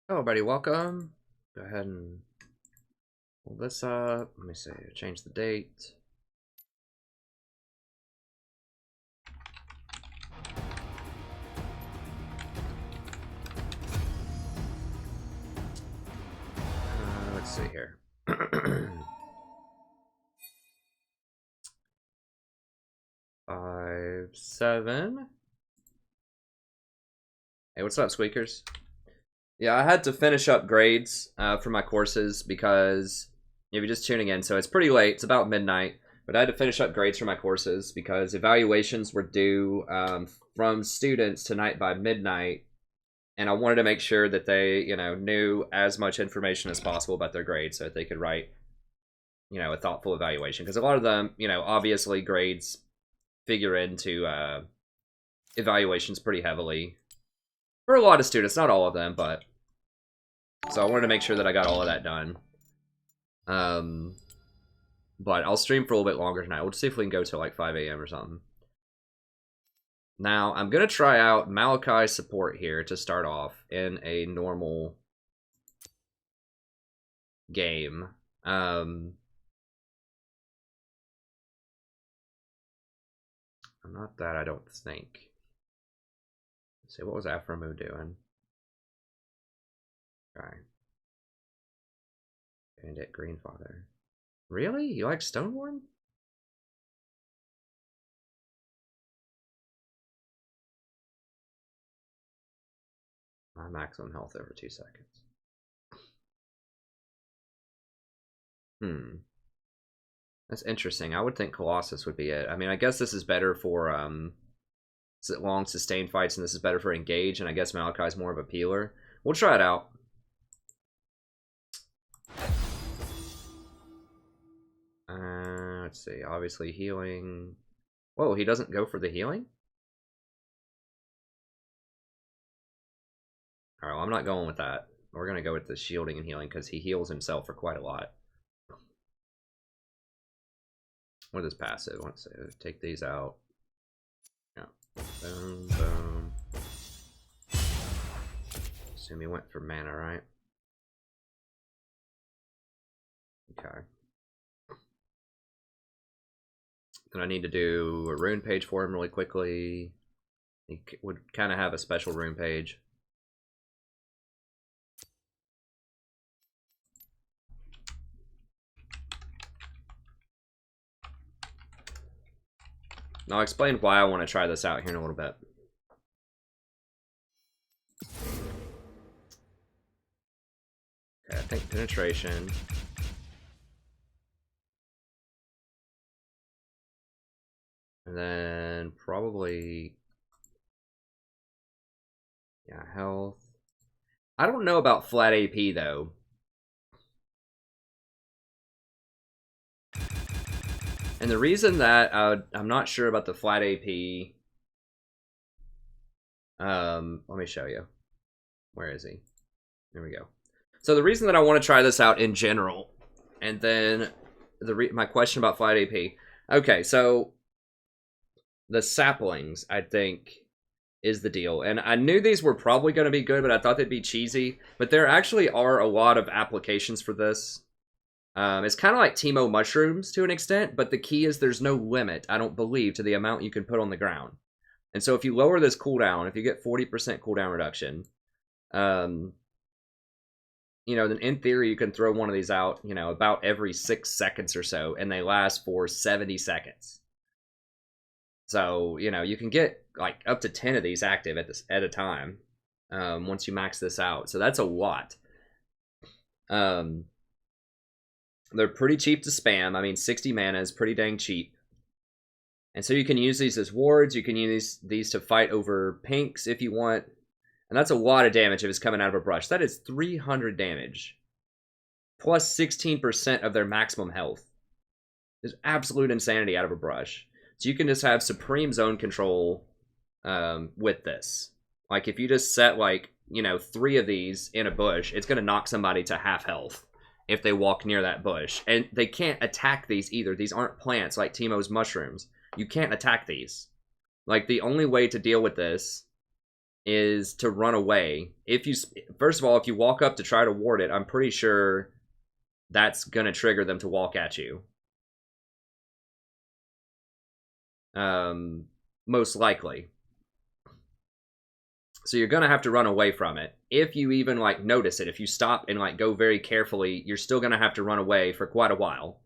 Hello, everybody. Welcome. Go ahead and pull this up. Let me see. Change the date. Let's see here. 5-7. Hey, what's up, squeakers? Yeah, I had to finish up grades for my courses because if you're just tuning in, so it's pretty late. It's about midnight, but I had to finish up grades for my courses because evaluations were due from students tonight by midnight, and I wanted to make sure that they, knew as much information as possible about their grades so that they could write, a thoughtful evaluation. Because a lot of them, obviously grades figure into evaluations pretty heavily for a lot of students, not all of them, but so I wanted to make sure that I got all of that done. But I'll stream for a little bit longer tonight. We'll see if we can go till like 5 a.m. or something. Now, I'm going to try out Maokai support here to start off in a normal game. I'm not that, I don't think. Let's see, what was Aframu doing? Okay. Bandit Greenfather. Really? You like Stoneborn? My maximum health over 2 seconds. That's interesting. I would think Colossus would be it. I mean, I guess this is better for long sustained fights, and this is better for engage, and I guess Maokai's more of a peeler. We'll try it out. Let's see. Obviously healing. Whoa, he doesn't go for the healing? Alright, well, I'm not going with that. We're going to go with the shielding and healing because he heals himself for quite a lot. What is passive? Let's see. Take these out. Yeah. Boom, boom. Assume he went for mana, right? Okay. Then I need to do a rune page for him really quickly. He would kind of have a special rune page. Now I'll explain why I want to try this out here in a little bit. Okay, I think penetration. And then probably, yeah, health. I don't know about flat AP though. And the reason that I'm not sure about the flat AP, let me show you. Where is he? There we go. So the reason that I want to try this out in general, and then my question about flat AP. Okay, so the saplings, I think, is the deal. And I knew these were probably going to be good, but I thought they'd be cheesy. But there actually are a lot of applications for this. It's kind of like Teemo mushrooms to an extent, but the key is there's no limit, I don't believe, to the amount you can put on the ground. And so if you lower this cooldown, if you get 40% cooldown reduction, then in theory you can throw one of these out, about every 6 seconds or so, and they last for 70 seconds. So, you can get like up to 10 of these active at a time once you max this out. So that's a lot. They're pretty cheap to spam. I mean, 60 mana is pretty dang cheap. And so you can use these as wards. You can use these to fight over pinks if you want. And that's a lot of damage if it's coming out of a brush. That is 300 damage. Plus 16% of their maximum health. There's absolute insanity out of a brush. So you can just have supreme zone control with this. Like, if you just set, 3 of these in a bush, it's going to knock somebody to half health if they walk near that bush. And they can't attack these either. These aren't plants like Teemo's mushrooms. You can't attack these. Like, the only way to deal with this is to run away. First of all, if you walk up to try to ward it, I'm pretty sure that's gonna trigger them to walk at you. Most likely. So you're gonna have to run away from it. If you even like notice it, if you stop and like go very carefully, you're still gonna have to run away for quite a while.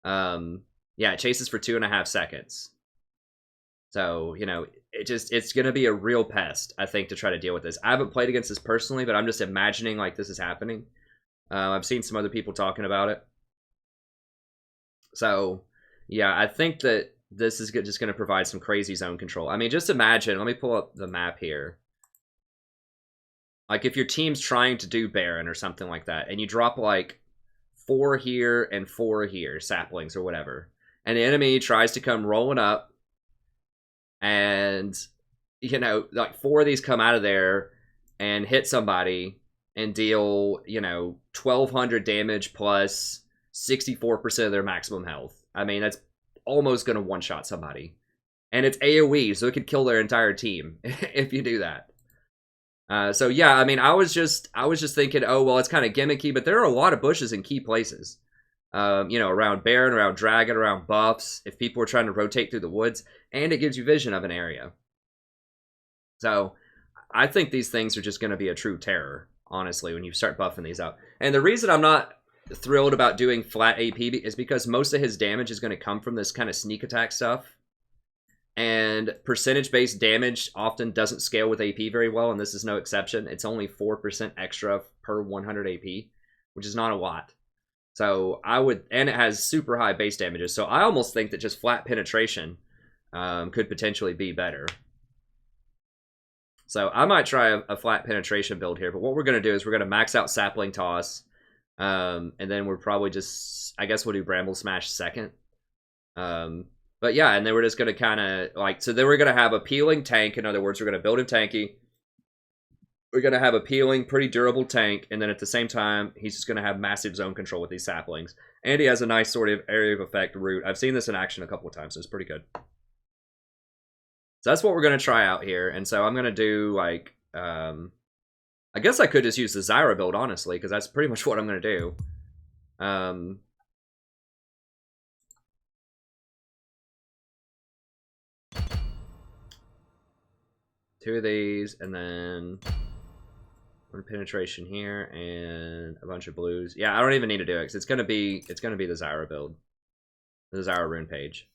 Yeah, it chases for 2.5 seconds. So, you know, it's gonna be a real pest, I think, to try to deal with this. I haven't played against this personally, but I'm just imagining like this is happening. I've seen some other people talking about it. So, yeah, I think that this is just going to provide some crazy zone control. I mean, just imagine, let me pull up the map here. Like, if your team's trying to do Baron or something like that, and you drop, like, 4 here and 4 here, saplings or whatever, and the enemy tries to come rolling up, and, you know, like, 4 of these come out of there and hit somebody and deal, you know, 1,200 damage plus 64% of their maximum health. I mean, that's almost going to one-shot somebody. And it's AoE, so it could kill their entire team if you do that. So yeah, I mean, I was just thinking, oh, well, it's kind of gimmicky, but there are a lot of bushes in key places. You know, around Baron, around Dragon, around buffs, if people are trying to rotate through the woods, and it gives you vision of an area. So I think these things are just going to be a true terror, honestly, when you start buffing these out. And the reason I'm not thrilled about doing flat AP is because most of his damage is going to come from this kind of sneak attack stuff. And percentage-based damage often doesn't scale with AP very well, and this is no exception. It's only 4% extra per 100 AP, which is not a lot. So I would, and it has super high base damages, so I almost think that just flat penetration could potentially be better. So I might try a flat penetration build here, but what we're going to do is we're going to max out sapling toss, and then we're probably just, I guess we'll do bramble smash second. But yeah, and then we're just going to kind of, like, so then we're going to have a peeling tank. In other words, we're going to build him tanky. We're going to have a peeling, pretty durable tank, and then at the same time, he's just going to have massive zone control with these saplings. And he has a nice sort of area of effect root. I've seen this in action a couple of times, so it's pretty good. So that's what we're going to try out here. And so I'm going to do, like, I guess I could just use the Zyra build, honestly, because that's pretty much what I'm going to do. Two of these, and then one penetration here, and a bunch of blues. Yeah, I don't even need to do it, because it's gonna be the Zyra build. The Zyra rune page.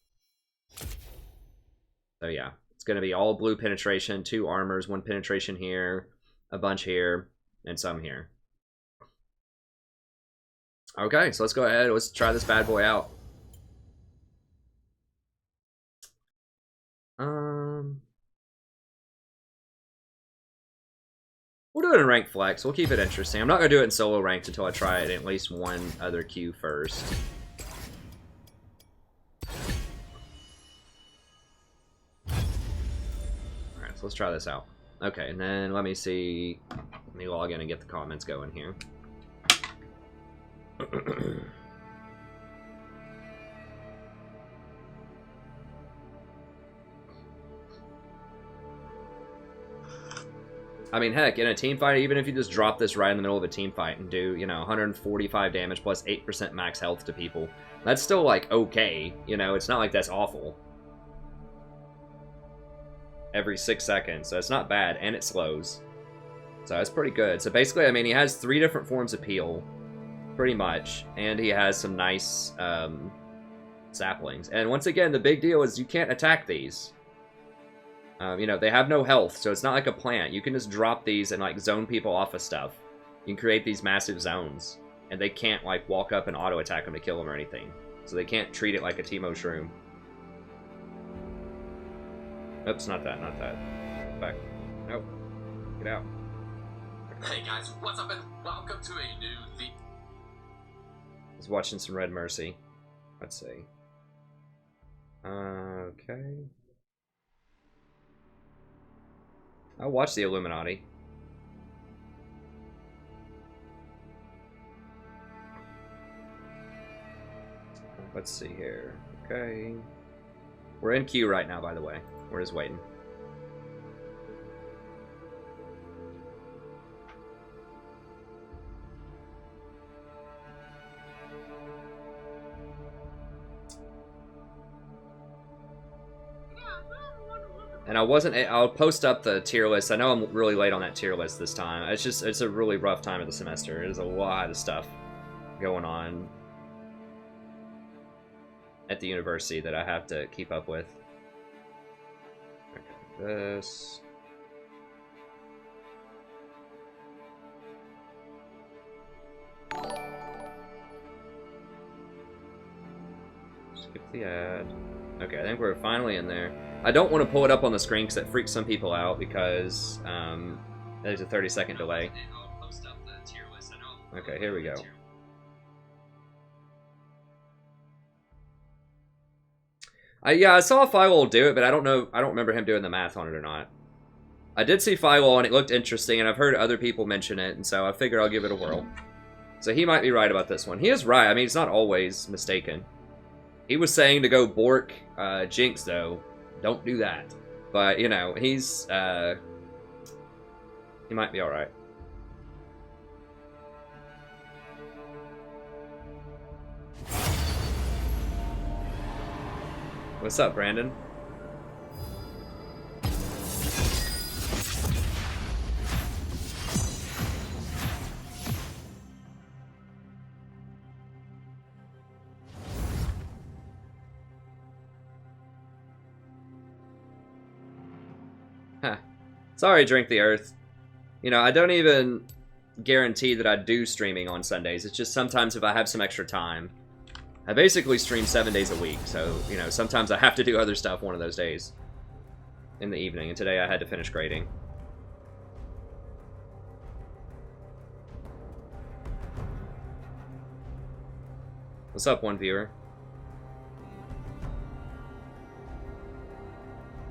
So yeah, it's gonna be all blue penetration, 2 armors, 1 penetration here, a bunch here, and some here. Okay, so let's go ahead, let's try this bad boy out. We'll do it in ranked flex. We'll keep it interesting. I'm not going to do it in solo ranked until I try it in at least one other queue first. Alright, so let's try this out. Okay, and then let me see. Let me log in and get the comments going here. I mean, heck, in a team fight, even if you just drop this right in the middle of a team fight and do, you know, 145 damage plus 8% max health to people, that's still, like, okay. You know, it's not like that's awful. Every 6 seconds, so it's not bad, and it slows. So it's pretty good. So basically, I mean, he has 3 different forms of peel, pretty much, and he has some nice saplings. And once again, the big deal is you can't attack these. You know, they have no health, so it's not like a plant. You can just drop these and, like, zone people off of stuff. You can create these massive zones, and they can't, like, walk up and auto-attack them to kill them or anything. So they can't treat it like a Teemo Shroom. Oops, not that, not that. Back. Nope. Get out. Hey guys, what's up and welcome to a new video. I was watching some Red Mercy. Let's see. Okay. I'll watch the Illuminati. Let's see here. Okay. We're in queue right now, by the way. We're just waiting. And I'll post up the tier list. I know I'm really late on that tier list this time. It's a really rough time of the semester. There's a lot of stuff going on at the university that I have to keep up with. Okay, this. Skip the ad. Okay, I think we're finally in there. I don't want to pull it up on the screen because it freaks some people out because there's a 30-second delay. Okay, here we go. Yeah, I saw Firewall do it, but I don't remember him doing the math on it or not. I did see Firewall and it looked interesting, and I've heard other people mention it, and so I figure I'll give it a whirl. So he might be right about this one. He is right. I mean, he's not always mistaken. He was saying to go Bork Jinx, though. Don't do that. But, you know, he's, he might be alright. What's up, Brandon? Huh. Sorry, Drink the Earth. You know, I don't even guarantee that I do streaming on Sundays. It's just sometimes if I have some extra time. I basically stream 7 days a week, so, you know, sometimes I have to do other stuff one of those days in the evening, and today I had to finish grading. What's up, one viewer?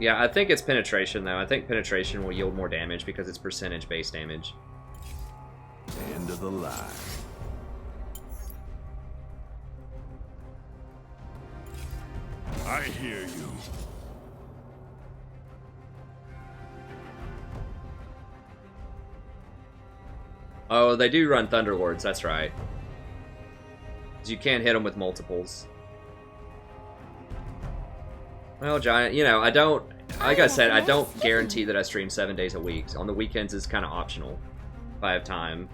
Yeah, I think it's penetration, though. I think penetration will yield more damage because it's percentage-based damage. End of the line. I hear you. Oh, they do run Thunderlords, that's right. You can't hit them with multiples. Well, Giant, you know, I don't... Like I said, I don't guarantee that I stream 7 days a week. On the weekends, it's kind of optional if I have time.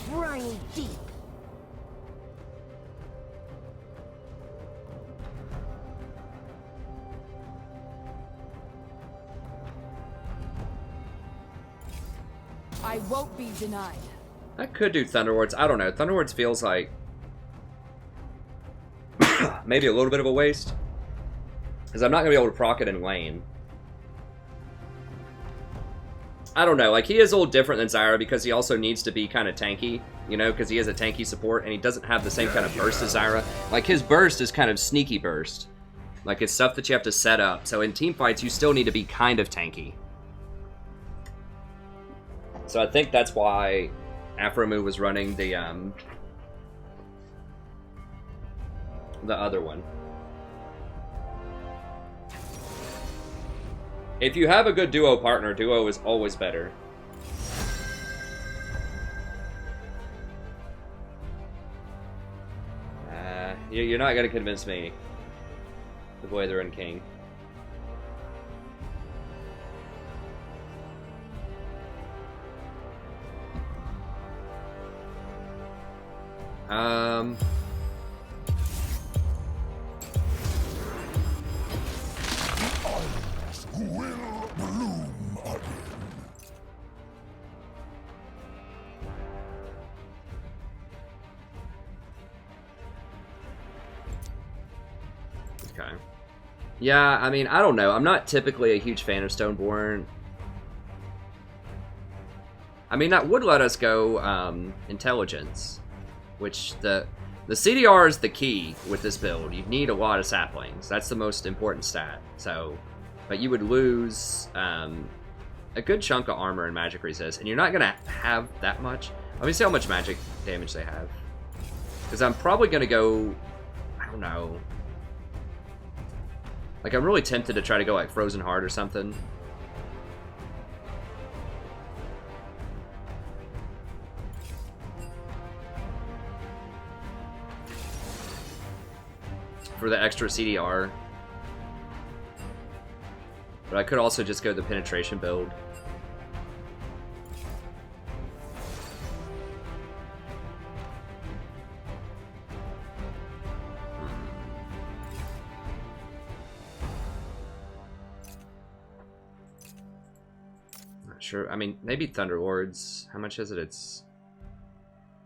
Briny deep. I won't be denied. I could do Thunderlords. I don't know. Thunderlords feels like maybe a little bit of a waste. Because I'm not going to be able to proc it in lane. I don't know, like, he is a little different than Zyra because he also needs to be kind of tanky, you know, because he has a tanky support, and he doesn't have the same kind of burst as Zyra. Like, his burst is kind of sneaky burst. Like, it's stuff that you have to set up. So in team fights, you still need to be kind of tanky. So I think that's why Afromu was running the other one. If you have a good duo partner, duo is always better. You're not going to convince me the way they're in King. Will bloom again. Okay. Yeah, I mean, I don't know. I'm not typically a huge fan of Stoneborn. I mean, that would let us go intelligence, which the CDR is the key with this build. You need a lot of saplings. That's the most important stat. So, but you would lose a good chunk of armor and magic resist, and you're not gonna have that much. Let me see how much magic damage they have, because I'm probably gonna go, I don't know, Like, I'm really tempted to try to go, like, Frozen Heart or something. For the extra CDR. But I could also just go the penetration build. Sure. I mean, maybe Thunderlords. How much is it? It's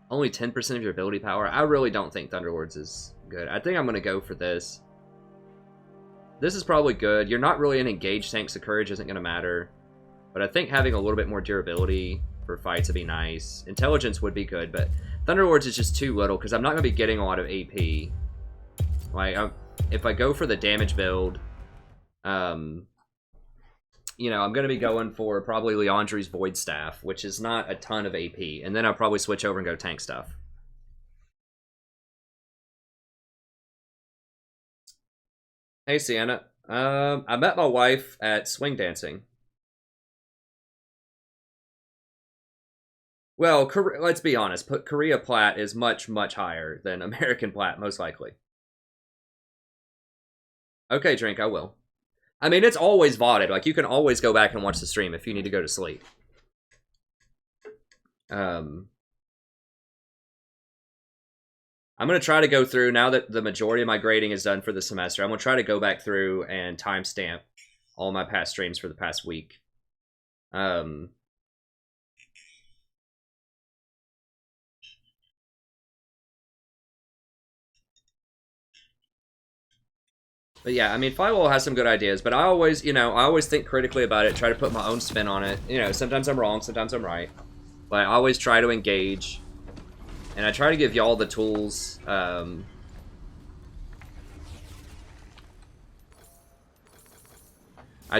only 10% of your ability power. I really don't think Thunderlords is good. I think I'm going to go for this. This is probably good. You're not really an engaged tank, so courage isn't going to matter. But I think having a little bit more durability for fights would be nice. Intelligence would be good, but Thunderlords is just too little because I'm not going to be getting a lot of AP. Like, if I go for the damage build, you know, I'm going to be going for probably Leandri's Void Staff, which is not a ton of AP. And then I'll probably switch over and go tank stuff. Hey, Sienna. I met my wife at swing dancing. Well, let's be honest. Korea Plat is much, much higher than American Plat, most likely. Okay, Drink, I will. I mean, it's always VODed. Like, you can always go back and watch the stream if you need to go to sleep. I'm going to try to go through, now that the majority of my grading is done for the semester, I'm going to try to go back through and timestamp all my past streams for the past week. But yeah, I mean, Firewall has some good ideas, but I always, you know, I always think critically about it, try to put my own spin on it. You know, sometimes I'm wrong, sometimes I'm right. But I always try to engage. And I try to give y'all the tools. I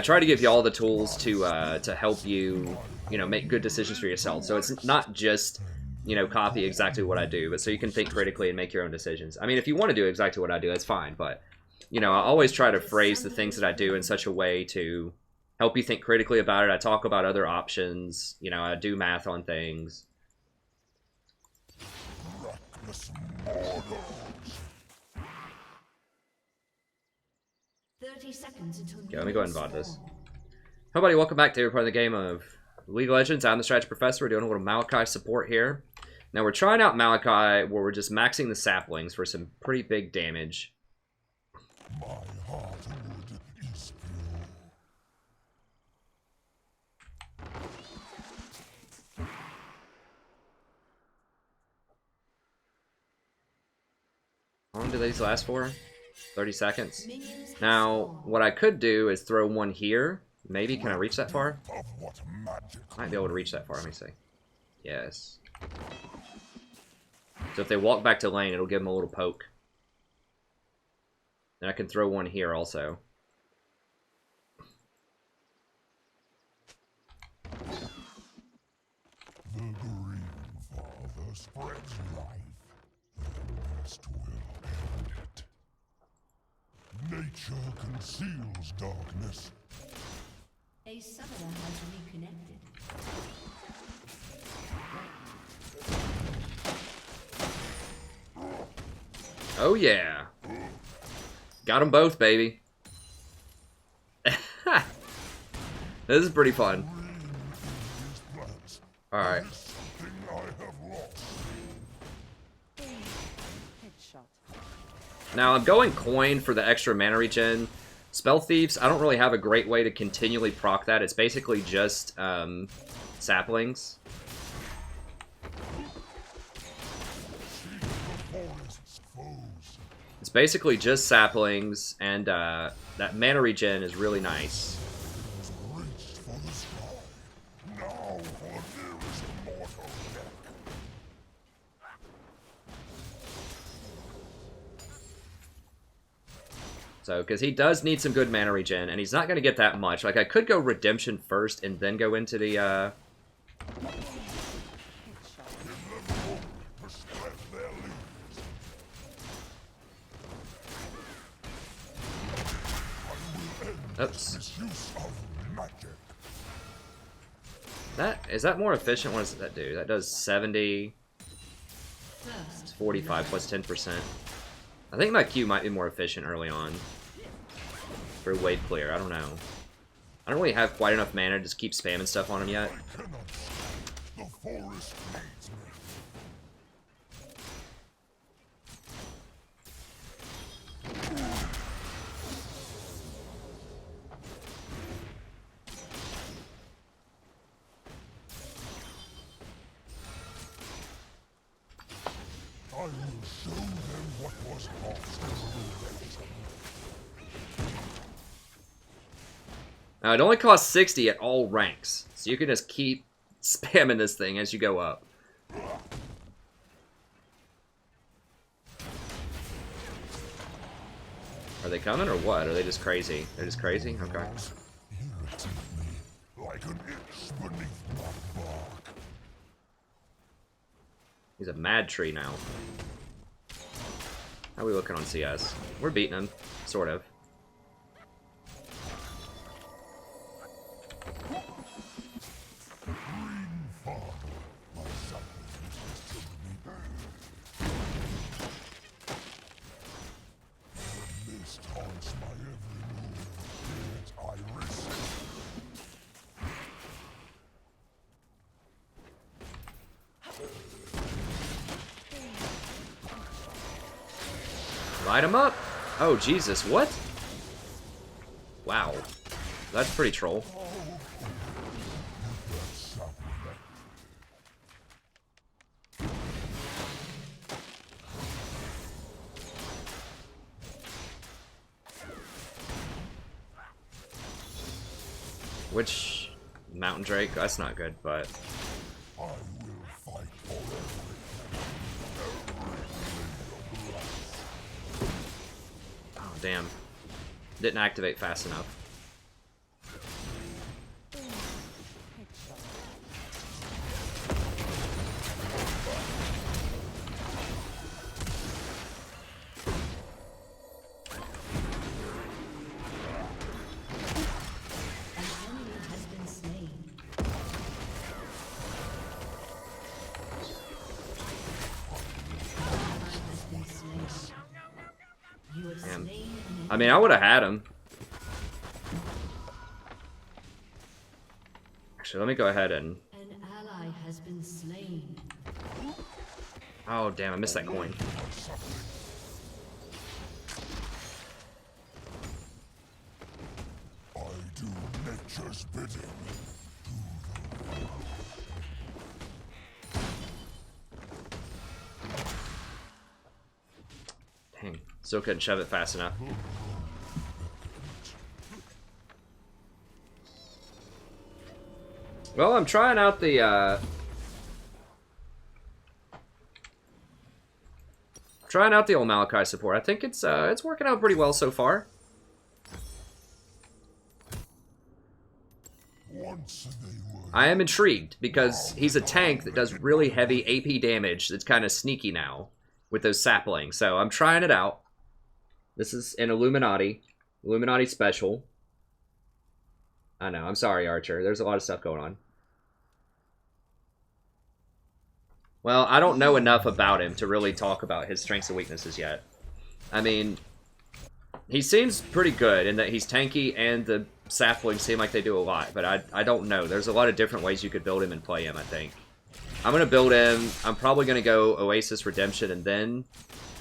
try to give y'all the tools to help you, you know, make good decisions for yourself. So it's not just, you know, copy exactly what I do, but so you can think critically and make your own decisions. I mean, if you want to do exactly what I do, that's fine, but... You know, I always try to phrase the things that I do in such a way to help you think critically about it. I talk about other options. You know, I do math on things. 30 seconds until Okay, let me go ahead and VOD this. Hey, buddy, welcome back to every part of the game of League of Legends. I'm the Strategy Professor. We're doing a little Maokai support here. Now, we're trying out Maokai where we're just maxing the saplings for some pretty big damage. My heartwood is pure. How long do these last for? 30 seconds. Now, what I could do is throw one here. Maybe, can I reach that far? Might be able to reach that far, let me see. Yes. So if they walk back to lane, it'll give them a little poke. And I can throw one here also. The Green Father spreads life. The West will end it. Nature conceals darkness. A summoner has reconnected. Oh yeah. Got them both, baby. This is pretty fun. Alright. Now, I'm going coin for the extra mana regen. Spell Thieves, I don't really have a great way to continually proc that. It's basically just saplings. It's basically just saplings, and that mana regen is really nice. So, because he does need some good mana regen, and he's not going to get that much. Like, I could go Redemption first and then go into the, Oops. Misuse of magic. Is that more efficient? What does that do? That does 70, First, 45 plus 10%. I think my Q might be more efficient early on for wave clear. I don't know. I don't really have quite enough mana to just keep spamming stuff on him yet. I cannot stand. The forest needs me. I will show them what was lost in the It only costs 60 at all ranks, so you can just keep spamming this thing as you go up. Are they coming or what? Are they just crazy? They're just crazy? Okay. irritate me like an itch beneath my bark. He's a mad tree now. How are we looking on CS? We're beating him, sort of. Mist haunts my every move, yet I risk. Light him up! Oh, Jesus, what? Wow. That's pretty troll. Which Mountain Drake? That's not good, but I will fight for oh damn. Didn't activate fast enough. Damn. I mean, I would have had him. Actually, let me go ahead and... An ally has been slain. Oh, damn, I missed that coin. I do nature's bidding. Dang, still couldn't shove it fast enough. Well, I'm trying out the, old Maokai support. I think it's working out pretty well so far. Once they were I am intrigued because he's a tank that does really heavy AP damage that's kind of sneaky now with those saplings. So I'm trying it out. This is an Illuminati special. I know, I'm sorry, Archer. There's a lot of stuff going on. Well, I don't know enough about him to really talk about his strengths and weaknesses yet. I mean, he seems pretty good in that he's tanky and the saplings seem like they do a lot, but I don't know. There's a lot of different ways you could build him and play him, I think. I'm going to build him. I'm probably going to go Oasis Redemption and then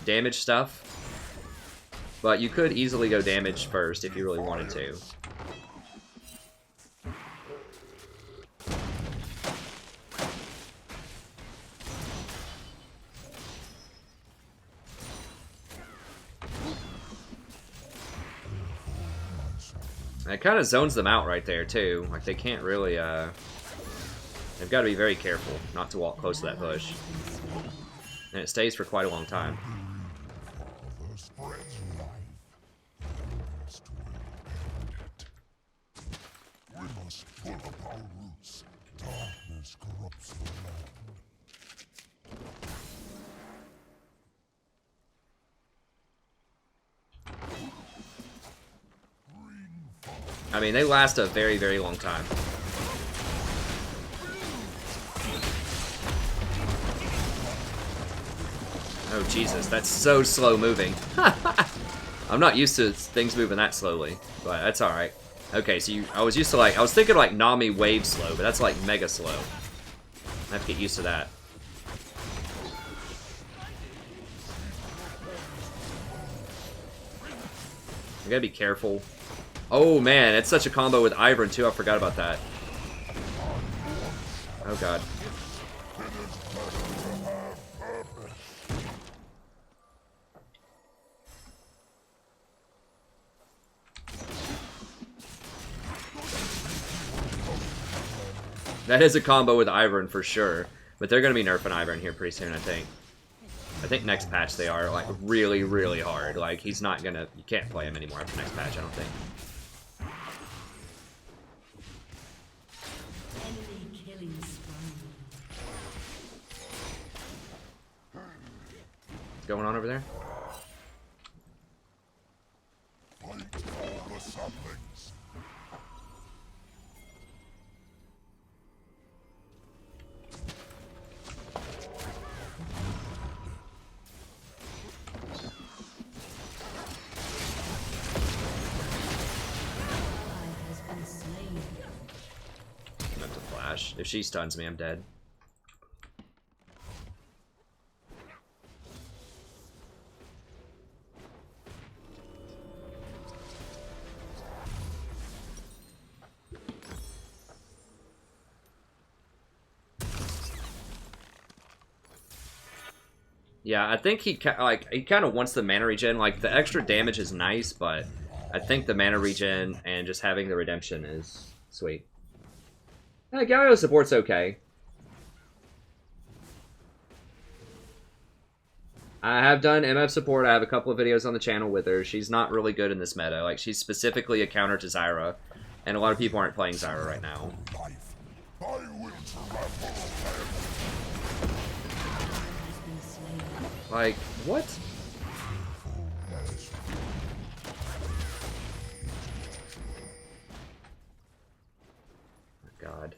damage stuff. But you could easily go damage first if you really wanted to. And it kind of zones them out right there, too. Like, they can't really, they've got to be very careful not to walk close to that bush. And it stays for quite a long time. father spreads life. Must will end it. We must pull up our roots. Darkness corrupts the land. Bring forth I mean, they last a very, very long time. Oh, Jesus, that's so slow moving. I'm not used to things moving that slowly, but that's alright. Okay, so I was used to I was thinking like Nami wave slow, but that's like mega slow. I have to get used to that. I gotta be careful. Oh man, it's such a combo with Ivern too, I forgot about that. Oh god. That is a combo with Ivern for sure, but they're gonna be nerfing Ivern here pretty soon, I think. I think next patch they are, like, really, really hard. Like, he's not gonna... You can't play him anymore after next patch, I don't think. Enemy killing spree. What's going on over there? Fight all the saplings. If she stuns me, I'm dead. Yeah, I think he kind of wants the mana regen. Like, the extra damage is nice, but I think the mana regen and just having the redemption is sweet. Galio support's okay. I have done MF support. I have a couple of videos on the channel with her. She's not really good in this meta. Like, she's specifically a counter to Zyra, and a lot of people aren't playing Zyra right now. Like, what? Oh, God.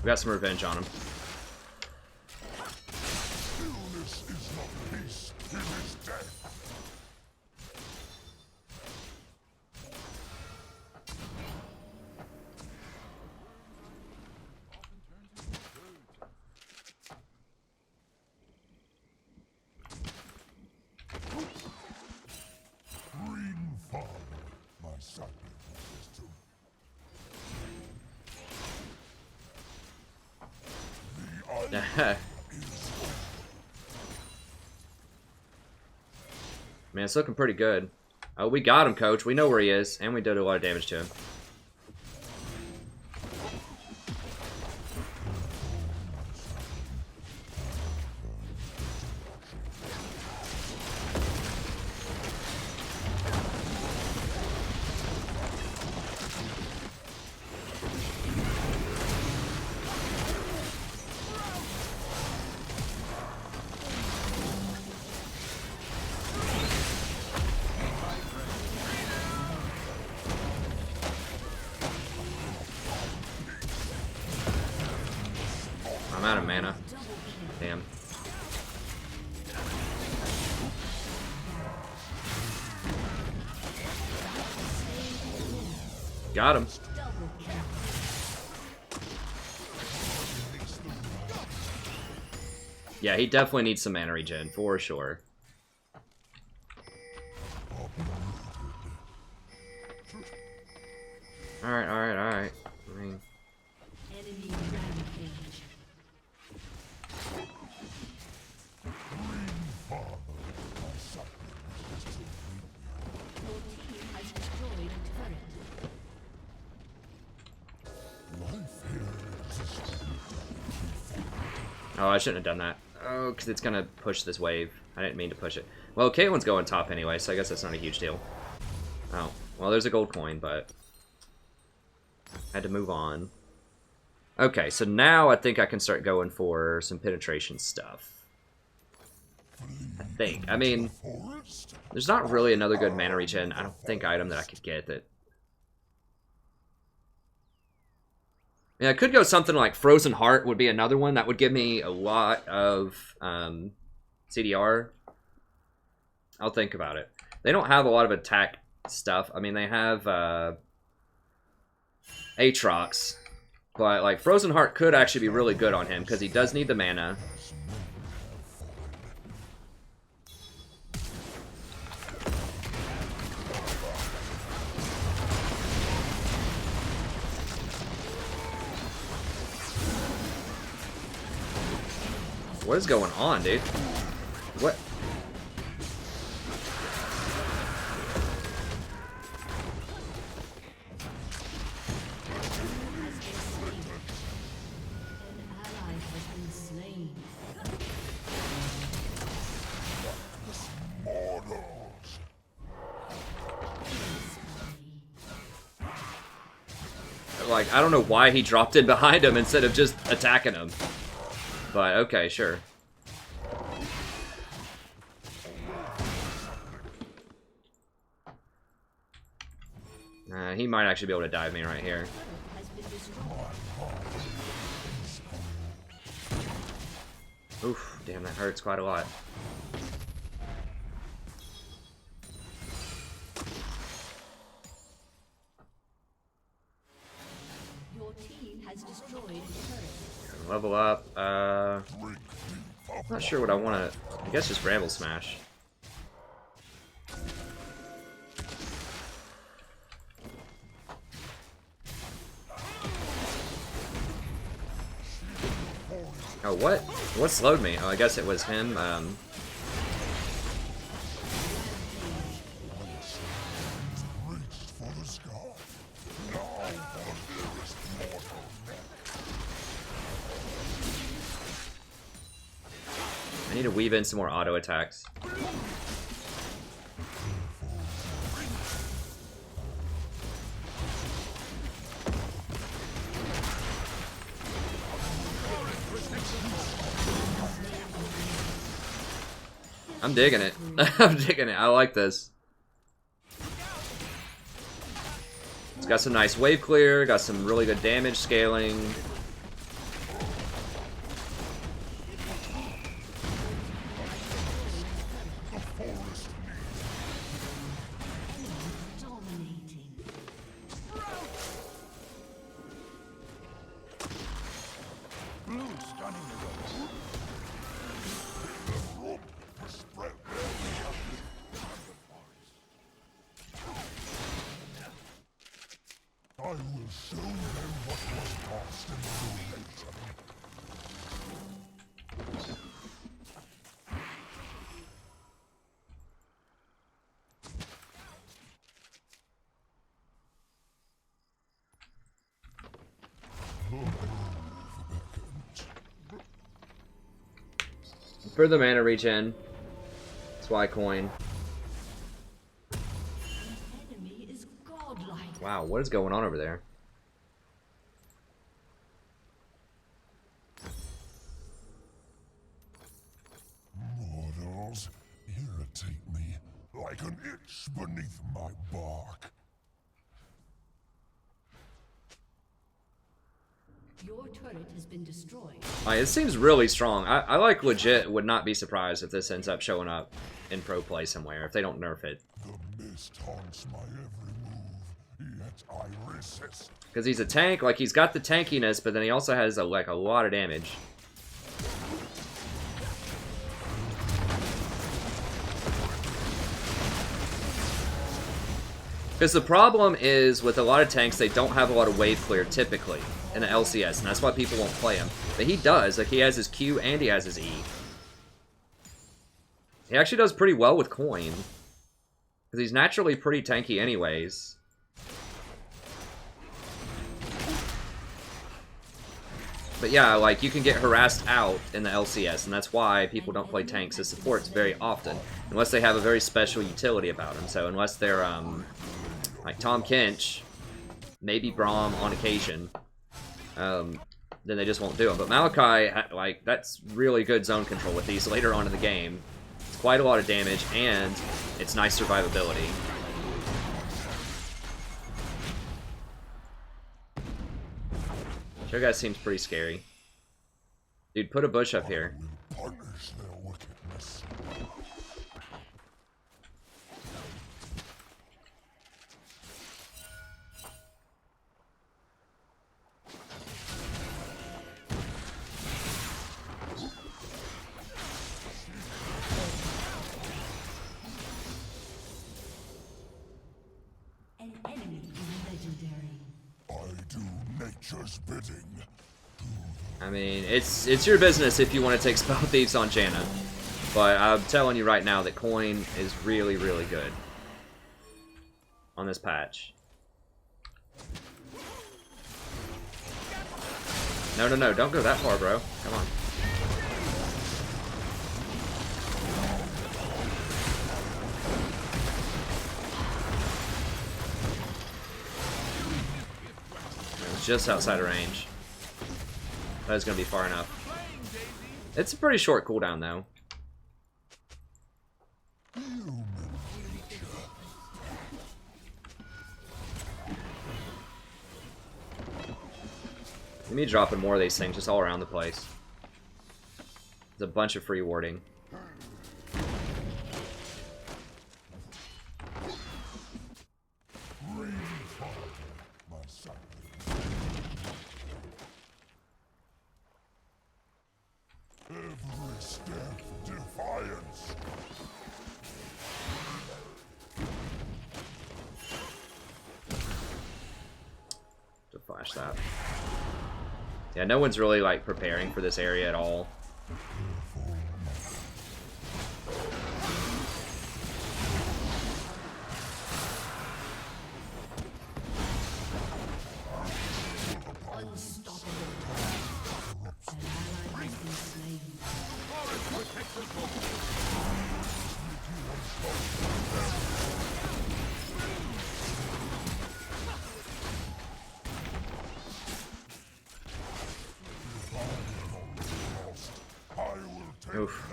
We got some revenge on him. Man, it's looking pretty good. Oh, we got him, coach. We know where he is, and we did a lot of damage to him. I'm out of mana. Damn. Got him. Yeah, he definitely needs some mana regen, for sure. Alright, alright, alright. I mean, Enemy rampage. Your team has destroyed a turret. oh, I shouldn't have done that. Oh, because it's going to push this wave. I didn't mean to push it. Well, Caitlyn's going top anyway, so I guess that's not a huge deal. Oh, well, there's a gold coin, but I had to move on. Okay, so now I think I can start going for some penetration stuff. I think. I mean, there's not really another good mana regen, I don't think, item that I could get that... Yeah, I could go something like Frozen Heart would be another one. That would give me a lot of CDR. I'll think about it. They don't have a lot of attack stuff. I mean, they have Aatrox. But, like, Frozen Heart could actually be really good on him because he does need the mana. What is going on, dude? What? An ally has been slain. Like, I don't know why he dropped in behind him instead of just attacking him. But, okay, sure. He might actually be able to dive me right here. Has been destroyed. Oof, damn, that hurts quite a lot. Your team has destroyed a turret. Level up, I'm not sure what I want to... I guess just Bramble Smash. Oh, what? What slowed me? Oh, I guess it was him, I need to weave in some more auto attacks. I'm digging it. I'm digging it. I like this. It's got some nice wave clear, got some really good damage scaling. Dominating. I will show them what was lost in the illusion. For the mana regen. That's why coin. Enemy is godlike. Wow, what is going on over there? Mortals irritate me like an itch beneath my bark. Your turret has been destroyed. It seems really strong. I like legit would not be surprised if this ends up showing up in pro play somewhere, if they don't nerf it. The mist haunts my every move, yet I resist. Because he's a tank, like he's got the tankiness, but then he also has like a lot of damage. Because the problem is, with a lot of tanks, they don't have a lot of wave clear, typically, in the LCS, and that's why people won't play him. But he does. Like, he has his Q and he has his E. He actually does pretty well with coin. Because he's naturally pretty tanky anyways. But yeah, like, you can get harassed out in the LCS, and that's why people don't play tanks as supports very often. Unless they have a very special utility about them. So unless they're, like Tom Kinch, maybe Braum on occasion, then they just won't do them. But Maokai, like, that's really good zone control with these later on in the game. It's quite a lot of damage, and it's nice survivability. Sure guy seems pretty scary. Dude, put a bush up here. Punish their wickedness. An enemy is legendary. I do nature's bidding. I mean, it's your business if you want to take Spell Thieves on Janna. But I'm telling you right now that coin is really, really good on this patch. No, no, no, don't go that far, bro. Come on. It was just outside of range. That is going to be far enough. It's a pretty short cooldown, though. Let me dropping more of these things just all around the place. There's a bunch of free warding. Every step defiance. To flash that. Yeah, no one's really like preparing for this area at all. Oof.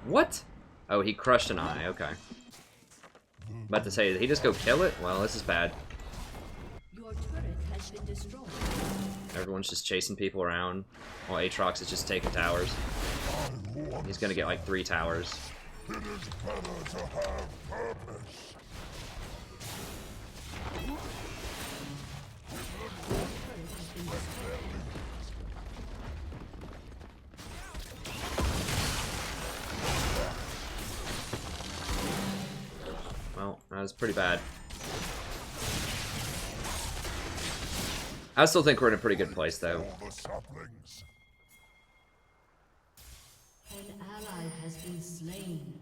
What? Oh, he crushed an eye. Okay. About to say, did he just go kill it? Well, this is bad. Your turret has been destroyed. Everyone's just chasing people around while Aatrox is just taking towers. He's gonna get like 3 towers. It is better to have purpose. Well, that was pretty bad. I still think we're in a pretty good place, though. All the saplings. An ally has been slain.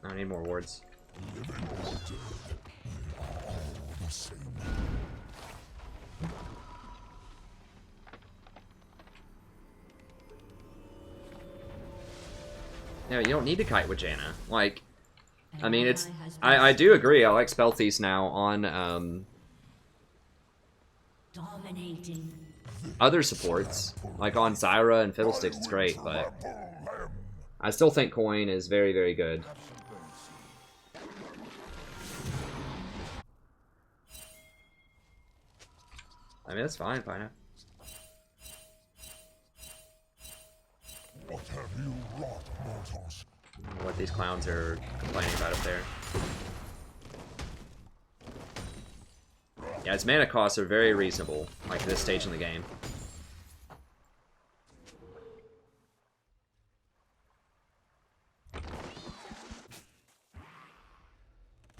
I need more wards. Living or dead, they are all the same. Yeah, you don't need to kite with Janna. Like, I mean, it's... I do agree, I like Spell Thieves now on, Dominating. other supports. Like on Zyra and Fiddlesticks, it's great, but... I still think coin is very, very good. I mean, that's fine, fine. What have you wrought, mortals? What these clowns are complaining about up there. Yeah, his mana costs are very reasonable, like this stage in the game.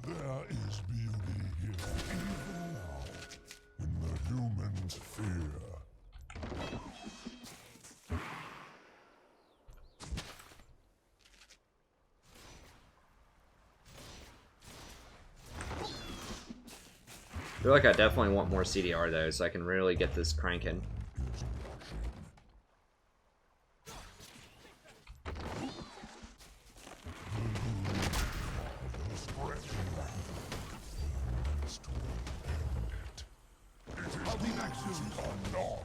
There is beauty here, even now, in the human's fear. I feel like I definitely want more CDR though, so I can really get this cranking. I'll be back soon. Gnaw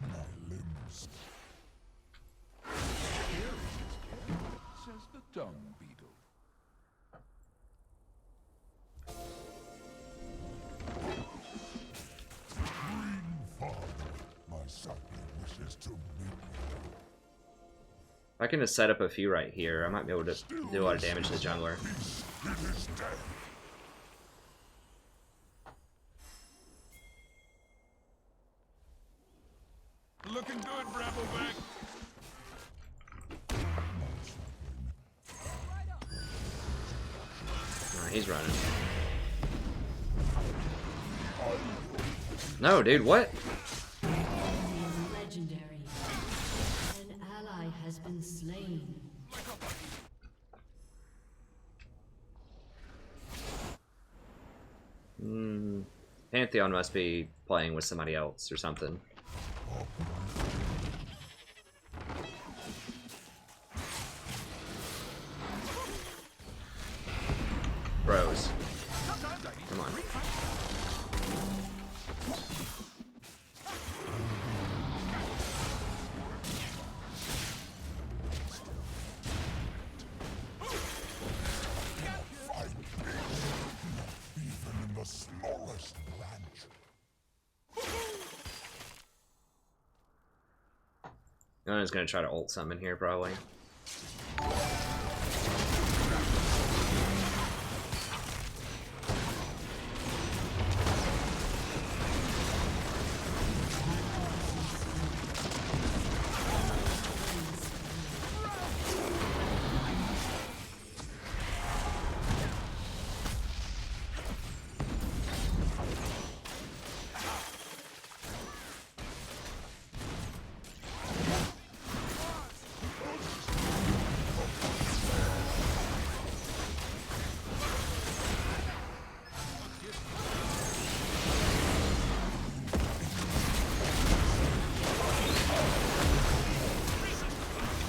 my limbs. Says the dung beetle. Green father, my sapling wishes to meet you. If I can just set up a few right here, I might be able to do a lot of damage to the jungler. It is dead. Looking good, Brambleback. Oh, he's running. No, dude, what? Legendary. An ally has been slain. Pantheon must be playing with somebody else or something. Bros. Come on. Even in the smallest branch. Janna's gonna try to ult summon here, probably.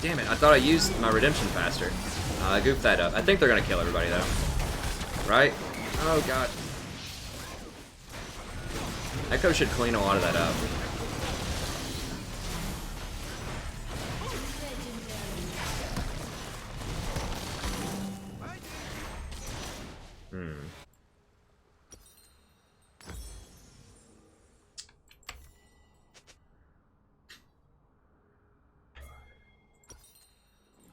Damn it, I thought I used my redemption faster. I goofed that up. I think they're gonna kill everybody though. Right? Oh god. Echo should clean a lot of that up.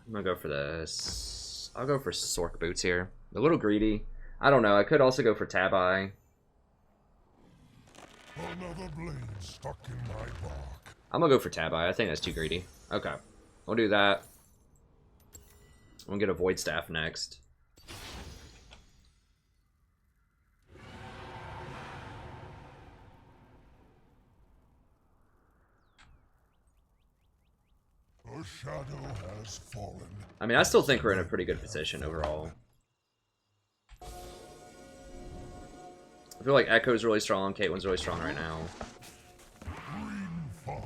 I'm gonna go for this. I'll go for Sork Boots here. A little greedy. I don't know. I could also go for Tab Eye. Another blade stuck in my bark. I'm gonna go for Tab Eye. I think that's too greedy. Okay. We'll do that. We'll get a Void Staff next. A shadow has fallen. I mean, I still think we're in a pretty good position overall. I feel like Echo's really strong, Caitlyn's really strong right now. Green father,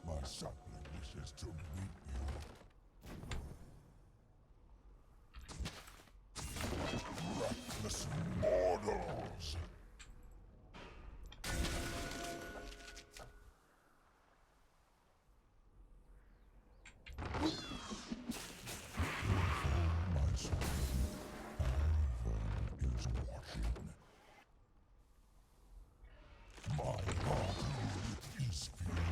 my sapling wishes to meet you. Reckless mortals. My son, Ivan is watching. My heart is pure.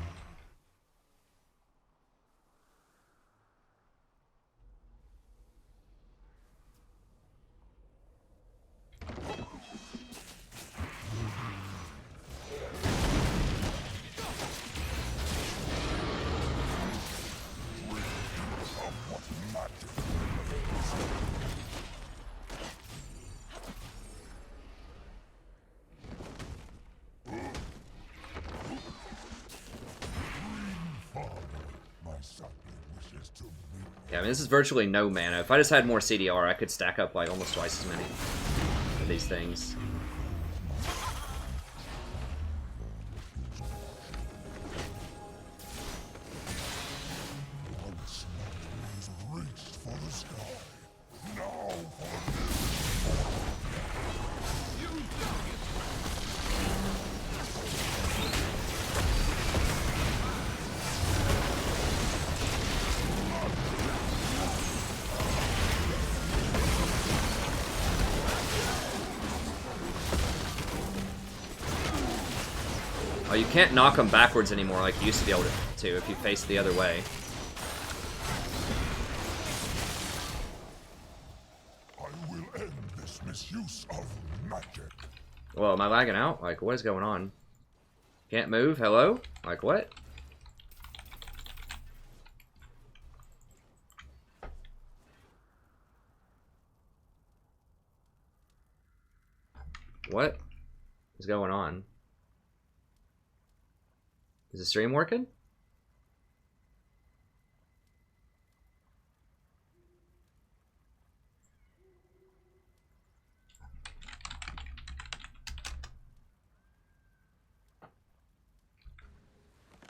is to meet Yeah, I mean, this is virtually no mana. If I just had more CDR, I could stack up like almost twice as many of these things. once has reached for the sky. Now for Oh, you can't knock them backwards anymore like you used to be able to if you face the other way. I will end this misuse of magic. Whoa, am I lagging out? Like, what is going on? Can't move? Hello? Like, what? What is going on? Is the stream working?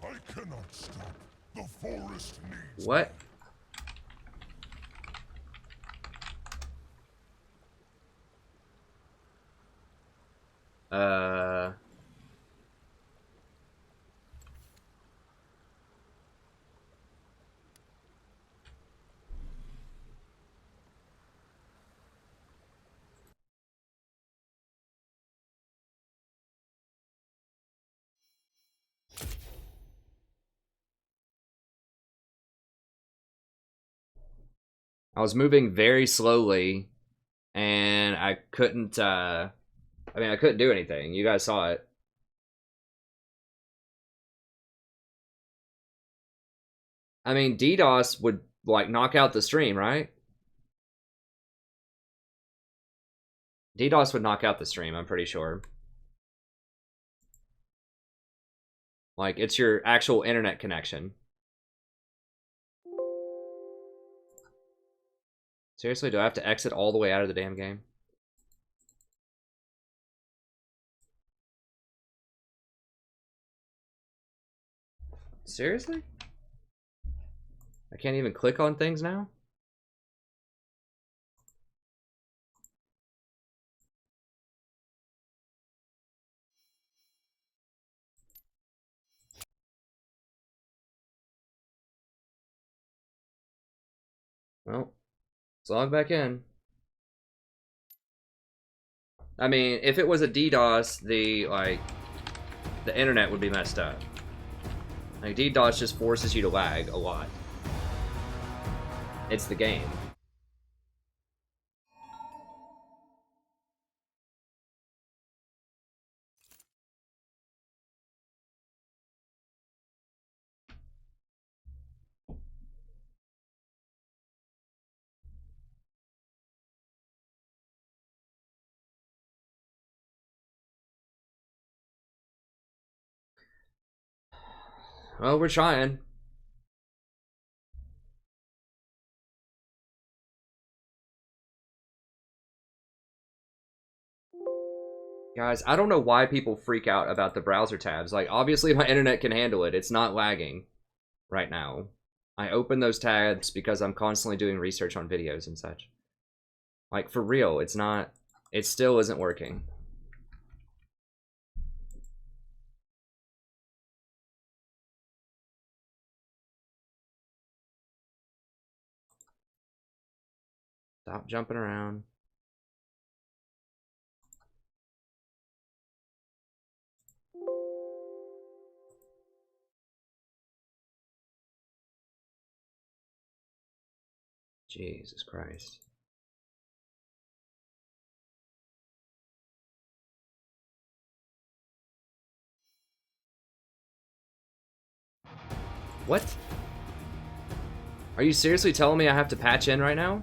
I cannot stop. The forest needs What? I was moving very slowly, and I couldn't, I mean, I couldn't do anything. You guys saw it. I mean, DDoS would, like, knock out the stream, right? DDoS would knock out the stream, I'm pretty sure. Like, it's your actual internet connection. Seriously, do I have to exit all the way out of the damn game? Seriously? I can't even click on things now? Well, let's log back in. I mean, if it was a DDoS, the internet would be messed up. Like, DDoS just forces you to lag a lot. It's the game. Well, we're trying. Guys, I don't know why people freak out about the browser tabs. Like, obviously my internet can handle it. It's not lagging right now. I open those tabs because I'm constantly doing research on videos and such. Like, for real, it's not... It still isn't working. Stop jumping around. Jesus Christ. What? Are you seriously telling me I have to patch in right now?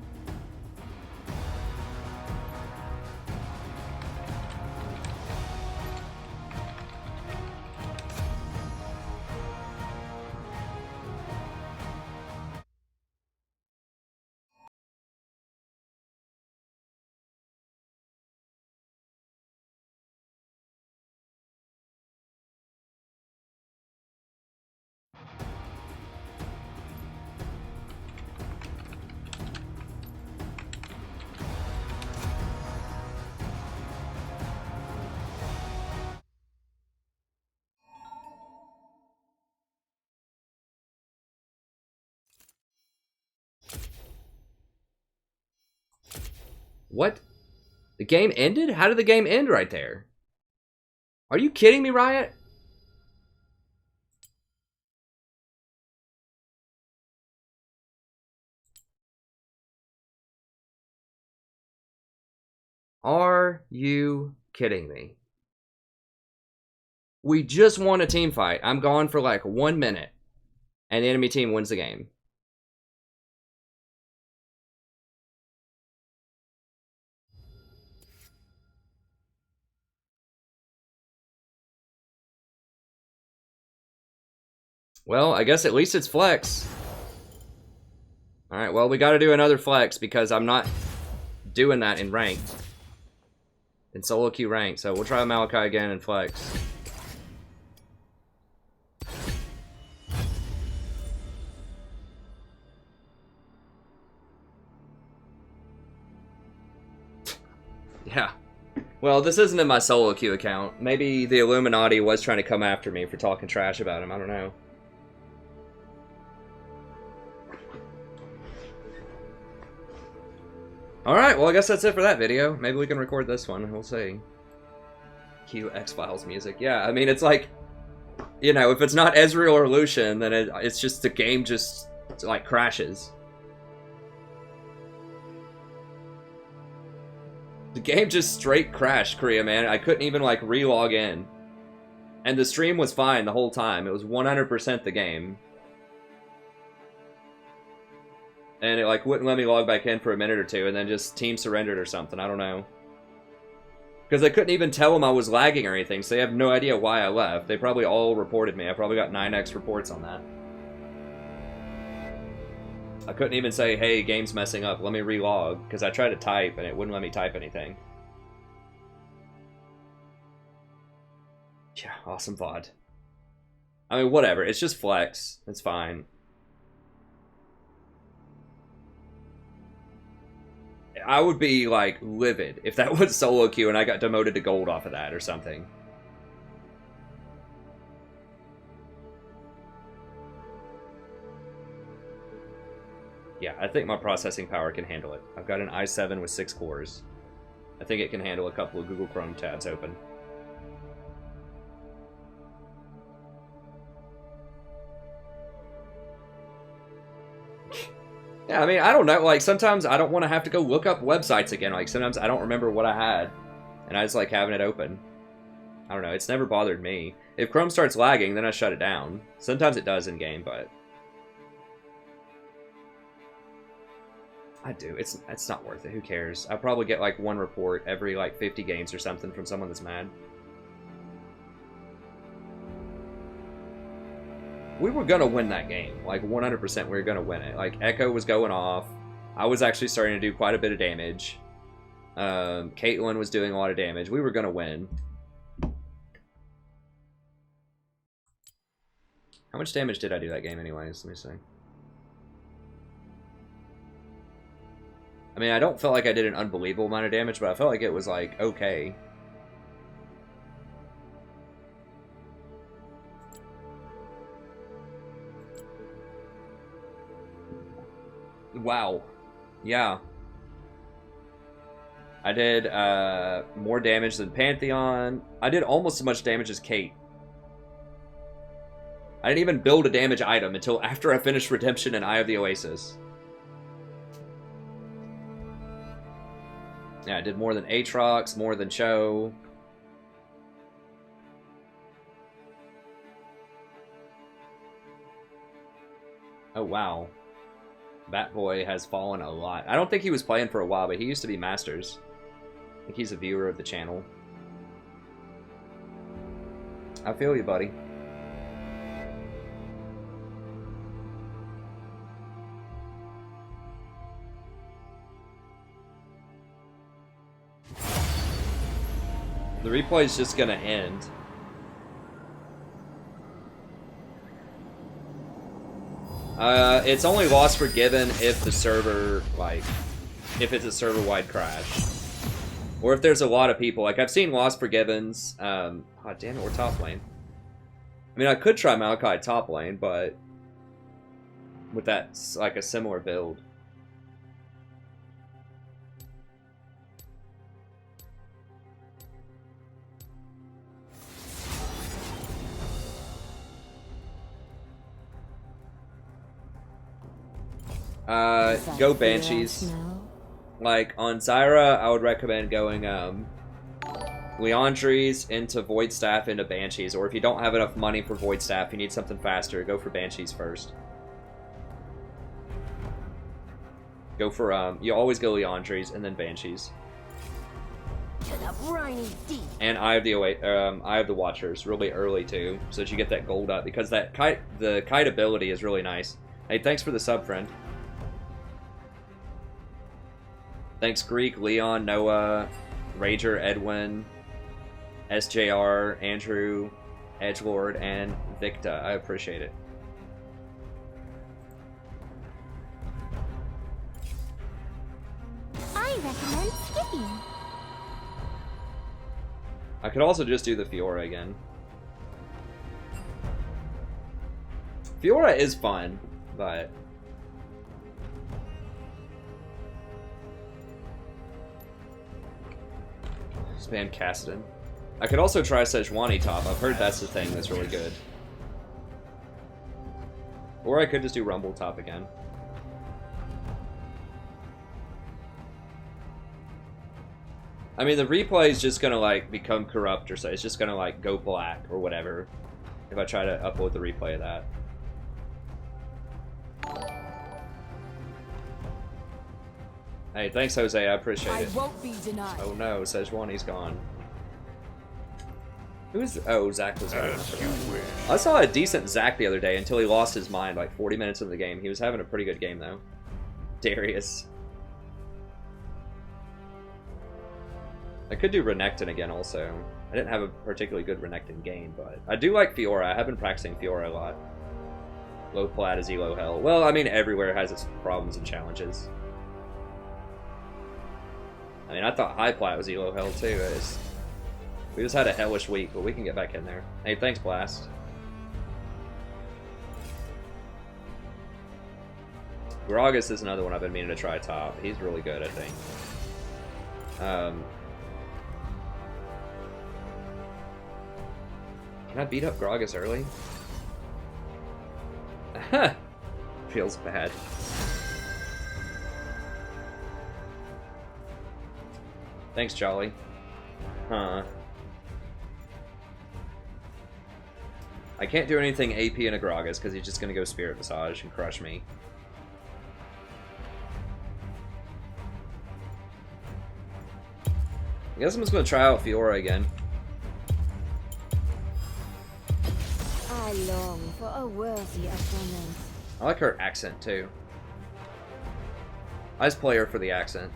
What? The game ended? How did the game end right there? Are you kidding me, Riot? Are you kidding me? We just won a team fight. I'm gone for like 1 minute. And the enemy team wins the game. Well, I guess at least it's flex. Alright, well, we gotta do another flex because I'm not doing that in ranked. In solo queue rank, so we'll try Maokai again and flex. Yeah. Well, this isn't in my solo queue account. Maybe the Illuminati was trying to come after me for talking trash about him. I don't know. Alright, well I guess that's it for that video. Maybe we can record this one. We'll see. Cue X-Files music. Yeah, I mean, it's like, you know, if it's not Ezreal or Lucian, then it's just the game just, like, crashes. The game just straight crashed, Korea, man. I couldn't even, like, re-log in. And the stream was fine the whole time. It was 100% the game. And it, like, wouldn't let me log back in for a minute or two, and then just team surrendered or something. I don't know. Because I couldn't even tell them I was lagging or anything, so they have no idea why I left. They probably all reported me. I probably got 9x reports on that. I couldn't even say, hey, game's messing up, let me relog, because I tried to type, and it wouldn't let me type anything. Yeah, awesome VOD. I mean, whatever. It's just flex. It's fine. I would be, like, livid if that was solo queue and I got demoted to gold off of that or something. Yeah, I think my processing power can handle it. I've got an i7 with 6 cores. I think it can handle a couple of Google Chrome tabs open. Yeah, I mean, I don't know, like, sometimes I don't want to have to go look up websites again, like, sometimes I don't remember what I had, and I just like having it open. I don't know, it's never bothered me. If Chrome starts lagging, then I shut it down. Sometimes it does in-game, but... I do, it's not worth it, who cares? I'll probably get, like, 1 report every, like, 50 games or something from someone that's mad. We were gonna win that game, like 100% we were gonna win it. Like, Echo was going off. I was actually starting to do quite a bit of damage. Caitlyn was doing a lot of damage. We were gonna win. How much damage did I do that game anyways? Let me see. I mean, I don't feel like I did an unbelievable amount of damage, but I felt like it was, like, okay. Wow. Yeah. I did more damage than Pantheon. I did almost as much damage as Kate. I didn't even build a damage item until after I finished Redemption and Eye of the Oasis. Yeah, I did more than Aatrox, more than Cho. Oh, wow. Batboy has fallen a lot. I don't think he was playing for a while, but he used to be Masters. I think he's a viewer of the channel. I feel you, buddy. The replay's just gonna end. It's only lost forgiven if the server, like, if it's a server-wide crash. Or if there's a lot of people. Like, I've seen lost forgivens. Oh, damn it, we're top lane. I mean, I could try Maokai top lane, but with that, like, a similar build. Fear Go and Banshees. smell? Like, on Zyra, I would recommend going, Leandries into Void Staff into Banshees. Or if you don't have enough money for Void Staff, you need something faster, go for Banshees first. Go for, you always go Leandries and then Banshees. To the briny deep. And Eye of the Watchers, really early too, so that you get that gold up, because that the kite ability is really nice. Hey, thanks for the sub, friend. Thanks, Greek, Leon, Noah, Rager, Edwin, SJR, Andrew, Edgelord, and Victa. I appreciate it. I recommend skipping. I could also just do the Fiora again. Fiora is fun, but... Spam Cassidon. I could also try Sejuani top. I've heard that's the thing that's really good. Or I could just do Rumble top again. I mean, the replay is just gonna, like, become corrupt or so. It's just gonna, like, go black or whatever if I try to upload the replay of that. Hey, thanks, Jose. I appreciate it. I won't be denied. Oh no, Sejuani's gone. Who is... Oh, Zach was there. I saw a decent Zach the other day until he lost his mind like 40 minutes into the game. He was having a pretty good game, though. Darius. I could do Renekton again, also. I didn't have a particularly good Renekton game, but... I do like Fiora. I have been practicing Fiora a lot. Low plat is elo hell. Well, I mean, everywhere has its problems and challenges. I mean, I thought high plat was elo hell, too. We just had a hellish week, but we can get back in there. Hey, thanks, Blast. Gragas is another one I've been meaning to try top. He's really good, I think. Can I beat up Gragas early? Feels bad. Thanks, Jolly. Huh. I can't do anything AP in a Gragas because he's just going to go Spirit Visage and crush me. I guess I'm just going to try out Fiora again. I long for a worthy opponent. I like her accent, too. I just play her for the accent.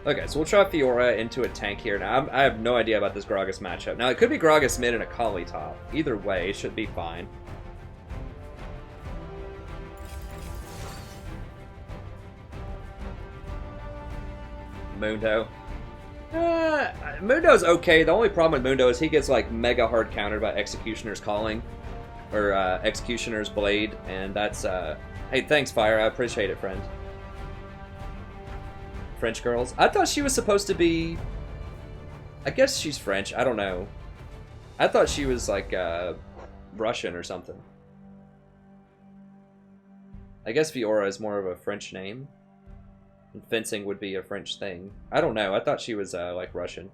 Okay, so we'll try Fiora into a tank here. Now, I have no idea about this Gragas matchup. Now, it could be Gragas mid and a Kali top. Either way, it should be fine. Mundo. Mundo's okay. The only problem with Mundo is he gets, like, mega hard countered by Executioner's Calling. Or, Executioner's Blade. And that's, Hey, thanks, Fire. I appreciate it, friend. French girls. I thought she was supposed to be... I guess she's French. I don't know. I thought she was, like, Russian or something. I guess Fiora is more of a French name. And fencing would be a French thing. I don't know. I thought she was, like, Russian.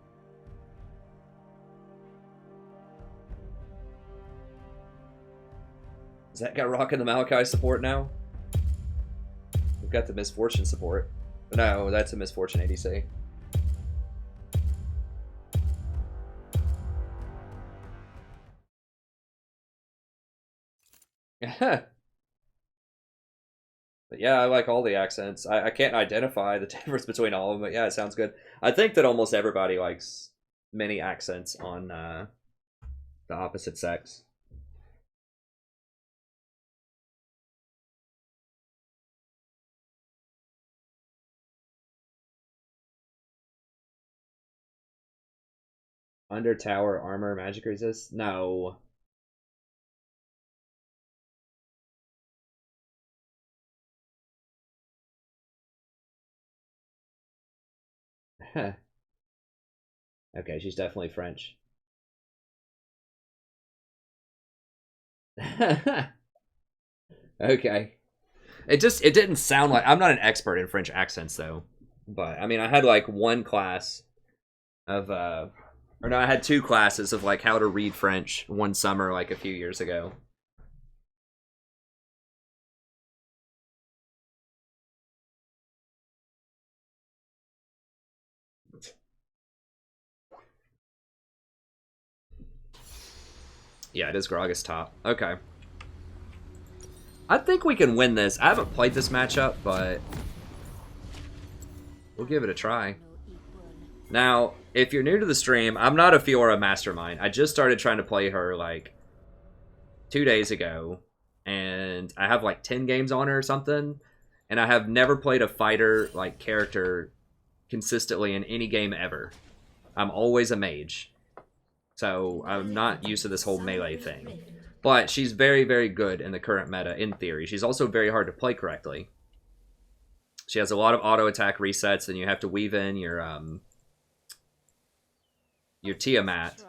Is that guy rocking the Maokai support now? We've got the Misfortune support. No, that's a Misfortune ADC. But yeah, I like all the accents. I can't identify the difference between all of them, but yeah, it sounds good. I think that almost everybody likes many accents on the opposite sex. Under tower armor magic resist? No. Okay, she's definitely French. Okay. It didn't sound like, I'm not an expert in French accents though. But I mean I had like one class of or no, I had 2 classes of like how to read French one summer like a few years ago. Yeah, it is Gragas top. Okay. I think we can win this. I haven't played this matchup, but we'll give it a try. Now, if you're new to the stream, I'm not a Fiora mastermind. I just started trying to play her like 2 days ago, and I have like 10 games on her or something, and I have never played a fighter like character consistently in any game ever. I'm always a mage. So I'm not used to this whole melee thing. But she's very, very good in the current meta, in theory. She's also very hard to play correctly. She has a lot of auto attack resets, and you have to weave in your Tiamat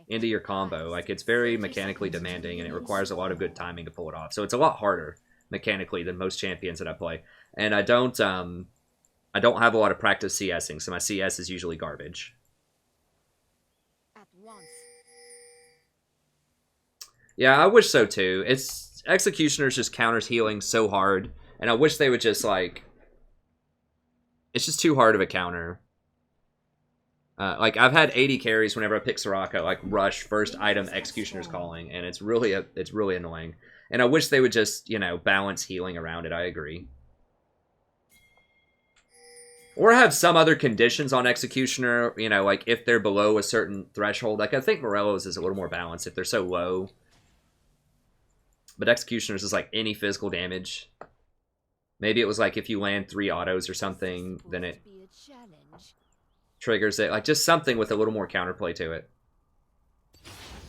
into your combo. Like, it's very mechanically demanding, and it requires a lot of good timing to pull it off. So it's a lot harder mechanically than most champions that I play. And I don't have a lot of practice CSing, so my CS is usually garbage. Yeah, I wish so too. It's Executioners just counters healing so hard, and I wish they would just like. It's just too hard of a counter. Like I've had 80 carries whenever I pick Soraka, like rush first item Executioner's calling, and it's really annoying. And I wish they would just balance healing around it. I agree. Or have some other conditions on Executioner. Like if they're below a certain threshold. Like I think Morello's is a little more balanced if they're so low. But Executioners is like any physical damage. Maybe it was like if you land 3 autos or something, then it triggers it. Like just something with a little more counterplay to it.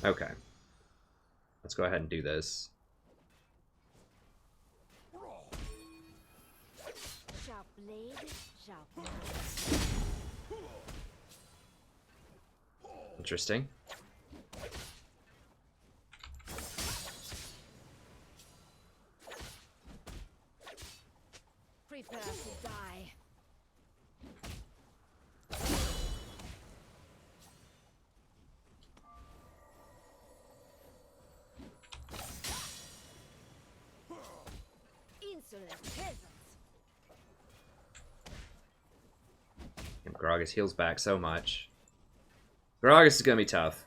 Okay. Let's go ahead and do this. Interesting. Prepare to die. Insolent peasants. And Gragas heals back so much. Gragas is gonna be tough.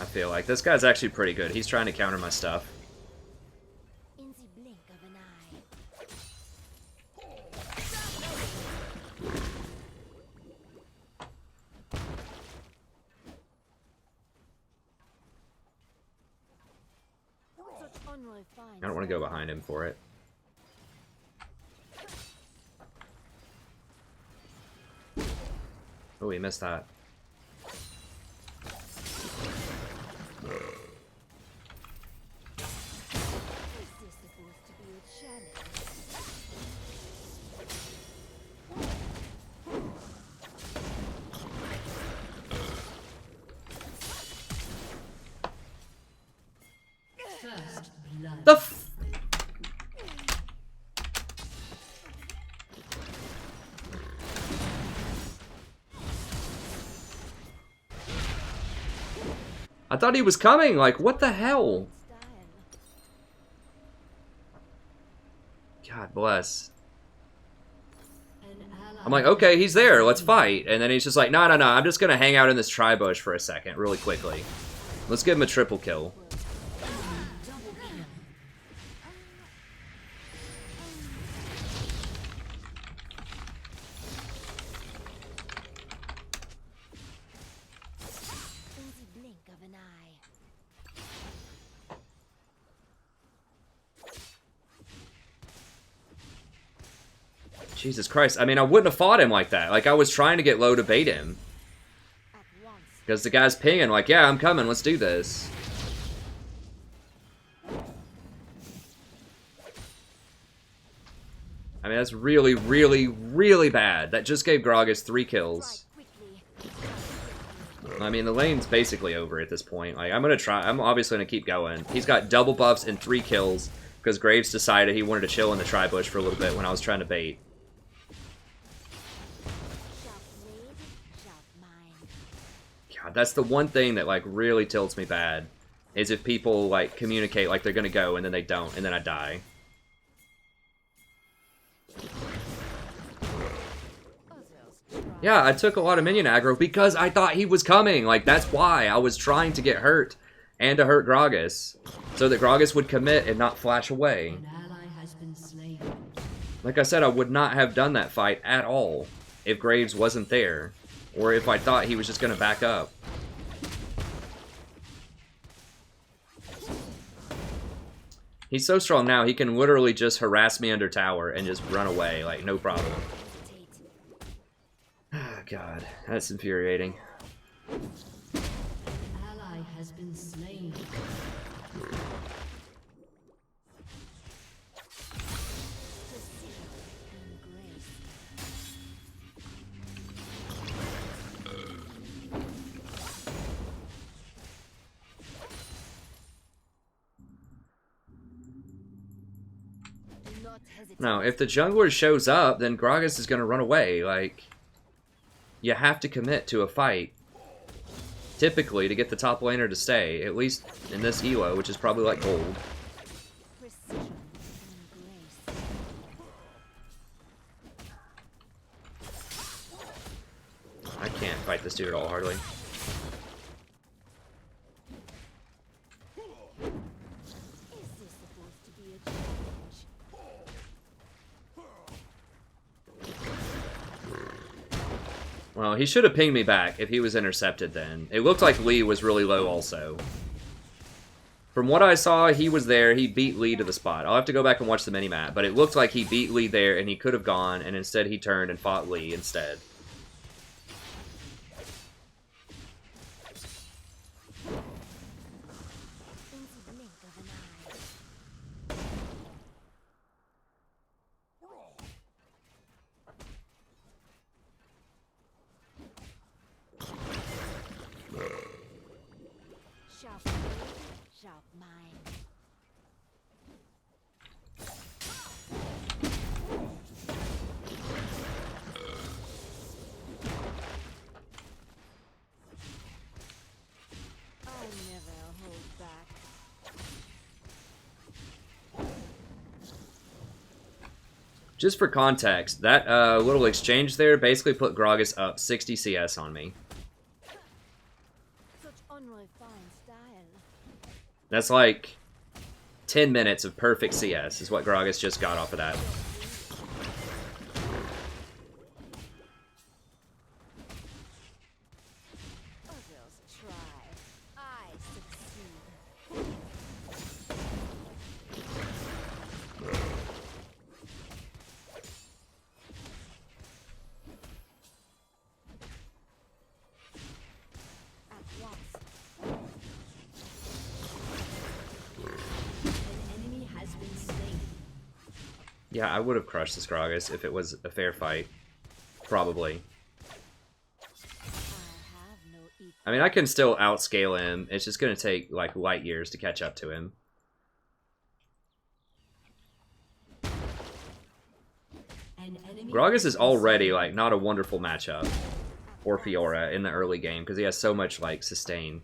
I feel like this guy's actually pretty good. He's trying to counter my stuff. In the blink of an eye. I don't want to go behind him for it. Oh, he missed that. First blood. The f- I thought he was coming. Like, what the hell? God bless. I'm like, okay, he's there. Let's fight. And then he's just like, no, no, no. I'm just going to hang out in this tri-bush for a second really quickly. Let's give him a triple kill. Jesus Christ. I mean, I wouldn't have fought him like that. Like, I was trying to get low to bait him. At once. Because the guy's pinging like, yeah, I'm coming, let's do this. I mean, that's really, really, really bad. That just gave Gragas 3 kills. I mean, the lane's basically over at this point. Like, I'm obviously gonna keep going. He's got double buffs and 3 kills because Graves decided he wanted to chill in the tri-bush for a little bit when I was trying to bait. God, that's the one thing that, like, really tilts me bad. Is if people, like, communicate like they're gonna go and then they don't, and then I die. Yeah, I took a lot of minion aggro because I thought he was coming. Like, that's why I was trying to get hurt and to hurt Gragas. So that Gragas would commit and not flash away. An ally has been slain. Like I said, I would not have done that fight at all if Graves wasn't there. Or if I thought he was just going to back up. He's so strong now, he can literally just harass me under tower and just run away, like, no problem. Oh, God, that's infuriating. Ally has been slain. No, if the jungler shows up, then Gragas is going to run away. Like, you have to commit to a fight. Typically, to get the top laner to stay. At least in this elo, which is probably like gold. I can't fight this dude at all, hardly. Well, he should have pinged me back if he was intercepted then. It looked like Lee was really low also. From what I saw, he was there. He beat Lee to the spot. I'll have to go back and watch the minimap, but it looked like he beat Lee there and he could have gone, and instead he turned and fought Lee instead. Just for context, that little exchange there basically put Gragas up 60 CS on me. That's like 10 minutes of perfect CS is what Gragas just got off of that. Yeah, I would have crushed this Gragas if it was a fair fight. Probably. I mean, I can still outscale him. It's just going to take, like, light years to catch up to him. Gragas is already, like, not a wonderful matchup for Fiora in the early game because he has so much, like, sustain.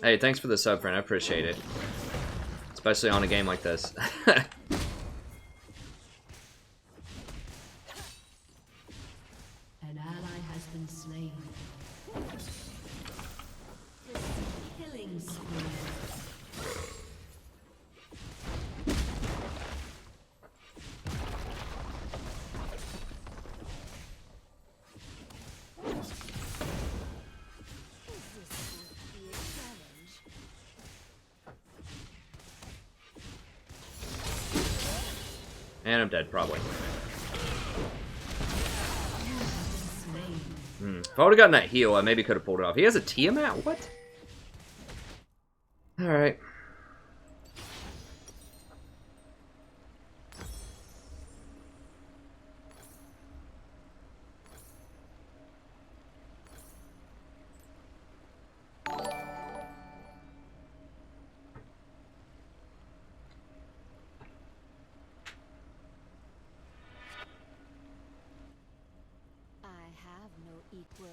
Hey, thanks for the sub, friend. I appreciate it. Especially on a game like this. An ally has been slain. Killing spree. And I'm dead, probably. If I would have gotten that heal, I maybe could have pulled it off. He has a Tiamat? What? Alright. I have no equal.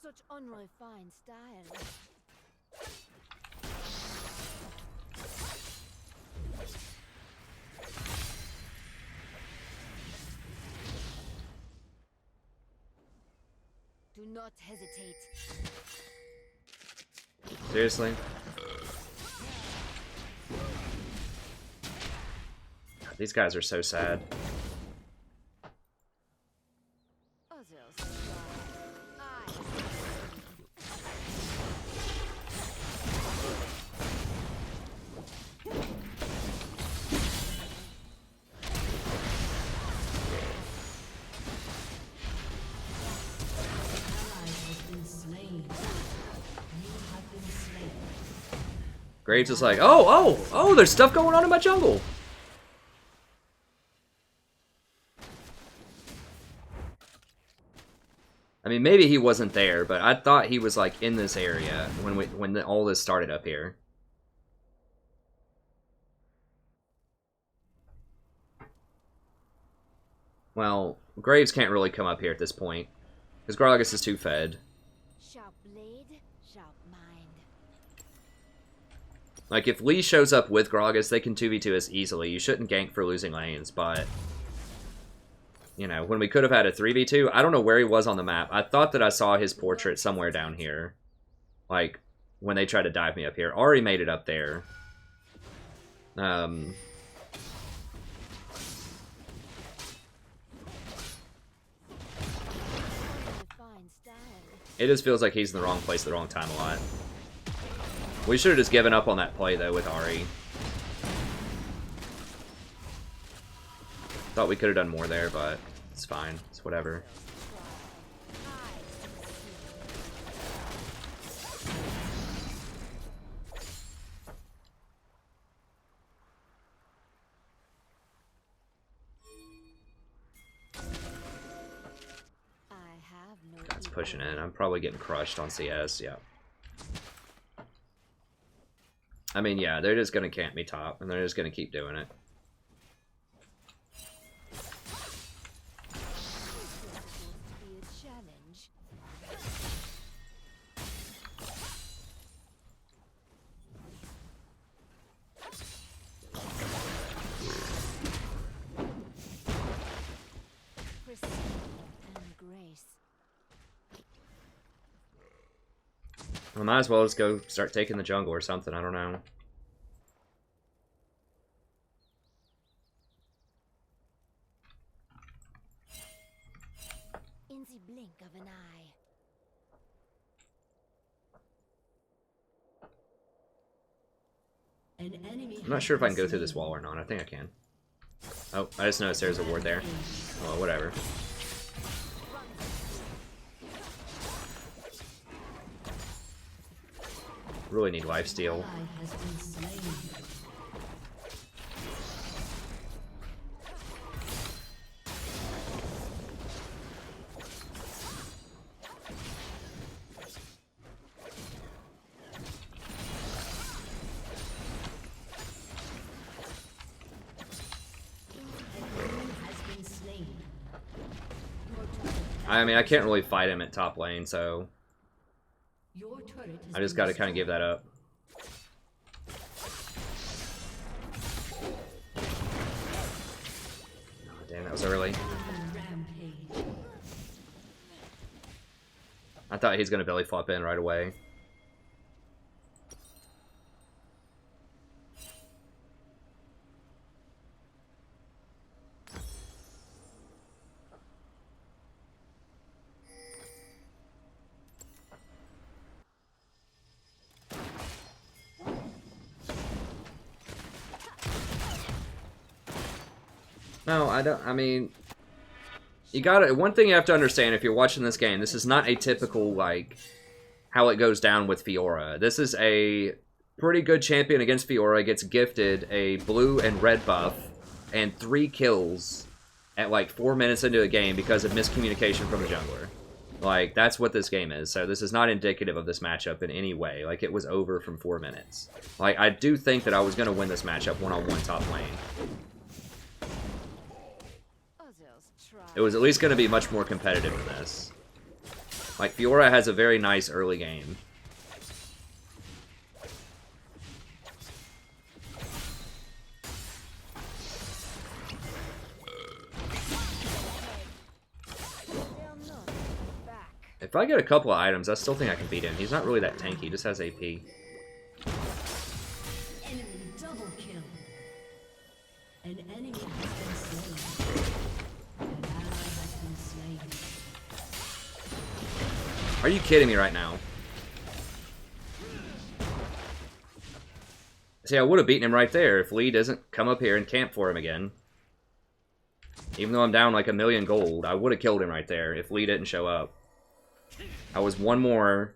Such unrefined style. Do not hesitate. Seriously? God, these guys are so sad. Others try. I Graves is like, oh, there's stuff going on in my jungle. I mean, maybe he wasn't there, but I thought he was like in this area when all this started up here. Well, Graves can't really come up here at this point because Gragas is too fed. sharp blade, sharp mind. Like, if Lee shows up with Gragas, they can 2v2 us easily. You shouldn't gank for losing lanes, but... You know, when we could have had a 3v2, I don't know where he was on the map. I thought that I saw his portrait somewhere down here. Like, when they tried to dive me up here. Ari made it up there. Refined style. It just feels like he's in the wrong place at the wrong time a lot. We should have just given up on that play, though, with Ari. Thought we could have done more there, but it's fine. It's whatever. I have no God's pushing in. I'm probably getting crushed on CS, yeah. I mean, yeah, they're just going to camp me top, and they're just going to keep doing it. be a challenge. Precision and grace. I might as well just go start taking the jungle or something, I don't know. In the blink of an eye. An enemy I'm not sure if I can go through this wall or not. I think I can. Oh, I just noticed there's a ward there. Well, whatever. Really need lifesteal. has been slain. I mean, I can't really fight him at top lane, so Your turret has I just been got to kind of give that up. Oh, damn, that was early. rampage. I thought he's going to belly flop in right away. No, I don't. I mean, you gotta. One thing you have to understand if you're watching this game, this is not a typical, like, how it goes down with Fiora. This is a pretty good champion against Fiora, gets gifted a blue and red buff and 3 kills at like 4 minutes into a game because of miscommunication from the jungler. Like, that's what this game is. So this is not indicative of this matchup in any way. Like, it was over from 4 minutes. Like, I do think that I was going to win this matchup one-on-one top lane. It was at least going to be much more competitive than this. Like, Fiora has a very nice early game. If I get a couple of items, I still think I can beat him. He's not really that tanky, he just has AP. Enemy double kill. An enemy has been slain. An ally has been slain. Are you kidding me right now? See, I would have beaten him right there if Lee doesn't come up here and camp for him again. Even though I'm down like 1,000,000 gold, I would have killed him right there if Lee didn't show up. I was one more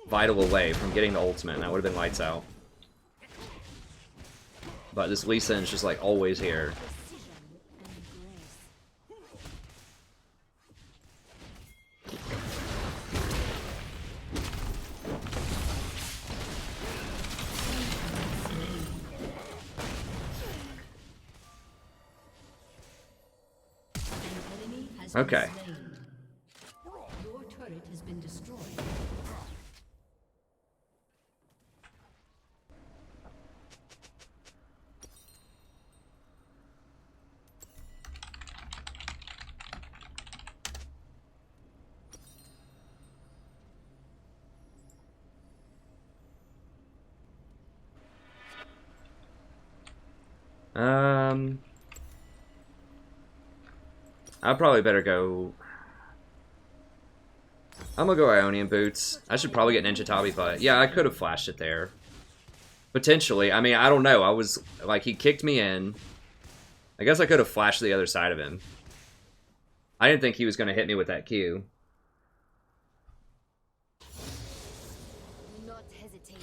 vital away from getting the ultimate, and that would have been lights out. But this Lee Sin's just like always here. Okay. Your turret has been destroyed. I probably better go. I'm gonna go Ionian Boots. I should probably get Ninja Tabi, but yeah, I could have flashed it there. Potentially. I mean, I don't know. I was like, he kicked me in. I guess I could have flashed the other side of him. I didn't think he was gonna hit me with that Q. Not hesitate.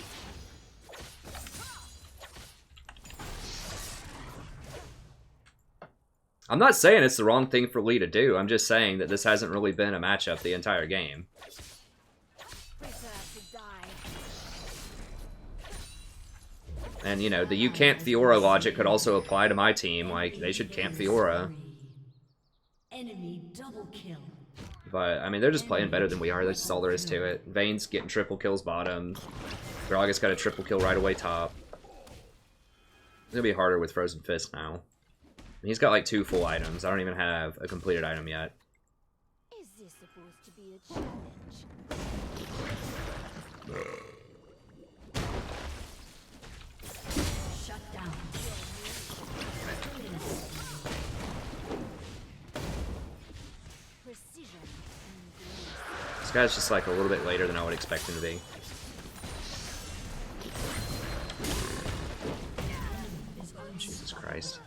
I'm not saying it's the wrong thing for Lee to do. I'm just saying that this hasn't really been a matchup the entire game. And, you know, the you camp Fiora logic could also apply to my team. Like, they should camp Fiora. Enemy double kill. But, I mean, they're just playing better than we are. That's just all there is to it. Vayne's getting triple kills bottom. Gragas got a triple kill right away top. It's gonna be harder with Frozen Fist now. He's got like 2 full items. I don't even have a completed item yet. Is this supposed to be a challenge? Shut down. Precision. This guy's just like a little bit later than I would expect him to be. Jesus Christ.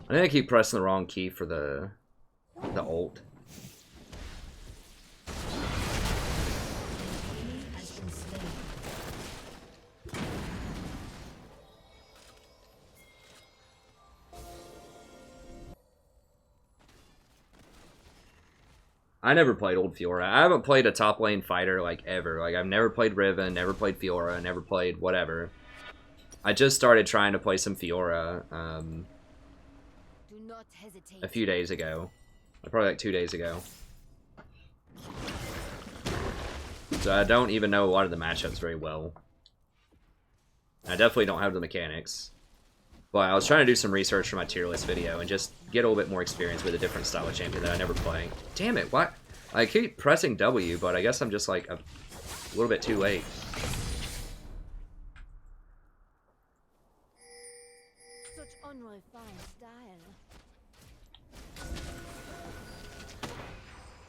I think I keep pressing the wrong key for the ult. I never played old Fiora. I haven't played a top lane fighter like ever. Like I've never played Riven, never played Fiora, never played whatever. I just started trying to play some Fiora Do not hesitate. a few days ago. Probably like 2 days ago. So I don't even know a lot of the matchups very well. I definitely don't have the mechanics. But I was trying to do some research for my tier list video and just get a little bit more experience with a different style of champion that I never play. Damn it, what? I keep pressing W, but I guess I'm just like a little bit too late. Such unrefined style.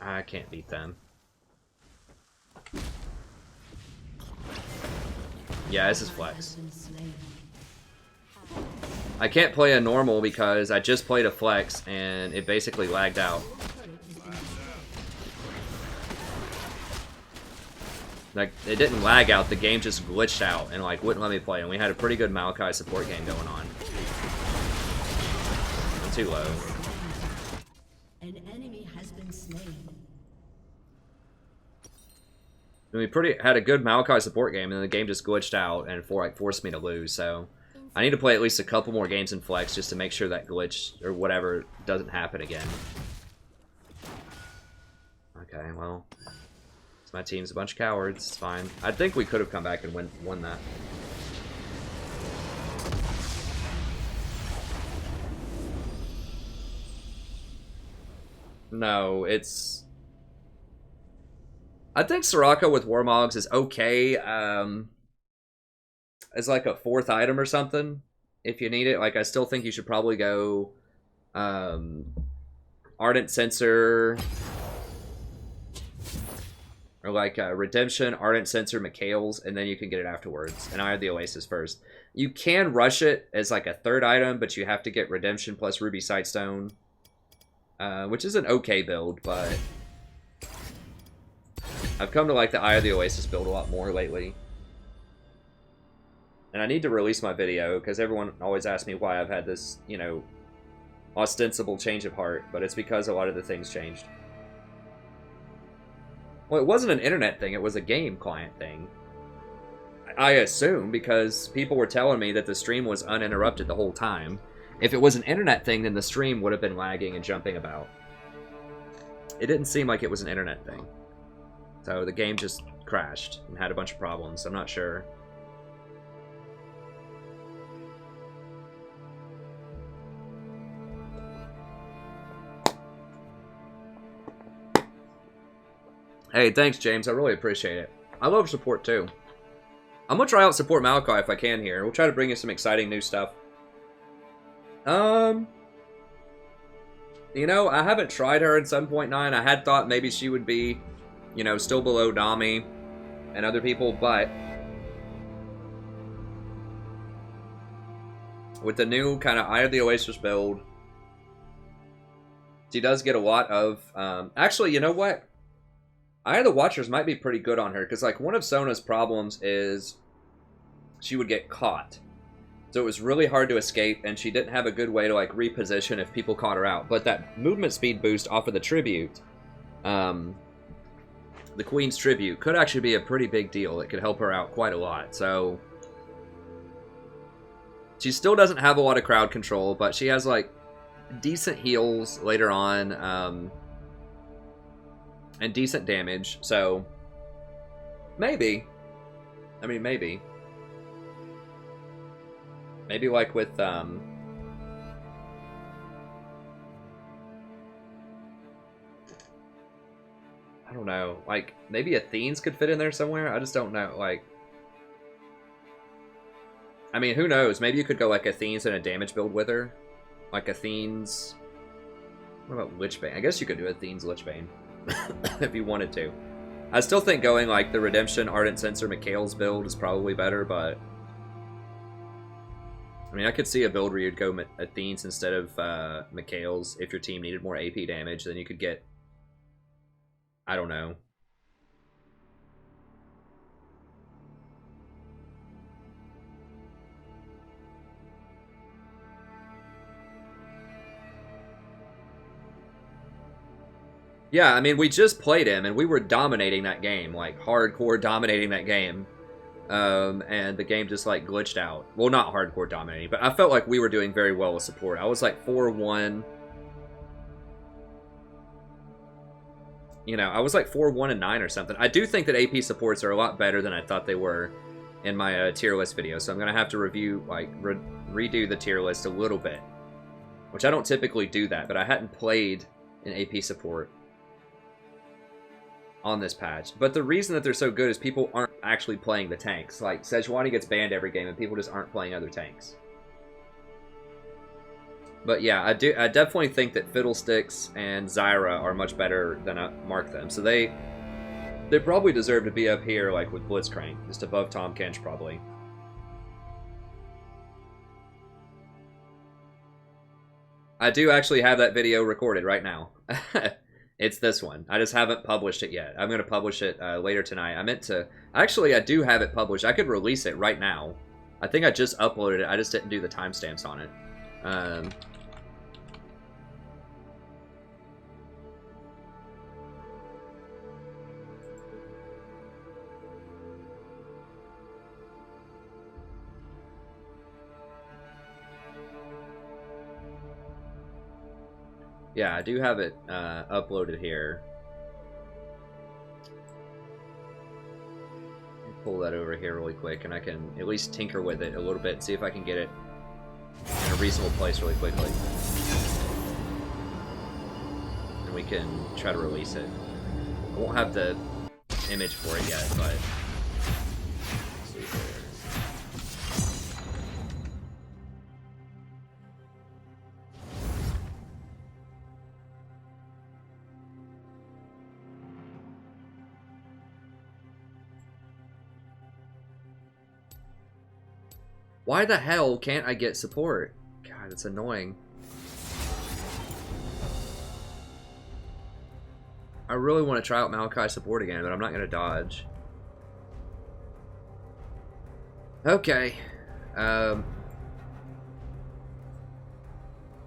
I can't beat them. Yeah, this is flex. I can't play a normal because I just played a flex and it basically lagged out. Like, it didn't lag out, the game just glitched out and like wouldn't let me play, and we had a pretty good Maokai support game going on. I'm too low. An enemy has been slain. And we had a good Maokai support game, and then the game just glitched out and forced me to lose, so I need to play at least a couple more games in flex just to make sure that glitch or whatever doesn't happen again. Okay, well, my team's a bunch of cowards. It's fine. I think we could have come back and won that. No, it's... I think Soraka with Warmogs is okay. As like a 4th item or something, if you need it. Like, I still think you should probably go Ardent Censer, or like Redemption, Ardent Censer, Mikhail's, and then you can get it afterwards. And I had the Oasis first. You can rush it as like a 3rd item, but you have to get Redemption plus Ruby Sightstone, which is an okay build, but I've come to like the Eye of the Oasis build a lot more lately. And I need to release my video, because everyone always asks me why I've had this, you know, ostensible change of heart, but it's because a lot of the things changed. Well, it wasn't an internet thing, it was a game client thing. I assume, because people were telling me that the stream was uninterrupted the whole time. If it was an internet thing, then the stream would have been lagging and jumping about. It didn't seem like it was an internet thing. So the game just crashed and had a bunch of problems, I'm not sure. Hey, thanks, James. I really appreciate it. I love support, too. I'm going to try out support Maokai if I can here. We'll try to bring you some exciting new stuff. You know, I haven't tried her in 7.9. I had thought maybe she would be, you know, still below Dami and other people, but with the new kind of Eye of the Oasis build, she does get a lot of... actually, you know what? Eye of the Watchers might be pretty good on her, because like one of Sona's problems is she would get caught. So it was really hard to escape, and she didn't have a good way to like reposition if people caught her out. But that movement speed boost off of the tribute, the Queen's tribute, could actually be a pretty big deal. It could help her out quite a lot. So she still doesn't have a lot of crowd control, but she has like decent heals later on. And decent damage, so maybe. I mean, maybe. Maybe like with, I don't know, like, maybe Athene's could fit in there somewhere? I just don't know, like... I mean, who knows? Maybe you could go like Athene's in a damage build with her. Like Athene's... What about Lichbane? I guess you could do Athene's Lichbane. If you wanted to. I still think going like the Redemption, Ardent Censer, Mikhail's build is probably better, but I mean, I could see a build where you'd go Athene's instead of Mikhail's if your team needed more AP damage. Then you could get, I don't know. Yeah, I mean, we just played him, and we were dominating that game, like, hardcore dominating that game. And the game just, like, glitched out. Well, not hardcore dominating, but I felt like we were doing very well with support. I was, like, 4-1. You know, I was, like, 4-1 and 9 or something. I do think that AP supports are a lot better than I thought they were in my tier list video, so I'm going to have to review, like, redo the tier list a little bit. Which I don't typically do that, but I hadn't played an AP support on this patch. But the reason that they're so good is people aren't actually playing the tanks. Like, Sejuani gets banned every game and people just aren't playing other tanks. But yeah, I definitely think that Fiddlesticks and Zyra are much better than I mark them. So they probably deserve to be up here, like with Blitzcrank, just above Tom Kench probably. I do actually have that video recorded right now. It's this one. I just haven't published it yet. I'm going to publish it later tonight. I meant to... Actually, I do have it published. I could release it right now. I think I just uploaded it. I just didn't do the timestamps on it. Yeah, I do have it uploaded here. Pull that over here really quick, and I can at least tinker with it a little bit and see if I can get it in a reasonable place really quickly. And we can try to release it. I won't have the image for it yet, but... Let's see here. Why the hell can't I get support? God, it's annoying. I really want to try out Maokai support again, but I'm not going to dodge. Okay. I'm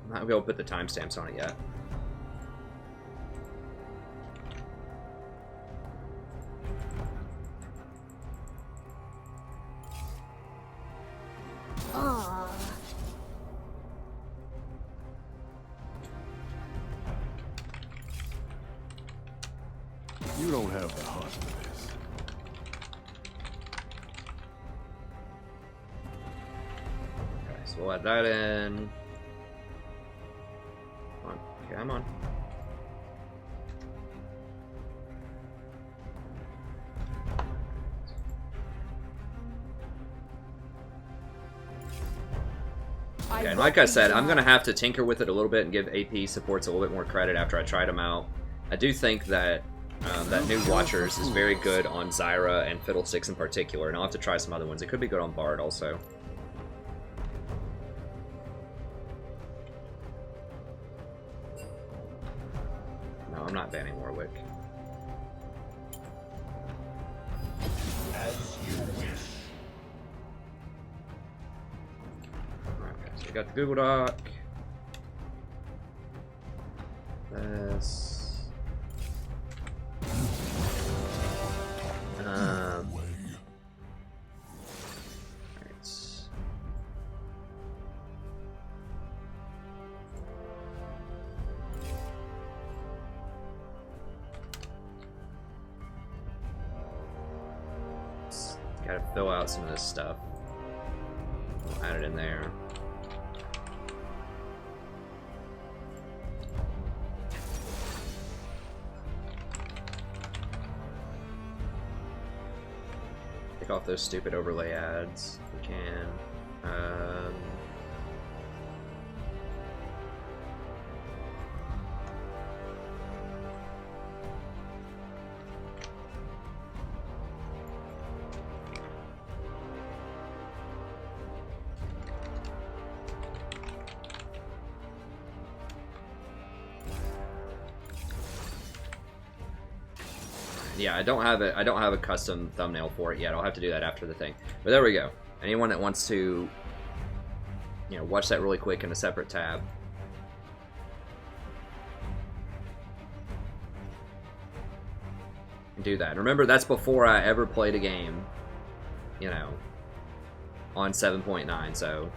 not going to be able to put the timestamps on it yet. You don't have the heart for this. Okay, so we'll add that in. Come on. Okay, I'm on. Okay, and like I said, I'm going to have to tinker with it a little bit and give AP supports a little bit more credit after I tried them out. I do think that that new Watchers is very good on Zyra and Fiddlesticks in particular, and I'll have to try some other ones. It could be good on Bard also. No, I'm not banning Warwick. As you wish. Okay, so we got the Google Doc. This. Gotta fill out some of this stuff. I'll add it in there. Take off those stupid overlay ads if we can. Yeah, I don't have a custom thumbnail for it yet. I'll have to do that after the thing. But there we go. Anyone that wants to, you know, watch that really quick in a separate tab. Do that. Remember, that's before I ever played a game, you know, on 7.9, so...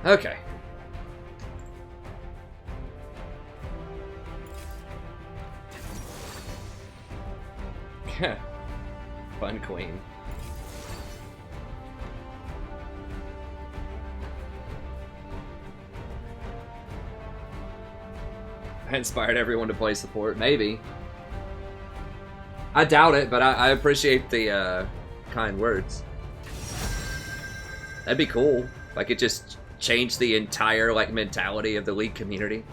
Okay. Fun queen. I inspired everyone to play support. Maybe. I doubt it, but I appreciate the kind words. That'd be cool. Like, it just changed the entire, like, mentality of the League community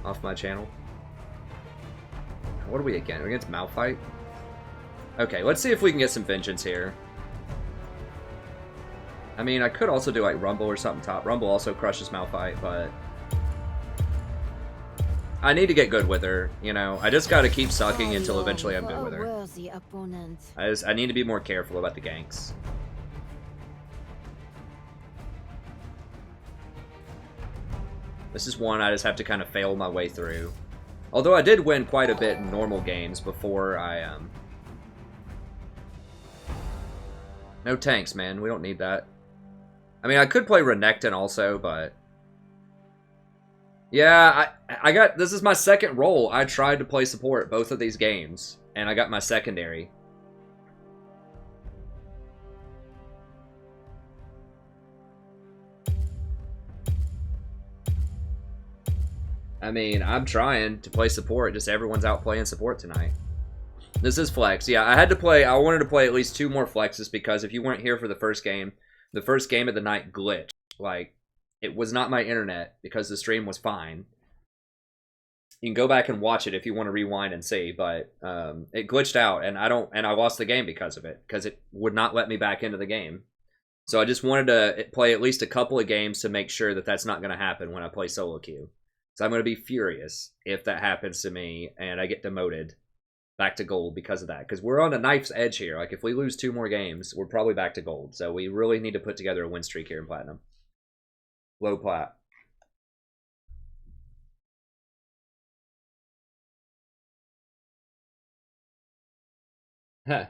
off my channel. What are we again? We're against Maokai? Okay, let's see if we can get some vengeance here. I mean, I could also do, like, Rumble or something top. Rumble also crushes Maokai, but I need to get good with her, you know? I just gotta keep sucking until eventually I'm good with her. I need to be more careful about the ganks. This is one I just have to kind of fail my way through. Although I did win quite a bit in normal games before I, No tanks, man. We don't need that. I mean, I could play Renekton also, but... Yeah, I got... This is my second role. I tried to play support both of these games, and I got my secondary. I mean, I'm trying to play support, just everyone's out playing support tonight. This is flex. Yeah, I wanted to play at least 2 more flexes because if you weren't here for the first game of the night glitched. Like, it was not my internet because the stream was fine. You can go back and watch it if you want to rewind and see, but it glitched out and I lost the game because of it, because it would not let me back into the game. So I just wanted to play at least a couple of games to make sure that that's not going to happen when I play solo queue. So I'm going to be furious if that happens to me and I get demoted back to gold because of that. Because we're on a knife's edge here. Like, if we lose 2 more games, we're probably back to gold. So we really need to put together a win streak here in Platinum. Low plat. Huh.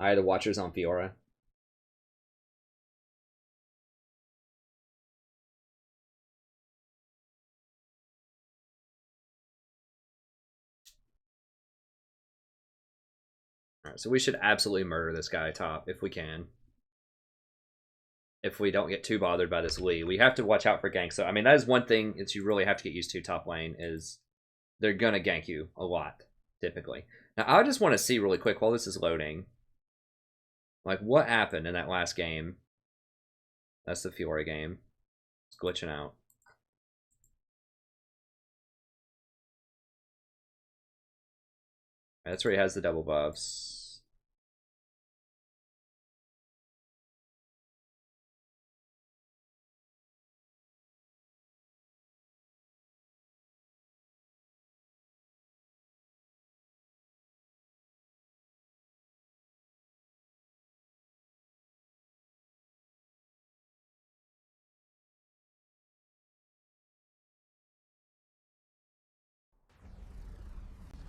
The Watchers on Fiora. Alright, so we should absolutely murder this guy top if we can. If we don't get too bothered by this Lee. We have to watch out for ganks. So, I mean, that is one thing that you really have to get used to top lane is they're going to gank you a lot, typically. Now, I just want to see really quick while this is loading, like, what happened in that last game. That's the Fiora game. It's glitching out. That's where he has the double buffs.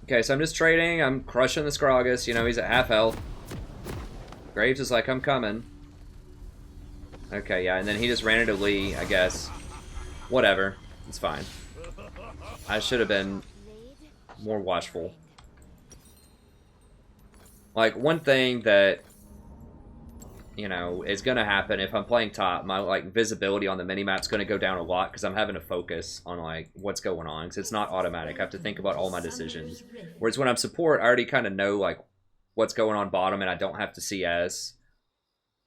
Okay, so I'm just trading. I'm crushing the Scrogus. You know, he's at half health. Graves is like, I'm coming. Okay, yeah, and then he just ran into Lee, I guess. Whatever. It's fine. I should have been more watchful. Like, one thing that, you know, is going to happen if I'm playing top, my, like, visibility on the minimap's going to go down a lot because I'm having to focus on, like, what's going on. Because it's not automatic. I have to think about all my decisions. Whereas when I'm support, I already kind of know, like, what's going on bottom and I don't have to CS.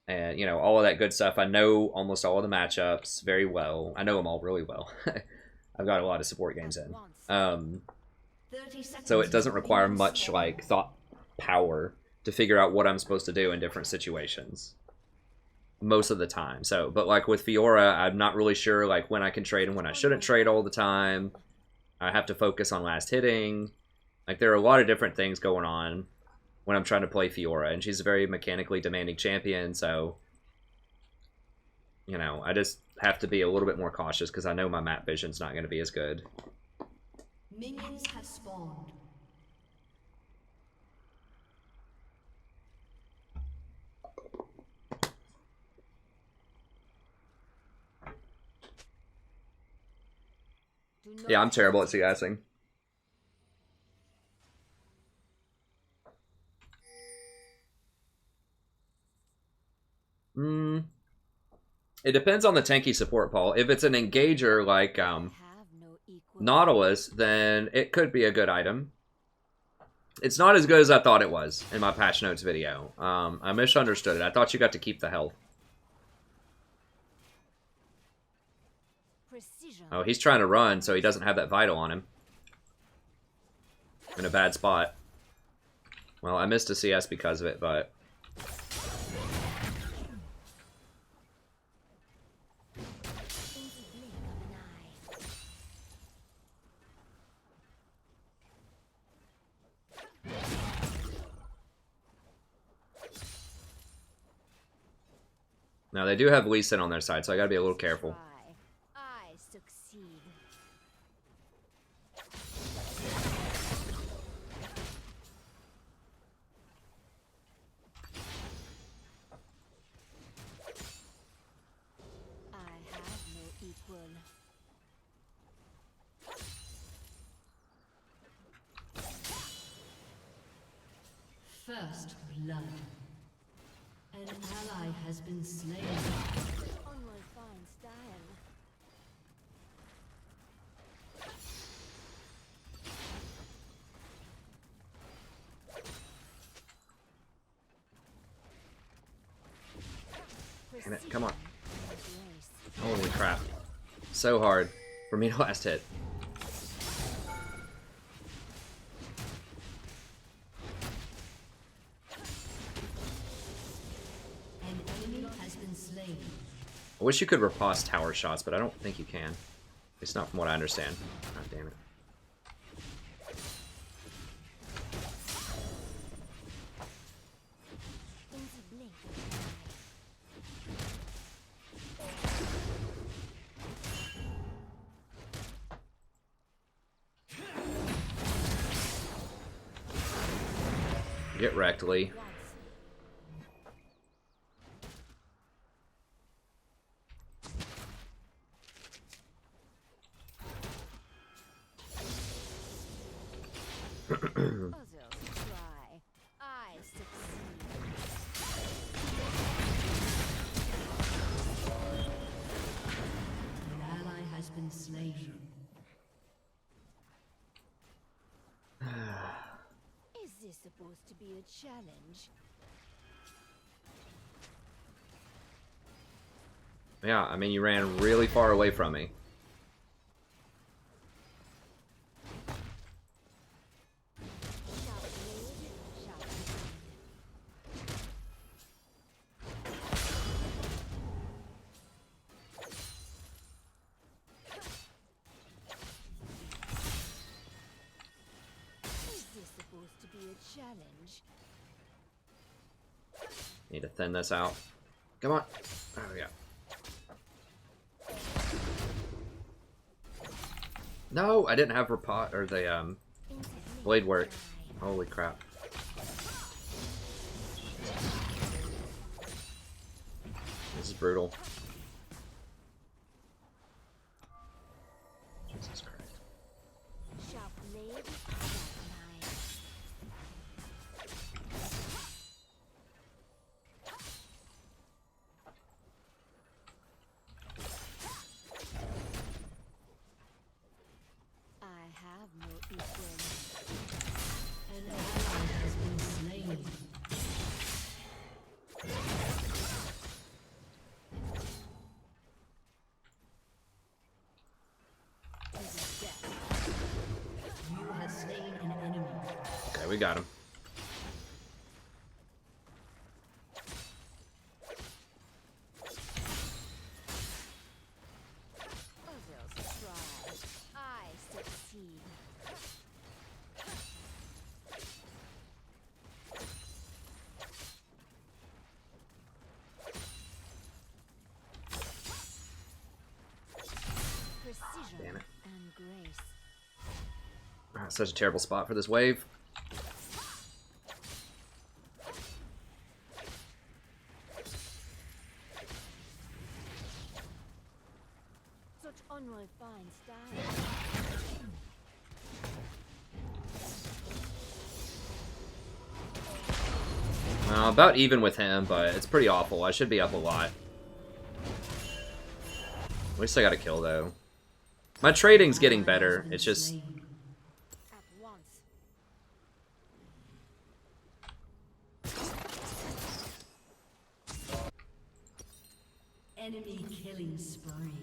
And, you know, all of that good stuff. I know almost all of the matchups very well. I know them all really well. I've got a lot of support games in. So it doesn't require much, like, thought power to figure out what I'm supposed to do in different situations. Most of the time. So, but like with Fiora, I'm not really sure like when I can trade and when I shouldn't trade all the time. I have to focus on last hitting. Like there are a lot of different things going on when I'm trying to play Fiora, and she's a very mechanically demanding champion, so you know, I just have to be a little bit more cautious because I know my map vision's not going to be as good. Minions have spawned. Yeah, I'm terrible at CSing. It depends on the tanky support, Paul. If it's an engager like Nautilus, then it could be a good item. It's not as good as I thought it was in my patch notes video. I misunderstood it. I thought you got to keep the health. Precision. Oh, he's trying to run, so he doesn't have that vital on him. In a bad spot. Well, I missed a CS because of it, but... Now, they do have Lee Sin on their side, so I gotta be a little careful. I succeed. I have no equal. First blood. An ally has been slain. On my fine style. Damn it, come on. Grace. Holy crap. So hard for me to last hit. An enemy has been slain. I wish you could riposte tower shots, but I don't think you can. It's not from what I understand. God damn it. In the blink of Get wrecked, Lee. an eye. Others try. I succeed. An ally has been slain. Is this supposed to be a challenge? Yeah, I mean, you ran really far away from me. Sharp blade, sharp blade. Is this supposed to be a challenge? Need to thin this out. Come on. Oh, yeah. No, I didn't have repot or the blade work. Holy crap. This is brutal. Jesus Christ. Sharp blade, sharp knife. I have no equal. An ally has been slain. This is death. You have slain an enemy. Okay, we got him. Others try. I succeed. Precision Damn it. and grace. Ah, such a terrible spot for this wave. Such unrefined style. Well, about even with him, but it's pretty awful. I should be up a lot. At least I got a kill, though. My trading's getting better. It's just At once. Enemy killing spree.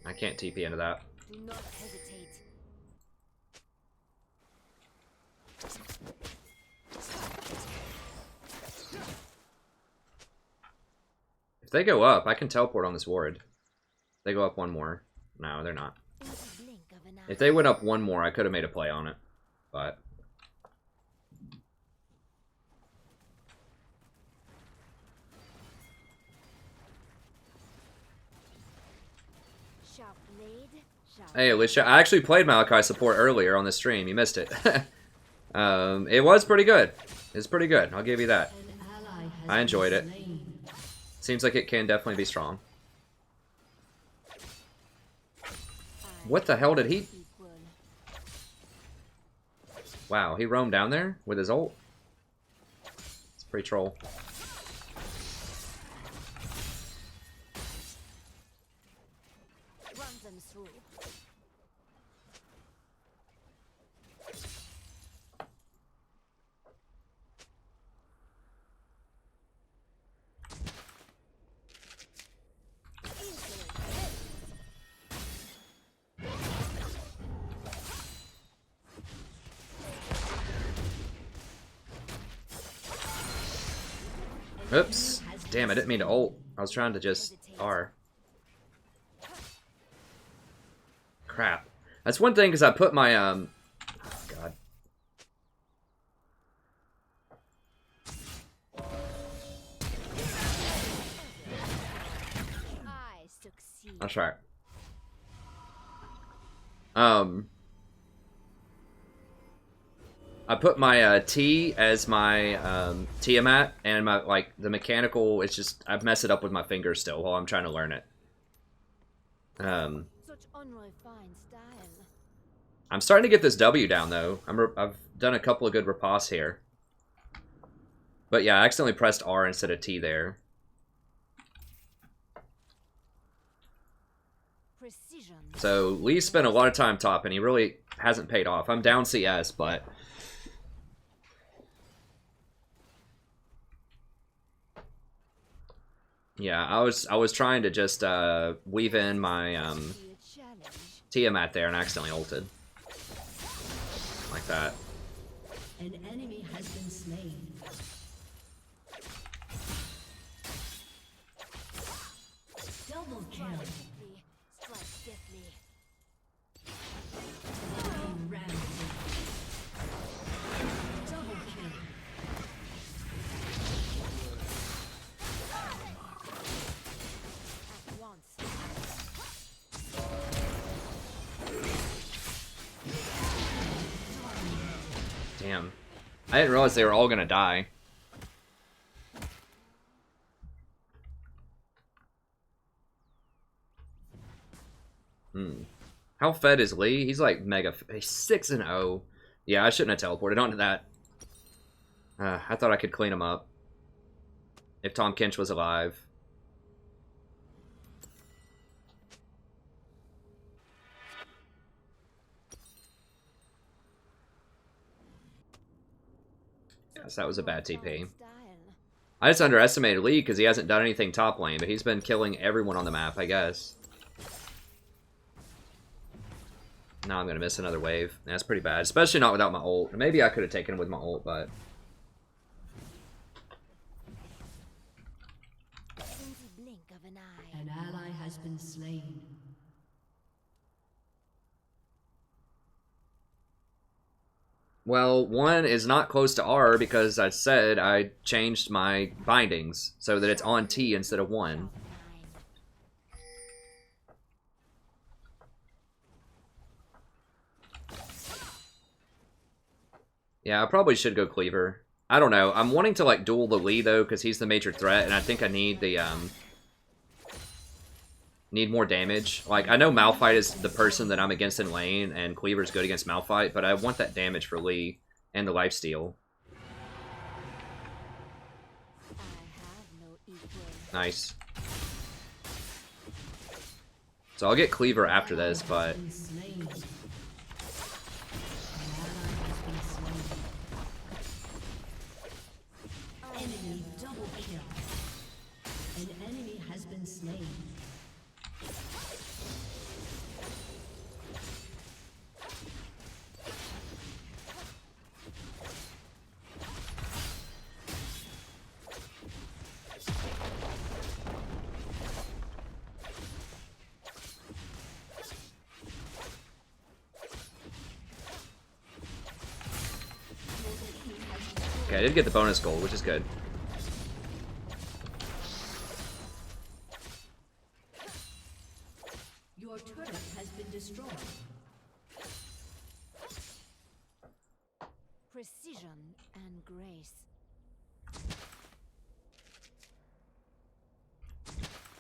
I can't TP into that. Do not hesitate. If they go up, I can teleport on this ward. They go up one more. No, they're not. In the blink of an eye. If they went up one more, I could have made a play on it. But Sharp blade, sharp hey, Alicia, I actually played Maokai support earlier on the stream. You missed it. It was pretty good. It's pretty good. I'll give you that. An ally has I enjoyed been it. slain. Seems like it can definitely be strong. What the hell did he... equal. Wow, he roamed down there with his ult? It's pretty troll. Run them through. Oops. Damn, I didn't mean to ult. I was trying to just R. Crap. That's one thing, because I put my, oh, God. I succeed. I'll try it. I put my T as my Tiamat, and my like the mechanical. It's just I mess it up with my fingers still while I'm trying to learn it. Such unrefined style. I'm starting to get this W down though. I've done a couple of good riposts here, but yeah, I accidentally pressed R instead of T there. Precision. So Lee spent a lot of time top, and he really hasn't paid off. I'm down CS, but. Yeah, I was trying to just weave in my Be a challenge. Tiamat there and accidentally ulted. Like that. An enemy has been slain. Double kill. Quietly, strike deftly. Rampage. Double kill. At once. Damn. I didn't realize they were all gonna die. How fed is Lee? He's like mega. He's 6-0. Yeah, I shouldn't have teleported onto that. I thought I could clean him up. If Tom Kinch was alive. Yes, that was a bad TP. Style. I just underestimated Lee because he hasn't done anything top lane, but he's been killing everyone on the map, I guess. Now I'm going to miss another wave. That's pretty bad, especially not without my ult. Maybe I could have taken him with my ult, but... In the blink of an eye. An ally has been slain. Well, one is not close to R because I said I changed my bindings so that it's on T instead of 1. Yeah, I probably should go Cleaver. I don't know. I'm wanting to like duel the Lee though because he's the major threat, and I think I need the need more damage. Like I know Malphite is the person that I'm against in lane, and Cleaver's good against Malphite, but I want that damage for Lee and the lifesteal. I have no equal. Nice. So I'll get Cleaver after this, but Been slain. An ally has been slain. Enemy double kill. An enemy has been slain. okay, I did get the bonus gold, which is good. Your turret has been destroyed. Precision and grace.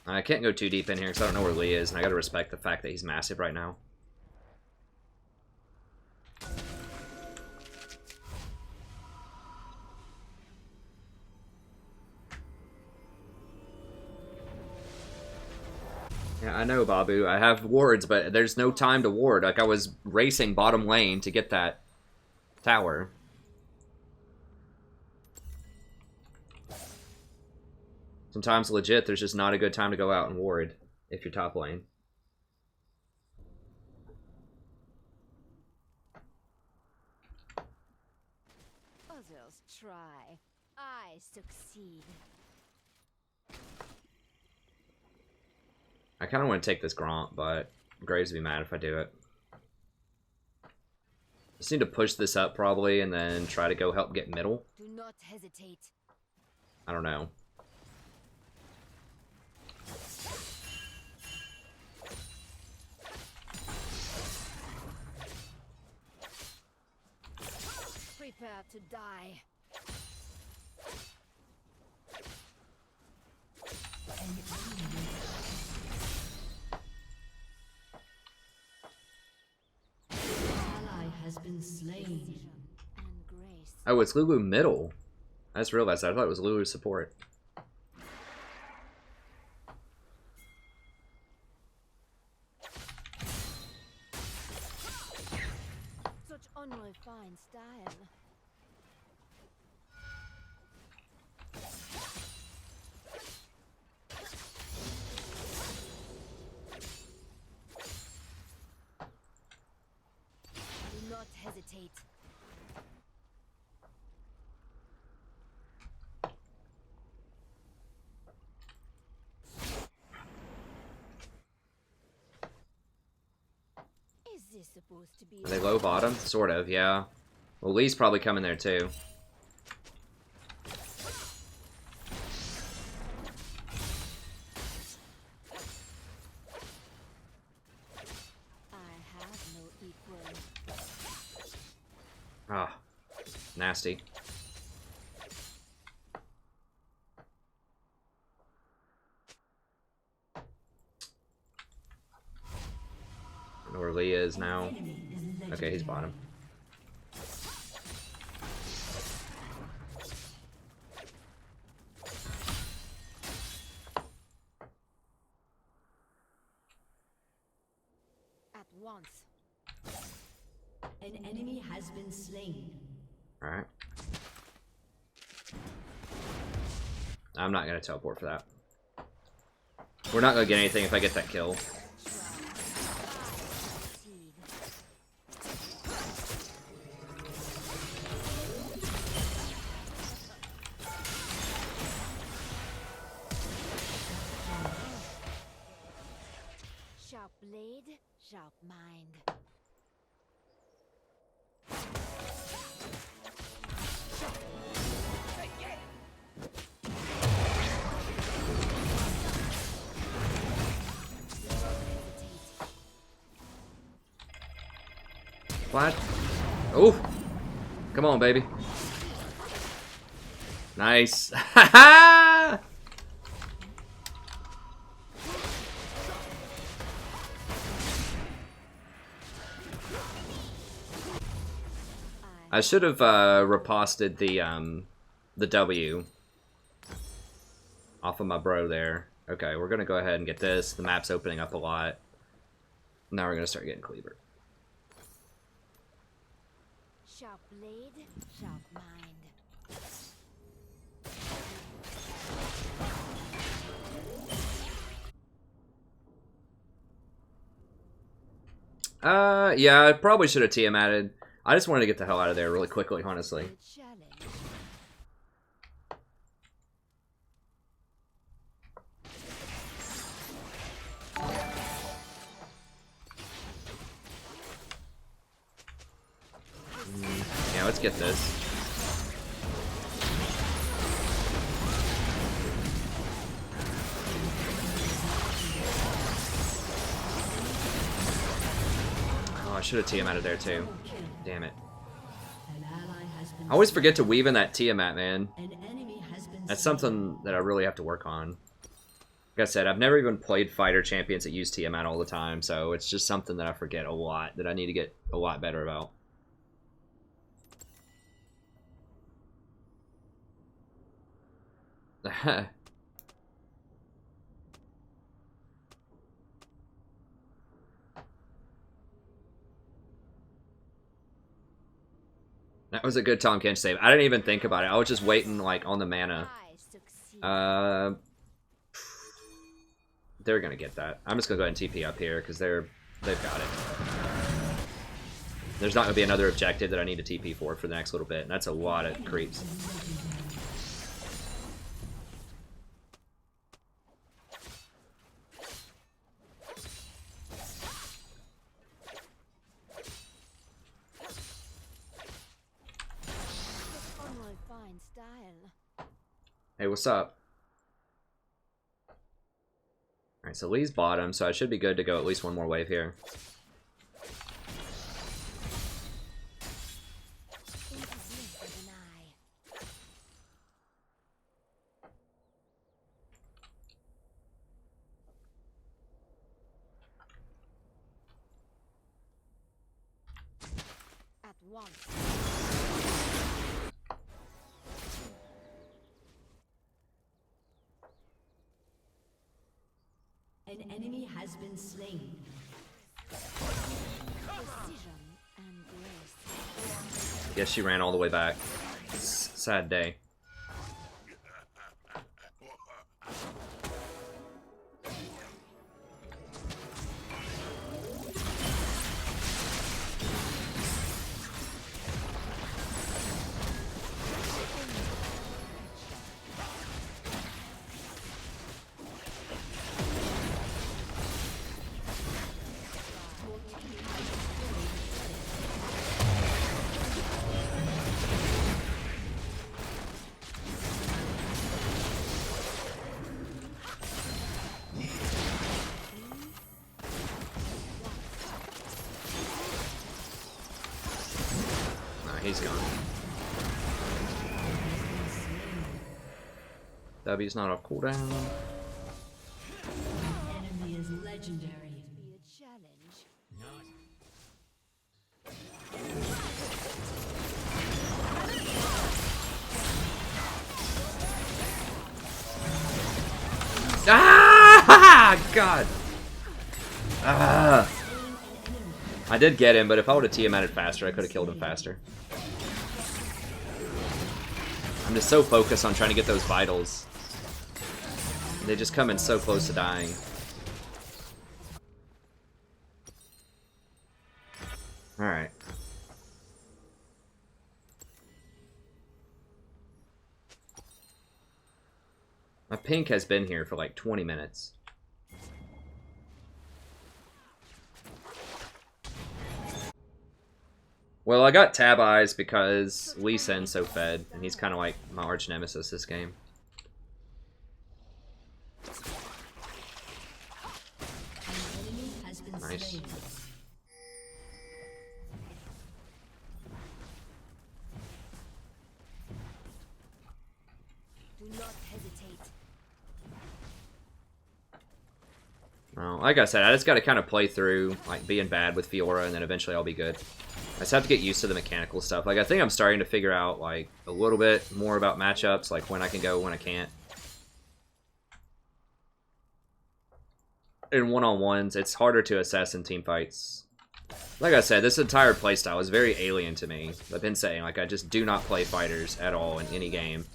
I can't go too deep in here because I don't know where Lee is, and I gotta respect the fact that he's massive right now. Yeah, I know, Babu. I have wards, but there's no time to ward. Like, I was racing bottom lane to get that tower. Sometimes, legit, there's just not a good time to go out and ward if you're top lane. Others try. I succeed. I kind of want to take this Grant, but Graves would be mad if I do it. Just need to push this up, probably, and then try to go help get middle. Do not hesitate. I don't know. Prepare to die. Ally has been slain. And grace. Oh, it's Lulu middle. I just realized that. I thought it was Lulu support. Such unrefined style. Do not hesitate. Is this supposed to be? Are they low bottom? Sort of, yeah. Well, Lee's probably coming there, too. I have no equal. Ah, nasty. I don't know where Lee is now. Okay, he's bottom. At once. An enemy has been slain. Alright. I'm not gonna teleport for that. We're not gonna get anything if I get that kill. Succeed. Sharp blade, sharp mind. What? Oh! Come on, baby. Nice. Ha I should have riposted the W off of my bro there. Okay, we're gonna go ahead and get this. The map's opening up a lot. Now we're gonna start getting cleaver. Sharp blade, sharp mind. Yeah, I probably should have TM-added. I just wanted to get the hell out of there really quickly, honestly. A challenge. Yeah, let's get this. Oh, I should have TM-added there too. Damn it. An ally has been I always forget to weave in that Tiamat, man. An enemy has been That's slain. something that I really have to work on. Like I said, I've never even played fighter champions that use Tiamat all the time, so it's just something that I forget a lot, that I need to get a lot better about. That was a good Tom Kench save. I didn't even think about it. I was just waiting like on the mana. I succeed. They're gonna get that. I'm just gonna go ahead and TP up here because they've got it. There's not gonna be another objective that I need to TP for the next little bit, and that's a lot of creeps. On my fine style. Hey, what's up? Alright, so Lee's bottom, so I should be good to go at least one more wave here. In the blink of an eye. At once. An enemy has been slain. Precision and grace. Yes, she ran all the way back. Sad day. He's gone. W's not off cooldown. Enemy is legendary. Be a challenge. Ah! God! Ah! I did get him, but if I would have TM-added faster, I could have killed him faster. I'm just so focused on trying to get those vitals. They just come in so close to dying. Alright. My pink has been here for like 20 minutes. Well, I got Tab Eyes because Lee Sin's so fed, and he's kind of like my arch nemesis this game. An enemy has been Nice. slain. Do not hesitate. Well, like I said, I just got to kind of play through like being bad with Fiora, and then eventually I'll be good. I just have to get used to the mechanical stuff. Like, I think I'm starting to figure out like a little bit more about matchups, like when I can go, when I can't. in one-on-ones, it's harder to assess in team fights. Like I said, this entire playstyle is very alien to me. I've been saying, like, I just do not play fighters at all in any game.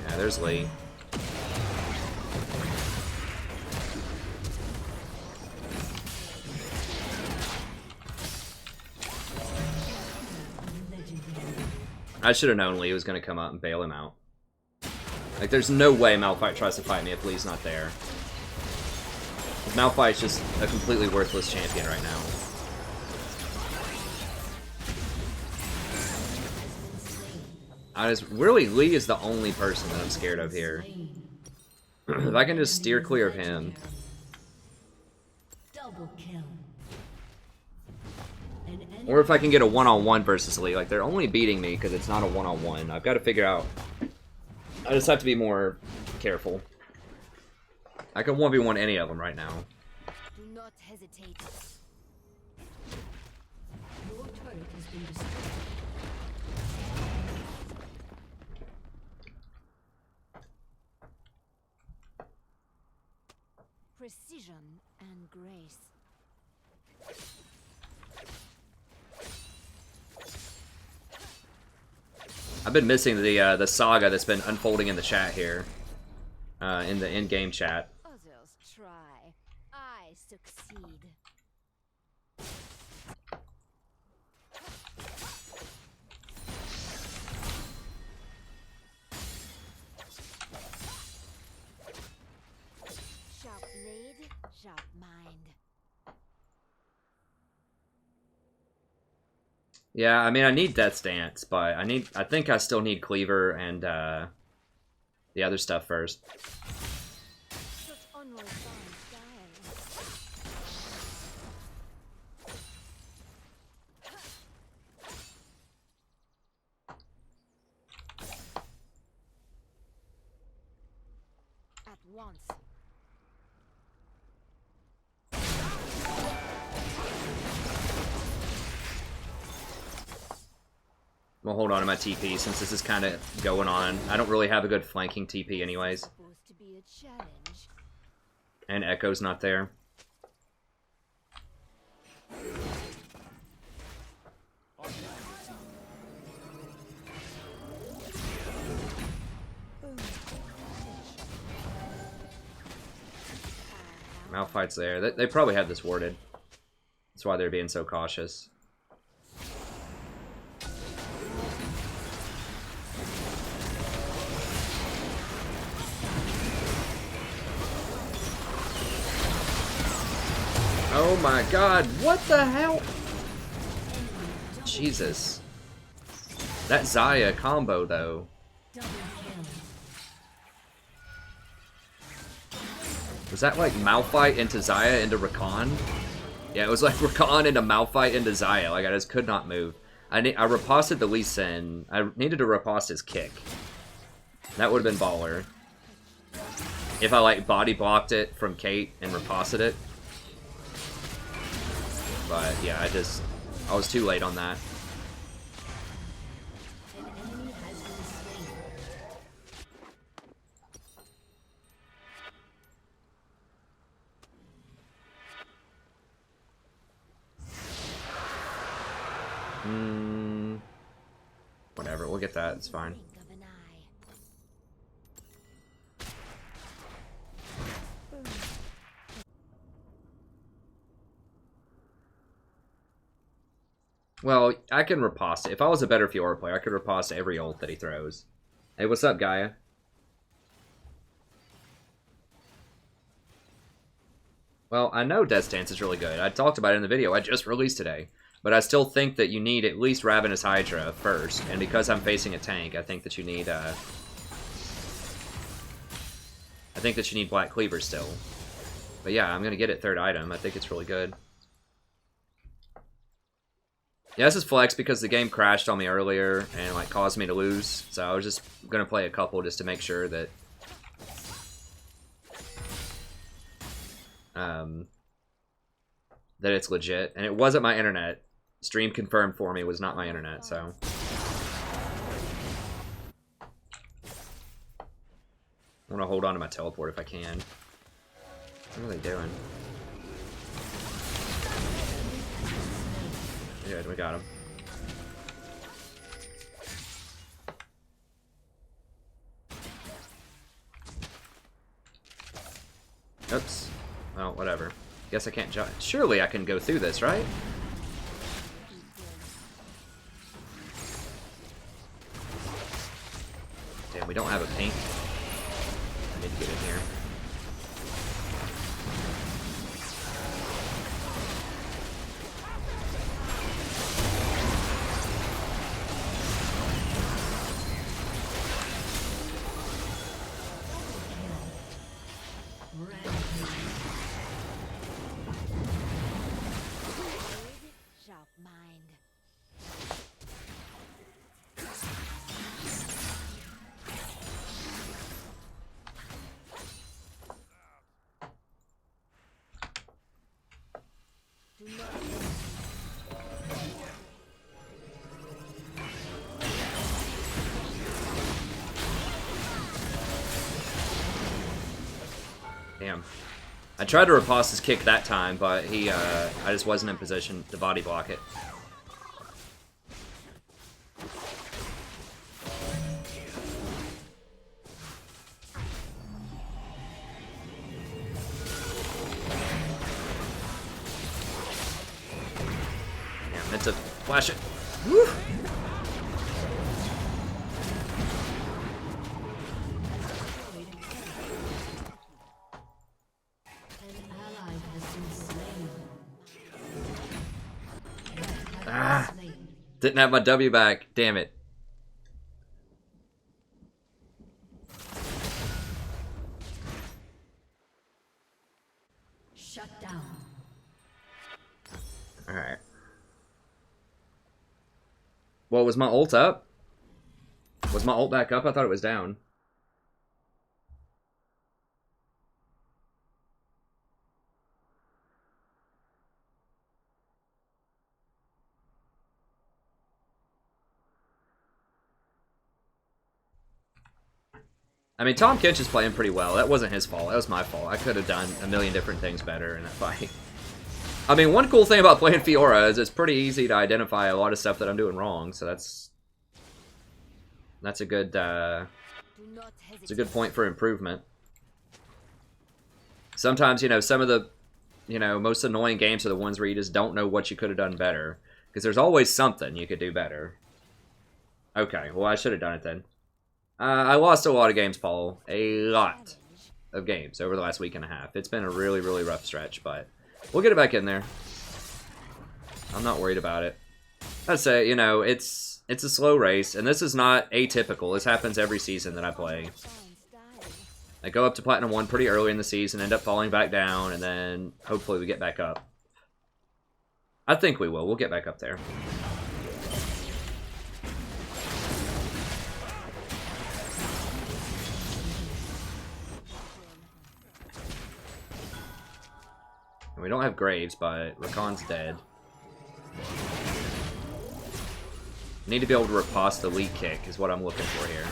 Yeah, there's Lee. I should have known Lee was going to come up and bail him out. Like, there's no way Maokai tries to fight me if Lee's not there. Maokai's just a completely worthless champion right now. Really, Lee is the only person that I'm scared of here. If I can just steer clear of him. Double kill. Or if I can get a one-on-one versus Lee. Like, they're only beating me because it's not a one-on-one. I've got to figure out... I just have to be more careful. I can 1v1 any of them right now. Do not hesitate. Your turret has been destroyed. Precision and grace. I've been missing the saga that's been unfolding in the chat here. In the in-game chat. Others try. I succeed. Sharp blade, sharp mind. Yeah, I mean, I need Death's Dance, but I think I still need Cleaver and the other stuff first. Such unrefined style. At once. Well, hold on to my TP since this is kind of going on. I don't really have a good flanking TP anyways. Supposed to be a challenge. And Echo's not there. Malphite's there. They probably have this warded. That's why they're being so cautious. Oh my god, what the hell? Jesus. That Zyra combo, though. Double kill. Was that like Malphite into Zyra into Rakan? Yeah, it was like Rakan into Malphite into Zyra. Like, I just could not move. I riposted the Lee Sin. I needed to riposte his kick. That would have been baller. If I, like, body blocked it from Kate and riposted it. But, yeah, I was too late on that. An enemy has been slain. Whatever, we'll get that, it's fine. Blink of an eye. Well, I can riposte it. If I was a better Fiora player, I could riposte every ult that he throws. Hey, what's up, Gaia? Well, I know Death's Dance is really good. I talked about it in the video I just released today. But I still think that you need at least Ravenous Hydra first. And because I'm facing a tank, I think that you need, Black Cleaver still. But yeah, I'm gonna get it third item. I think it's really good. Yeah, this is flex because the game crashed on me earlier and like caused me to lose. So I was just gonna play a couple just to make sure that that it's legit. And it wasn't my internet. Stream confirmed for me it was not my internet, so I want to hold on to my teleport if I can. What are they doing? Good, we got him. Oops. Well, whatever. Guess I can't jump. Surely I can go through this, right? Damn, we don't have a pink. I need to get in here. Sharp mind. Do not Damn. I tried to riposte his kick that time, but he, I just wasn't in position to body block it. Damn, meant to flash it. Woo! Didn't have my W back. Damn it. Shut down. Alright. Well, was my ult up? Was my ult back up? I thought it was down. I mean, Tom Kinch is playing pretty well. That wasn't his fault. That was my fault. I could have done a million different things better in that fight. I mean, one cool thing about playing Fiora is it's pretty easy to identify a lot of stuff that I'm doing wrong. So that's a good it's a good point for improvement. Sometimes, you know, some of the, you know, most annoying games are the ones where you just don't know what you could have done better, because there's always something you could do better. Okay, well, I should have done it then. I lost a lot of games, Paul. A lot of games over the last week and a half. It's been a really, really rough stretch, but we'll get it back in there. I'm not worried about it. I'd say, you know, it's a slow race, and this is not atypical. This happens every season that I play. I go up to Platinum 1 pretty early in the season, end up falling back down, and then hopefully we get back up. I think we will. We'll get back up there. We don't have Graves, but Rakan's dead. Need to be able to riposte the lead kick is what I'm looking for here.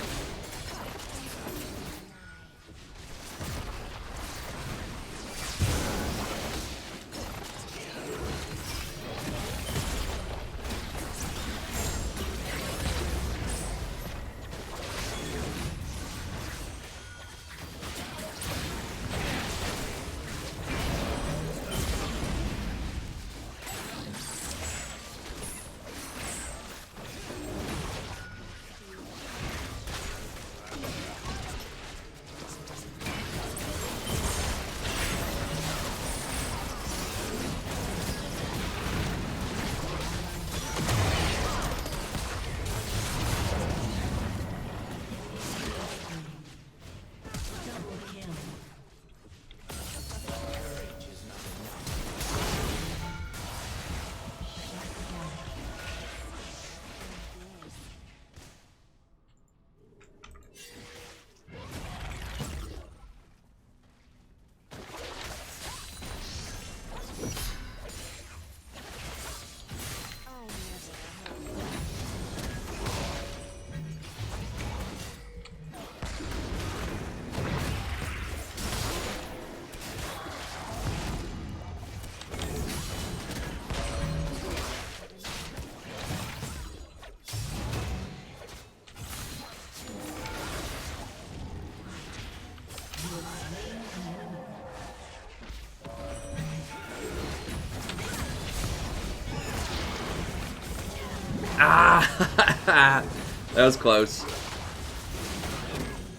Ah! That was close.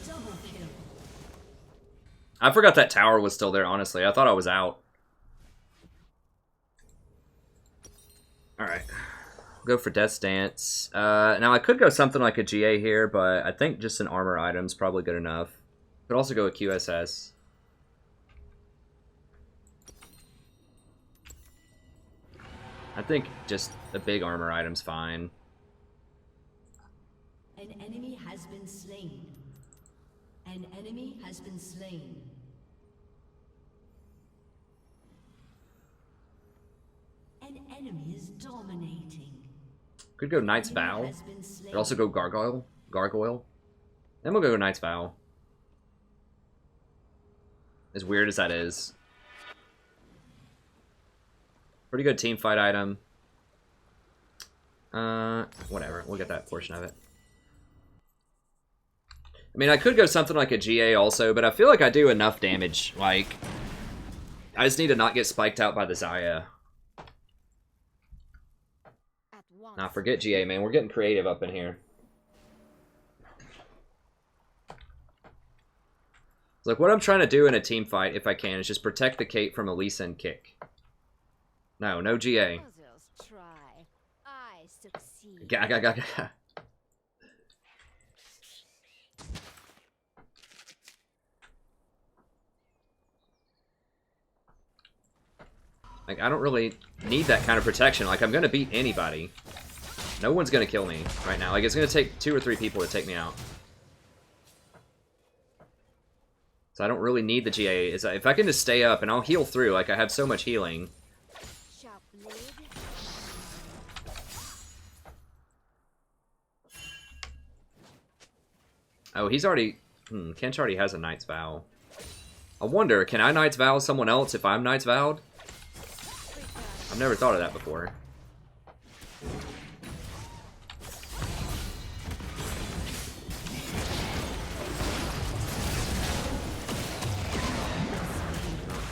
Double kill. I forgot that tower was still there, honestly. I thought I was out. Alright. Go for Death's Dance. Now, I could go something like a GA here, but I think just an armor item's probably good enough. Could also go a QSS. I think just a big armor item's fine. An enemy has been slain. An enemy has been slain. An enemy is dominating. Could go Knight's Enemy Vow. has been slain. Could also go Gargoyle. Gargoyle. Then we'll go Knight's Vow. As weird as that is. Pretty good team fight item. Whatever. We'll get that portion of it. I mean, I could go something like a GA also, but I feel like I do enough damage. Like, I just need to not get spiked out by the Zyra. Nah, forget GA, man. We're getting creative up in here. Look, what I'm trying to do in a team fight, if I can, is just protect the Kate from a Lee Sin kick. No, no GA. Others try. I succeed. Ga. Like, I don't really need that kind of protection. Like, I'm gonna beat anybody. No one's gonna kill me right now. Like, it's gonna take 2 or 3 people to take me out. So I don't really need the GA. If I can just stay up and I'll heal through, like, I have so much healing. Sharp blade. Oh, he's already... Kench already has a Knight's Vow. I wonder, can I Knight's Vow someone else if I'm Knight's Vowed? I've never thought of that before.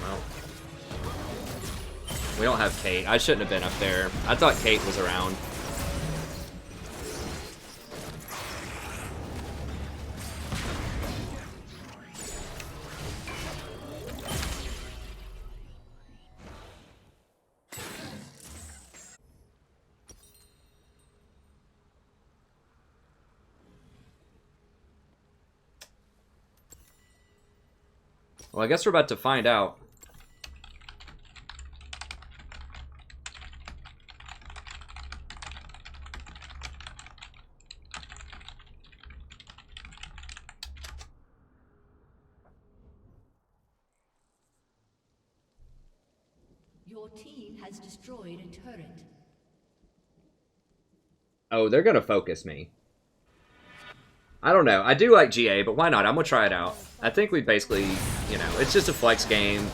Well. We don't have Kate. I shouldn't have been up there. I thought Kate was around. Well, I guess we're about to find out. Your team has destroyed a turret. Oh, they're gonna focus me. I don't know. I do like GA, but why not? I'm gonna try it out. I think we basically, you know, it's just a flex game.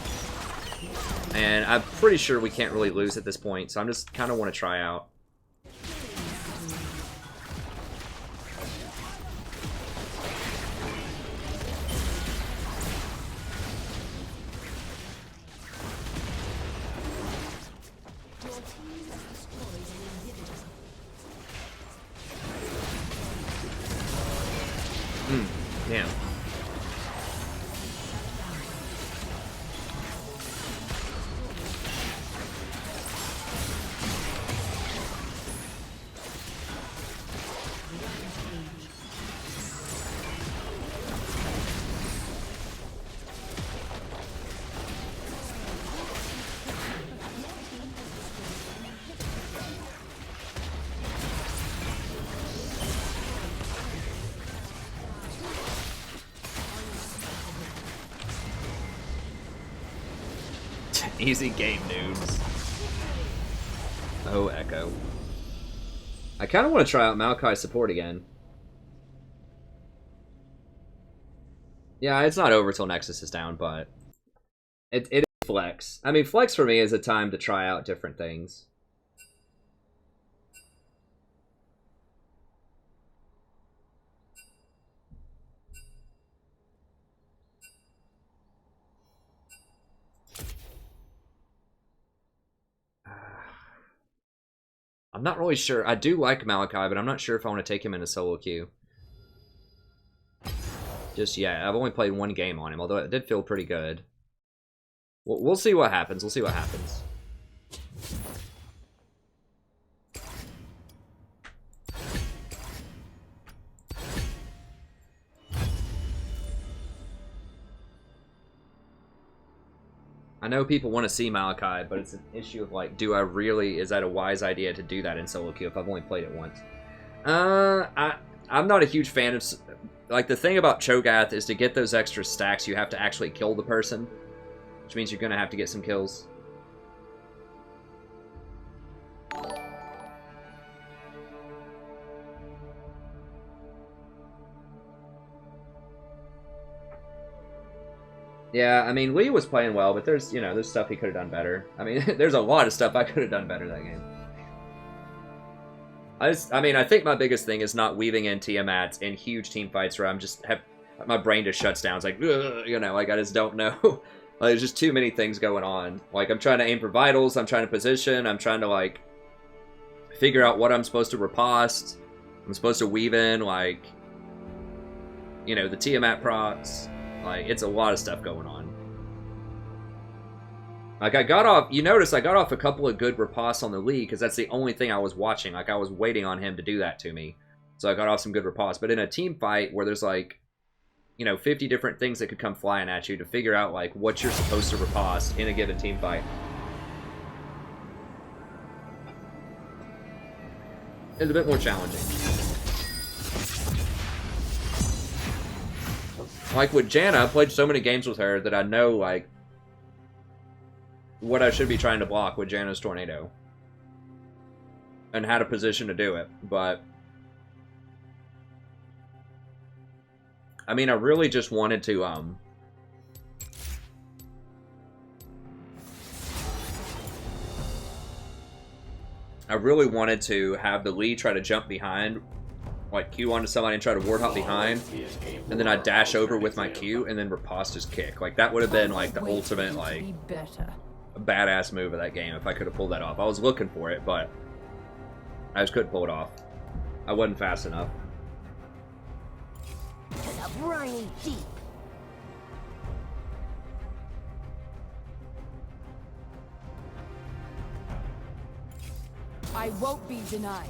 And I'm pretty sure we can't really lose at this point, so I'm just kind of want to try out. Your team has destroyed an inhibitor. Damn. Easy game, noobs. Oh, Echo. I kind of want to try out Maokai support again. Yeah, it's not over till Nexus is down, but it is flex. I mean, flex for me is a time to try out different things. I'm not really sure. I do like Maokai, but I'm not sure if I want to take him in a solo queue. Just yet. I've only played one game on him, although it did feel pretty good. We'll see what happens. We'll see what happens. I know people want to see Maokai, but it's an issue of like, do I really, is that a wise idea to do that in solo queue if I've only played it once? I'm not a huge fan of, like, the thing about Cho'Gath is to get those extra stacks, you have to actually kill the person, which means you're going to have to get some kills. Yeah, I mean, Lee was playing well, but there's, you know, there's stuff he could have done better. I mean, there's a lot of stuff I could have done better that game. I mean, I think my biggest thing is not weaving in Tiamats in huge team fights where I'm just my brain just shuts down. It's like, ugh, you know, like I just don't know. Like, there's just too many things going on. Like, I'm trying to aim for vitals, I'm trying to position, I'm trying to, like, figure out what I'm supposed to riposte. I'm supposed to weave in, like, you know, the Tiamat procs. Like, it's a lot of stuff going on. Like, I got off, you notice I got off a couple of good ripostes on the league, because that's the only thing I was watching. Like, I was waiting on him to do that to me. So I got off some good ripostes. But in a team fight where there's, like, you know, 50 different things that could come flying at you to figure out, like, what you're supposed to riposte in a given team fight. It's a bit more challenging. Like with Janna, I played so many games with her that I know, like, what I should be trying to block with Janna's Tornado. And how to position to do it. But I mean, I really just wanted to, I really wanted to have the Lee try to jump behind, like Q onto somebody and try to ward hop behind, and then I'd dash over with my Q and then riposte his kick. Like, that would have been, like, the ultimate, like, badass move of that game if I could have pulled that off. I was looking for it, but I just couldn't pull it off. I wasn't fast enough. To the briny deep. I won't be denied.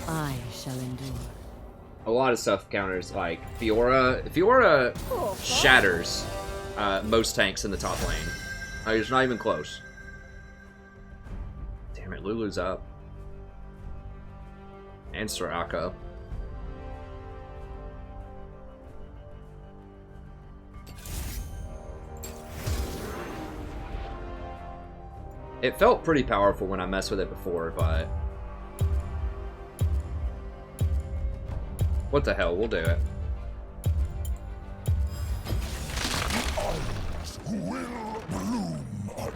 I shall endure. A lot of stuff counters, like Fiora shatters most tanks in the top lane. Like, it's not even close. Damn it, Lulu's up. And Soraka. It felt pretty powerful when I messed with it before, but what the hell, we'll do it. Eyes will bloom again.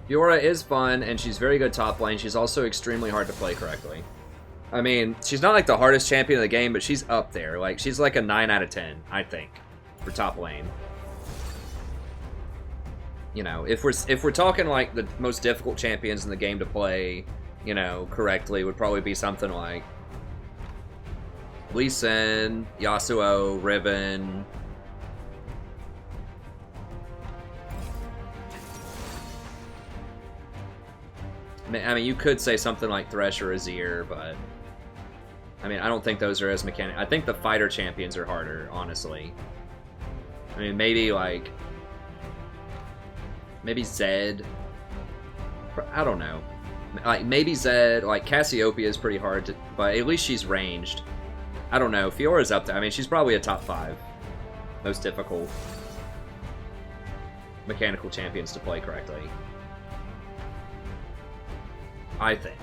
Fiora is fun, and she's very good top lane. She's also extremely hard to play correctly. I mean, she's not like the hardest champion of the game, but she's up there. Like, she's like a 9 out of 10, I think, for top lane. You know, if we're talking like the most difficult champions in the game to play, you know, correctly, would probably be something like Lee Sin, Yasuo, Riven. I mean, you could say something like Thresh or Azir, but I mean, I don't think those are as mechanic. I think the fighter champions are harder, honestly. I mean, maybe Zed. I don't know. Like, maybe Zed, like, Cassiopeia is pretty hard, to, but at least she's ranged. I don't know. Fiora's up there. I mean, she's probably a top 5. Most difficult mechanical champions to play correctly. I think.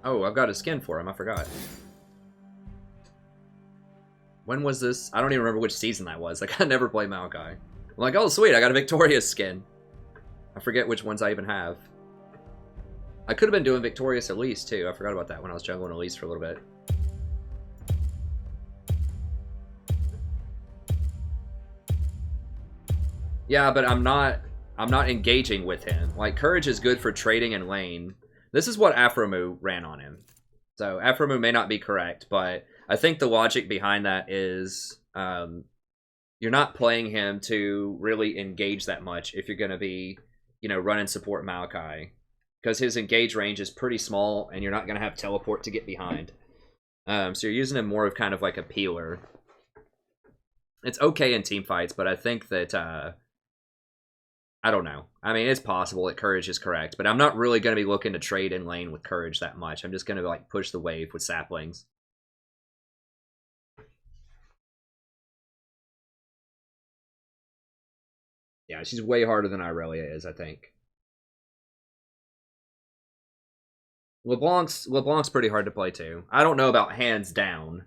Oh, I've got a skin for him. I forgot. When was this? I don't even remember which season that was. Like, I never played Maokai. I'm like, oh, sweet. I got a Victorious skin. I forget which ones I even have. I could have been doing Victorious Elise, too. I forgot about that when I was jungling Elise for a little bit. Yeah, but I'm not engaging with him. Like, Courage is good for trading in lane. This is what Aphromoo ran on him. So, Aphromoo may not be correct, but I think the logic behind that is you're not playing him to really engage that much if you're going to be, you know, run and support Maokai. Because his engage range is pretty small, and you're not going to have teleport to get behind. So you're using him more of kind of like a peeler. It's okay in team fights, but I think that, I don't know. I mean, it's possible that Courage is correct, but I'm not really going to be looking to trade in lane with Courage that much. I'm just going to, like, push the wave with saplings. Yeah, she's way harder than Irelia is, I think. LeBlanc's pretty hard to play too. I don't know about hands down.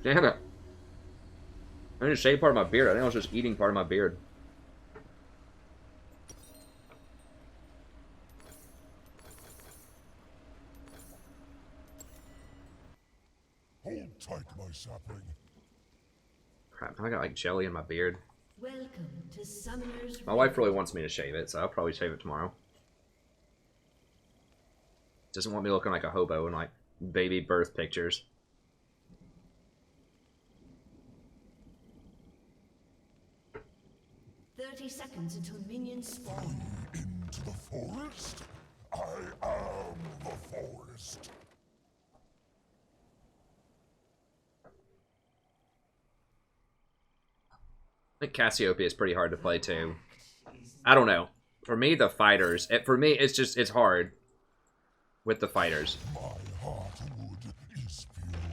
Damn it. I didn't shave part of my beard. I think I was just eating part of my beard. Hold tight, my sapling. Crap, I got like jelly in my beard. Welcome to Summoner's My wife really wants me to shave it, so I'll probably shave it tomorrow. Doesn't want me looking like a hobo in like baby birth pictures. Seconds until minions spawn. Into the forest? I am the forest. I think Cassiopeia is pretty hard to play too. I don't know. For me, the fighters. For me, it's hard with the fighters. My heartwood is pure.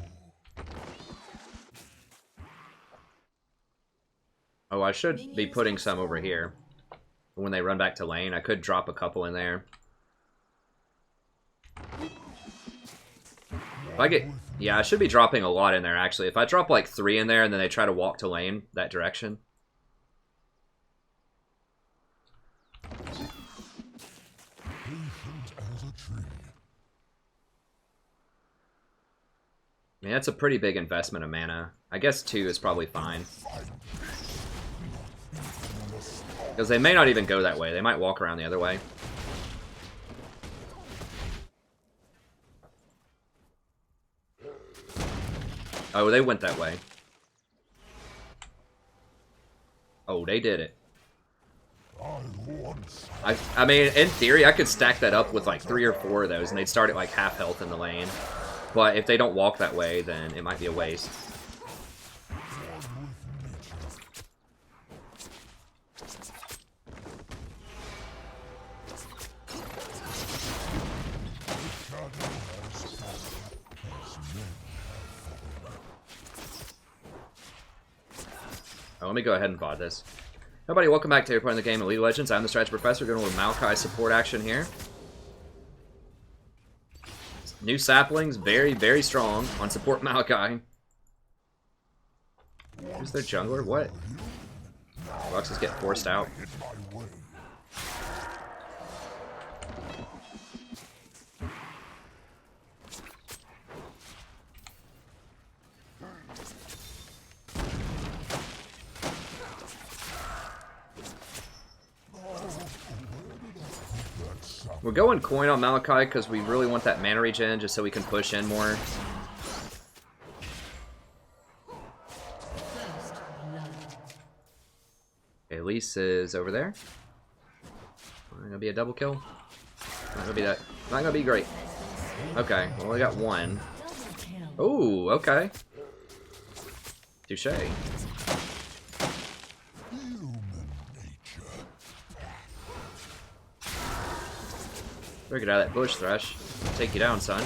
Oh, I should be putting some over here. When they run back to lane, I could drop a couple in there. If I get... Yeah, I should be dropping a lot in there, actually. If I drop like 3 in there and then they try to walk to lane that direction. I mean, that's a pretty big investment of mana. I guess 2 is probably fine. Because they may not even go that way. They might walk around the other way. Oh, they went that way. Oh, they did it. I mean, in theory, I could stack that up with like 3 or 4 of those, and they'd start at like half health in the lane. But if they don't walk that way, then it might be a waste. Oh, let me go ahead and VOD this. Everybody, welcome back to You're Playing the Game of League of Legends. I'm the Strategy Professor, doing a little Maokai support action here. New saplings, very, very strong on support Maokai. Who's their jungler? What? Luxus get forced out. We're going coin on Maokai because we really want that mana regen just so we can push in more. Elise is over there. Not gonna be a double kill. Not gonna be that. Not gonna be great. Okay, well, we got one. Oh, okay. Touche. Better get out of that bush, Thresh. Take you down, son.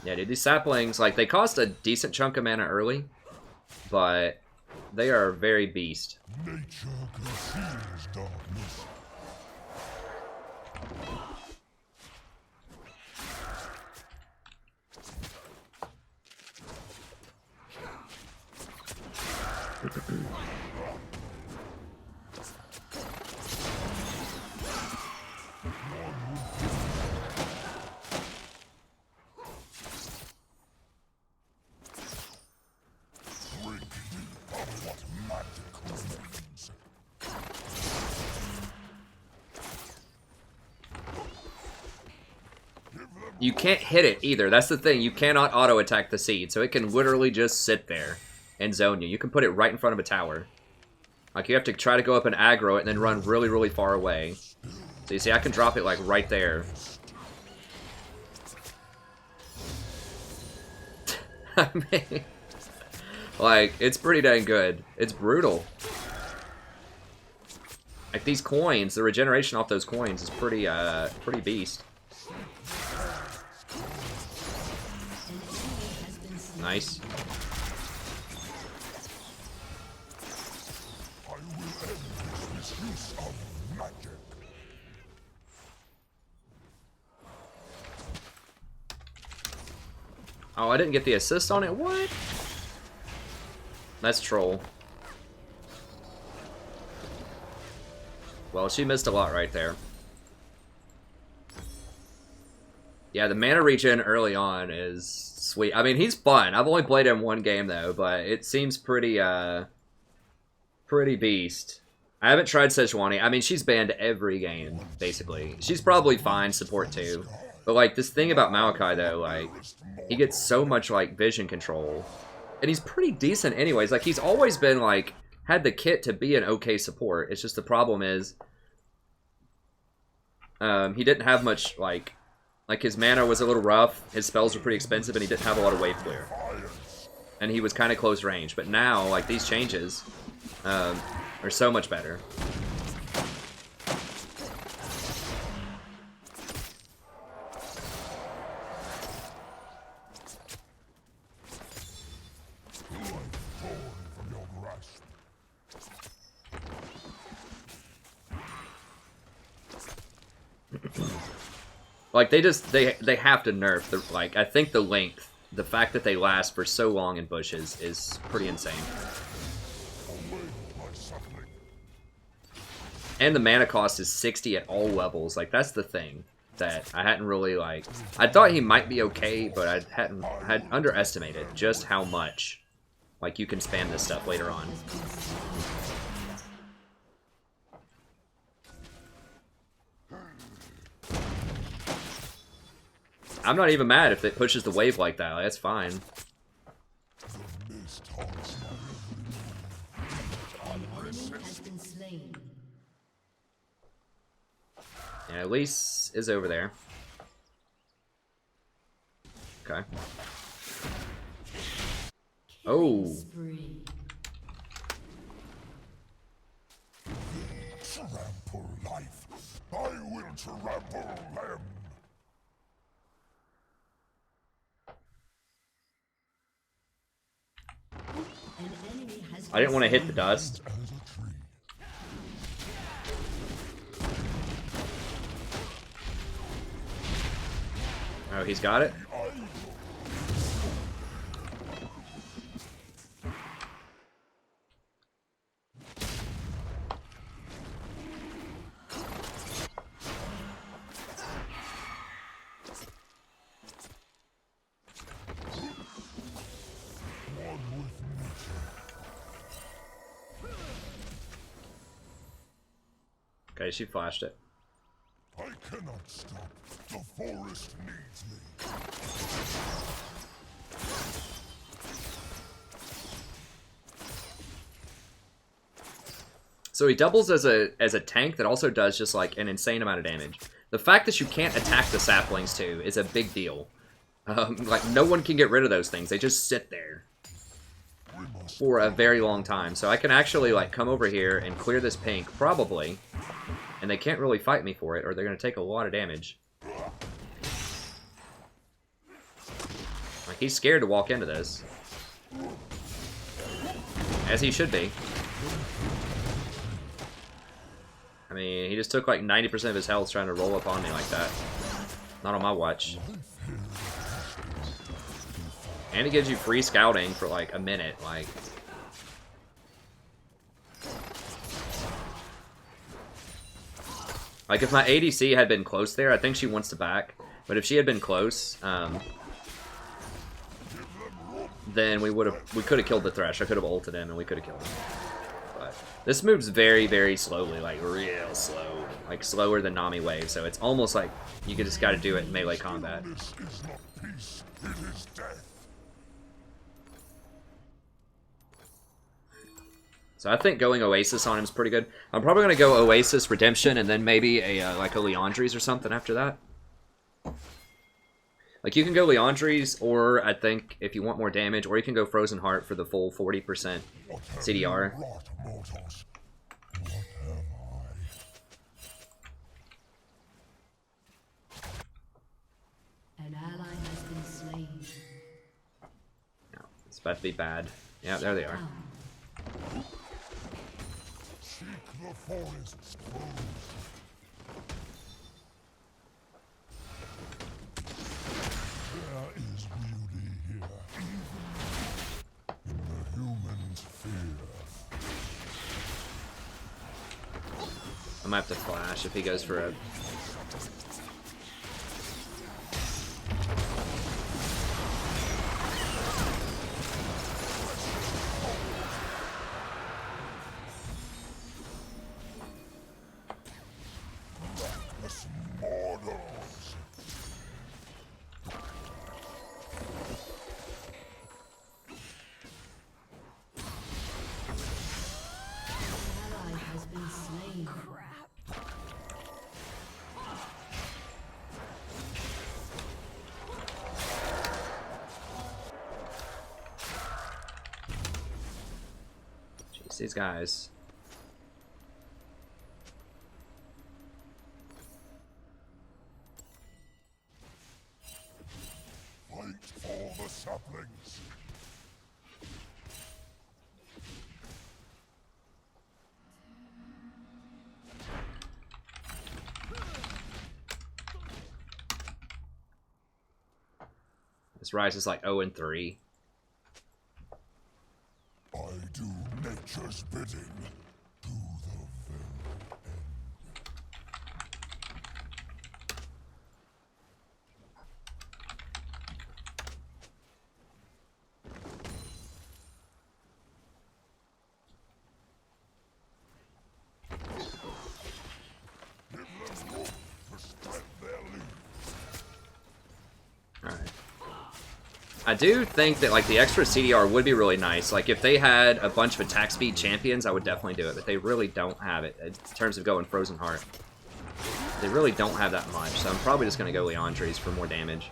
Yeah, dude, these saplings, like, they cost a decent chunk of mana early, but they are very beast. Nature conceals darkness. You can't hit it either. That's the thing. You cannot auto-attack the seed, so it can literally just sit there and zone you. You can put it right in front of a tower. Like, you have to try to go up and aggro it and then run really, really far away. So you see, I can drop it, like, right there. I mean, like, it's pretty dang good. It's brutal. Like, these coins, the regeneration off those coins is pretty, pretty beast. Nice. I will end this misuse of magic. Oh, I didn't get the assist on it? What? That's troll. Well, she missed a lot right there. Yeah, the mana regen early on is sweet. I mean, he's fun. I've only played him one game, though, but it seems pretty, pretty beast. I haven't tried Sejuani. I mean, she's banned every game, basically. She's probably fine support, too. But, like, this thing about Maokai, though, like, he gets so much, like, vision control. And he's pretty decent anyways. Like, he's always been, like, had the kit to be an okay support. It's just the problem is, he didn't have much, like, his mana was a little rough, his spells were pretty expensive, and he didn't have a lot of wave clear. And he was kind of close range. But now, like, these changes are so much better. Like, they have to nerf the, like, I think the length, the fact that they last for so long in bushes is pretty insane. And the mana cost is 60 at all levels. Like, that's the thing that I hadn't really, like, I thought he might be okay, but I had underestimated just how much, like, you can spam this stuff later on. I'm not even mad if it pushes the wave like that. Like, that's fine. Yeah, Elise is over there. Okay. Oh. Trample life. I will trample them. I didn't want to hit the dust. Oh, he's got it? Okay, she flashed it. I cannot stop. The forest needs me. So he doubles as a tank that also does just like an insane amount of damage. The fact that you can't attack the saplings too is a big deal. Like no one can get rid of those things. They just sit there for a very long time. So I can actually like come over here and clear this pink, probably. And they can't really fight me for it, or they're going to take a lot of damage. Like, he's scared to walk into this. As he should be. I mean, he just took like 90% of his health trying to roll up on me like that. Not on my watch. And it gives you free scouting for like a minute, like... Like, if my ADC had been close there, I think she wants to back. But if she had been close, then we could have killed the Thresh. I could have ulted him and we could have killed him. But this moves very, very slowly, like real slow. Like slower than Nami Wave, so it's almost like you just gotta do it in melee combat. So I think going Oasis on him is pretty good. I'm probably going to go Oasis, Redemption, and then maybe a like a Leandri's or something after that. Like, you can go Leandri's, or I think if you want more damage, or you can go Frozen Heart for the full 40% CDR. An ally has been slain. No, it's about to be bad. Yeah, there they are. The forest's closed. There is beauty here. In the human's fear. I might have to flash if he goes for a... These guys. Fight for the saplings. This Rise is like 0-3. I do nature's bidding to the very end. Give them room to spread their leaves. Alright. I do think that like the extra CDR would be really nice. Like if they had a bunch of attack speed champions, I would definitely do it, but they really don't have it in terms of going Frozen Heart. They really don't have that much, so I'm probably just going to go Leandri's for more damage.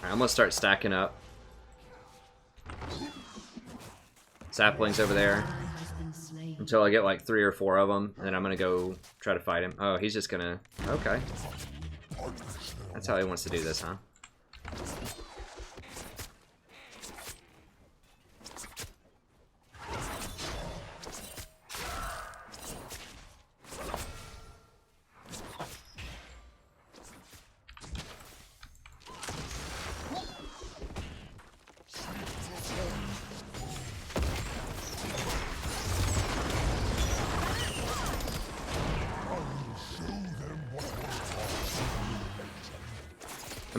I'm gonna start stacking up. Saplings over there. Until I get like 3 or 4 of them, and then I'm gonna go try to fight him. Oh, he's just gonna... Okay. That's how he wants to do this, huh?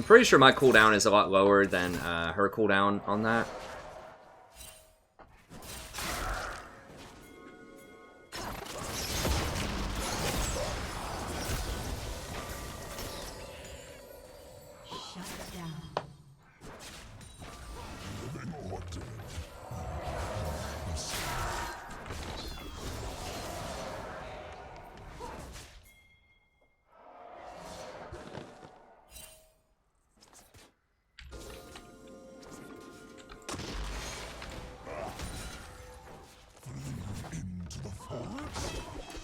pretty sure my cooldown is a lot lower than her cooldown on that. Shut down. Into the forest.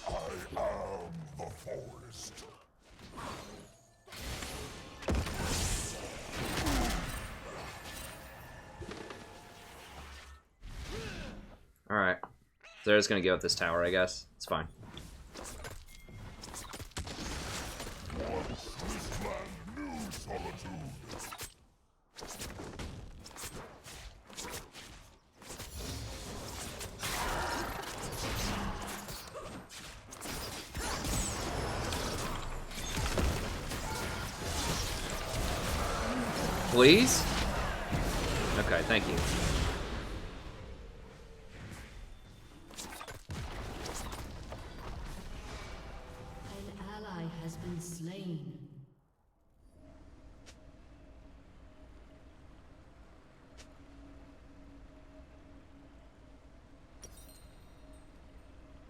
I am the forest. Alright. They're just gonna give up this tower, I guess. It's fine. This land knew solitude. Please? Okay, thank you. An ally has been slain.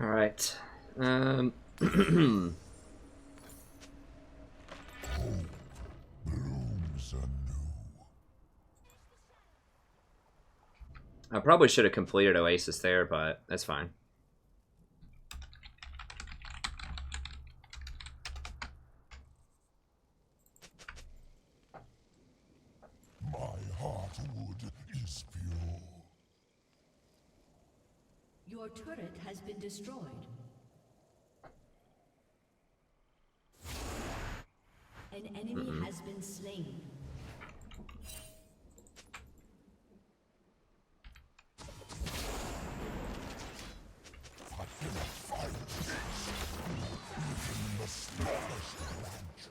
Alright. Blooms anew. I probably should have completed Oasis there, but that's fine. My heartwood is pure. Your turret has been destroyed. An enemy has been slain. I cannot find even the smallest branch.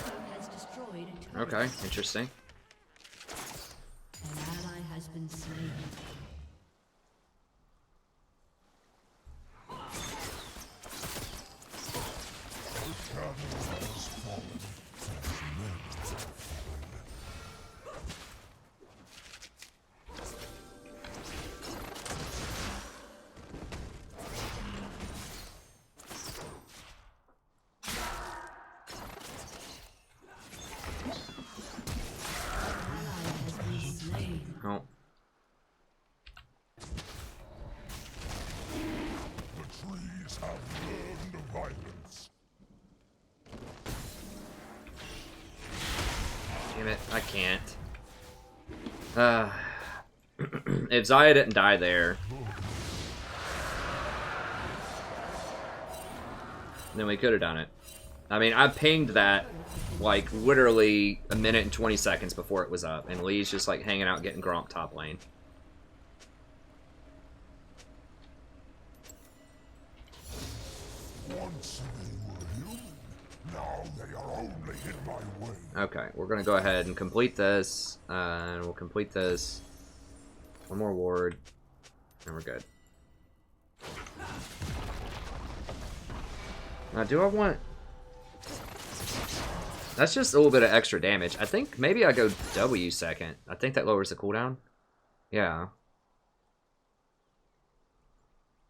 Team has destroyed a turret. Okay, interesting. An ally has been slain. Oh. The trees have learned violence. Damn it, I can't. If Zyra didn't die there, then we could have done it. I mean, I pinged that like literally a minute and 20 seconds before it was up, and Lee's just like hanging out getting Gromp top lane. Once they were human, now they are only in my way. Okay, we're gonna go ahead and complete this, and we'll complete this. One more ward, and we're good. Now, do I want... That's just a little bit of extra damage. I think maybe I go W second. I think that lowers the cooldown. Yeah.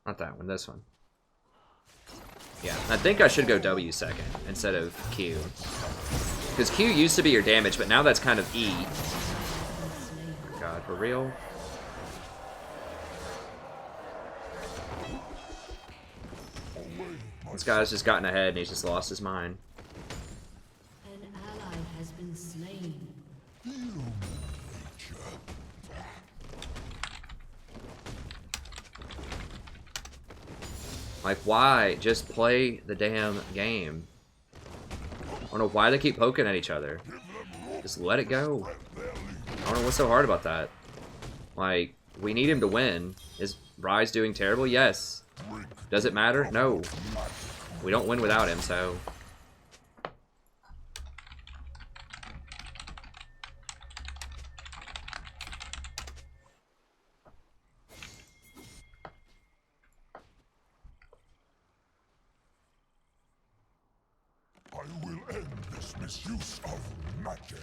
Not that one, this one. Yeah, I think I should go W second instead of Q. Because Q used to be your damage, but now that's kind of E. God, for real? This guy's just gotten ahead and he's just lost his mind. An ally has been slain. Human nature. Like, why? Just play the damn game. I don't know why they keep poking at each other. Just let it go. I don't know what's so hard about that. Like, we need him to win. Is Rise doing terrible? Yes. Does it matter? No. We don't win without him, so... I will end this misuse of magic.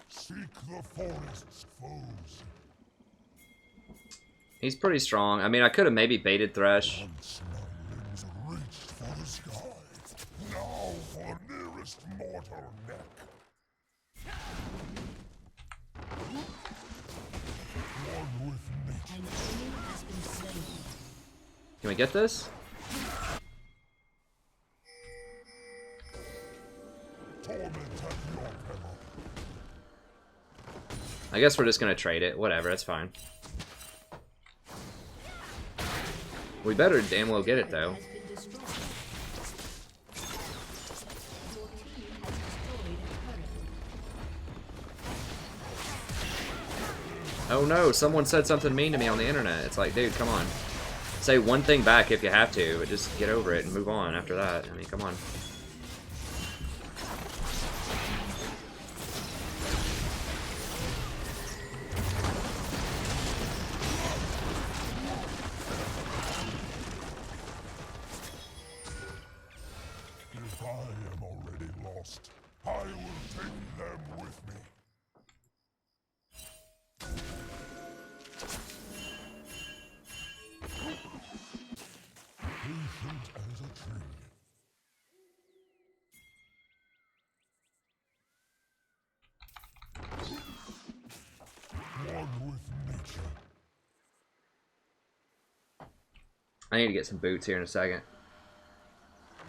Seek the forest's foes. He's pretty strong. I mean, I could have maybe baited Thresh. Once my limbs reached for the sky, now for nearest mortal neck. One with nature. An enemy has been slain. Can we get this? Torment at your peril. I guess we're just gonna trade it. Whatever, that's fine. We better damn well get it, though. Has been destroyed. Your team has destroyed a turret. Oh no, someone said something mean to me on the internet. It's like, dude, come on. Say one thing back if you have to, but just get over it and move on after that. I mean, come on. If I am already lost, I will take them with me. Patient as a tree. One with nature. I need to get some boots here in a second.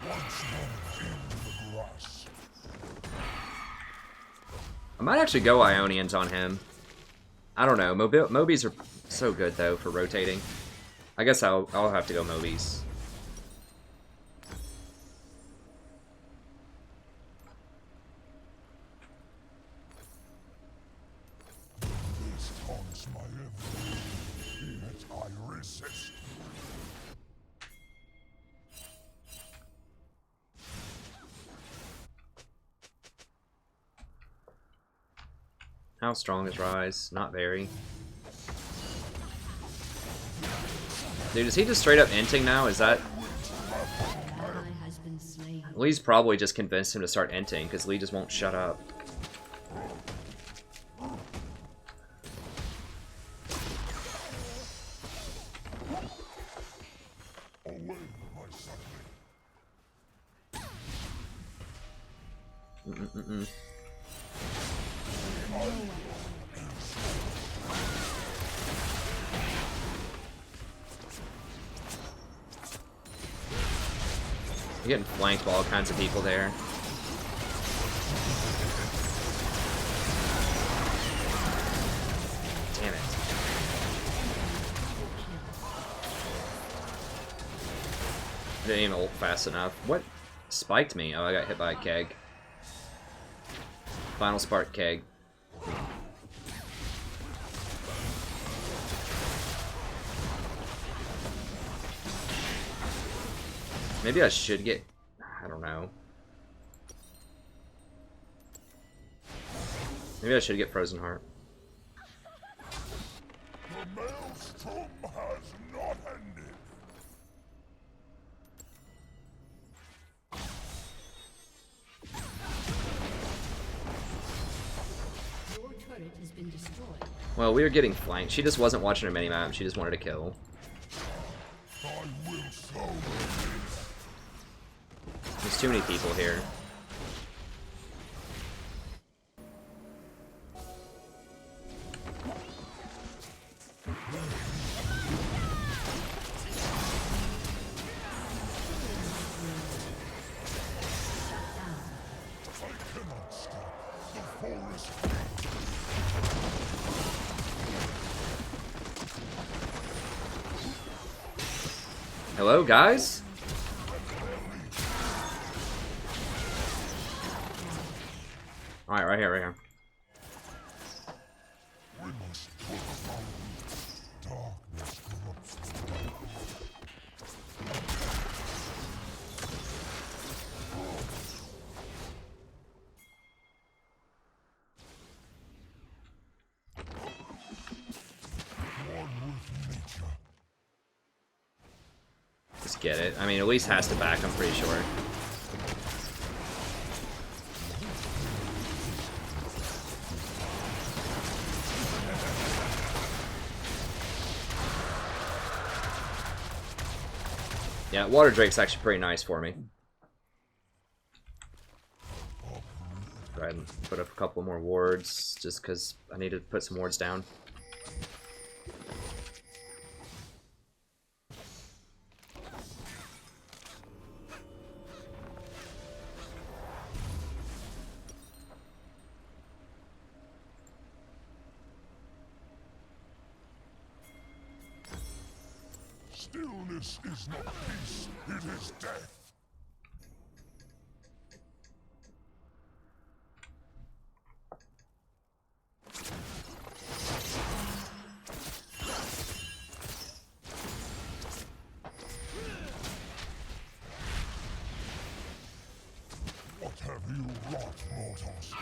Once more in the grass. I might actually go Ionians on him. I don't know. Mobies are so good, though, for rotating. I guess I'll have to go Mobies. This taunts my every, yet I resist. How strong is Rise? Not very. Dude, is he just straight up inting now? Is that... An ally has been slain. Lee's probably just convinced him to start inting, because Lee just won't shut up. Away, my sapling. You're getting flanked by all kinds of people there. Damn it. I didn't even ult fast enough. What spiked me? Oh, I got hit by a keg. Final spark keg. Maybe I should get... I don't know. Maybe I should get Frozen Heart. The maelstrom has not ended. Your turret has been destroyed. Well, we were getting flanked. She just wasn't watching her minimap. She just wanted to kill. I will sow. There's too many people here. Hello, guys? Alright, right here, right here. We must put out darkness corrupts the world. One with nature. Just get it. I mean, at least has to back, I'm pretty sure. Yeah, Water Drake's actually pretty nice for me. Go ahead and put up a couple more wards, just because I need to put some wards down. Stillness is not peace, it is death. What have you wrought, mortals?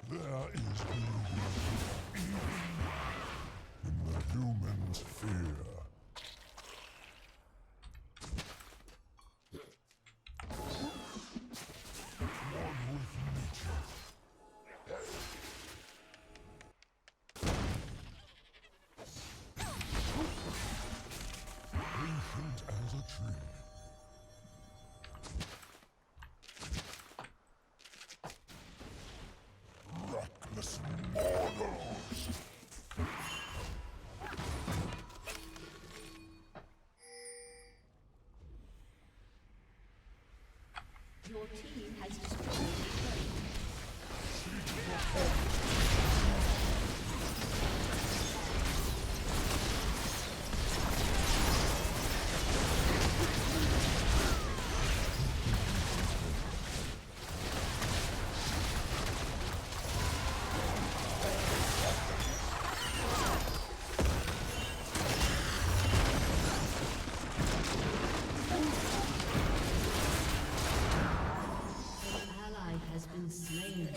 There is no evil in the human's fear. One with nature. Patient as a tree. Reckless mortals. Your team has destroyed a turret. An ally has been slain.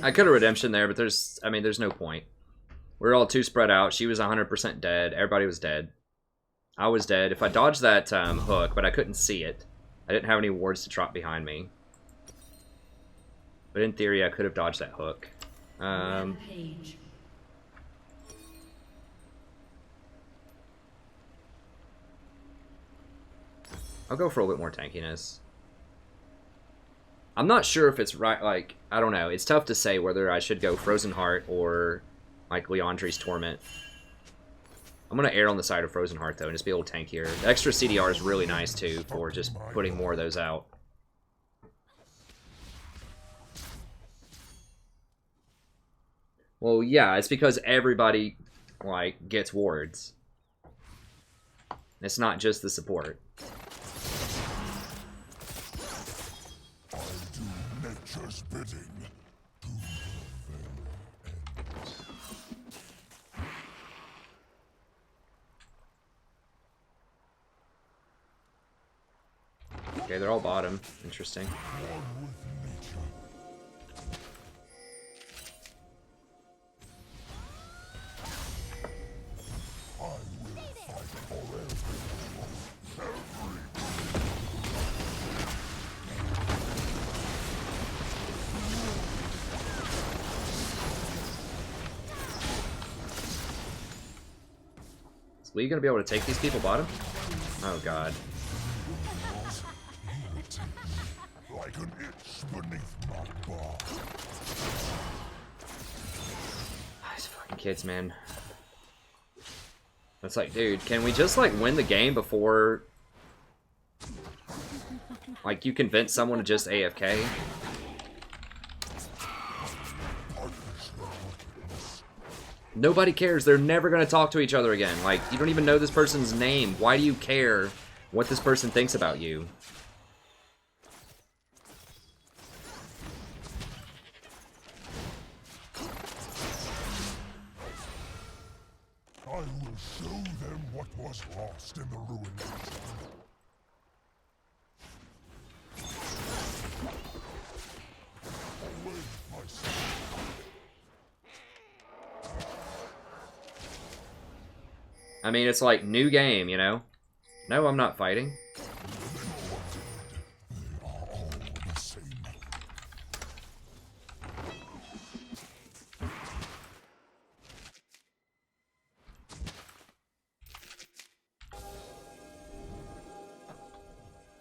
I could have redemption there, but there's no point. We're all too spread out. She was 100% dead. Everybody was dead. I was dead. If I dodged that hook, but I couldn't see it. I didn't have any wards to drop behind me. But in theory, I could have dodged that hook. Rampage. I'll go for a little bit more tankiness. I'm not sure if it's right, like, I don't know. It's tough to say whether I should go Frozen Heart or, like, Leandri's Torment. I'm going to err on the side of Frozen Heart, though, and just be a little tankier. The extra CDR is really nice, too, for just putting more of those out. Well, yeah, it's because everybody, like, gets wards. It's not just the support. I do nature's bidding. To the very end. Okay, they're all bottom. Interesting. One with nature. I will fight for everyone. Lee gonna be able to take these people bottom? Oh god. Like an itch beneath my bar. These fucking kids, man. It's like, dude, can we just like win the game before like you convince someone to just AFK? Nobody cares. They're never gonna talk to each other again. Like, you don't even know this person's name. Why do you care what this person thinks about you? I will show them what was lost in the ruination. Away, my son. I mean, it's like, new game, you know? No, I'm not fighting. They are all the same.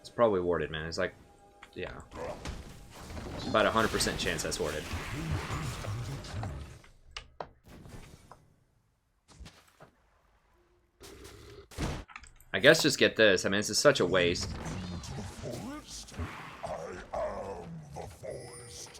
It's probably warded, man. It's like, yeah. It's about 100% chance that's warded. I guess just get this. I mean, this is such a waste. Into the forest? I am the forest.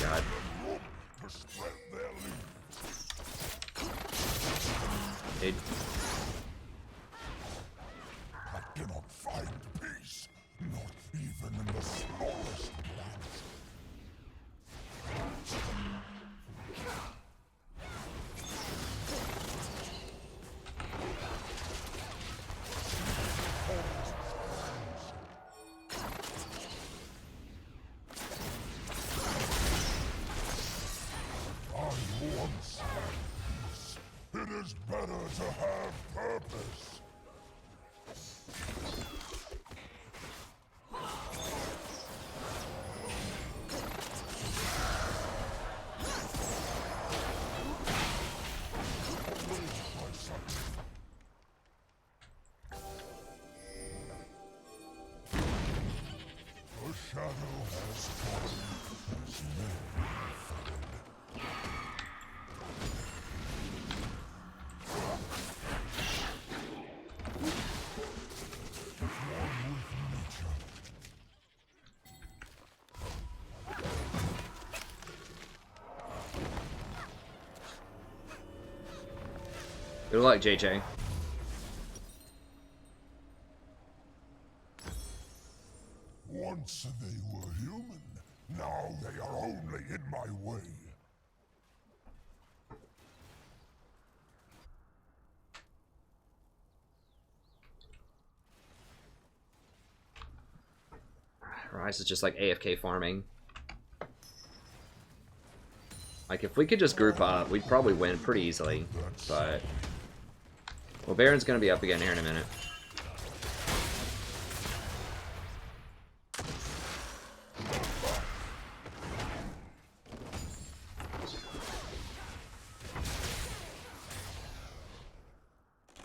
God. To spread their leaves. Dude. I cannot find peace, not even in the smallest branch. I once had peace. It is better to have purpose. My son. The shadow has fallen, as men fall. One with nature. Good luck, JJ. Once they were human, now they are only in my way. Rise is just like AFK farming. Like, if we could just group up, we'd probably win pretty easily. But, well, Baron's gonna be up again here in a minute.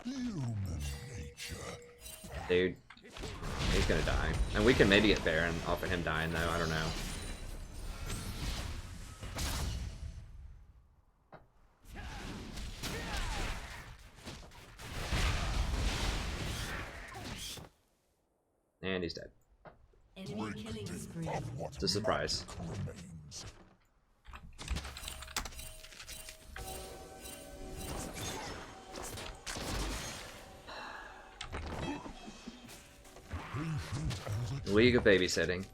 Human nature. Dude, he's gonna die. And we can maybe get Baron off of him dying, though. I don't know. And he's dead. Enemy killing spree. Of what It's a surprise. remains. Patient as a League of Babysitting.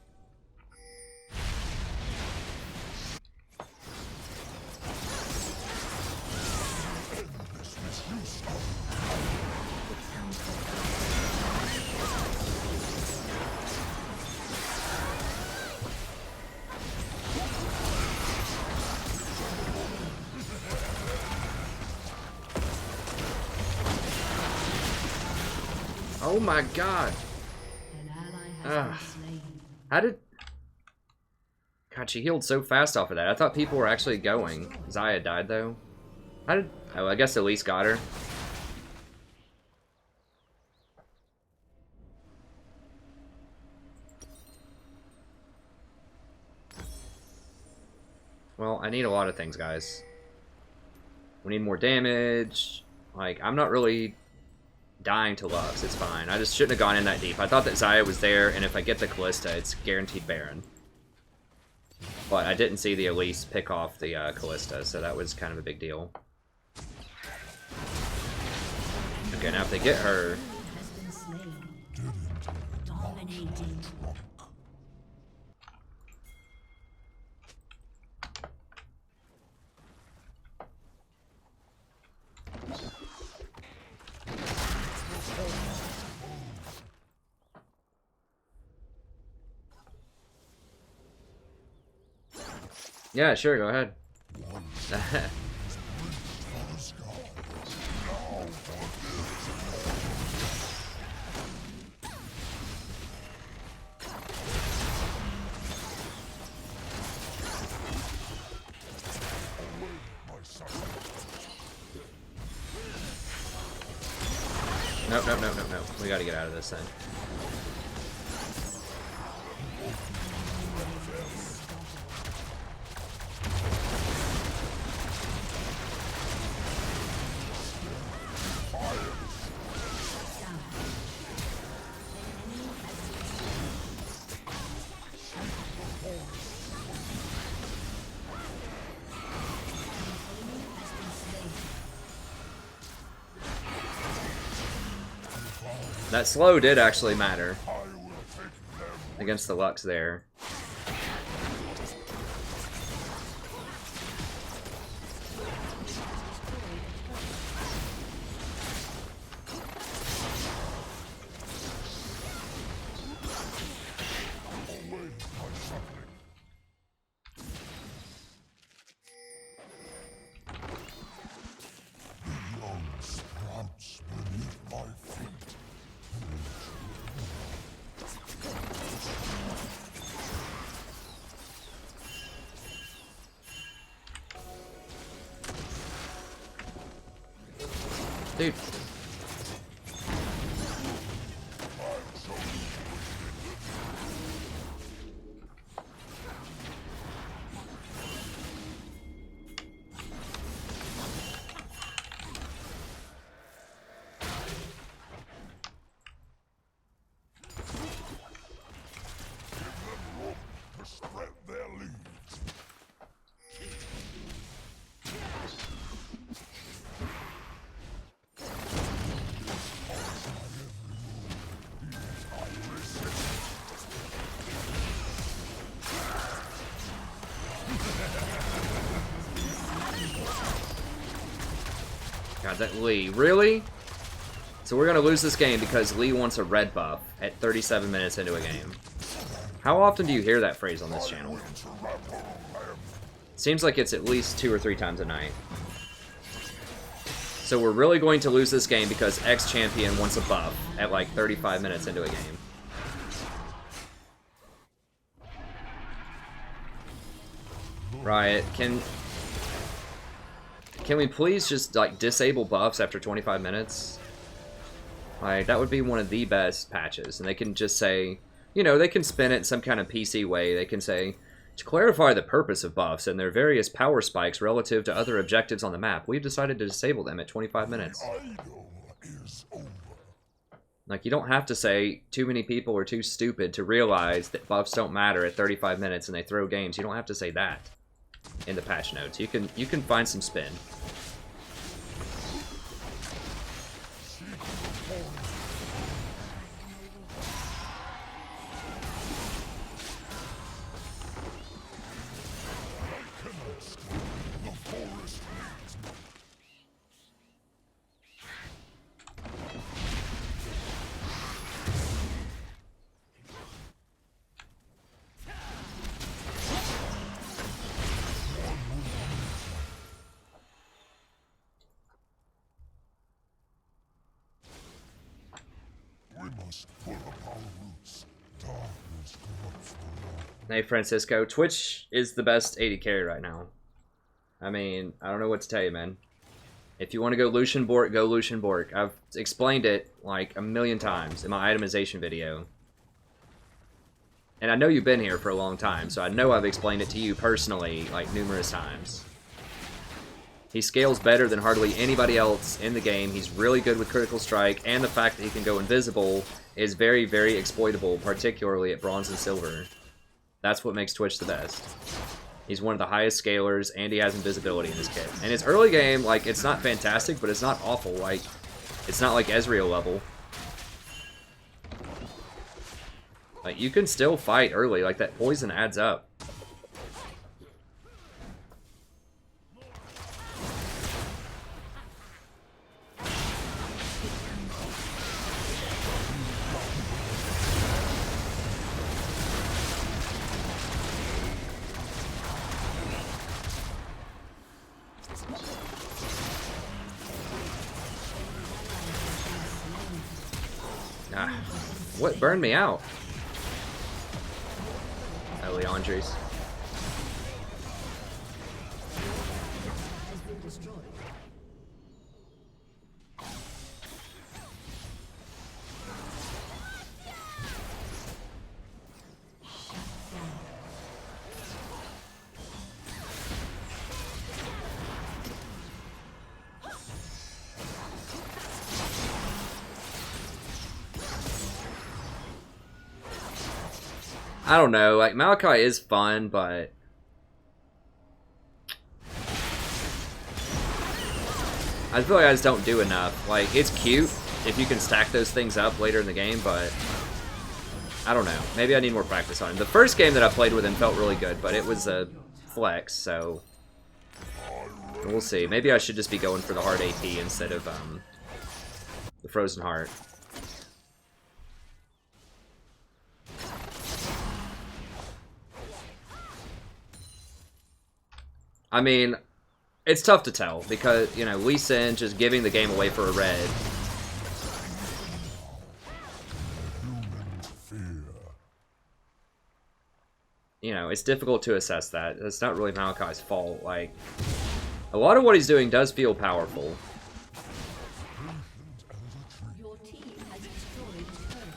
endless misuse of Oh my god. An ally has Ugh. been slain. How did... God, she healed so fast off of that. I thought people were actually going. Zyra died, though. How did... Oh, I guess Elise got her. Well, I need a lot of things, guys. We need more damage. Like, I'm not really dying to Lux. It's fine. I just shouldn't have gone in that deep. I thought that Zyra was there, and if I get the Callista, it's guaranteed Baron. But I didn't see the Elise pick off the Callista, so that was kind of a big deal. Okay, now if they get her... Has been slain. Dominating. Yeah, sure, go ahead. Nope, nope, nope, nope, nope. We gotta get out of this thing. That slow did actually matter against the Lux there. Dude. Spread their leaves. God, that Lee. Really? So we're gonna lose this game because Lee wants a red buff at 37 minutes into a game. How often do you hear that phrase on this channel? Seems like it's at least 2 or 3 times a night. So we're really going to lose this game because X champion wants a buff at like 35 minutes into a game. Riot, can we please just like disable buffs after 25 minutes? Like, that would be one of the best patches, and they can just say, you know, they can spin it in some kind of PC way. They can say, to clarify the purpose of buffs and their various power spikes relative to other objectives on the map, we've decided to disable them at 25 minutes. Like, you don't have to say too many people are too stupid to realize that buffs don't matter at 35 minutes and they throw games. You don't have to say that in the patch notes. You can find some spin. Quest for the power roots. Darkness corrupts the world. Hey Francisco, Twitch is the best AD carry right now. I mean, I don't know what to tell you, man. If you want to go Lucian Bork, go Lucian Bork. I've explained it like a million times in my itemization video. And I know you've been here for a long time, so I know I've explained it to you personally like numerous times. He scales better than hardly anybody else in the game. He's really good with Critical Strike, and the fact that he can go invisible is very, very exploitable, particularly at Bronze and Silver. That's what makes Twitch the best. He's one of the highest scalers, and he has invisibility in his kit. And his early game, like, it's not fantastic, but it's not awful. Like, it's not like Ezreal level. Like, you can still fight early. Like, that poison adds up. What burned me out? Oh, Leandre's. Has been destroyed. I don't know, like, Maokai is fun, but I feel like I just don't do enough. Like, it's cute if you can stack those things up later in the game, but I don't know. Maybe I need more practice on him. The first game that I played with him felt really good, but it was a flex, so we'll see. Maybe I should just be going for the hard AP instead of the Frozen Heart. I mean, it's tough to tell because, you know, Lee Sin just giving the game away for a red. You know, it's difficult to assess that. It's not really Maokai's fault. Like, a lot of what he's doing does feel powerful. Your team has destroyed a turret.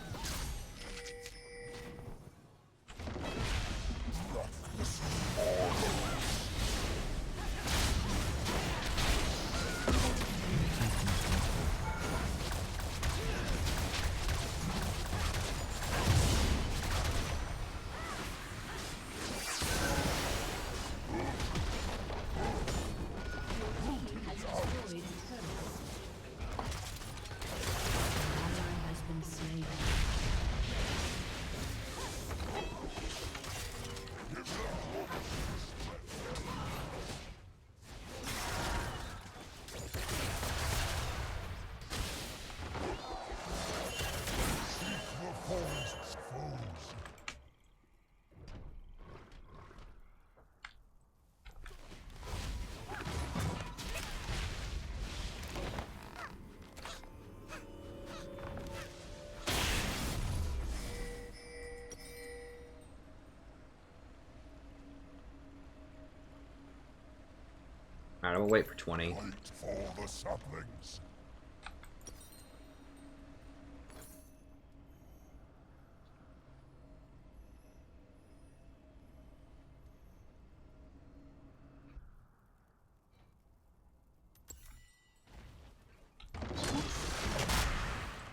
Alright, I'm gonna wait for 20. Wait for the saplings.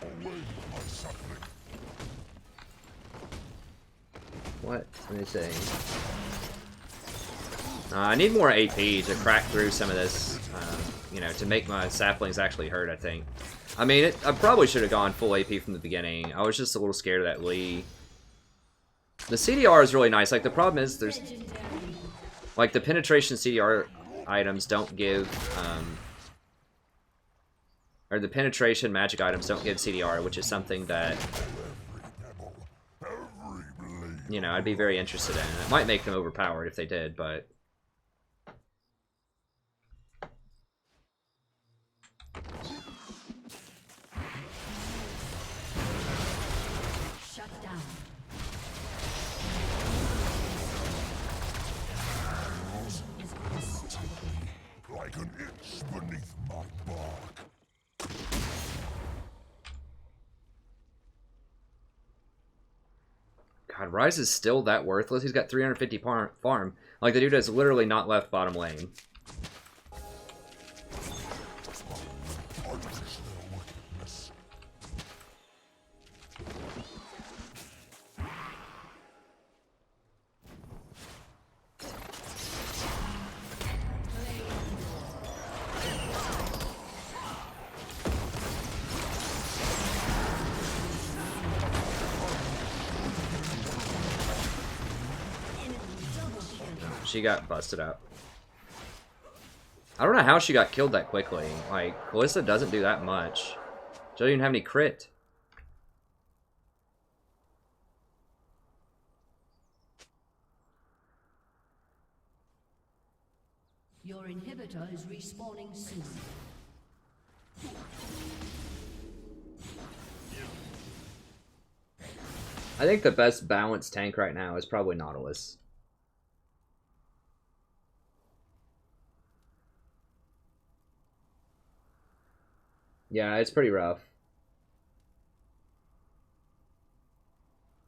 Away, my sapling. What? Let me see. I need more AP to crack through some of this, you know, to make my saplings actually hurt, I think. I mean, I probably should have gone full AP from the beginning. I was just a little scared of that Lee. The CDR is really nice. Like, the problem is there's... Like, the penetration CDR items don't give... or the penetration magic items don't give CDR, which is something that... You know, I'd be very interested in. It might make them overpowered if they did, but... like an itch beneath my bark. God, Rise is still that worthless. He's got 350 farm. Like, the dude has literally not left bottom lane. She got busted up. I don't know how she got killed that quickly. Like, Kalista doesn't do that much. She doesn't even have any crit. Your inhibitor is respawning soon. I think the best balanced tank right now is probably Nautilus. Yeah, it's pretty rough.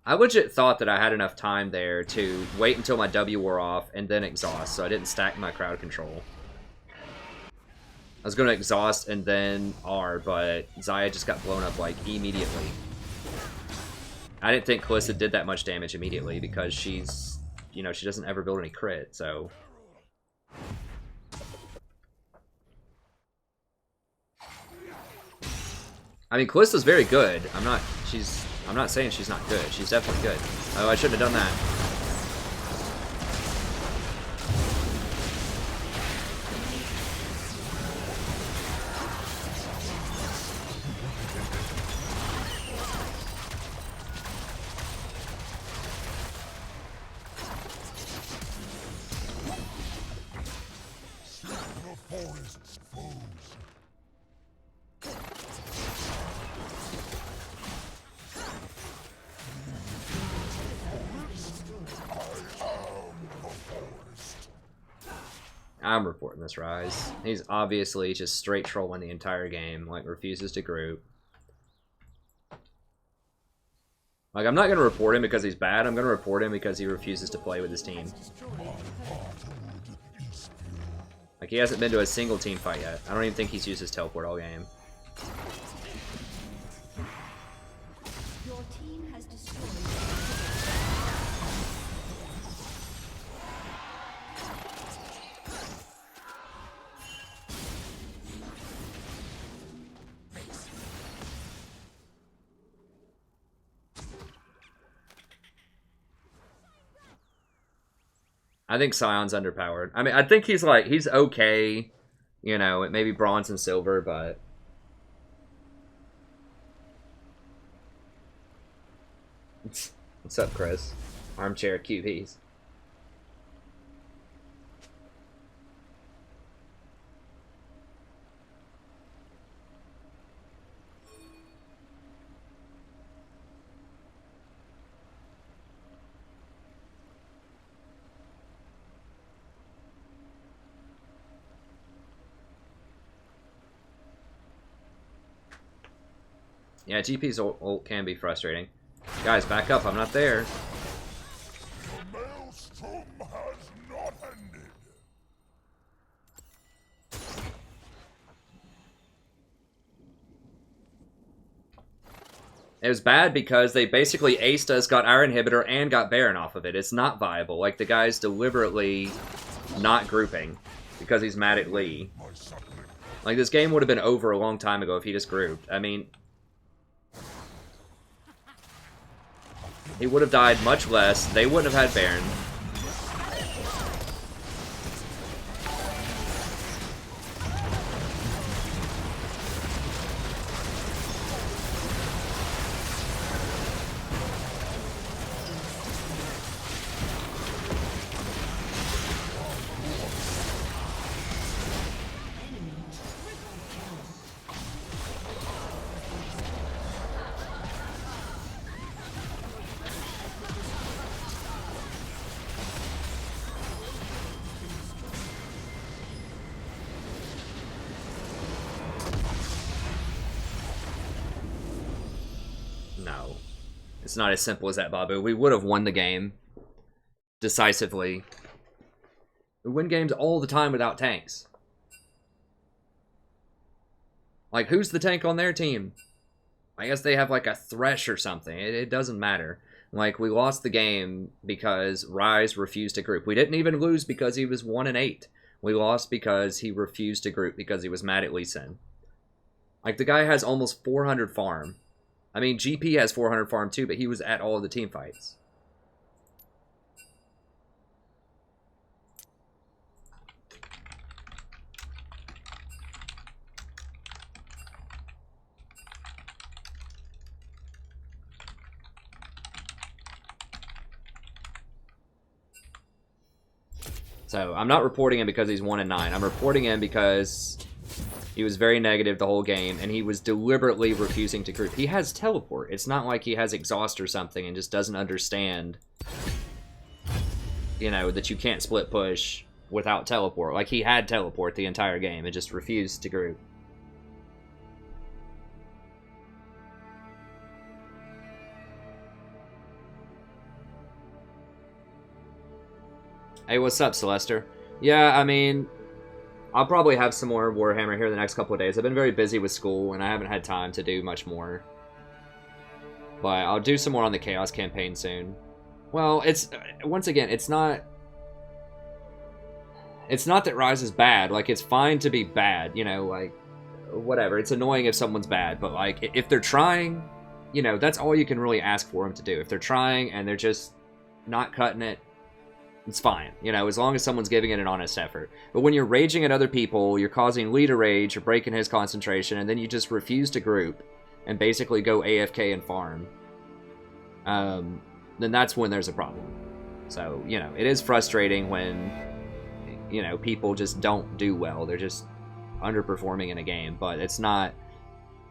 I legit thought that I had enough time there to wait until my W wore off and then exhaust, so I didn't stack my crowd control. I was going to exhaust and then R, but Zyra just got blown up, like, immediately. I didn't think Kalista did that much damage immediately because she's, you know, she doesn't ever build any crit, so... I mean, Kalista's very good. I'm not saying she's not good. She's definitely good. Oh, I shouldn't have done that. The forest's foes. I'm reporting this Rise. He's obviously just straight trolling the entire game, like refuses to group. Like, I'm not going to report him because he's bad, I'm going to report him because he refuses to play with his team. Like, he hasn't been to a single team fight yet. I don't even think he's used his teleport all game. Your team has destroyed. I think Scion's underpowered. I mean, I think he's like, he's okay, you know, it may be bronze and silver, but... What's up, Chris? Armchair QBs. Yeah, GP's ult can be frustrating. Guys, back up, I'm not there. The maelstrom has not ended. It was bad because they basically aced us, got our inhibitor, and got Baron off of it. It's not viable. Like, the guy's deliberately not grouping because he's mad at Lee. Like, this game would have been over a long time ago if he just grouped. I mean... He would have died much less. They wouldn't have had Baron. It's not as simple as that, Babu. We would have won the game decisively. We win games all the time without tanks. Like, who's the tank on their team? I guess they have, like, a Thresh or something. It doesn't matter. Like, we lost the game because Ryze refused to group. We didn't even lose because he was 1-8. We lost because he refused to group because he was mad at Lee Sin. Like, the guy has almost 400 farm. I mean, GP has 400 farm too, but he was at all of the team fights. So, I'm not reporting him because he's 1-9. I'm reporting him because he was very negative the whole game, and he was deliberately refusing to group. He has teleport. It's not like he has exhaust or something and just doesn't understand, you know, that you can't split push without teleport. Like, he had teleport the entire game and just refused to group. Hey, what's up, Celester? Yeah, I mean, I'll probably have some more Warhammer here the next couple of days. I've been very busy with school, and I haven't had time to do much more. But I'll do some more on the Chaos campaign soon. Well, it's, once again, it's not that Ryze is bad. Like, it's fine to be bad, you know, like, whatever. It's annoying if someone's bad, but, like, if they're trying, you know, that's all you can really ask for them to do. If they're trying and they're just not cutting it, it's fine, you know, as long as someone's giving it an honest effort. But when you're raging at other people, you're causing Lee to rage, you're breaking his concentration, and then you just refuse to group and basically go AFK and farm, then that's when there's a problem. So, you know, it is frustrating when, you know, people just don't do well. They're just underperforming in a game, but it's not,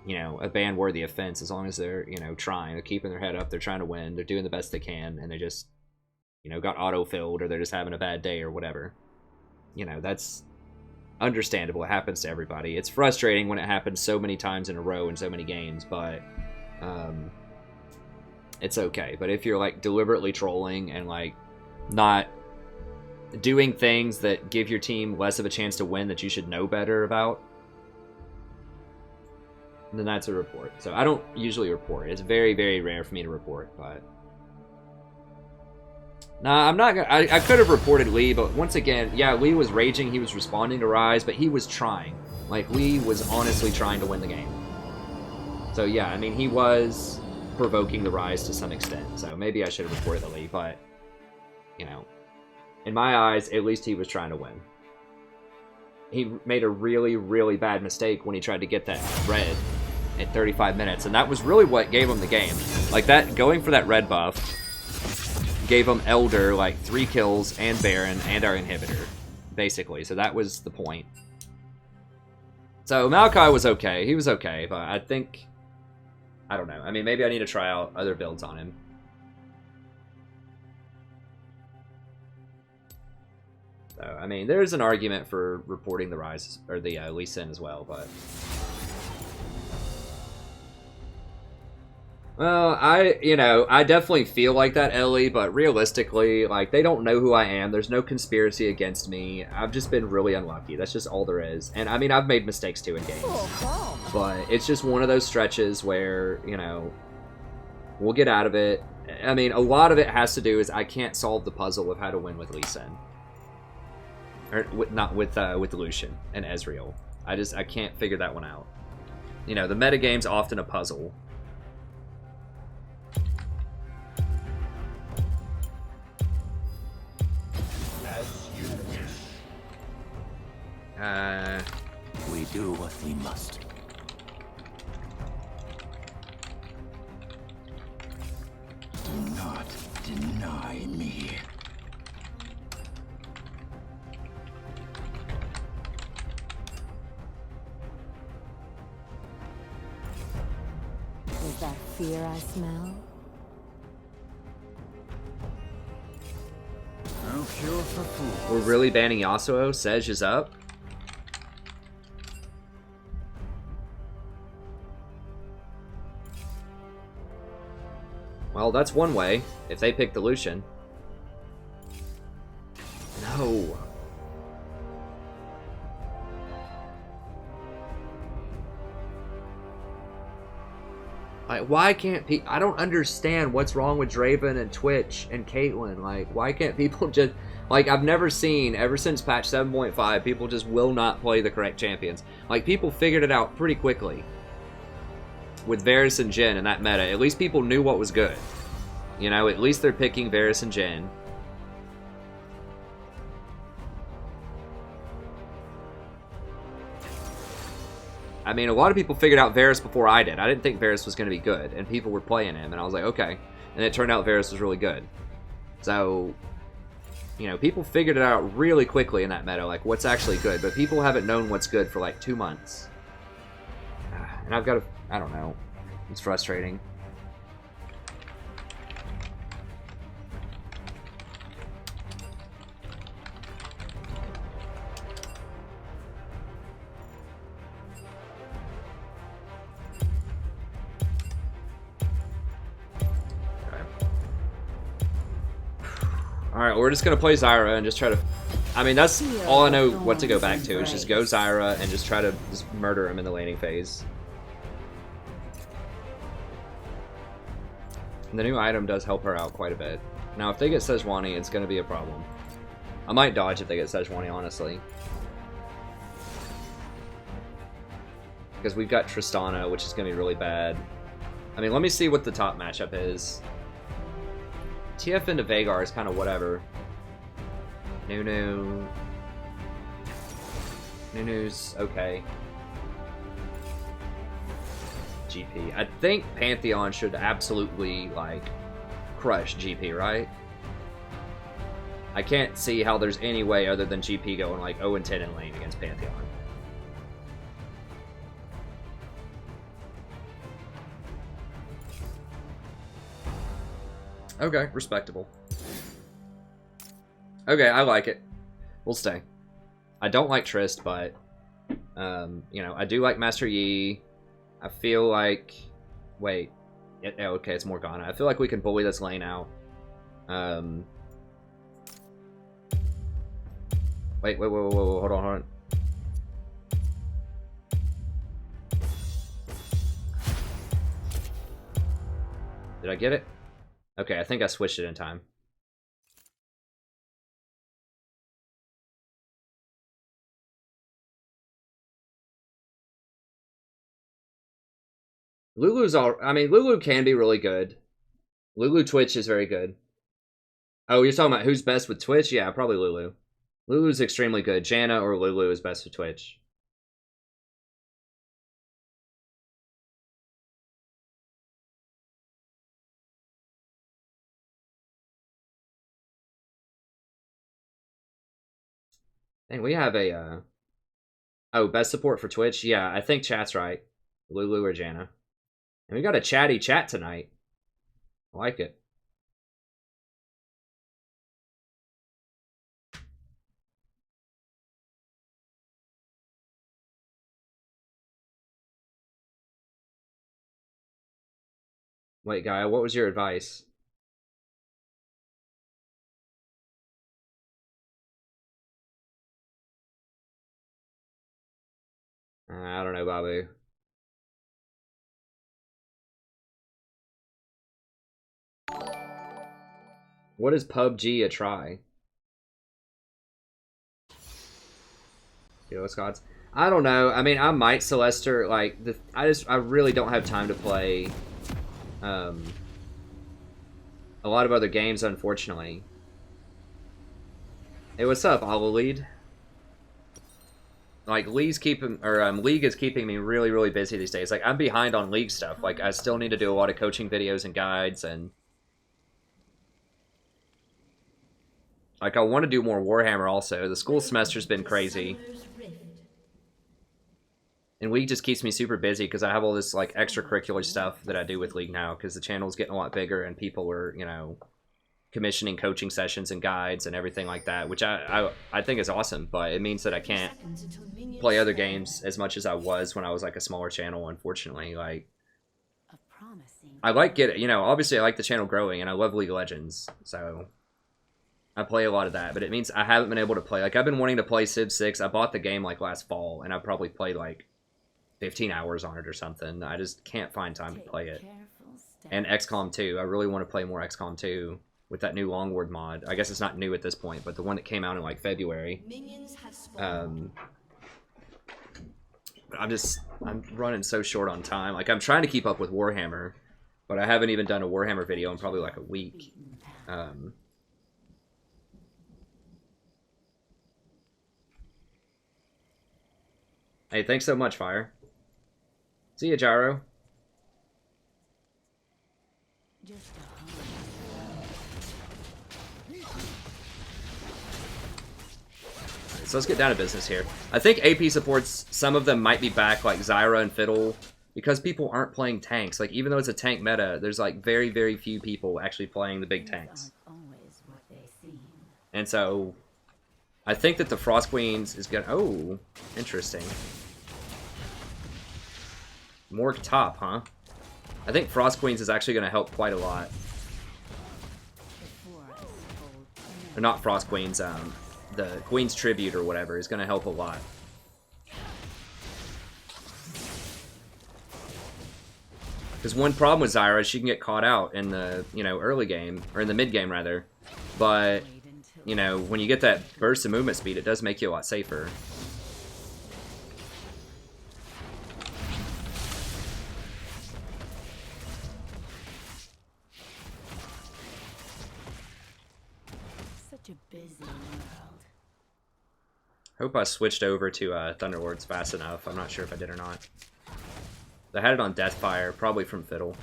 you know, a ban-worthy offense as long as they're, you know, trying. They're keeping their head up, they're trying to win, they're doing the best they can, and they just, you know, got auto-filled, or they're just having a bad day, or whatever. You know, that's understandable. It happens to everybody. It's frustrating when it happens so many times in a row in so many games, but it's okay. But if you're, like, deliberately trolling and, like, not doing things that give your team less of a chance to win that you should know better about, then that's a report. So I don't usually report. It's very, very rare for me to report, but... Nah, I'm not gonna... I could have reported Lee, but once again, yeah, Lee was raging, he was responding to Ryze, but he was trying. Like, Lee was honestly trying to win the game. So yeah, I mean, he was provoking the Ryze to some extent, so maybe I should have reported the Lee, but, you know, in my eyes, at least he was trying to win. He made a really, really bad mistake when he tried to get that red at 35 minutes, and that was really what gave him the game. Like, that, going for that red buff gave him Elder, like, 3 kills, and Baron, and our inhibitor, basically. So that was the point. So Maokai was okay. He was okay, but I think... I don't know. I mean, maybe I need to try out other builds on him. So, I mean, there's an argument for reporting the Ryze, or the Lee Sin as well, but... Well, I definitely feel like that, Ellie, but realistically, like, they don't know who I am. There's no conspiracy against me. I've just been really unlucky. That's just all there is. And, I mean, I've made mistakes, too, in games. But it's just one of those stretches where, you know, we'll get out of it. I mean, a lot of it has to do is I can't solve the puzzle of how to win with Lee Sin. Or, not with Lucian and Ezreal. I can't figure that one out. You know, the metagame's often a puzzle. We do what we must. Do not deny me. Is that fear I smell? No cure for fools. We're really banning Yasuo? Sej is up? Well, that's one way, if they pick the Lucian. No. Like, why can't people... I don't understand what's wrong with Draven and Twitch and Caitlyn. Like, why can't people just... Like, I've never seen, ever since patch 7.5, people just will not play the correct champions. Like, people figured it out pretty quickly. With Varus and Jhin in that meta. At least people knew what was good. You know, at least they're picking Varus and Jhin. I mean, a lot of people figured out Varus before I did. I didn't think Varus was going to be good, and people were playing him, and I was like, okay. And it turned out Varus was really good. So, you know, people figured it out really quickly in that meta, like what's actually good, but people haven't known what's good for like 2 months. And I've got to, I don't know. It's frustrating. Alright, we're just going to play Zyra and just try to... I mean, that's all I know what to go back to, is just go Zyra and just try to just murder him in the laning phase. And the new item does help her out quite a bit. Now, if they get Sejuani, it's going to be a problem. I might dodge if they get Sejuani, honestly. Because we've got Tristana, which is going to be really bad. I mean, let me see what the top matchup is. TF into Veigar is kind of whatever. Nunu's okay. GP. I think Pantheon should absolutely, like, crush GP, right? I can't see how there's any way other than GP going, like, 0-10 in lane against Pantheon. Okay, respectable. Okay, I like it. We'll stay. I don't like Trist, but, you know, I do like Master Yi. I feel like... Wait. Yeah, okay, it's Morgana. I feel like we can bully this lane out. Wait, hold on. Did I get it? Okay, I think I switched it in time. Lulu's all... I mean, Lulu can be really good. Lulu Twitch is very good. Oh, you're talking about who's best with Twitch? Yeah, probably Lulu. Lulu's extremely good. Janna or Lulu is best with Twitch. And we have a, oh, best support for Twitch? Yeah, I think chat's right. Lulu or Janna. And we got a chatty chat tonight. I like it. Wait, Gaia, what was your advice? I don't know, Babu. What is PUBG a try? Yo, Scots. I don't know. I mean, I might Celester. Like, I really don't have time to play a lot of other games, unfortunately. Hey, what's up, Lead? Like, League is keeping me really, really busy these days. Like, I'm behind on League stuff. Like, I still need to do a lot of coaching videos and guides, and like, I want to do more Warhammer also. The school semester's been crazy. And League just keeps me super busy because I have all this, like, extracurricular stuff that I do with League now because the channel's getting a lot bigger and people are, you know, commissioning coaching sessions and guides and everything like that, which I think is awesome, but it means that I can't play other games as much as I was when I was, like, a smaller channel, unfortunately. Like, I like you know, obviously I like the channel growing and I love League of Legends, so I play a lot of that, but it means I haven't been able to play. Like, I've been wanting to play Civ 6. I bought the game like last fall and I probably played like 15 hours on it or something. I just can't find time to play it. And XCOM 2. I really want to play more XCOM 2 with that new Longward mod. I guess it's not new at this point, but the one that came out in like February. I'm running so short on time. Like, I'm trying to keep up with Warhammer, but I haven't even done a Warhammer video in probably like a week. Hey, thanks so much, Fire. See ya, Gyro. So let's get down to business here. I think AP supports, some of them might be back, like Zyra and Fiddle, because people aren't playing tanks. Like, even though it's a tank meta, there's like very, very few people actually playing the big tanks. And so, I think that the Frost Queens is gonna... Oh, interesting. Morg top, huh? I think Frost Queens is actually gonna help quite a lot. Or not Frost Queens, the Queen's Tribute or whatever is going to help a lot. Because one problem with Zyra is she can get caught out in the, you know, early game, or in the mid game rather. But, you know, when you get that burst of movement speed, it does make you a lot safer. Such a busy world. Hope I switched over to Thunderlords fast enough. I'm not sure if I did or not. I had it on Deathfire, probably from Fiddle.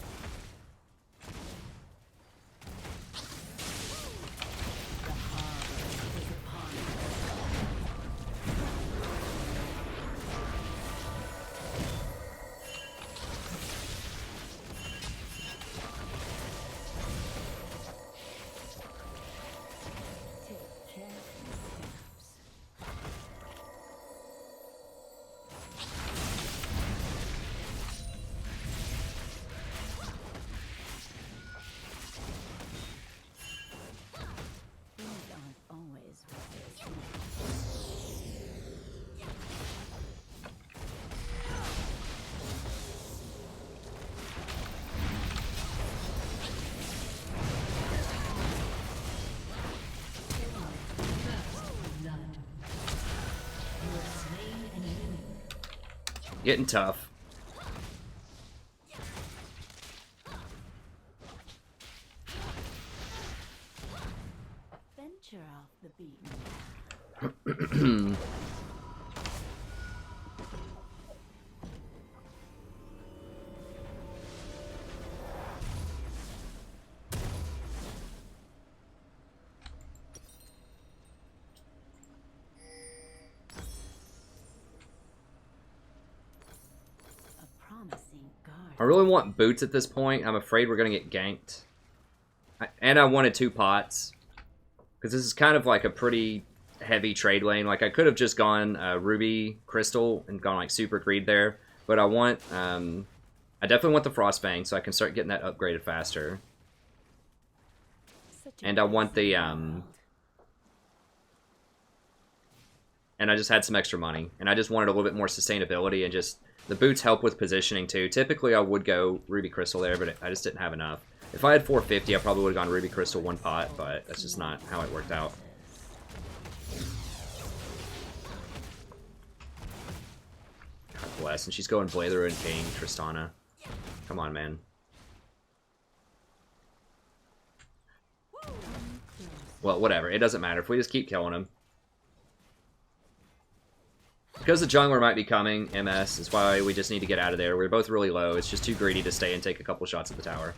Getting tough. Venture off the beaten path. I really want boots at this point. I'm afraid we're going to get ganked. And I wanted 2 pots. Because this is kind of like a pretty heavy trade lane. Like, I could have just gone Ruby Crystal and gone like super greed there. But I want... I definitely want the Frostfang so I can start getting that upgraded faster. And I want the... And I just had some extra money. And I just wanted a little bit more sustainability and just... The boots help with positioning too. Typically I would go Ruby Crystal there, but I just didn't have enough. If I had 450, I probably would have gone Ruby Crystal 1 pot, but that's just not how it worked out. God bless. And she's going Blazer and King, Tristana. Come on, man. Well, whatever. It doesn't matter. If we just keep killing him. Because the jungler might be coming, MS, is why we just need to get out of there. We're both really low. It's just too greedy to stay and take a couple shots at the tower.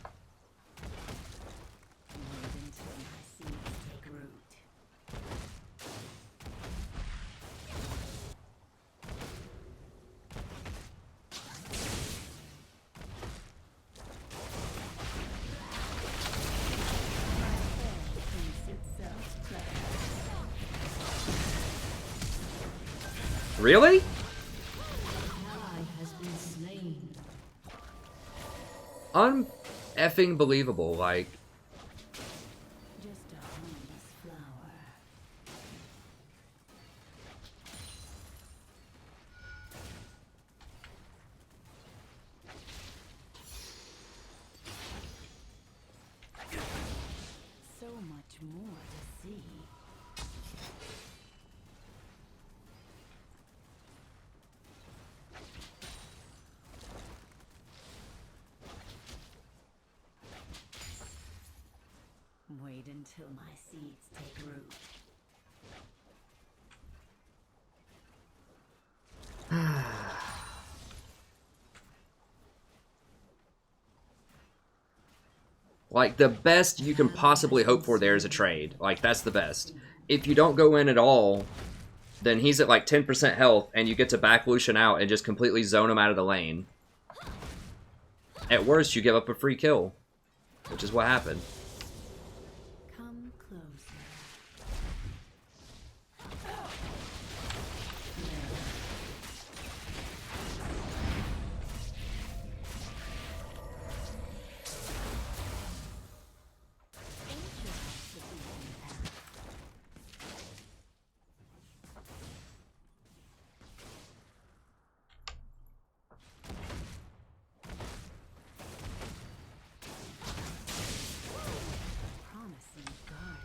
Really? un-effing believable. Like, Just a harmless flower. So much more to see. Wait until my seeds take root. like the best you can possibly hope for there is a trade. Like, that's the best. If you don't go in at all, then he's at like 10% health, and you get to back Lucian out and just completely zone him out of the lane. At worst, you give up a free kill, which is what happened. Come closer. Promising garden.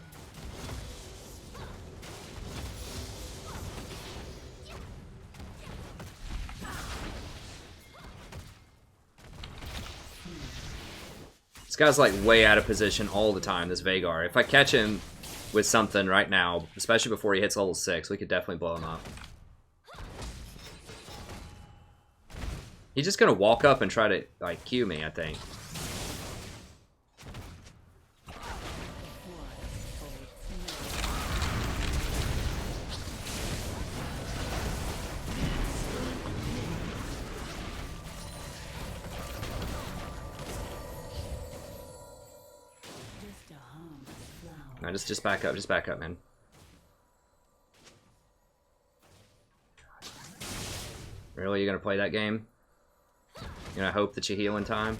This guy's like way out of position all the time, this Veigar. If I catch him with something right now, especially before he hits level 6, we could definitely blow him up. He's just gonna walk up and try to, like, Q me, I think. Just a harmless flower. No, just back up, man. Really, you gonna play that game? You gonna hope that you heal in time?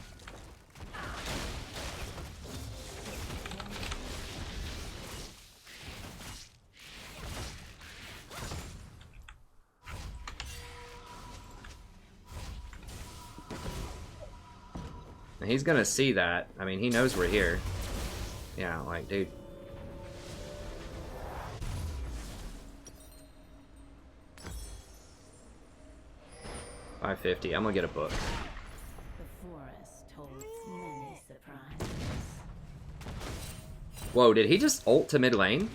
And he's gonna see that. I mean, he knows we're here. Yeah, like, dude. $550. I'm gonna get a book. The forest holds many surprises. Whoa, did he just ult to mid lane?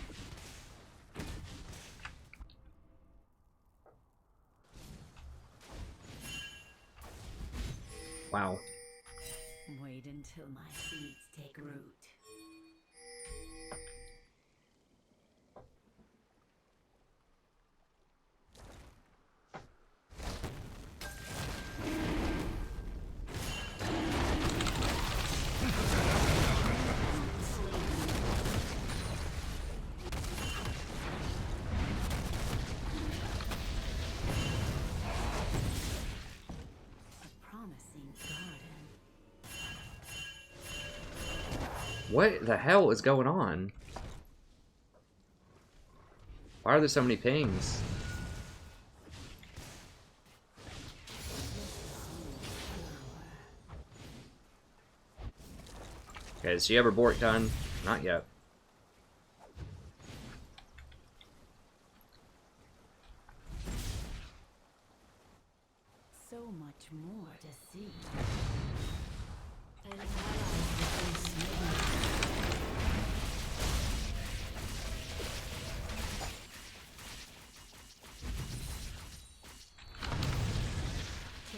Wow. Wait until my seeds take root. A promising garden. What the hell is going on? Why are there so many pings? Okay, is she ever Bork done? Not yet. So much more to see. An ally has been slain.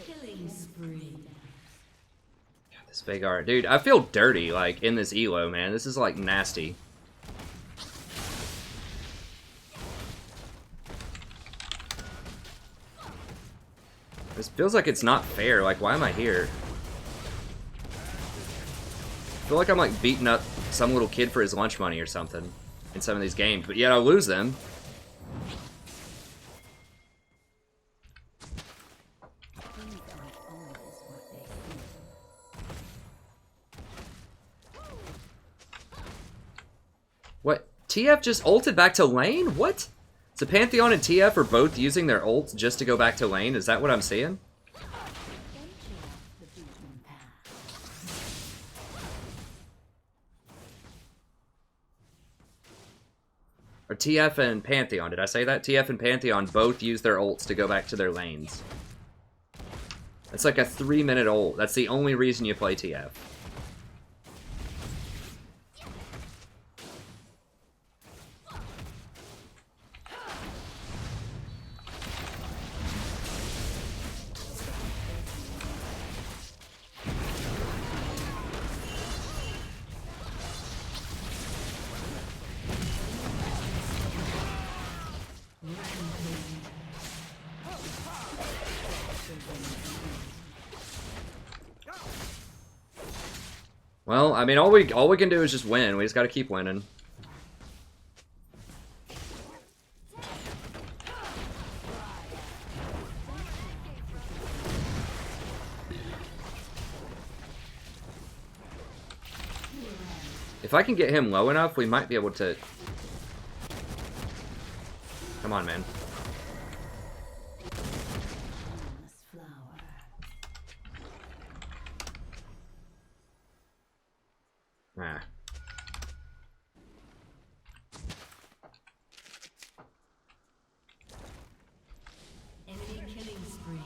Killing spree. This Veigar, dude, I feel dirty, like, in this elo, man. This is, like, nasty. This feels like it's not fair. Like, why am I here? I feel like I'm, like, beating up some little kid for his lunch money or something in some of these games, but yet I lose them. Things aren't always what they seem. What? TF just ulted back to lane? What? So Pantheon and TF are both using their ults just to go back to lane? Is that what I'm seeing? Or TF and Pantheon, did I say that? TF and Pantheon both use their ults to go back to their lanes. That's like a 3-minute ult. That's the only reason you play TF. Well, I mean, all we can do is just win. We just got to keep winning. If I can get him low enough, we might be able to... Come on, man. Ah. Enemy killing spree.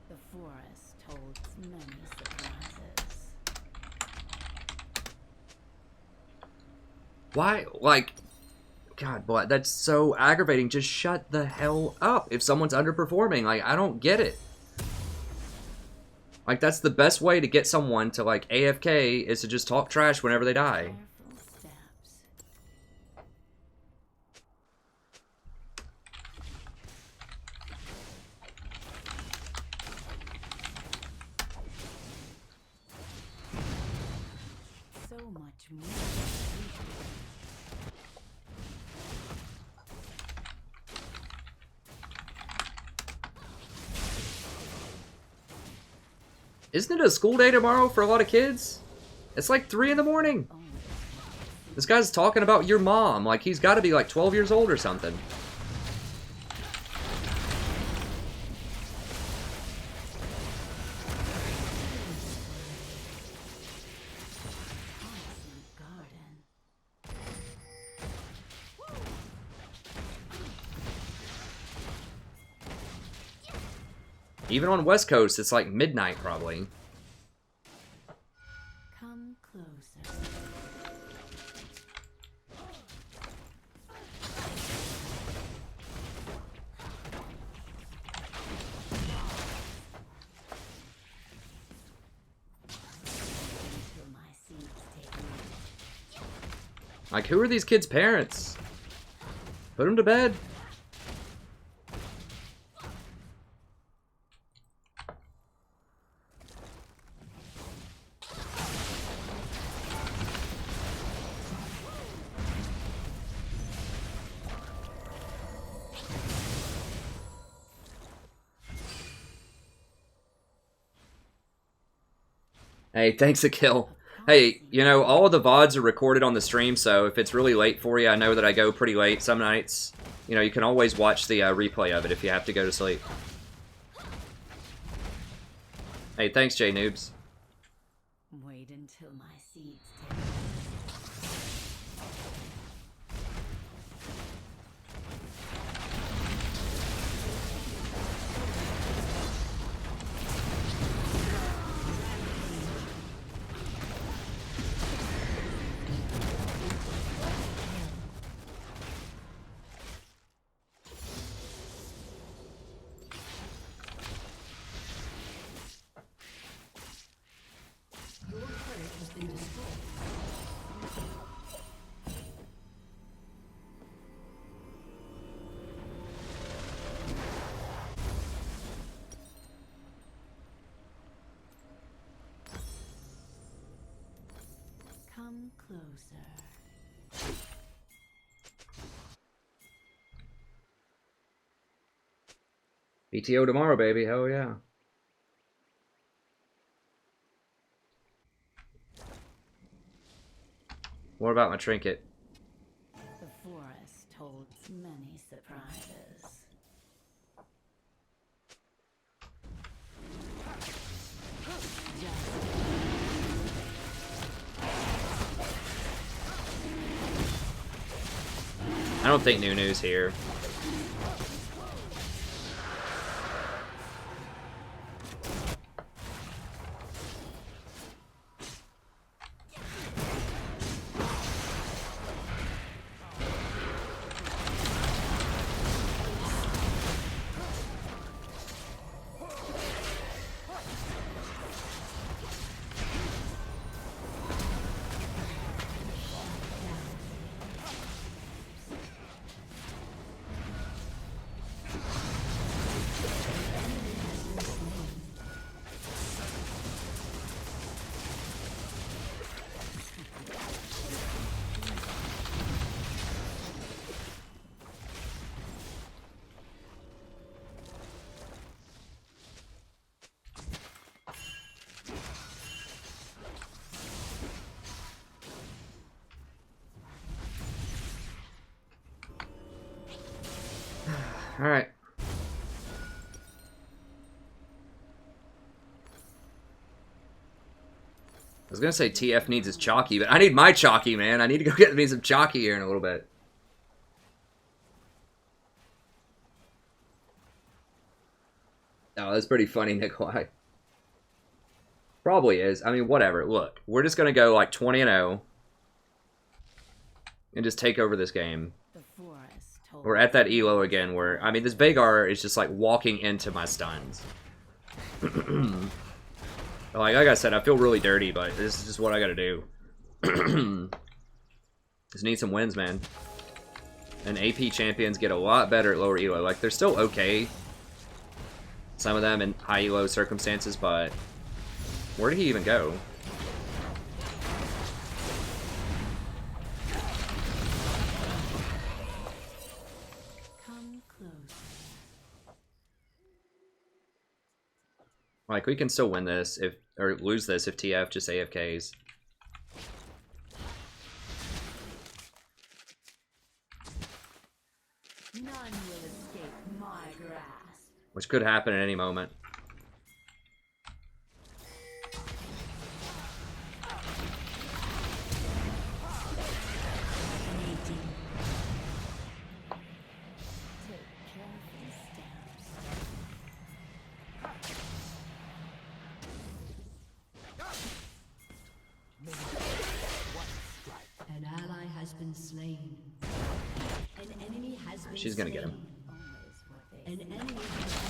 The forest holds many surprises. Why? Like... God, boy, that's so aggravating. Just shut the hell up if someone's underperforming. Like, I don't get it. Like, that's the best way to get someone to, like, AFK is to just talk trash whenever they die. Careful steps. So much more. Isn't it a school day tomorrow for a lot of kids? It's like 3 in the morning. This guy's talking about your mom. Like, he's got to be like 12 years old or something. Garden. Even on West Coast, it's like midnight probably. Come closer. Until my seeds take root. Like, who are these kids' parents? Put them to bed. Hey, thanks a kill. Hey, you know, all the VODs are recorded on the stream, so if it's really late for you, I know that I go pretty late some nights. You know, you can always watch the replay of it if you have to go to sleep. Hey, thanks, J-Noobs. Wait until my seeds take root. Your turret has been destroyed. Come closer. PTO tomorrow, baby. Hell yeah. What about my trinket? The forest holds many surprises. I don't think Nunu's here. All right. I was gonna say TF needs his chalky, but I need my chalky, man. I need to go get me some chalky here in a little bit. Oh, that's pretty funny, Nikolai. Probably is. I mean, whatever. Look, we're just gonna go like 20-0 and just take over this game. The forest holds We're at that elo again where, I mean, this Vagar is just like walking into my stuns. Like I said, I feel really dirty, but this is just what I gotta do. Just need some wins, man. And AP champions get a lot better at lower elo. Like, they're still okay, some of them in high elo circumstances, but where did he even go? come close. Like, we can still win this if, or lose this if TF just AFKs. None will escape my grasp. Which could happen at any moment. Take careful steps. An ally has been slain. An enemy has been She's gonna get him. slain. An enemy has been slain.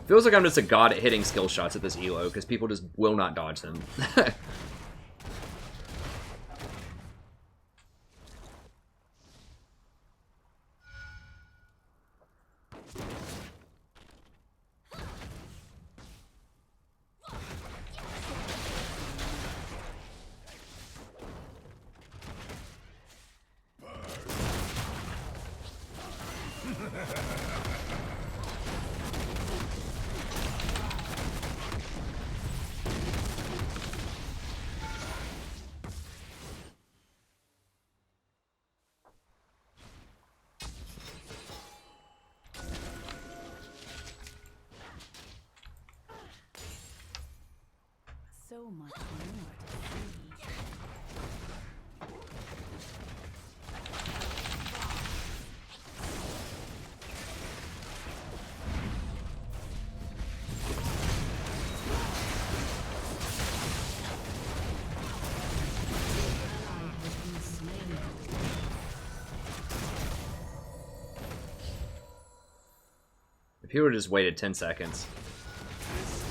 Feels like I'm just a god at hitting skill shots at this elo, because people just will not dodge them. So much more to see. Ally has been slain. If he would have just waited 10 seconds. More to see.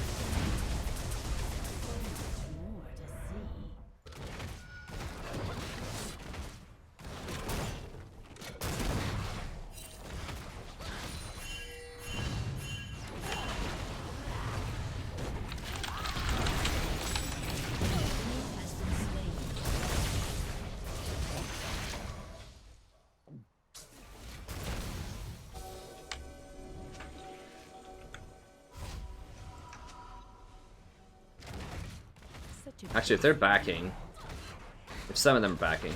Has been slain. Actually, if they're backing, if some of them are backing,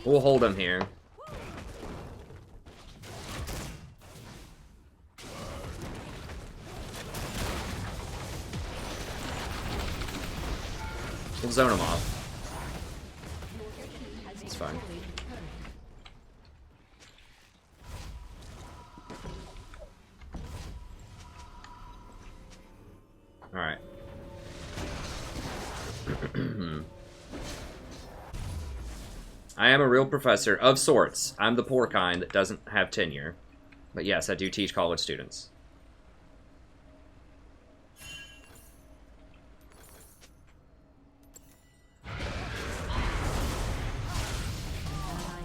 we'll hold them here. We'll zone them off. It's fine. Alright. I am a real professor of sorts. I'm the poor kind that doesn't have tenure. But yes, I do teach college students.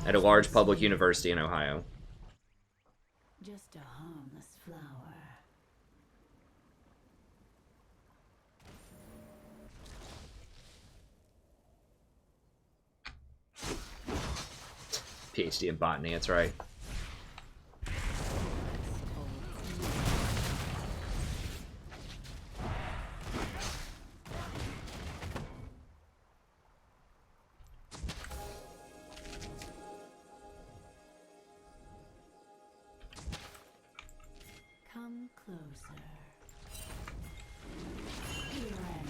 At a large public university in Ohio. Just a harmless flower. PhD in botany, that's right. Come closer. Here I am.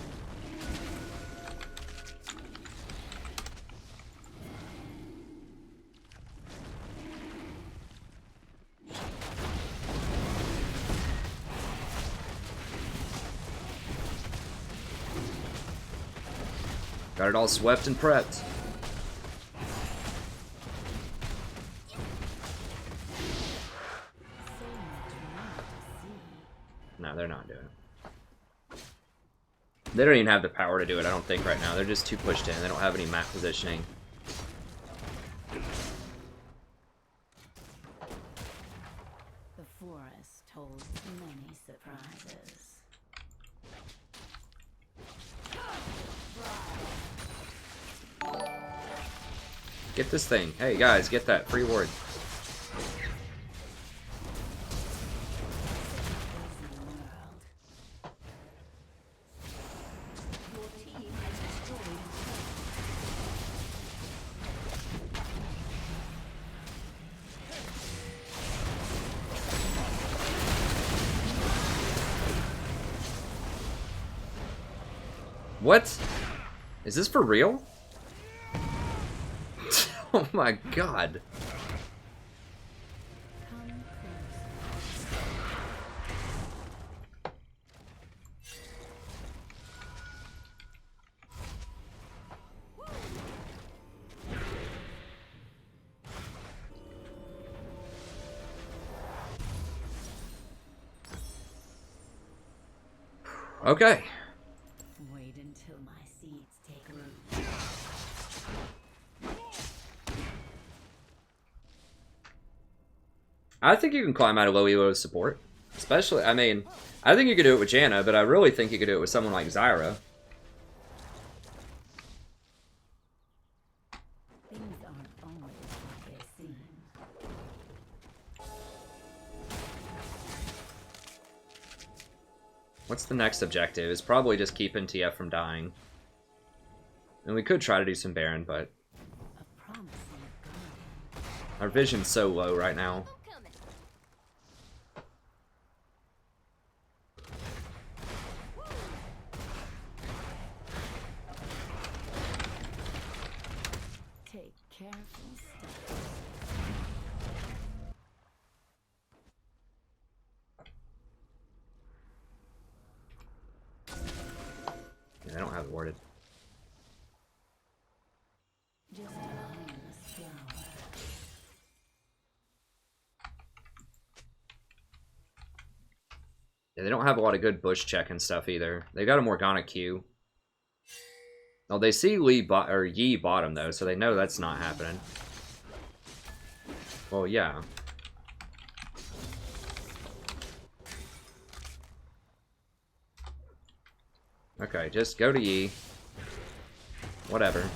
Got it all swept and prepped. No, they're not doing it. They don't even have the power to do it, I don't think, right now. They're just too pushed in. They don't have any map positioning. The forest holds many surprises. Get this thing. Hey, guys, get that free ward. Your team has destroyed What? Is this for real? Oh my god. Come closer. Okay. Wait until my seeds take root. I think you can climb out of low elo support. Especially, I mean, I think you could do it with Janna, but I really think you could do it with someone like Zyra. Things aren't always what they seem. What's the next objective? It's probably just keeping TF from dying. And we could try to do some Baron, but A promising garden. our vision's so low right now. Take careful steps. Yeah, I don't have it warded. Just a harmless flower. Yeah, they don't have a lot of good bush check and stuff either. They got a Morgana Q. Oh, they see Yi bottom though, so they know that's not happening. Well, yeah. Okay, just go to Yi. Whatever.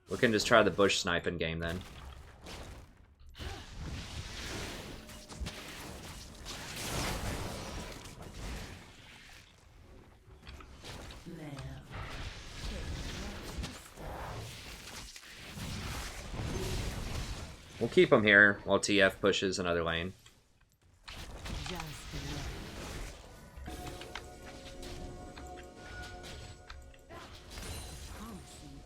We can just try the bush sniping game then. We'll keep him here while TF pushes another lane. Just enough. Promising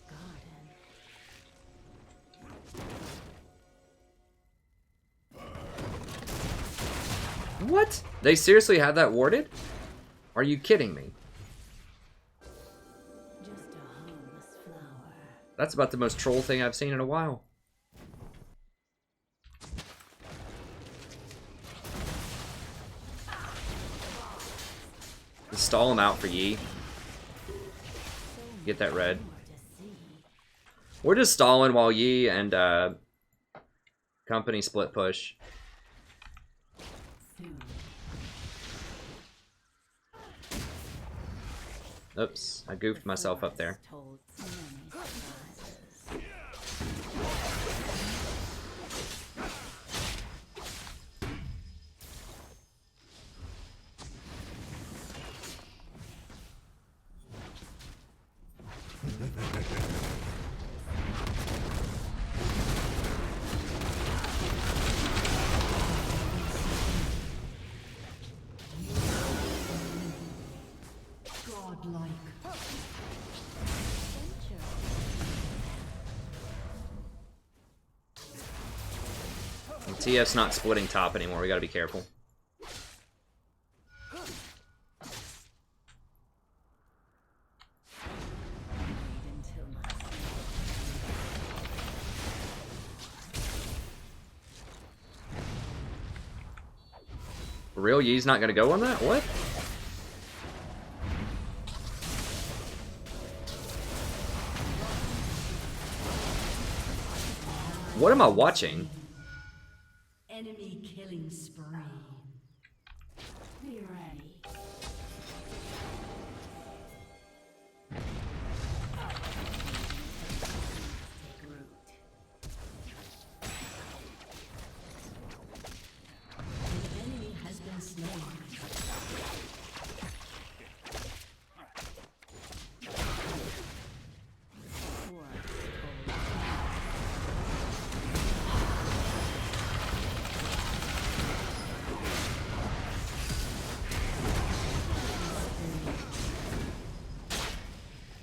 garden. What? They seriously had that warded? Are you kidding me? Just a harmless flower. That's about the most troll thing I've seen in a while. Just stall him out for Yi. Get that red. More to see. We're just stalling while Yi and company split push. Soon. Oops, I goofed myself up there. Told so many surprises. Godlike. TF's not splitting top anymore, we gotta be careful. Until my For real, Yi's not gonna go on that? What? What am I watching? enemy killing spree. Be ready. Take root. An enemy has been slain.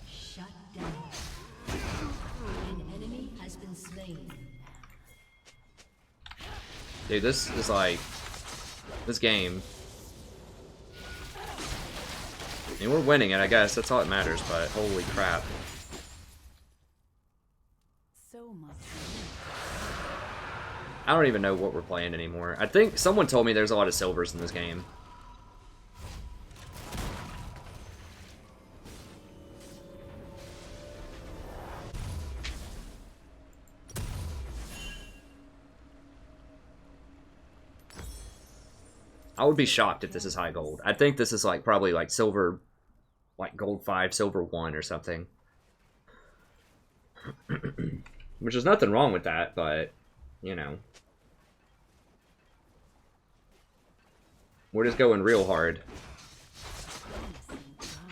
Shut down. An enemy has been slain. Dude, this is like... This game. I mean, we're winning it, I guess. That's all that matters, but holy crap. So much. I don't even know what we're playing anymore. I think someone told me there's a lot of silvers in this game. I would be shocked if this is high gold. I think this is like probably like silver, like gold 5, silver 1 or something. Which is nothing wrong with that, but, you know. We're just going real hard. Promising garden.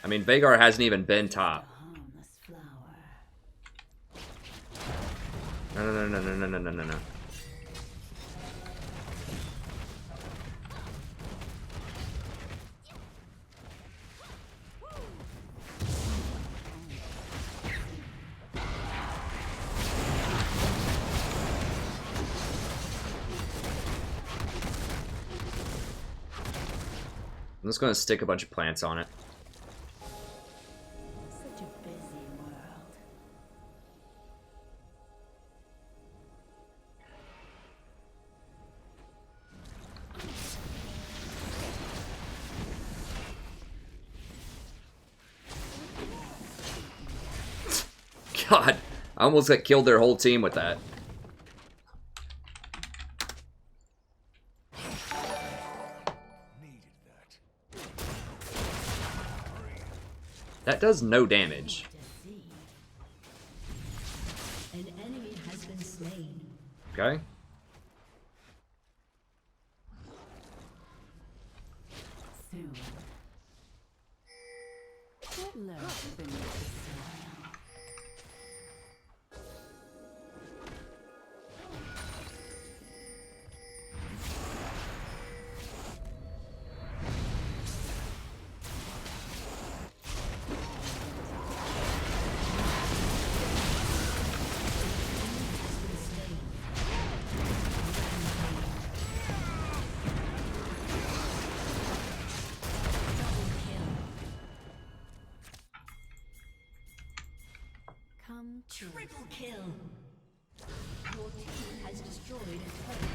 I mean, Vhagar hasn't even been top. Harmless flower. No. I'm just gonna stick a bunch of plants on it. Such a busy world. God, I almost got killed their whole team with that. That does no damage. To see. An enemy has been slain. Okay. soon. What lurks beneath the soil? Come triple kill. Your team has destroyed a turret.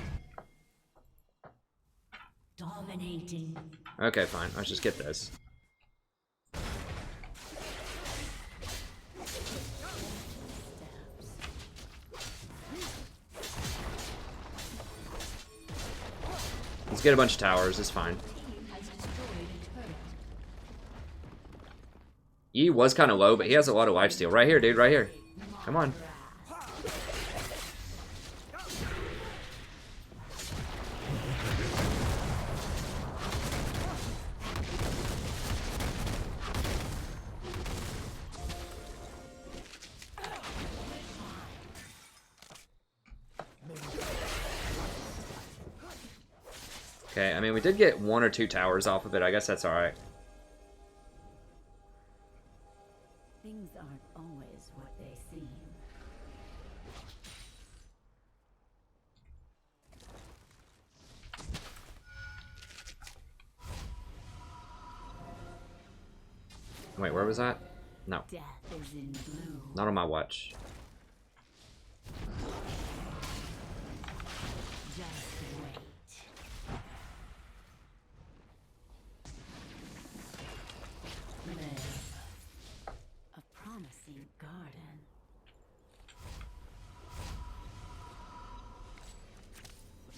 Dominating. Okay, fine. Let's just get this. Let's get a bunch of towers. It's fine. Team has destroyed a turret. E was kind of low, but he has a lot of lifesteal. Right here, dude. Right here. Come on. Okay, I mean, we did get 1 or 2 towers off of it. I guess that's alright. Things aren't always what they seem. Wait, where was that? No, Death is in blue. not on my watch. Just wait. Live. A promising garden.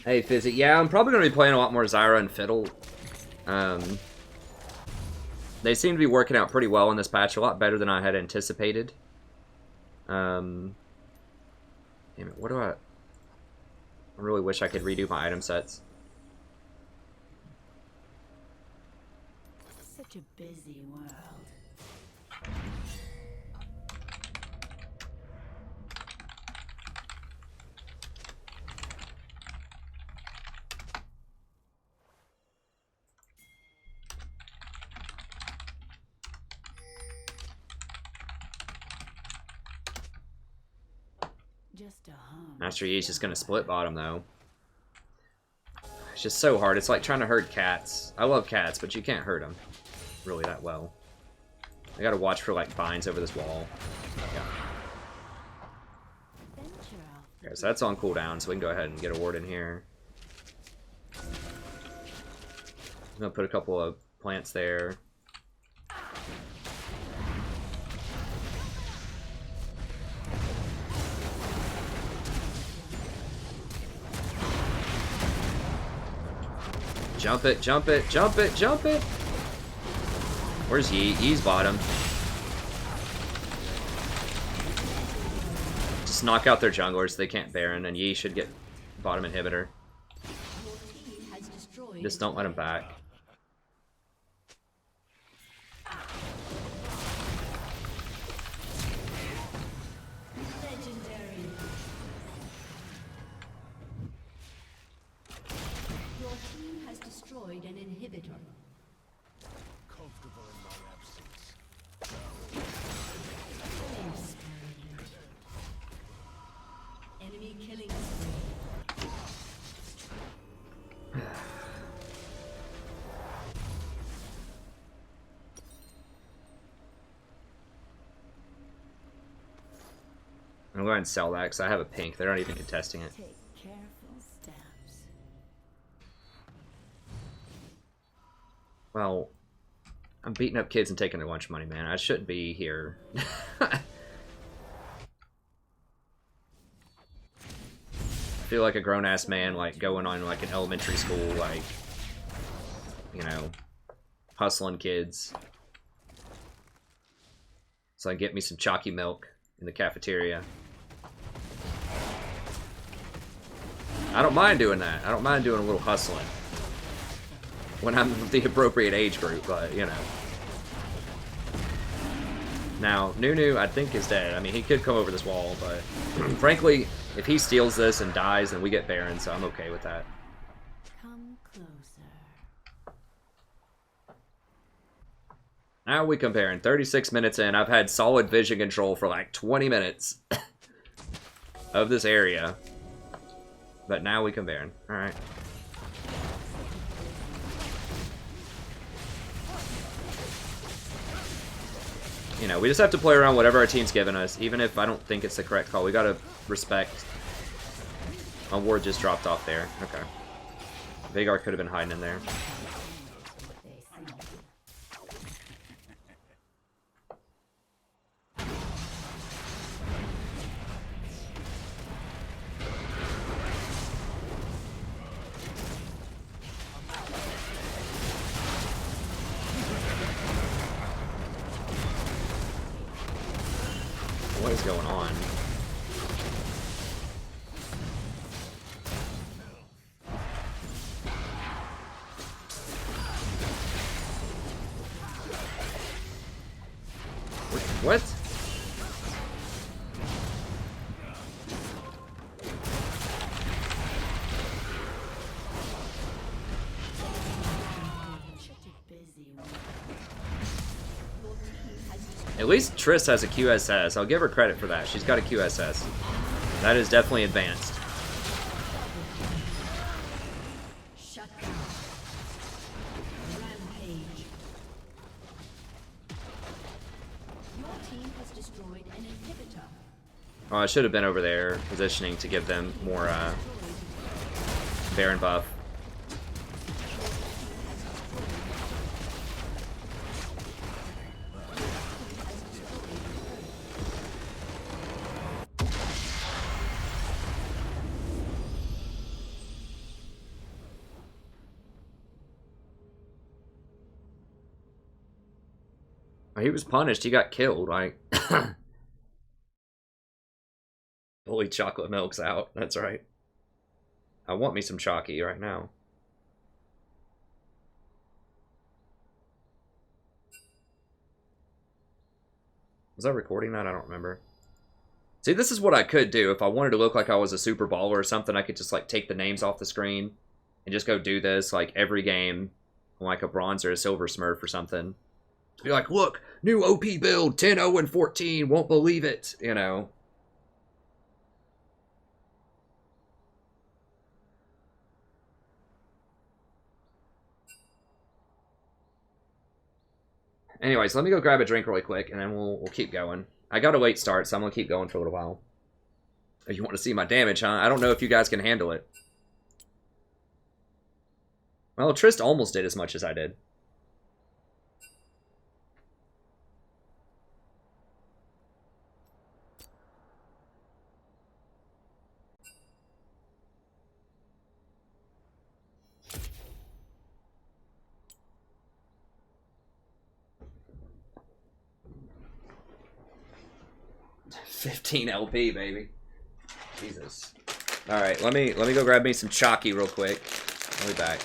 Hey, Fizzy. Yeah, I'm probably going to be playing a lot more Zyra and Fiddle. They seem to be working out pretty well in this patch, a lot better than I had anticipated. Damn it, what do I really wish I could redo my item sets. Such a busy world. Just a hum. Master Yi's just going to split bottom, though. It's just so hard. It's like trying to herd cats. I love cats, but you can't herd them really that well. I got to watch for, like, vines over this wall. Yeah. Venture off the Okay, so that's on cooldown, so we can go ahead and get a ward in here. I'm going to put a couple of plants there. Jump it, jump it, jump it, jump it! Where's Yi? Yi's bottom. Just knock out their junglers, they can't Baron, and Yi should get bottom inhibitor. Your team has destroyed Just don't let him back. legendary. Your team has destroyed an inhibitor. Comfortable in my absence. Killing spree. Enemy killing spree. I'm going to sell that because I have a pink. They're not even contesting it. Take careful steps. Well, I'm beating up kids and taking their lunch money, man. I shouldn't be here. I feel like a grown-ass man, like, going on, like, an elementary school, like, you know, hustling kids. So I get me some chalky milk in the cafeteria. I don't mind doing that. I don't mind doing a little hustling. when I'm the appropriate age group, but, you know. Now, Nunu, I think, is dead. I mean, he could come over this wall, but frankly, if he steals this and dies, then we get Baron, so I'm okay with that. Come closer. Now we comparing. 36 minutes in. I've had solid vision control for like 20 minutes of this area. But now we comparing. Alright. You know, we just have to play around whatever our team's giving us, even if I don't think it's the correct call. We gotta respect. My ward just dropped off there. Okay. Veigar could have been hiding in there. What is going on? What? At least Triss has a QSS. I'll give her credit for that. She's got a QSS. That is definitely advanced. Shut down. Rampage. Your team has destroyed an inhibitor. Oh, I should have been over there positioning to give them more Baron buff. He was punished. He got killed. Like, holy chocolate milk's out. That's right. I want me some chalky right now. Was I recording that? I don't remember. See, this is what I could do. If I wanted to look like I was a super baller or something, I could just, like, take the names off the screen and just go do this, like, every game, like a bronze or a silver smurf or something. Be like, look, new OP build, 10-0-14, won't believe it, you know. Anyways, let me go grab a drink really quick, and then we'll keep going. I got a late start, so I'm going to keep going for a little while. If you want to see my damage, huh? I don't know if you guys can handle it. Well, Trist almost did as much as I did. $15 LP, baby. Jesus. Alright, let me go grab me some chalky real quick. I'll be back.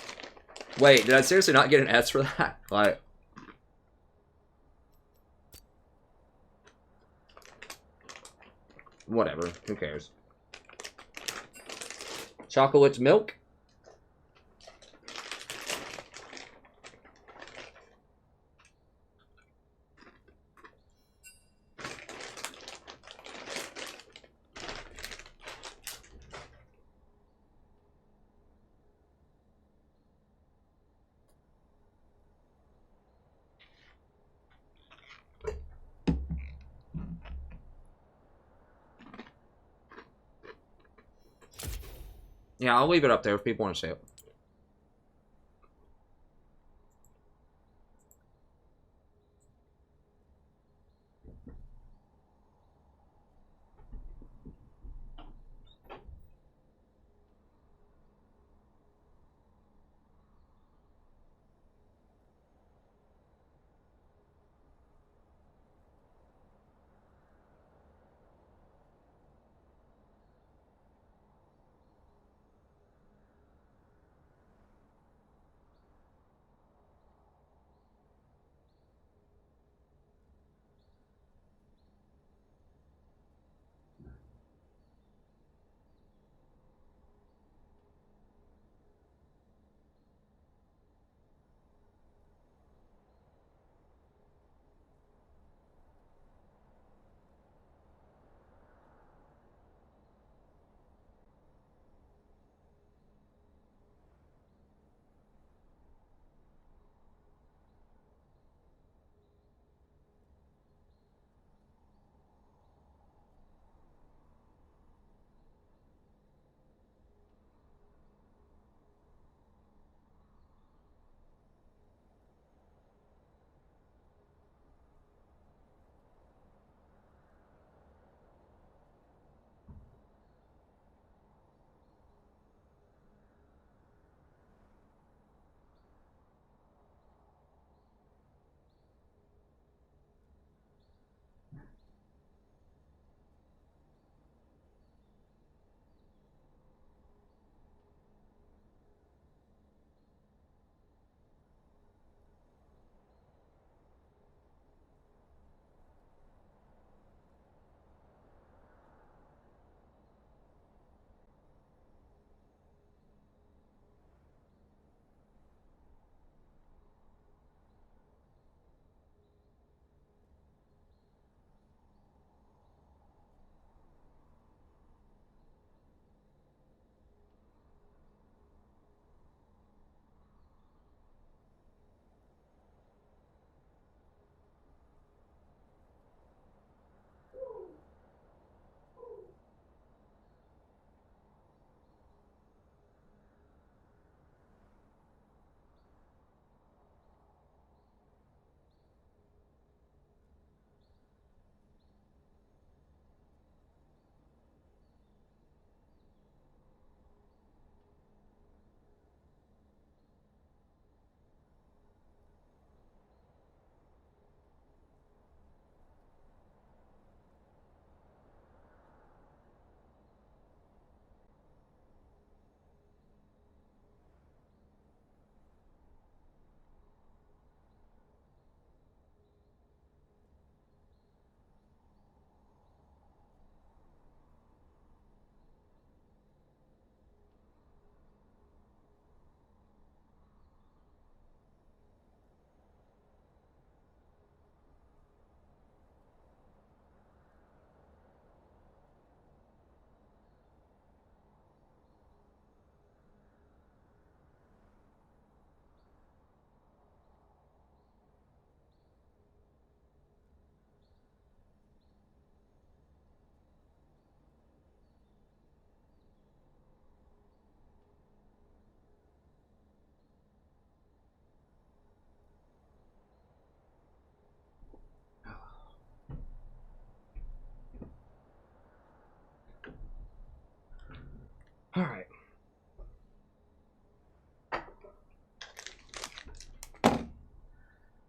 Wait, did I seriously not get an S for that? Like, whatever. Who cares? Chocolate milk? Yeah, I'll leave it up there if people want to see it.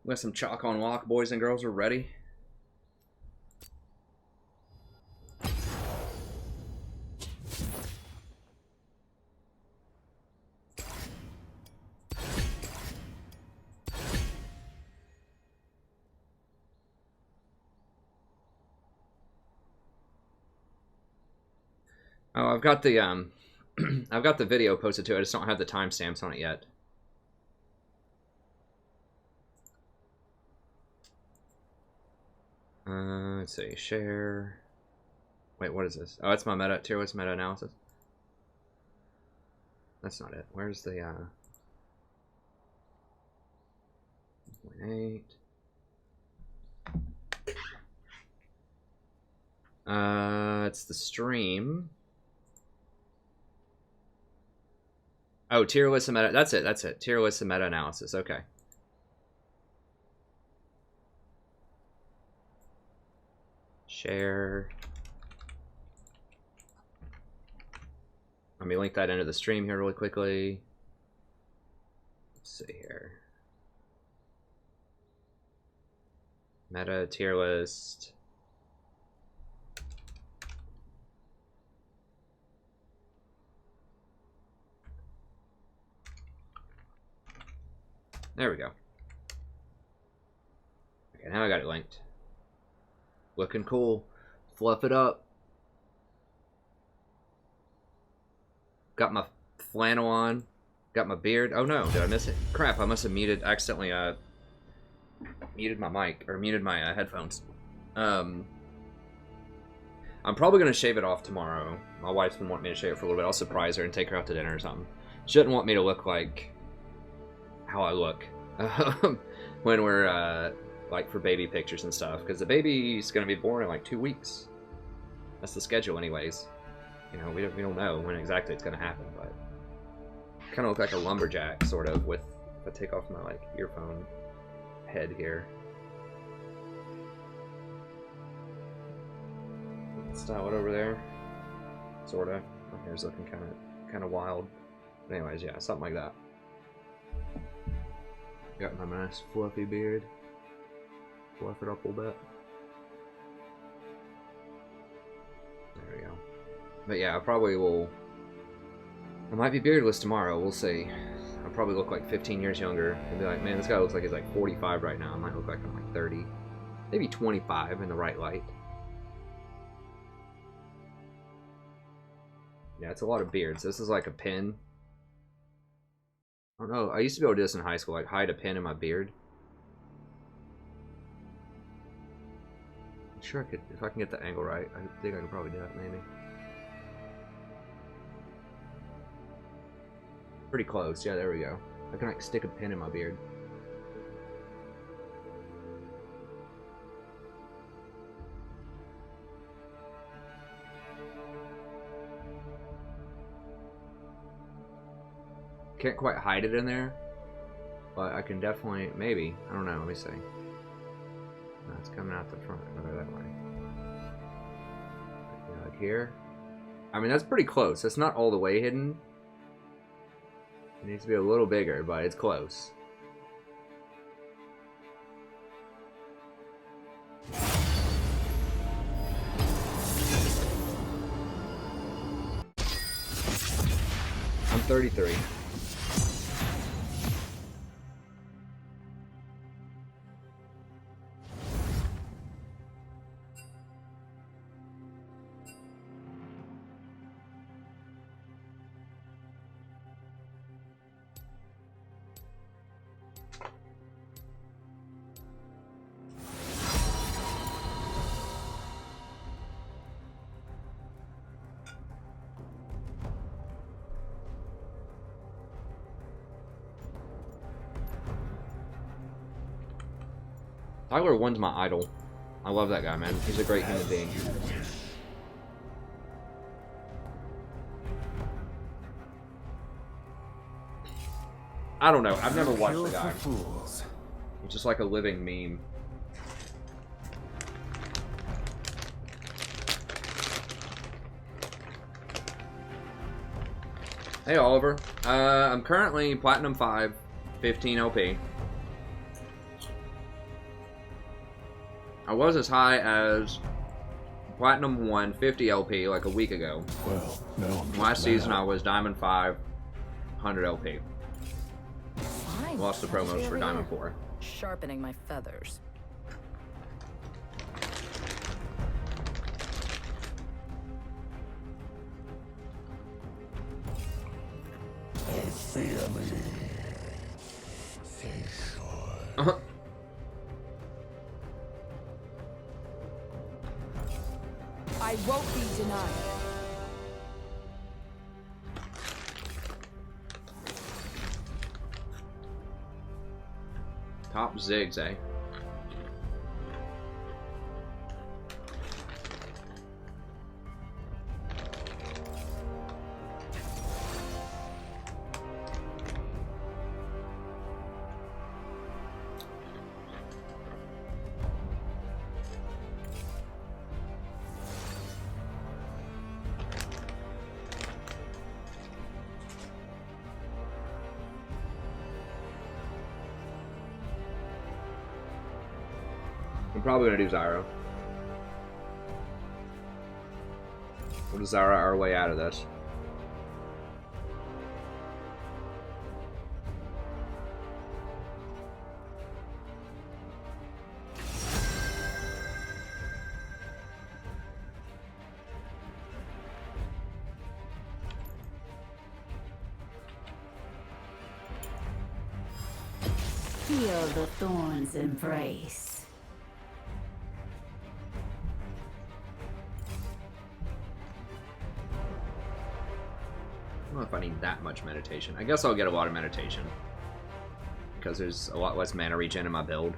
We got some chalk on lock, boys and girls. We're ready. Oh, I've got the I've got the video posted to it. I just don't have the timestamps on it yet. Let's see, share. Wait, what is this? Oh, it's my tier list meta analysis. That's not it. Where's the 0.8? It's the stream. Oh, tier list and meta. That's it. That's it. Tier list and meta analysis. Okay. Share. Let me link that into the stream here really quickly. Let's see here. Meta tier list. There we go. Okay, now I got it linked. Looking cool. Fluff it up. Got my flannel on. Got my beard. Oh no, did I miss it? Crap, I must have accidentally muted my mic, or muted my headphones. I'm probably going to shave it off tomorrow. My wife's been wanting me to shave it for a little bit. I'll surprise her and take her out to dinner or something. She doesn't want me to look like how I look when we're like for baby pictures and stuff, because the baby's gonna be born in like 2 weeks. That's the schedule anyways. You know, we don't know when exactly it's gonna happen, but kind of look like a lumberjack sort of, with if I take off my like earphone head here. Style it over there, sorta. My hair's looking kind of wild. But anyways, yeah, something like that. Got my nice fluffy beard. Fluff it up a little bit. There we go. But yeah, I probably will. I might be beardless tomorrow. We'll see. I'll probably look like 15 years younger and be like, man, this guy looks like he's like 45 right now. I might look like I'm like 30, maybe 25 in the right light. Yeah, it's a lot of beards. This is like a pin. I don't know. I used to be able to do this in high school, like hide a pin in my beard. I'm sure I could, if I can get the angle right. I think I could probably do that, maybe. Pretty close. Yeah, there we go. I can like stick a pin in my beard. Can't quite hide it in there, but I can definitely, maybe, I don't know, let me see. No, it's coming out the front, over that way. Like here. I mean, that's pretty close. That's not all the way hidden. It needs to be a little bigger, but it's close. I'm 33. Tyler 1's my idol. I love that guy, man. He's a great human being. I don't know. I've never watched the guy. He's just like a living meme. Hey, Oliver. I'm currently Platinum 5, 15 OP. I was as high as Platinum 1, 50 LP like a week ago. Well, no. I'm just Last season mad. I was Diamond 5, 100 LP. Fine. Lost the promos for Over Diamond here. 4. Sharpening my feathers. Fear me. Uh-huh. I won't be denied. Top Ziggs, eh? I'm probably gonna do Zyra. We'll do Zyra our way out of this. Feel the thorns embrace. I don't know if I need that much meditation. I guess I'll get a lot of meditation. Because there's a lot less mana regen in my build.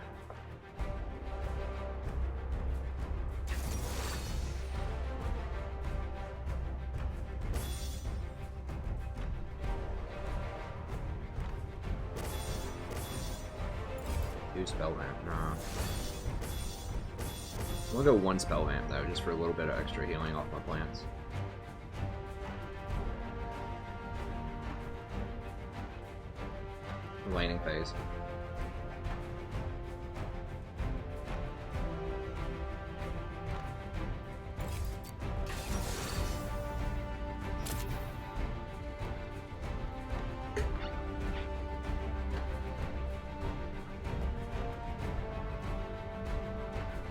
Do spell vamp, nah. I'm gonna go one spell vamp though, just for a little bit of extra healing off my plants. Laning phase.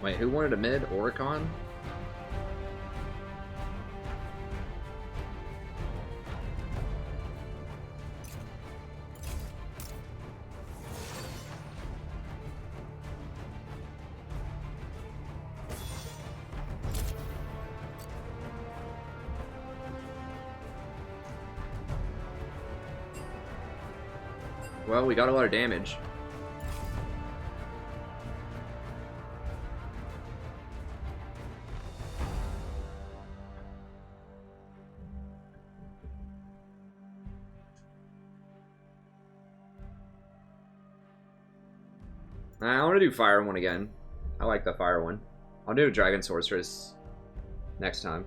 Wait, who wanted a mid? Oricon? Well, we got a lot of damage. I want to do fire one again. I like the fire one. I'll do Dragon Sorceress next time.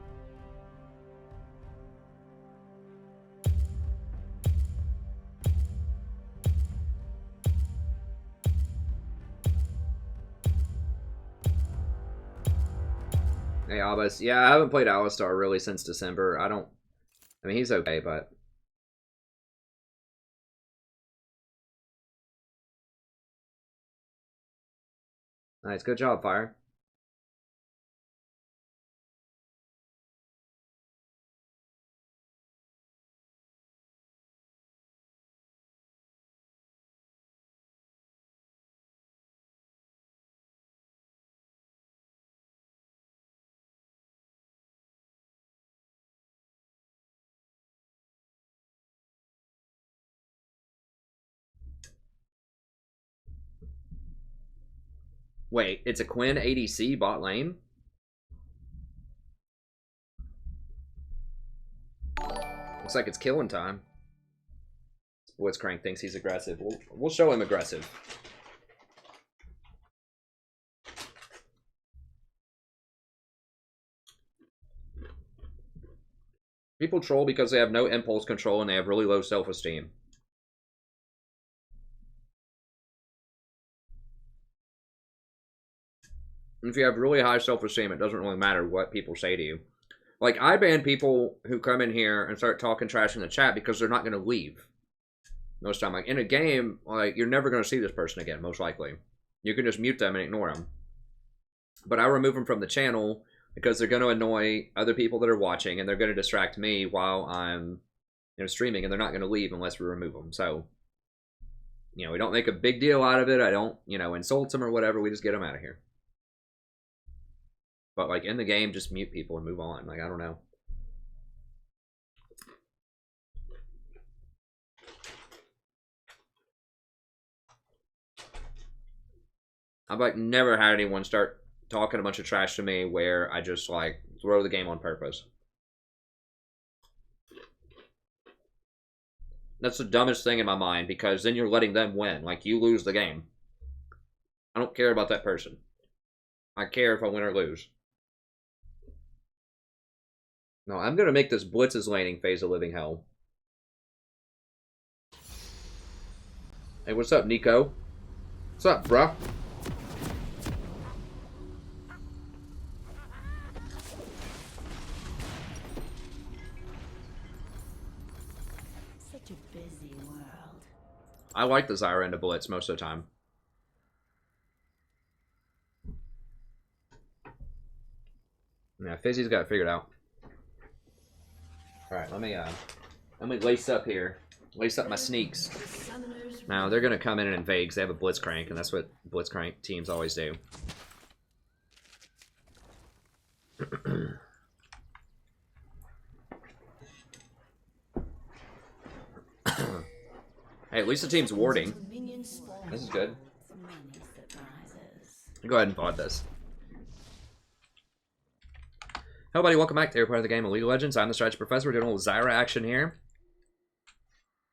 Hey, Abbas. Yeah, I haven't played Alistar really since December. I mean, he's okay, but... Nice, good job, Fire. Wait, it's a Quinn ADC bot lane? Looks like it's killing time. Blitzcrank thinks he's aggressive. We'll show him aggressive. People troll because they have no impulse control and they have really low self-esteem. If you have really high self-esteem, it doesn't really matter what people say to you. Like, I ban people who come in here and start talking trash in the chat because they're not going to leave. Most of the time. Like, in a game, like, you're never going to see this person again, most likely. You can just mute them and ignore them. But I remove them from the channel because they're going to annoy other people that are watching, and they're going to distract me while I'm, you know, streaming, and they're not going to leave unless we remove them. So, you know, we don't make a big deal out of it. I don't, you know, insult them or whatever. We just get them out of here. But, like, in the game, just mute people and move on. Like, I don't know. I've, like, never had anyone start talking a bunch of trash to me where I just, like, throw the game on purpose. That's the dumbest thing in my mind, because then you're letting them win. Like, you lose the game. I don't care about that person. I care if I win or lose. No, I'm going to make this Blitz's laning phase a living hell. Hey, what's up, Nico? What's up, bruh? Such a busy world. I like the Zyra into Blitz most of the time. Yeah, Fizzy's got it figured out. Alright, let me lace up here. Lace up my sneaks. Now, they're going to come in and invade because they have a Blitzcrank, and that's what Blitzcrank teams always do. Hey, at least the team's warding. This is good. Go ahead and VOD this. Hello, buddy. Welcome back to part of the game of League of Legends. I'm the Strategy Professor. We're doing a little Zyra action here.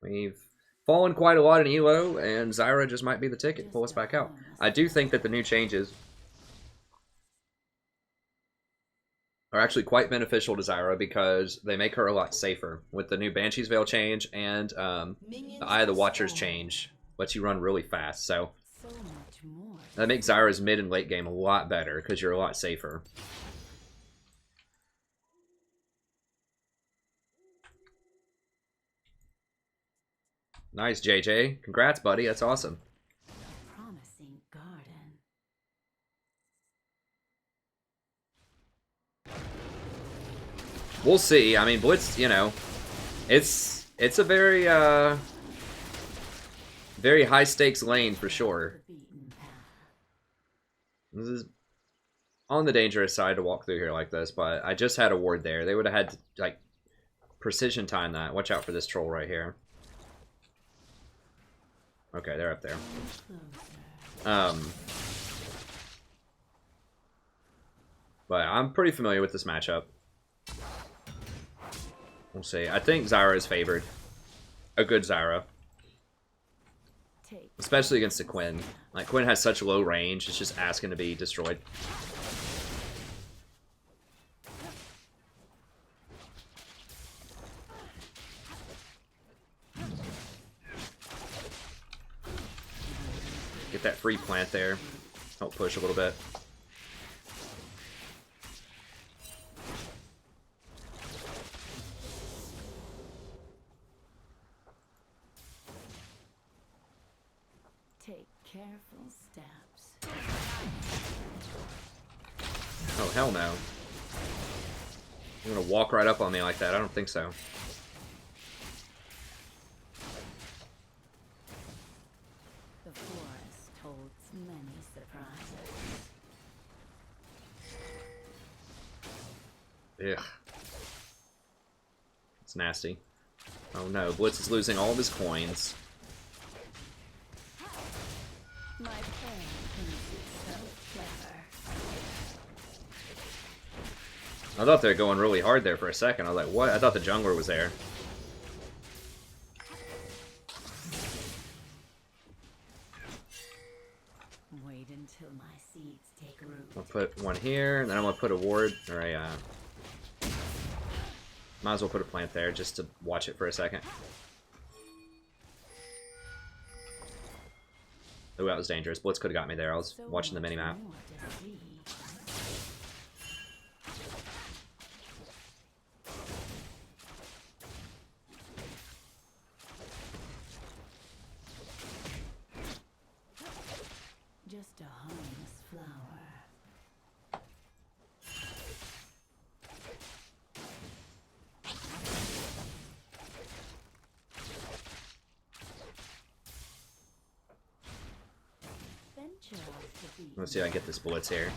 We've fallen quite a lot in Elo, and Zyra just might be the ticket. Pull us back out. I do think that the new changes are actually quite beneficial to Zyra because they make her a lot safer. With the new Banshee's Veil change and the Eye of the Watchers change, lets you run really fast. So that makes Zyra's mid and late game a lot better because you're a lot safer. Nice, JJ. Congrats, buddy. That's awesome. Promising garden. We'll see. I mean, Blitz, you know, it's a very very high stakes lane for sure. This is on the dangerous side to walk through here like this, but I just had a ward there. They would have had to, like, precision time that. Watch out for this troll right here. Okay, they're up there. But I'm pretty familiar with this matchup. We'll see. I think Zyra is favored. A good Zyra. Especially against the Quinn. Like, Quinn has such low range, it's just asking to be destroyed. Get that free plant there. Help push a little bit. Take careful steps. Oh, hell no. You're gonna walk right up on me like that? I don't think so. The forest holds many surprises. Ugh. It's nasty. Oh no, Blitz is losing all of his coins. My friend thinks it's so clever. I thought they were going really hard there for a second. I was like, what? I thought the jungler was there. Wait until my seeds take root. I'll put one here, and then I'm gonna put a ward, or a, might as well put a plant there just to watch it for a second. Oh, that was dangerous. Blitz could have got me there. I was watching the mini-map. More to see. Just a harmless flower. Venture off the beat. Let's see if I can get this blitz here.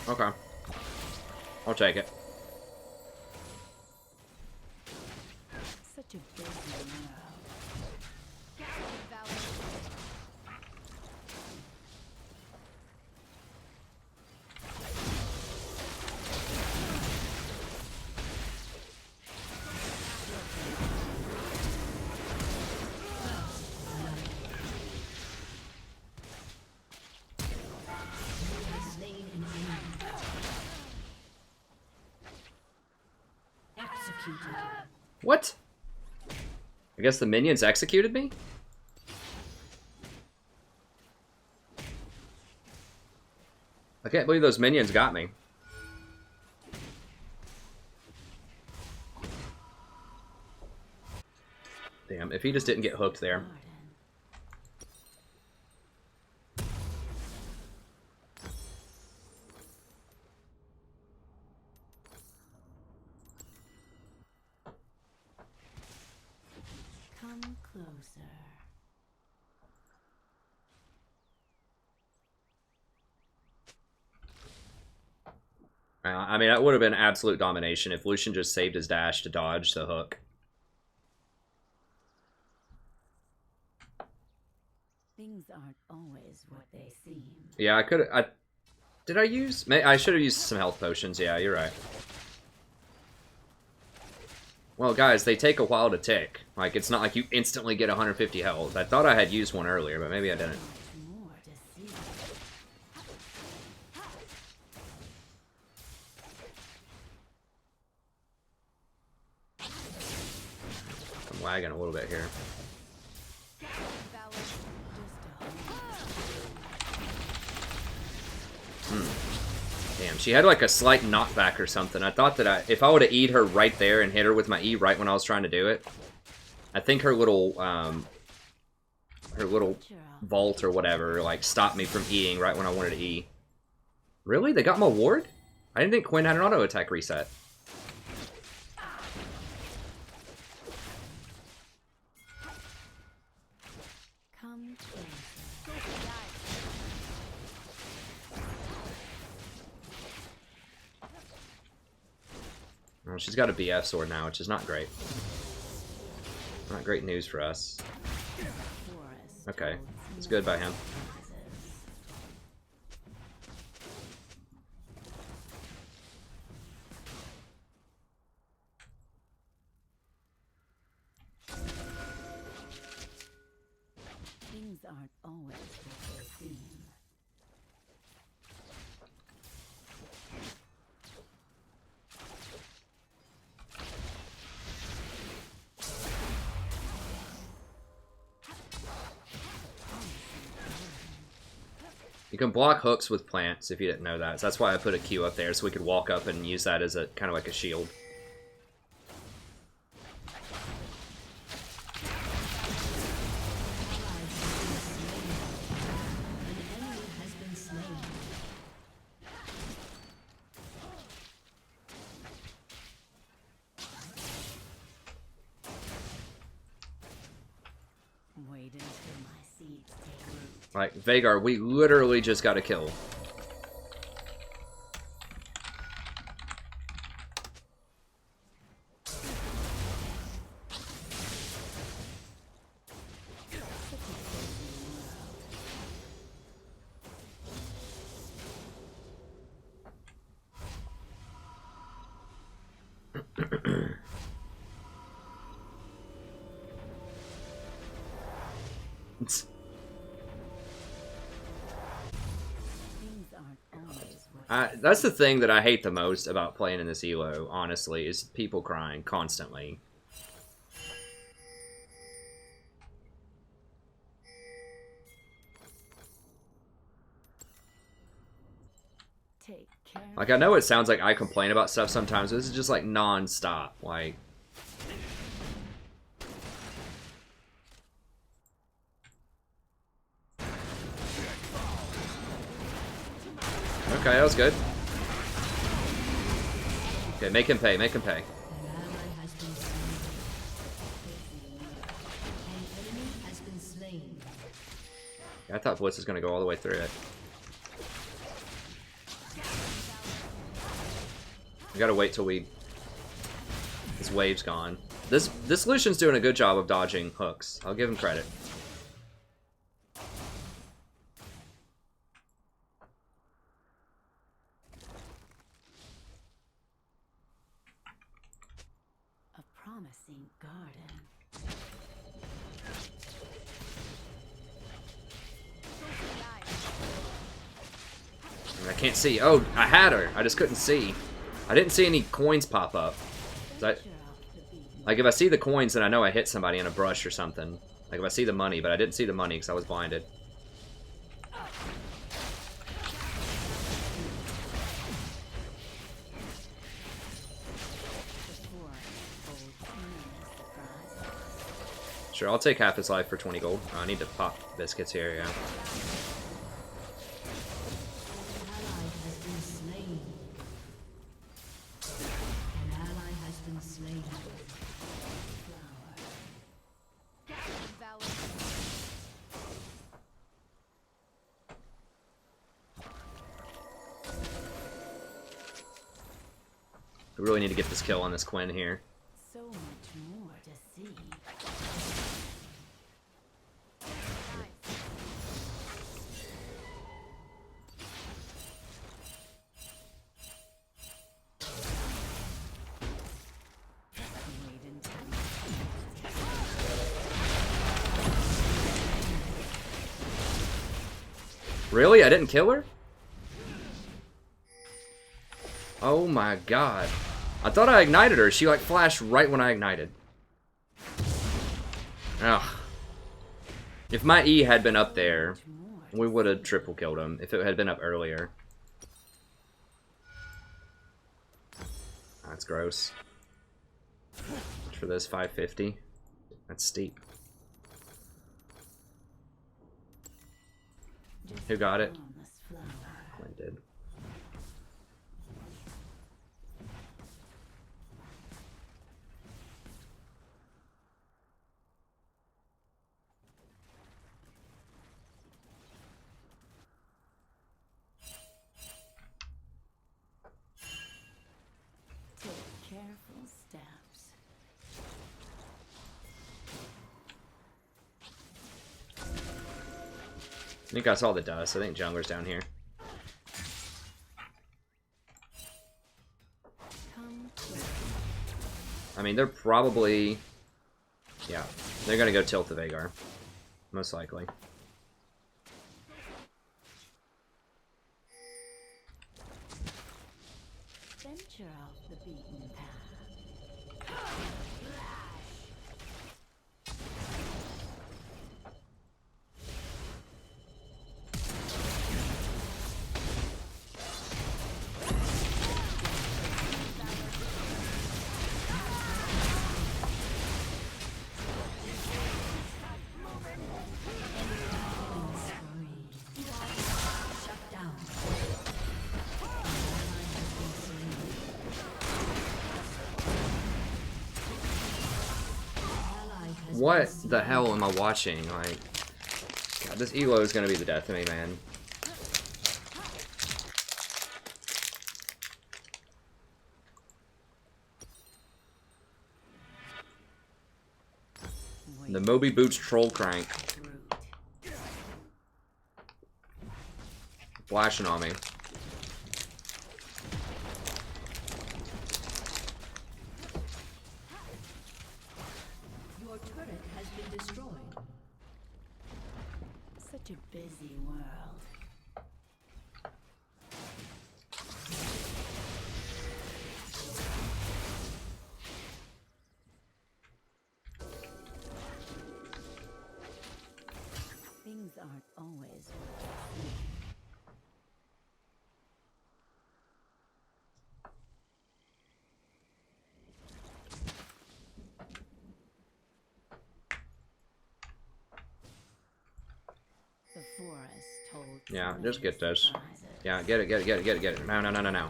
Okay. I'll take it. Such a busy world. Executed. What? I guess the minions executed me? I can't believe those minions got me. Damn, if he just didn't get hooked there. Come closer. I mean, that would have been absolute domination if Lucian just saved his dash to dodge the hook. Things aren't always what they seem. Yeah, I could. Did I use? I should have used some health potions. Yeah, you're right. Well, guys, they take a while to tick. Like, it's not like you instantly get 150 health. I thought I had used one earlier, but maybe I didn't. More to see. I'm lagging a little bit here. Damn, she had like a slight knockback or something. I thought that if I would have E'd her right there and hit her with my E right when I was trying to do it, I think her little vault or whatever like stopped me from E'ing right when I wanted to E. Really? They got my ward? I didn't think Quinn had an auto attack reset. Come closer. Well, she's got a BF sword now, which is not great. Not great news for us. Okay, it's good by him. Things aren't always what they seem. You can block hooks with plants if you didn't know that. So that's why I put a Q up there so we could walk up and use that as a kind of like a shield. Wait until my seeds take root. Like, Vhagar, we literally just got a kill. That's the thing that I hate the most about playing in this ELO, honestly, is people crying constantly. Take care. Like, I know it sounds like I complain about stuff sometimes, but this is just, like, non-stop. Like, Okay, that was good. Okay, make him pay, make him pay. An ally has been slain. An enemy has been slain. Yeah, I thought Blitz was gonna go all the way through it. We gotta wait till this wave's gone. This Lucian's doing a good job of dodging hooks. I'll give him credit. A promising garden. I can't see. Oh, I had her. I just couldn't see. I didn't see any coins pop up. So like, if I see the coins, then I know I hit somebody in a brush or something. Like, if I see the money, but I didn't see the money because I was blinded. Sure, I'll take half his life for 20 gold. Oh, I need to pop biscuits here, yeah. We really need to get this kill on this Quinn here. So much more to see. Really? I didn't kill her? Oh my god. I thought I ignited her. She like flashed right when I ignited. Ugh. If my E had been up there, we would have triple killed him if it had been up earlier. That's gross. For this 550. That's steep. Who got it? Quinn did. Take careful steps. I think I saw the dust. I think jungler's down here. I mean, they're probably... Yeah, they're gonna go tilt the Veigar. Most likely. Venture off the beaten path. What the hell am I watching? Like, God, this Elo is gonna be the death of me, man. The Moby Boots Troll Crank. Flashing on me. Your turret has been destroyed. Such a busy world. Things aren't always the forest told Yeah, just get this. surprises. Yeah, get it. No.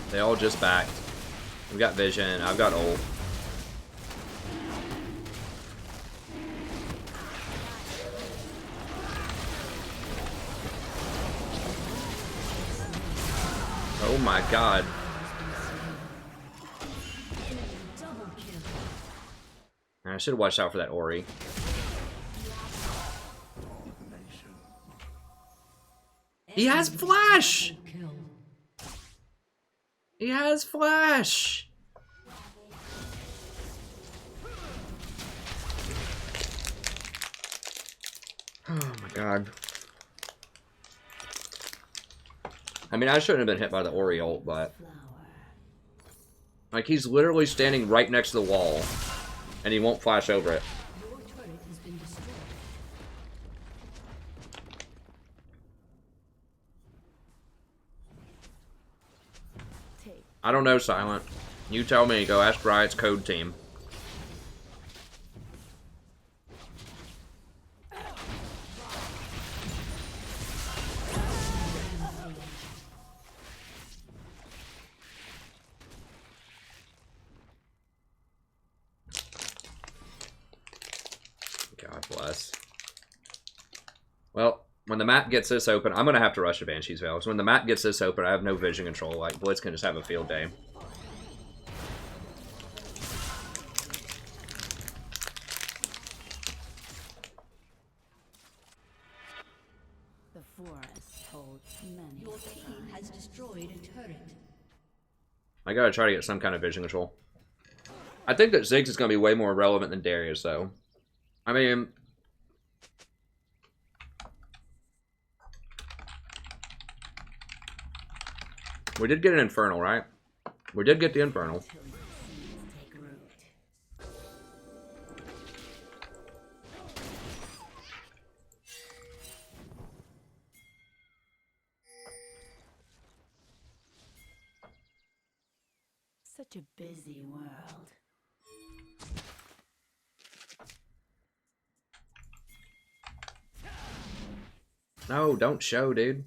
They all just backed. We've got vision. I've got ult. Oh my god. I should have watched out for that Ori. He has flash! He has flash! Oh my god. I mean, I shouldn't have been hit by the Ori ult, but... Like, he's literally standing right next to the wall, and he won't flash over it. Your turret has been destroyed. I don't know, Silent. You tell me. Go ask Riot's code team. God bless. Well, when the map gets this open, I'm going to have to rush to Banshee's Veil. So when the map gets this open, I have no vision control. Like, Blitz can just have a field day. The forest holds many. Your team has destroyed a turret. I got to try to get some kind of vision control. I think that Ziggs is going to be way more relevant than Darius, though. I mean... We did get an Infernal, right? We did get the Infernal. Take root. Such a busy world. No, don't show, dude.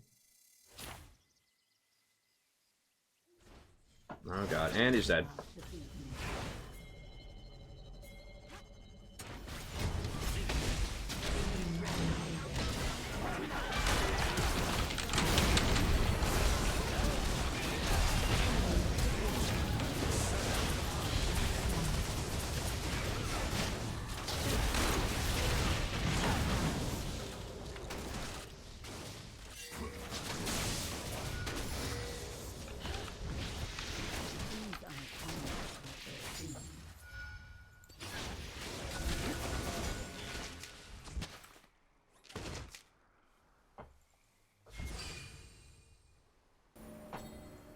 Oh god, and he's dead.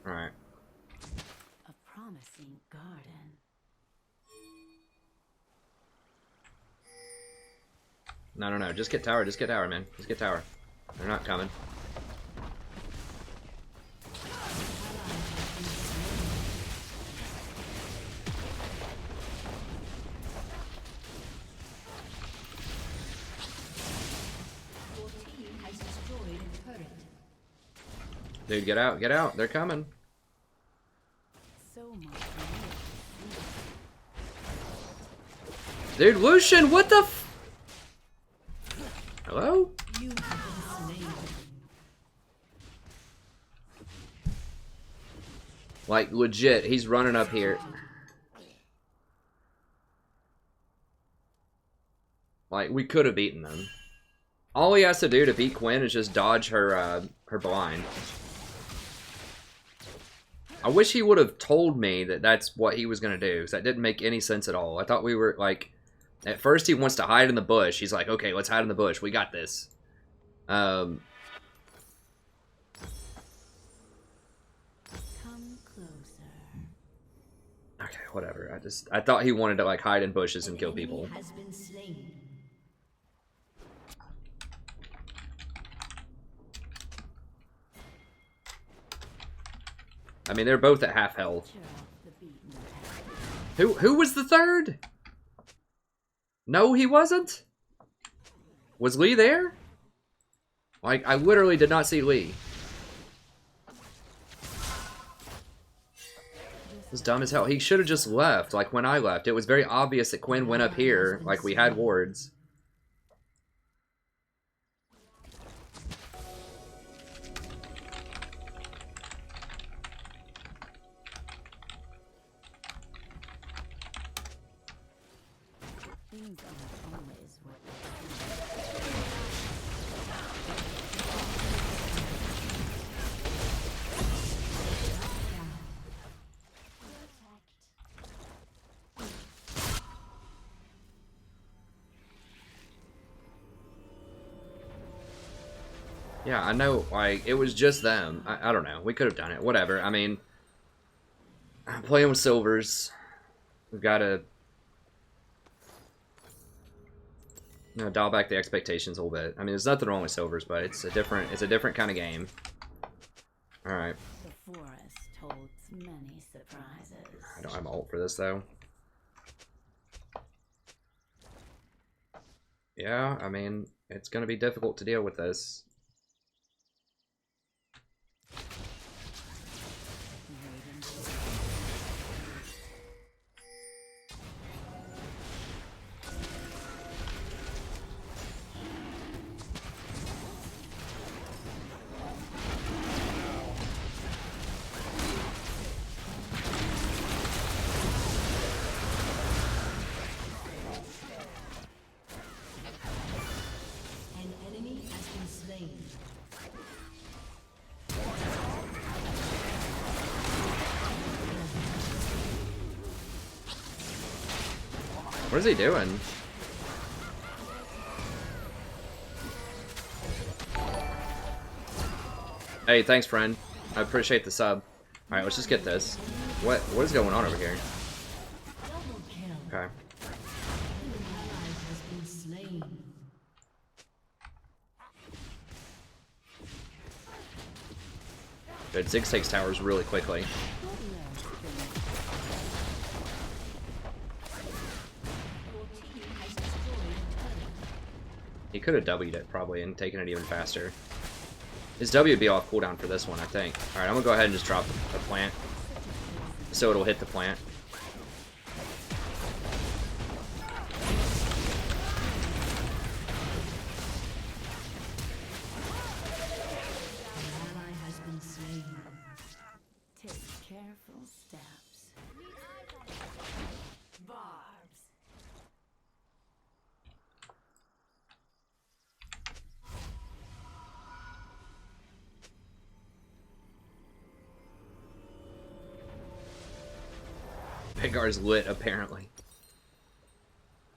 Alright. A promising garden. No. Just get tower. Just get tower, man. Just get tower. They're not coming. Your team has destroyed a turret. Dude, get out. Get out. They're coming. So much. Dude, Lucian, what the f... Hello? You have been slain. Like, legit, he's running up here. Like, we could have beaten them. All he has to do to beat Quinn is just dodge her, her blind. I wish he would have told me that that's what he was going to do, because that didn't make any sense at all. I thought we were, like... At first he wants to hide in the bush. He's like, okay, let's hide in the bush. We got this. Come closer. Okay, whatever. I thought he wanted to, like, hide in bushes and kill people. Has been slain. I mean, they're both at half health. Cheer off the beaten path. Who was the third? No, he wasn't. Was Lee there? Like, I literally did not see Lee. It was dumb as hell. He should have just left, like when I left. It was very obvious that Quinn went up here, like we had wards. Things aren't always what Yeah, I know, like, it was just them. I don't know. We could have done it. Whatever. I mean, I'm playing with silvers. We've got to, you know, dial back the expectations a little bit. I mean, there's nothing wrong with silvers, but it's a different kind of game. All right. the forest holds many surprises. I don't have an ult for this, though. Yeah, I mean, it's going to be difficult to deal with this. An enemy has been slain. What is he doing? Hey, thanks, friend. I appreciate the sub. Alright, let's just get this. What is going on over here? Double kill. Okay. An ally has been slain. Good. Ziggs takes towers really quickly. He could have W'd it probably and taken it even faster. His W would be off cooldown for this one, I think. Alright, I'm gonna go ahead and just drop the plant. So it'll hit the plant. An ally has been slain. Take careful steps. Barbs. Pegar's lit, apparently.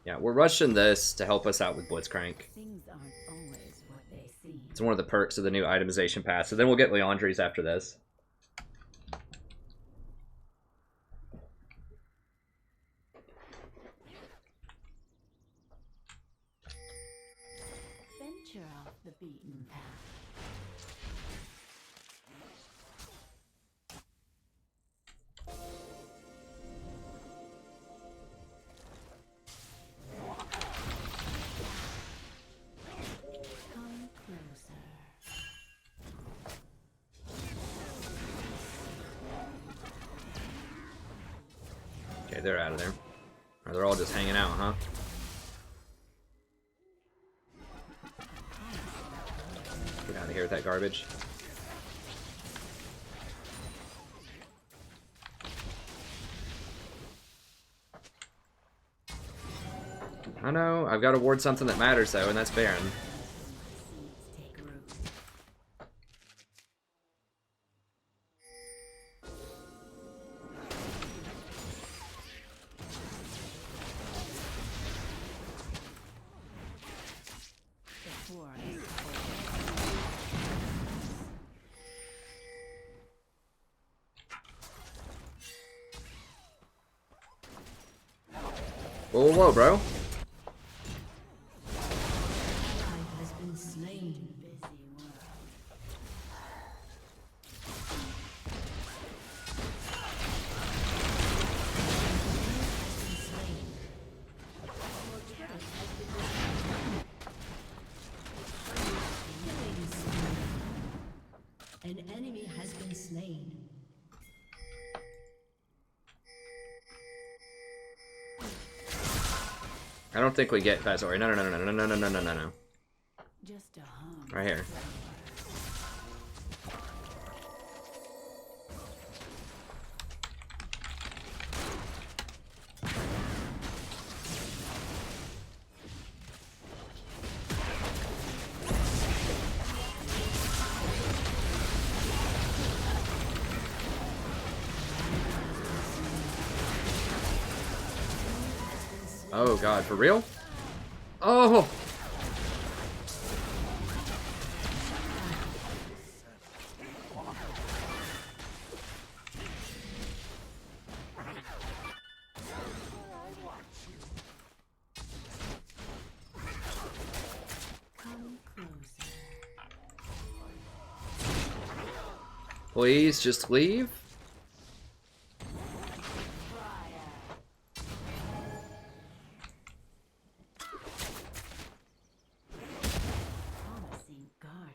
Yeah, we're rushing this to help us out with Blitzcrank. Things aren't always what they seem. It's one of the perks of the new itemization pass. So then we'll get Leandri's after this. Venture off the beaten path. Come closer. Okay, they're out of there. Or they're all just hanging out, huh? Get out of here with that garbage. I know, I've got to ward something that matters though, and that's Baron. Seeds take root. The forest Whoa, whoa, whoa, bro. ally has been slain. Busy world. Killing I don't think we get Bazori. No, no, no, no, no, no, no, no, no, no, no. Just a hum. Right here. Oh god, for real? Oh! Come closer. Please, just leave? Promising garden.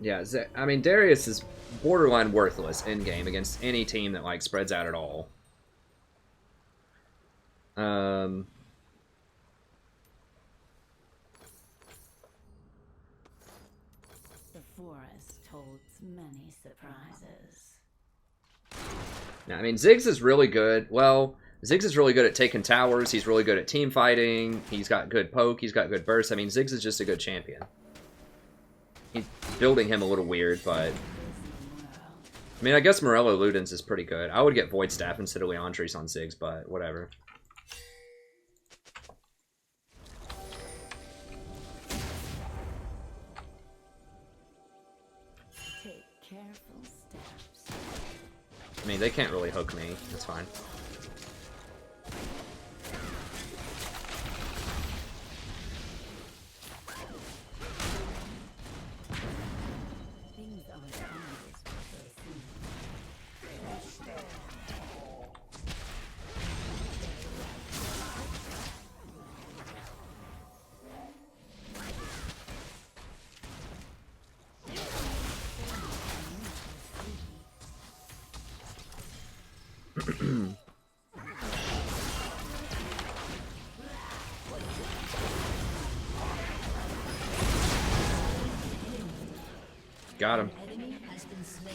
Yeah, I mean, Darius is borderline worthless in-game against any team that, like, spreads out at all. The forest holds many surprises. Now, I mean, Ziggs is really good. Well, Ziggs is really good at taking towers. He's really good at team fighting. He's got good poke. He's got good burst. I mean, Ziggs is just a good champion. He's building him a little weird, but... I mean, I guess Morello Ludens is pretty good. I would get Void Staff instead of Leandris on Ziggs, but whatever. Take careful steps. I mean, they can't really hook me. That's fine. Things aren't always what they seem. Got him. Enemy has been slain.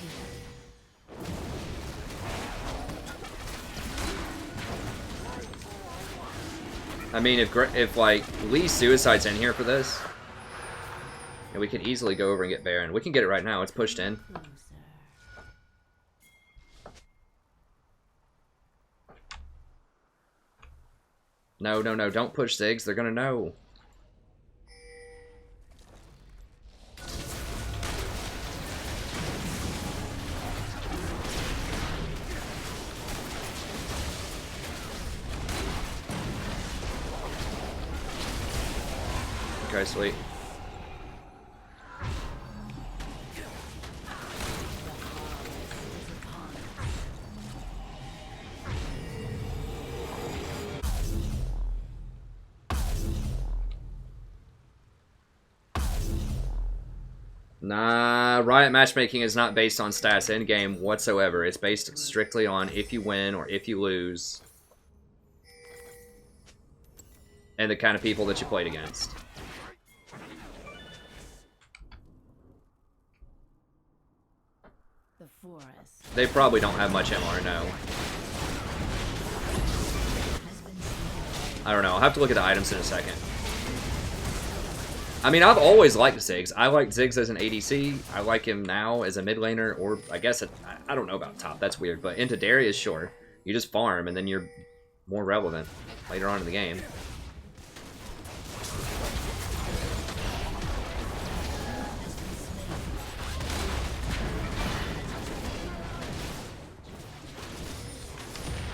I mean, if like, Lee Suicide's in here for this, yeah, we could easily go over and get Baron. We can get it right now. It's pushed in. Closer. No, no, no. Don't push Ziggs. They're gonna know. Okay, sweet. Nah, Riot matchmaking is not based on stats in-game whatsoever. It's based strictly on if you win or if you lose. And the kind of people that you played against. The forest They probably don't have much MR, no. has been slain. I don't know. I'll have to look at the items in a second. I mean, I've always liked Ziggs. I like Ziggs as an ADC. I like him now as a mid laner, or I guess I don't know about top. That's weird. But into Darius, sure. You just farm, and then you're more relevant later on in the game.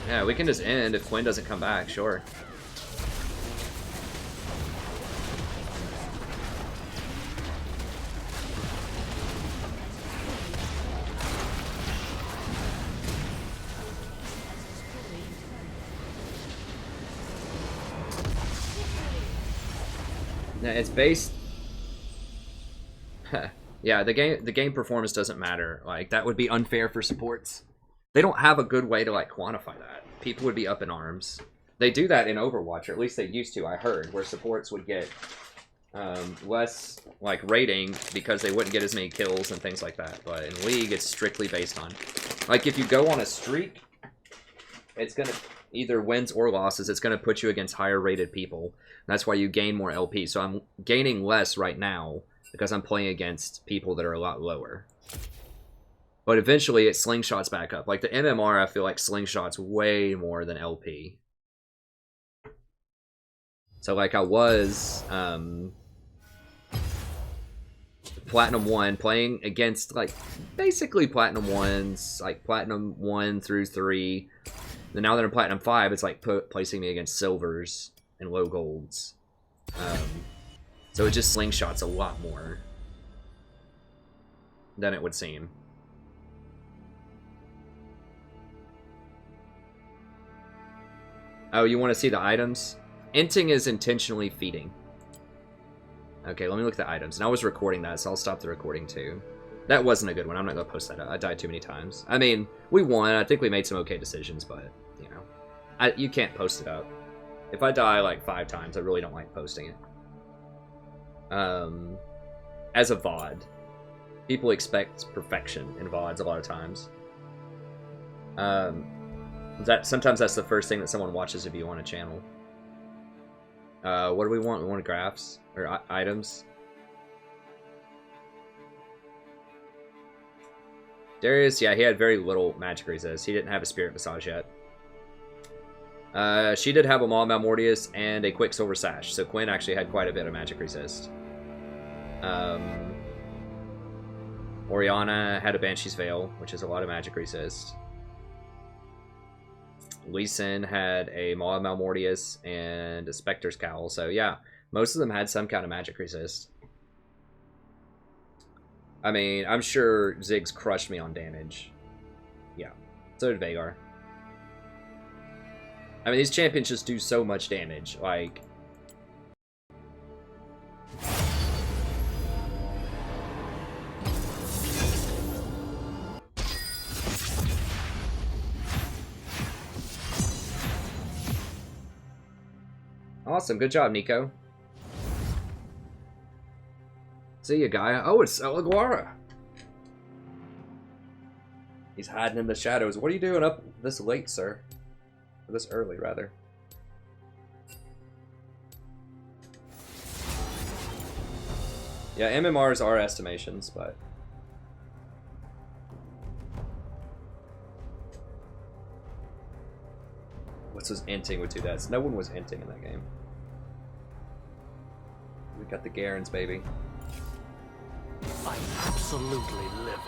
Yeah, we can just end if Quinn doesn't come back, sure. Yeah, it's based... Yeah, the game performance doesn't matter. Like, that would be unfair for supports. They don't have a good way to, like, quantify that. People would be up in arms. They do that in Overwatch, or at least they used to, I heard, where supports would get less, like, rating because they wouldn't get as many kills and things like that. But in League, it's strictly based on... Like, if you go on a streak, it's gonna... Either wins or losses, it's gonna put you against higher rated people. That's why you gain more LP. So I'm gaining less right now because I'm playing against people that are a lot lower. But eventually it slingshots back up. Like the MMR, I feel like slingshots way more than LP. So like I was Platinum 1 playing against like basically Platinum 1s, like Platinum 1 through 3. And now that I'm Platinum 5, it's like placing me against Silvers and low Golds. So it just slingshots a lot more than it would seem. Oh, you want to see the items? Inting is intentionally feeding. Okay, let me look at the items. And I was recording that, so I'll stop the recording too. That wasn't a good one. I'm not going to post that up. I died too many times. I mean, we won. I think we made some okay decisions, but, you know. You can't post it up. If I die like 5 times, I really don't like posting it. As a VOD. People expect perfection in VODs a lot of times. Sometimes that's the first thing that someone watches if you want a channel. What do we want? We want graphs or items. Darius, yeah, he had very little magic resist. He didn't have a spirit massage yet. She did have a Maw Malmortius and a Quicksilver Sash, so Quinn actually had quite a bit of magic resist. Oriana had a Banshee's Veil, which is a lot of magic resist. Lee Sin had a Maw Malmortius and a Spectre's Cowl, so yeah, most of them had some kind of magic resist. I mean, I'm sure Ziggs crushed me on damage. Yeah, so did Veigar. I mean, these champions just do so much damage, like... Awesome, good job, Nico. See ya, Gaia. Oh, it's Elaguara. He's hiding in the shadows. What are you doing up this late, sir? Or this early, rather. Yeah, MMRs are estimations, but... What's this inting with 2 deaths? No one was inting in that game. We got the Garens, baby. I'm absolutely livid.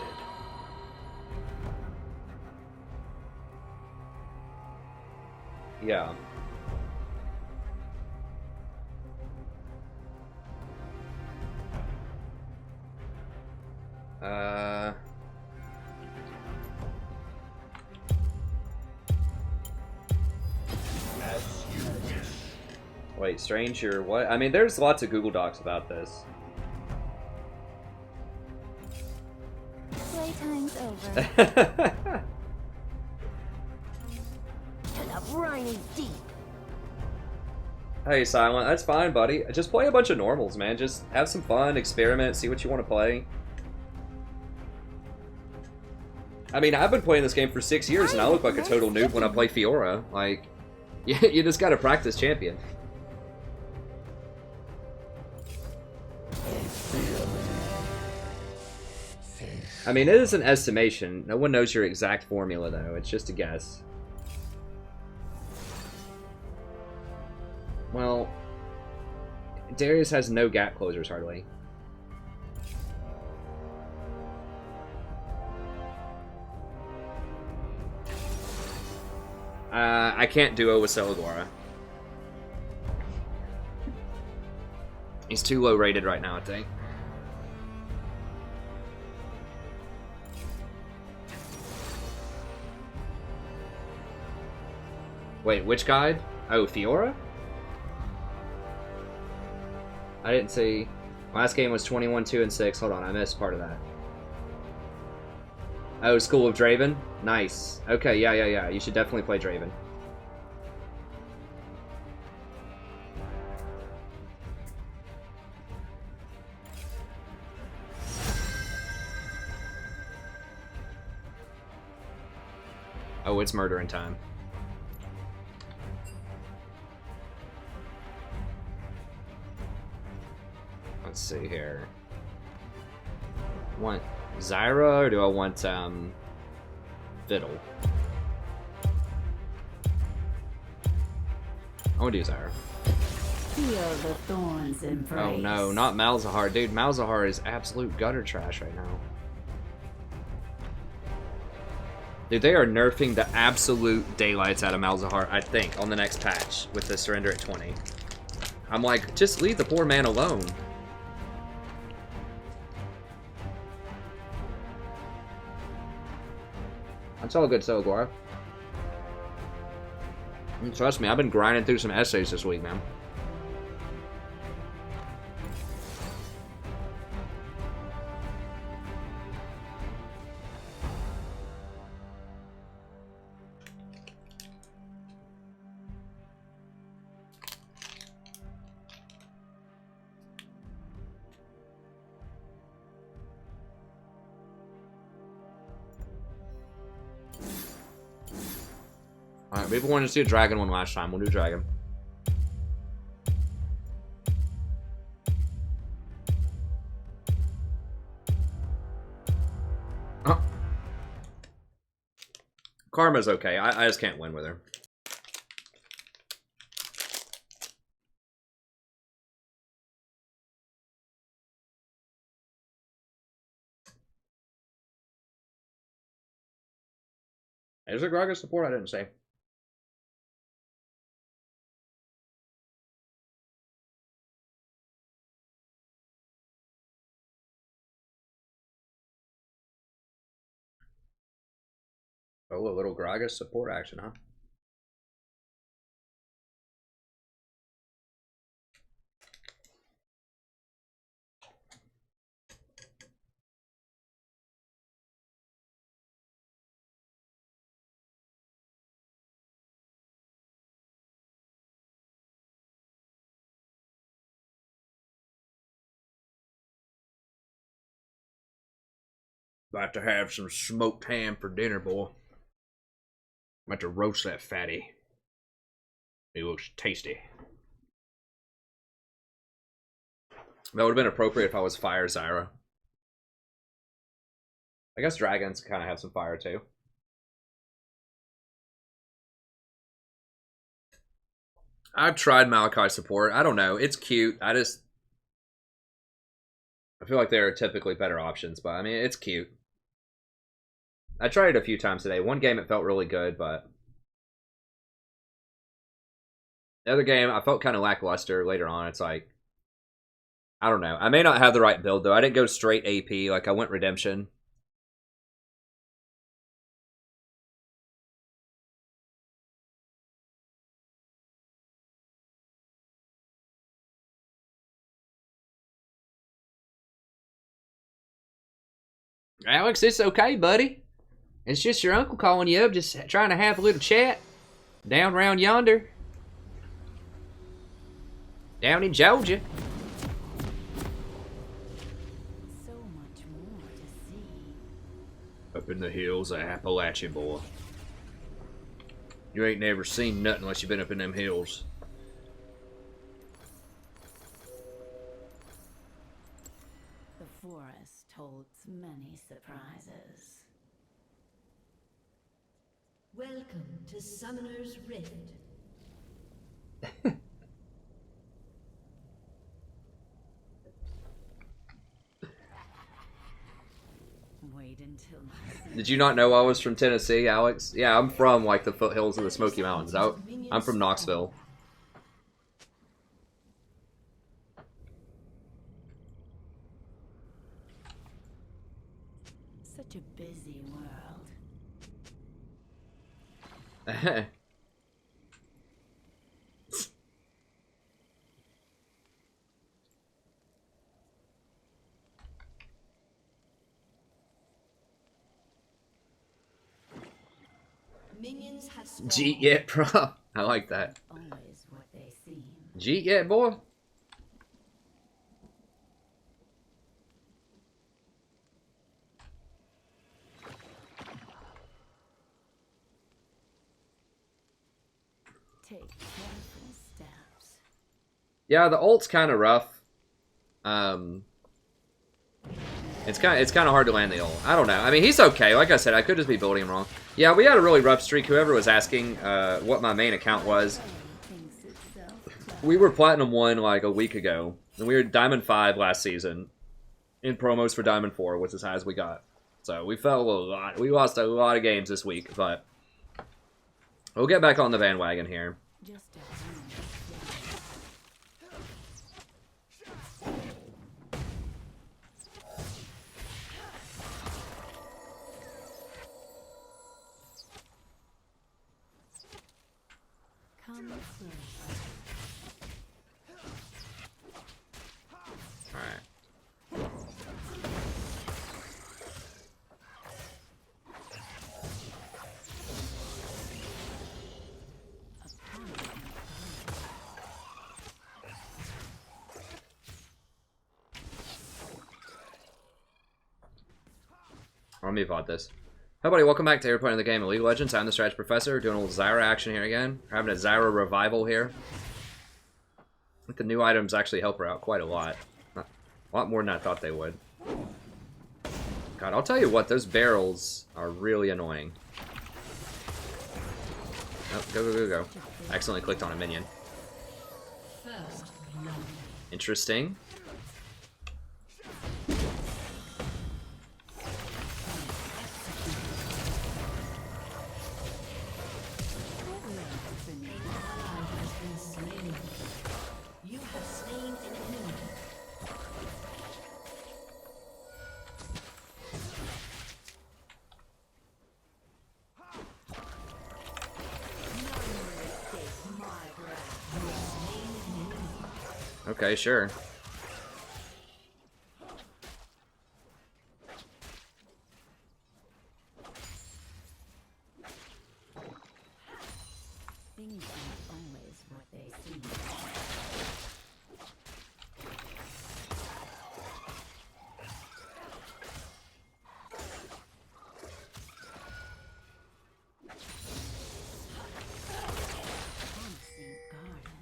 Yeah. Wait, Stranger, what? I mean, there's lots of Google Docs about this. Playtime's over. And a briny deep. Hey, Silent, that's fine, buddy. Just play a bunch of normals, man. Just have some fun, experiment, see what you want to play. I mean, I've been playing this game for 6 years, and I look like a total noob when I play Fiora. Like, you just gotta practice champion. I mean, it is an estimation. No one knows your exact formula, though. It's just a guess. Well, Darius has no gap closers, hardly. I can't duo with Elaguara. He's too low rated right now, I think. Wait, which guide? Oh, Fiora? I didn't see... Last game was 21-2-6. Hold on, I missed part of that. Oh, School of Draven? Nice. Okay, yeah. You should definitely play Draven. Oh, it's murdering time. Let's see here. Want Zyra or do I want Fiddle? I want to do Zyra. Feel the thorns embrace. Oh no, not Malzahar. Dude, Malzahar is absolute gutter trash right now. Dude, they are nerfing the absolute daylights out of Malzahar, I think, on the next patch with the surrender at 20. I'm like, just leave the poor man alone. That's all good, so Agora. Trust me, I've been grinding through some essays this week, man. Alright, people wanted to see a dragon one last time. We'll do dragon. Oh. Karma's okay. I just can't win with her. Is there Gragas support? I didn't say. Oh, a little Gragas support action, huh? About to have some smoked ham for dinner, boy. About to roast that fatty. It looks tasty. That would have been appropriate if I was Fire Zyra. I guess dragons kind of have some fire too. I've tried Maokai support. I don't know. It's cute. I feel like there are typically better options, but I mean, it's cute. I tried it a few times today. One game it felt really good, but the other game I felt kind of lackluster later on. It's like, I don't know. I may not have the right build though. I didn't go straight AP. Like I went Redemption. Alex, it's okay, buddy. It's just your uncle calling you up, just trying to have a little chat. Down around yonder. Down in Georgia. So much more to see. Up in the hills of Appalachia, boy. You ain't never seen nothing unless you've been up in them hills. The forest holds many surprises. Welcome to Summoner's Rift. Wait until Did you not know I was from Tennessee, Alex? Yeah, I'm from like the foothills of the Smoky Mountains. I'm from Knoxville. such a busy world. Minions have spawned. Jeet yet, bro? I like that. Always what they seem. Jeet yet, boy? Take careful steps. Yeah, the ult's kind of rough. It's kind of hard to land the ult. I don't know. I mean, he's okay. Like I said, I could just be building him wrong. Yeah, we had a really rough streak. Whoever was asking what my main account was, we were Platinum 1 like a week ago, and we were Diamond 5 last season in promos for Diamond 4, which is as high as we got. So we fell a lot. We lost a lot of games this week, but we'll get back on the bandwagon here. Just a come through. Alright. Let me VOD this. Hi, buddy. Welcome back to Airplane of the Game of League of Legends. I'm the Strategy Professor, doing a little Zyra action here again. We're having a Zyra revival here. I think the new items actually help her out quite a lot. A lot more than I thought they would. God, I'll tell you what, those barrels are really annoying. Oh, go. I accidentally clicked on a minion. Interesting. You have slain an enemy. Okay, sure. Things aren't always what they seem. Promising garden.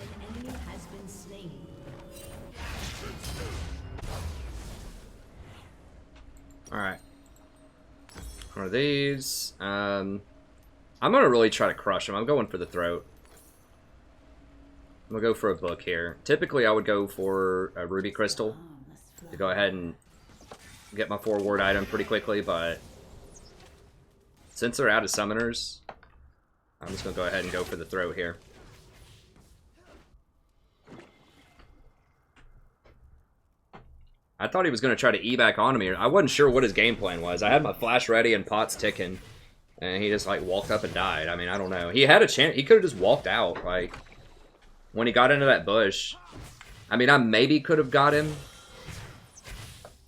An enemy has been slain. Alright. What are these? I'm gonna really try to crush them. I'm going for the throat. I'm gonna go for a book here. Typically, I would go for a ruby crystal to go ahead and get my forward item pretty quickly, but since they're out of summoners, I'm just gonna go ahead and go for the throat here. I thought he was going to try to E back onto me. I wasn't sure what his game plan was. I had my flash ready and pots ticking, and he just like walked up and died. I mean, I don't know. He had a chance. He could have just walked out. Like when he got into that bush. I mean, I maybe could have got him.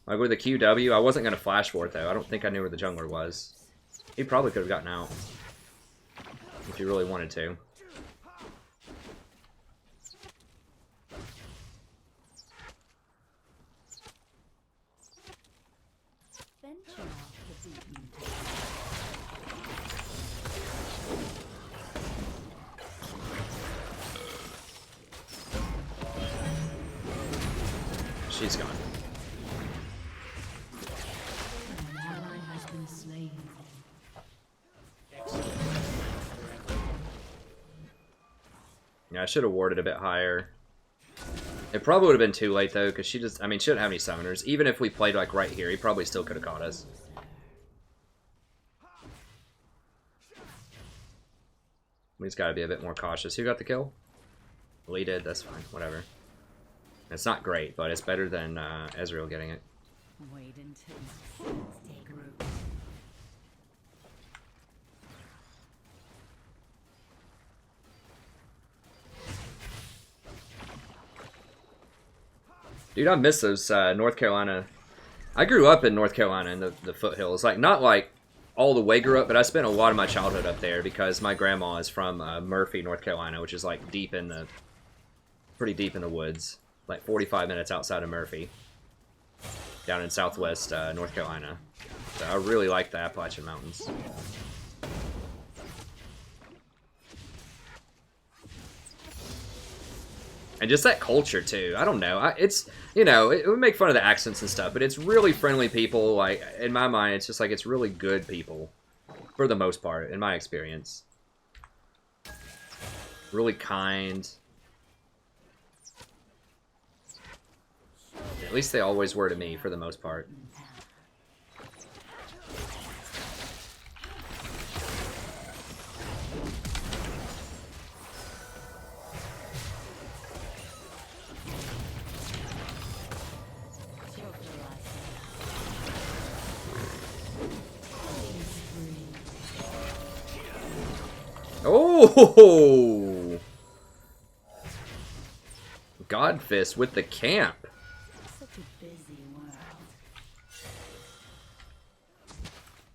Like with a QW, I wasn't going to flash for it though. I don't think I knew where the jungler was. He probably could have gotten out if he really wanted to. Venture off the beaten She's gone. An ally has been slain. Yeah, I should have warded a bit higher. It probably would have been too late though, because she just, I mean, she didn't have any summoners. Even if we played like right here, he probably still could have caught us. We just gotta be a bit more cautious. Who got the kill? Lee did, that's fine, whatever. It's not great, but it's better than Ezreal getting it. Wait until my seeds take root. Dude, I miss those North Carolina I grew up in North Carolina in the foothills. Like, not like all the way grew up, but I spent a lot of my childhood up there because my grandma is from Murphy, North Carolina, which is like pretty deep in the woods. Like 45 minutes outside of Murphy. Down in southwest North Carolina. So I really like the Appalachian Mountains. And just that culture, too. I don't know. It's, you know, it would make fun of the accents and stuff, but it's really friendly people. Like, in my mind, it's just like it's really good people. For the most part, in my experience. Really kind. At least they always were to me, for the most part. Oh! Godfist with the camp. Such a busy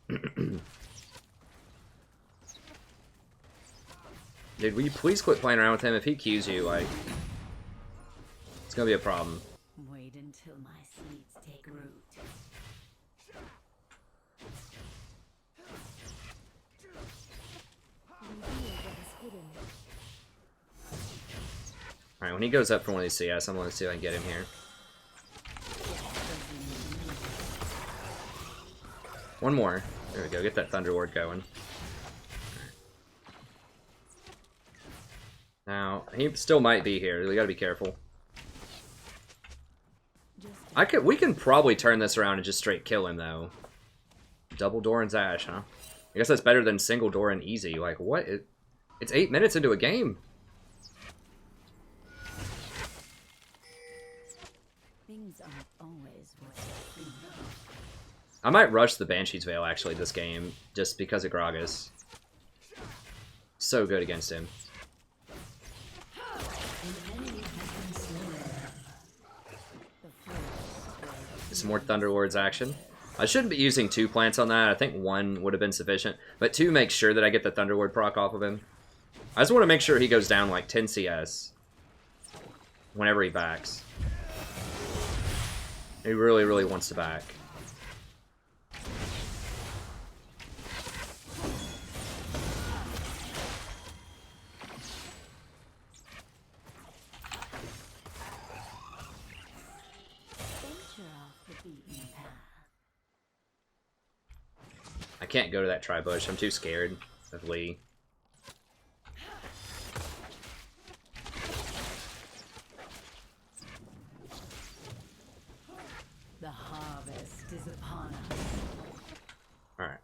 world. Dude, will you please quit playing around with him? If he cues you, like, it's gonna be a problem. Wait until my seeds take root. Alright, when he goes up for one of these CS, I'm gonna see if I can get him here. One more. There we go, get that Thunder Ward going. Now, he still might be here. We gotta be careful. We can probably turn this around and just straight kill him, though. Double Doran's Ash, huh? I guess that's better than single Doran easy. Like, what? It's 8 minutes into a game. Things aren't always what they seem. I might rush the Banshee's Veil, actually, this game, just because of Gragas. So good against him. Some more Thunderlord's action. I shouldn't be using 2 plants on that. I think 1 would have been sufficient. But 2 makes sure that I get the Thunderlord proc off of him. I just want to make sure he goes down like 10 CS. Whenever he backs. He really, really wants to back. I can't go to that tri-bush. I'm too scared of Lee. The harvest is upon us. Alright.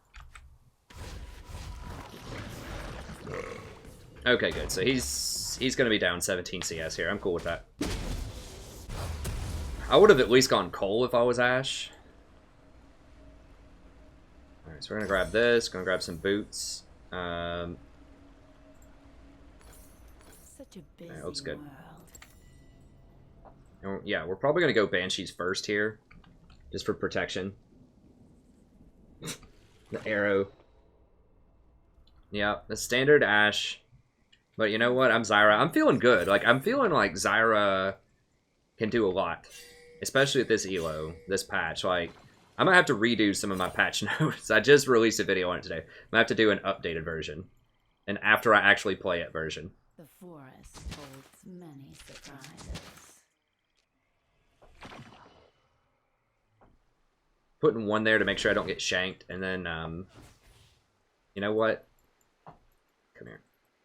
Okay, good. So he's going to be down 17 CS here. I'm cool with that. I would have at least gone Cole if I was Ashe. Alright, so we're going to grab this. Going to grab some boots. Such a busy Alright, looks good. world. And yeah, we're probably going to go Banshees first here. Just for protection. The arrow. Yeah, the standard Ashe. But you know what? I'm Zyra. I'm feeling good. Like, I'm feeling like Zyra can do a lot. Especially with this ELO, this patch. Like, I'm going to have to redo some of my patch notes. I just released a video on it today. I'm going to have to do an updated version. An after I actually play it version. The forest holds many surprises. Putting 1 there to make sure I don't get shanked. And then, you know what? Come here.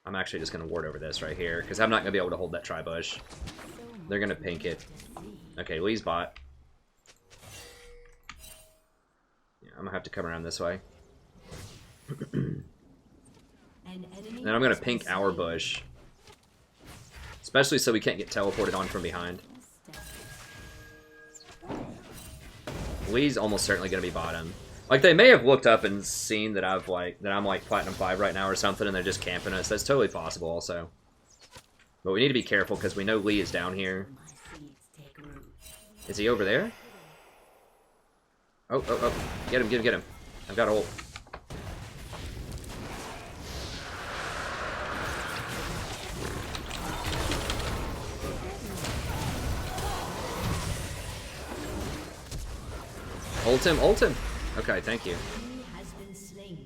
I'm actually just going to ward over this right here. Because I'm not going to be able to hold that tri-bush. They're going to pink it. Okay, Lee's bot. Yeah, I'm going to have to come around this way. Then I'm going to pink our bush. Especially so we can't get teleported on from behind. Lee's almost certainly going to be bottom. Like, they may have looked up and seen that I'm like Platinum 5 right now or something, and they're just camping us. That's totally possible also. But we need to be careful because we know Lee is down here. Is he over there? Oh, oh, oh. Get him, get him, get him. I've got a ult. Ult him, ult him. Okay, thank you. He has been slain.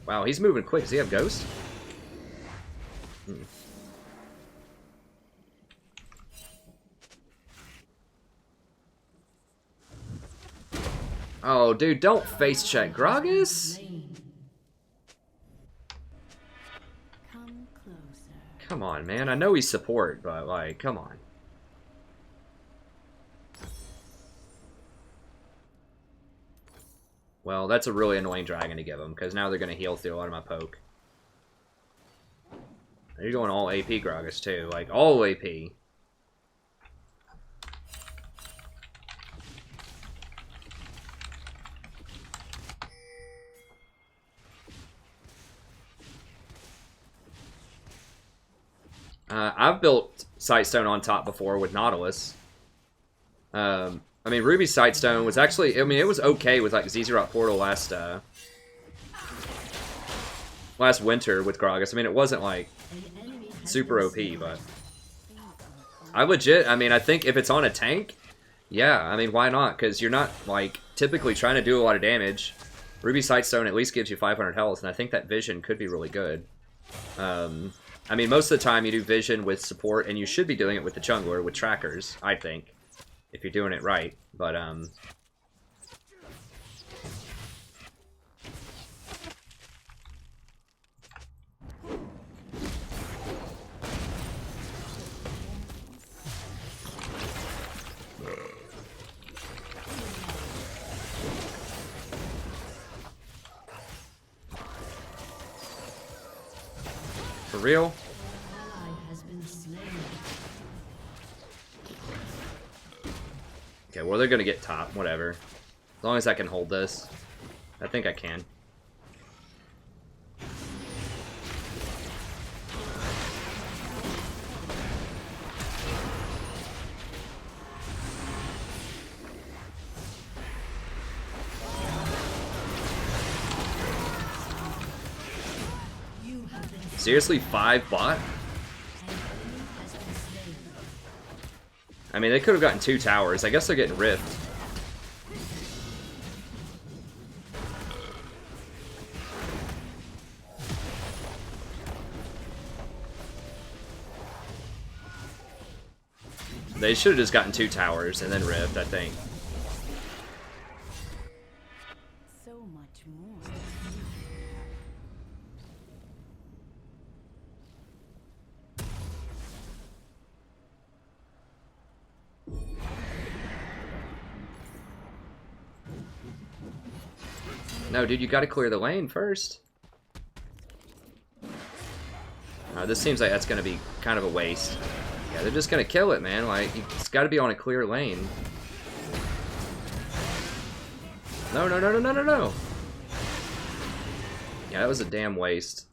Wow, he's moving quick. Does he have Ghost? Oh, dude, don't face check Gragas. Slain. Come closer. Come on, man. I know he's support, but, like, come on. Well, that's a really annoying dragon to give him, because now they're going to heal through a lot of my poke. You're going all AP Gragas, too. Like, all AP. I've built Sightstone on top before with Nautilus. I mean, Ruby's Sightstone was actually, I mean, it was okay with, like, Zyra Portal last winter with Gragas. I mean, it wasn't, like, super OP, but I legit, I mean, I think if it's on a tank, yeah, I mean, why not? Because you're not, like, typically trying to do a lot of damage. Ruby Sightstone at least gives you 500 health, and I think that vision could be really good. I mean, most of the time you do vision with support, and you should be doing it with the jungler, with trackers, I think, if you're doing it right. But, for real? Okay, well, they're gonna get top, whatever. As long as I can hold this. I think I can. Seriously, 5 bot? I mean, they could have gotten 2 towers. I guess they're getting rift. They should have just gotten 2 towers and then rift, I think. So much more. No, dude, you gotta clear the lane first. This seems like that's gonna be kind of a waste. Yeah, they're just gonna kill it, man. Like, it's gotta be on a clear lane. No, no, no, no, no, no, no. Yeah, that was a damn waste.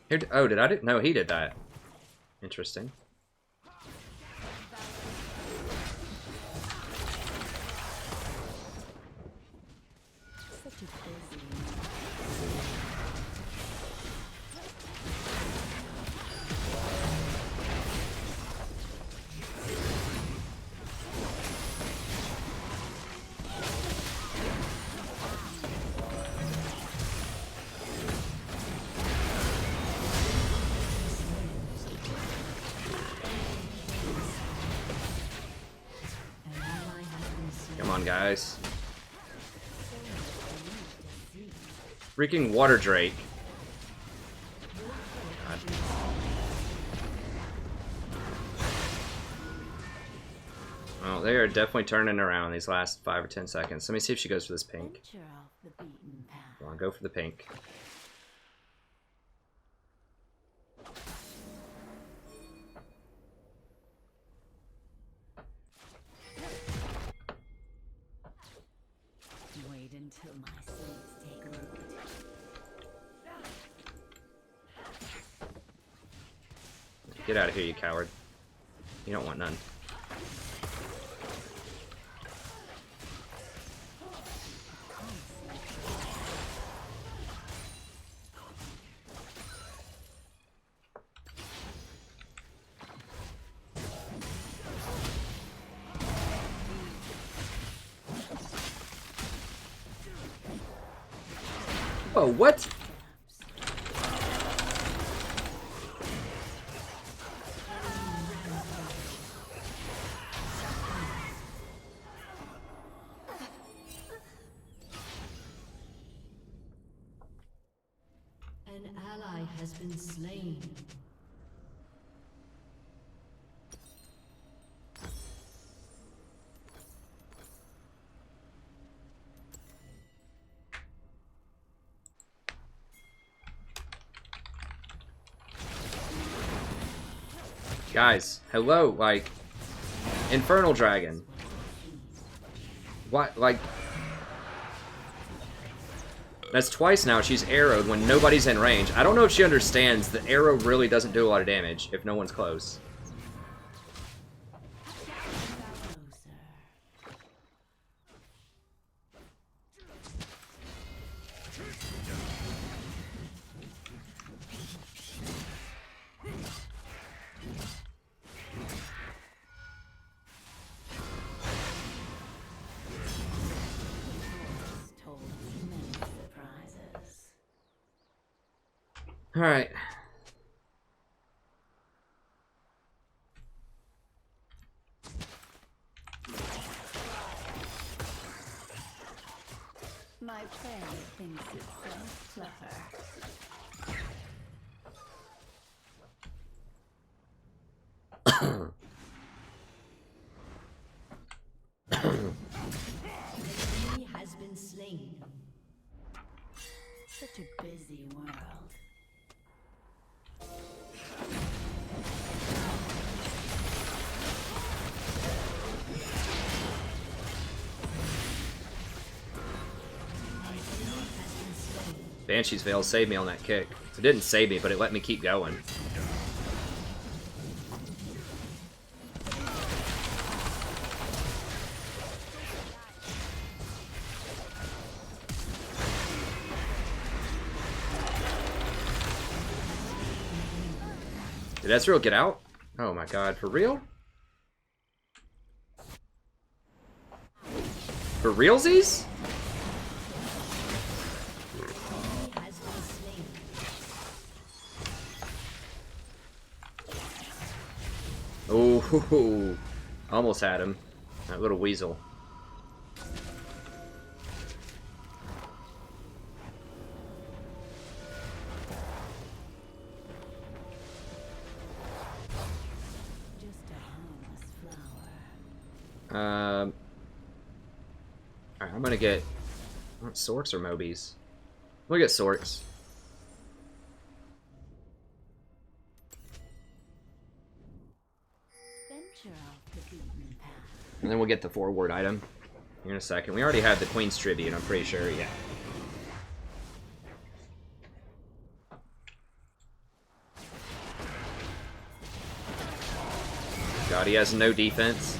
Here, oh, did I do? No, he did that. Interesting. Come on, guys. Freaking Water Drake. God. Well, they are definitely turning around these last 5 or 10 seconds. Let me see if she goes for this pink. Come on, go for the pink. till my seeds take root. Get out of here, you coward. You don't want none. Oh, what? An ally has been slain. Guys, hello, like, Infernal Dragon. What, like, that's twice now she's arrowed when nobody's in range. I don't know if she understands that arrow really doesn't do a lot of damage if no one's close. Told many surprises. All right. My prey thinks itself clever. He has been slain. Such a busy world. Banshee's Veil saved me on that kick. It didn't save me, but it let me keep going. Did Ezreal get out? Oh my god, for real? For realsies? Oh, almost had him. That little weasel. Just a harmless flower. Alright, I'm gonna get Sorks or Mobies. We'll get Sorks. Venture off the beaten path. And then we'll get the forward item here in a second. We already have the Queen's Tribute, I'm pretty sure, yeah. God, he has no defense.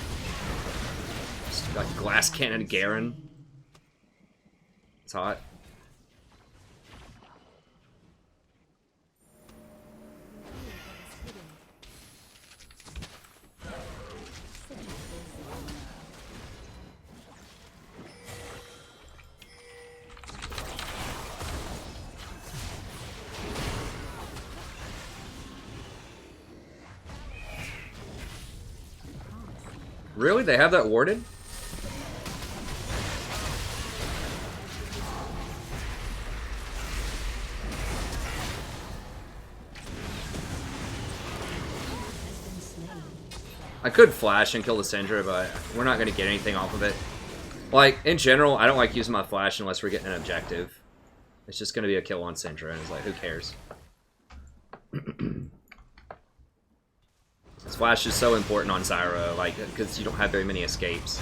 Just like Glass Cannon Garen. It's hot. Really? They have that warded? I could flash and kill the Syndra, but we're not going to get anything off of it. Like, in general, I don't like using my flash unless we're getting an objective. It's just going to be a kill on Syndra, and it's like, who cares? This flash is so important on Zyra, like, because you don't have very many escapes.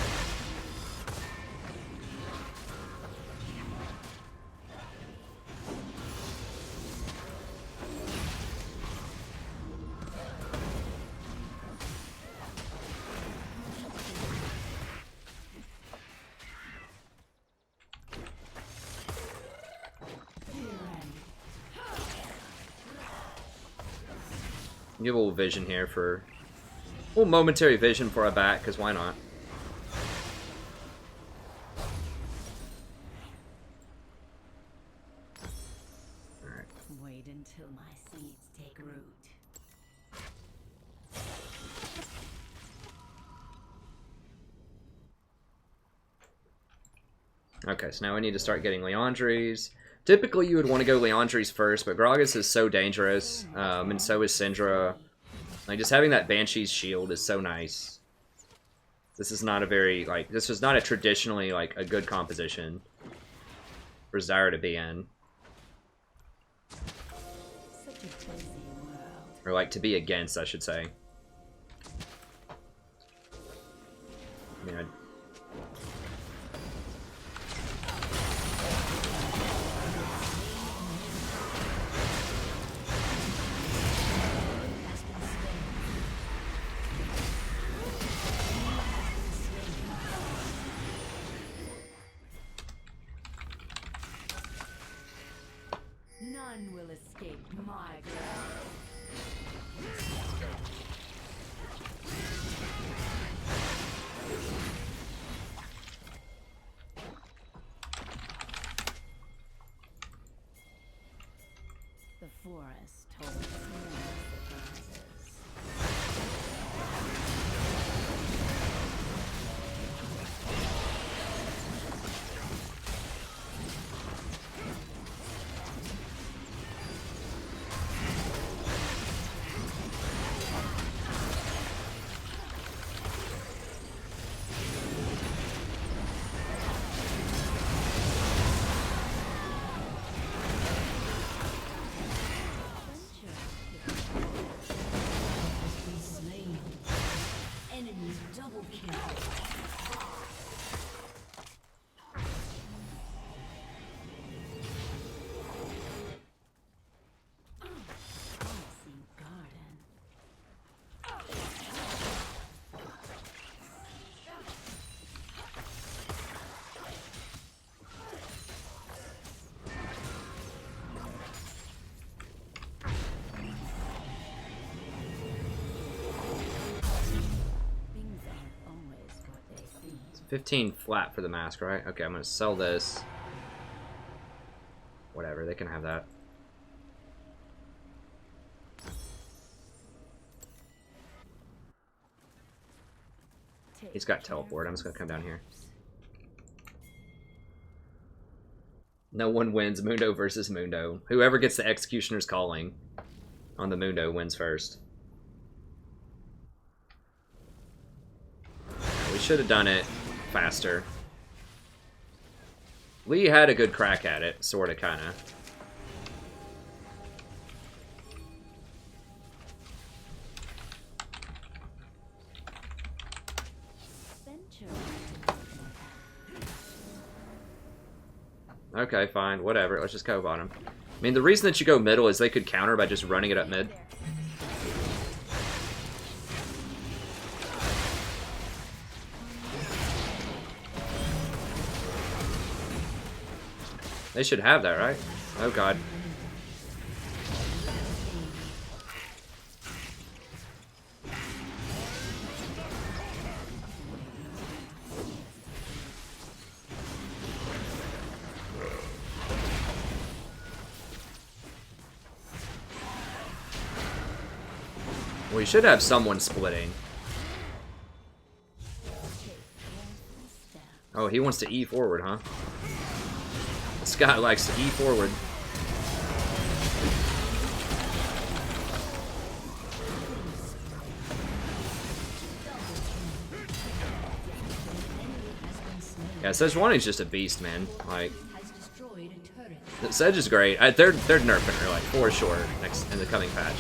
Give a little vision here for... A little momentary vision for a bat, because why not? Alright. Wait until my seeds take root. Okay, so now we need to start getting Leandries. Typically, you would want to go Leandries first, but Gragas is so dangerous, and so is Syndra. Like, just having that Banshee's shield is so nice. This is not a very, like, this was not a traditionally, like, a good composition for Zyra to be in. Such a busy world. Or, like, to be against, I should say. I mean, None will escape my grasp. The forest holds more surprises. Slain. Enemies double kill. Promising garden. Things aren't always what they seem. 15 flat for the mask, right? Okay, I'm gonna sell this. Whatever, they can have that. He's got teleport. I'm just gonna come down here. No one wins Mundo versus Mundo. Whoever gets the Executioner's Calling on the Mundo wins first. We should have done it faster. Lee had a good crack at it, sorta, kinda. Okay, fine, whatever. Let's just go bottom. I mean, the reason that you go middle is they could counter by just running it up mid. They should have that, right? Oh god. We should have someone splitting. Oh, he wants to E forward, huh? This guy likes to E forward. Yeah, Sejuani's just a beast, man. Like, Sedge is great. They're nerfing her, like, for sure, next in the coming patch.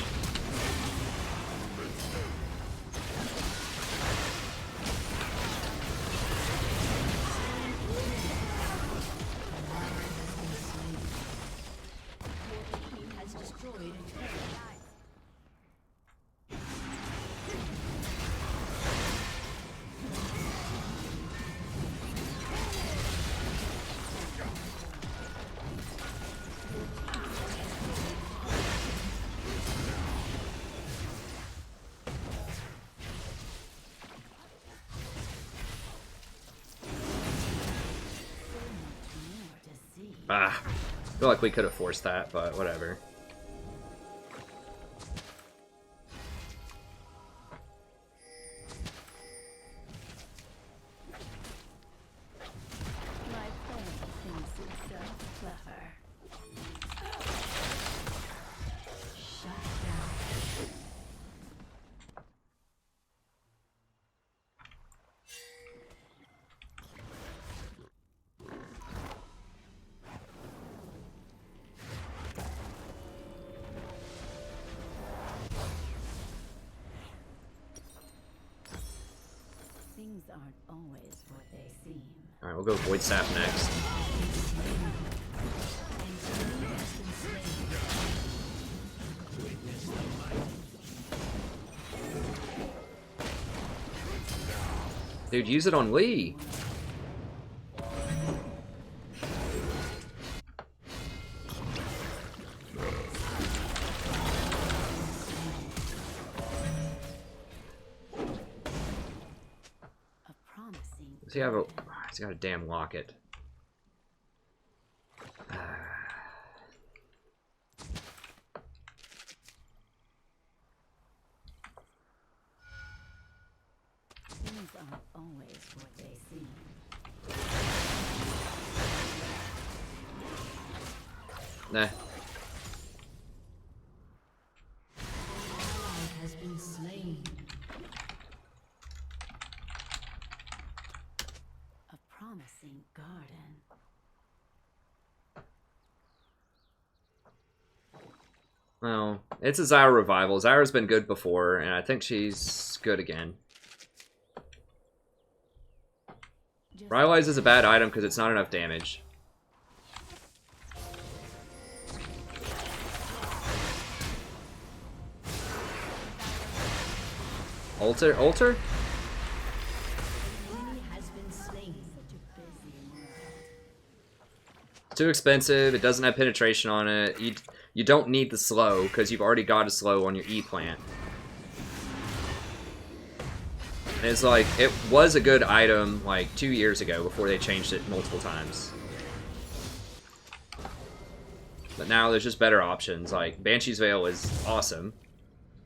Ah, I feel like we could have forced that, but whatever. My friend thinks himself clever. Shut down. Things aren't always what they seem. Alright, we'll go Void Staff next. Dude, use it on Lee. A promising. Does he have a... He's got a damn locket. Things aren't always what they seem. Nah. Ally has been slain. A promising garden. Well, it's a Zyra revival. Zyra's been good before, and I think she's good again. Just Rylai's is a bad item because it's not enough damage. Alter? Alter? Enemy has been slain. such a busy world. It's too expensive. It doesn't have penetration on it. You don't need the slow because you've already got a slow on your E plant. And it's like, it was a good item like 2 years ago before they changed it multiple times. But now there's just better options. Like, Banshee's Veil is awesome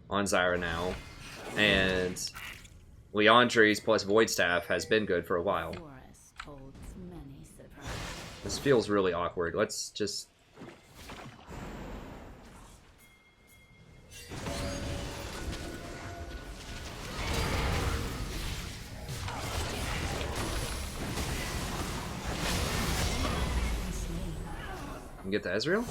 on Zyra now. And Leandre's plus Void Staff has been good for a while. Forest holds many surprises. This feels really awkward. Let's just... get the Ezreal?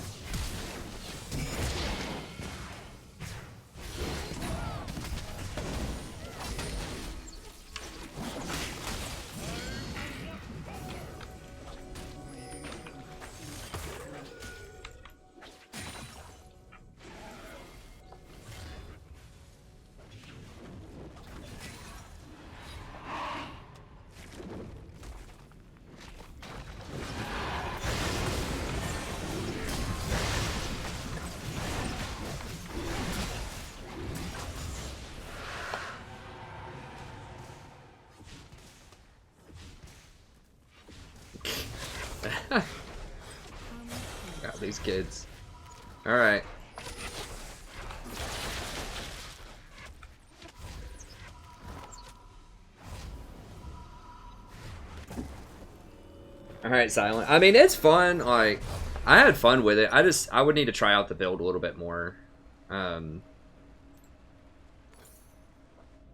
Got these kids. Alright. Alright, Silent. I mean, it's fun. Like, I had fun with it. I would need to try out the build a little bit more. An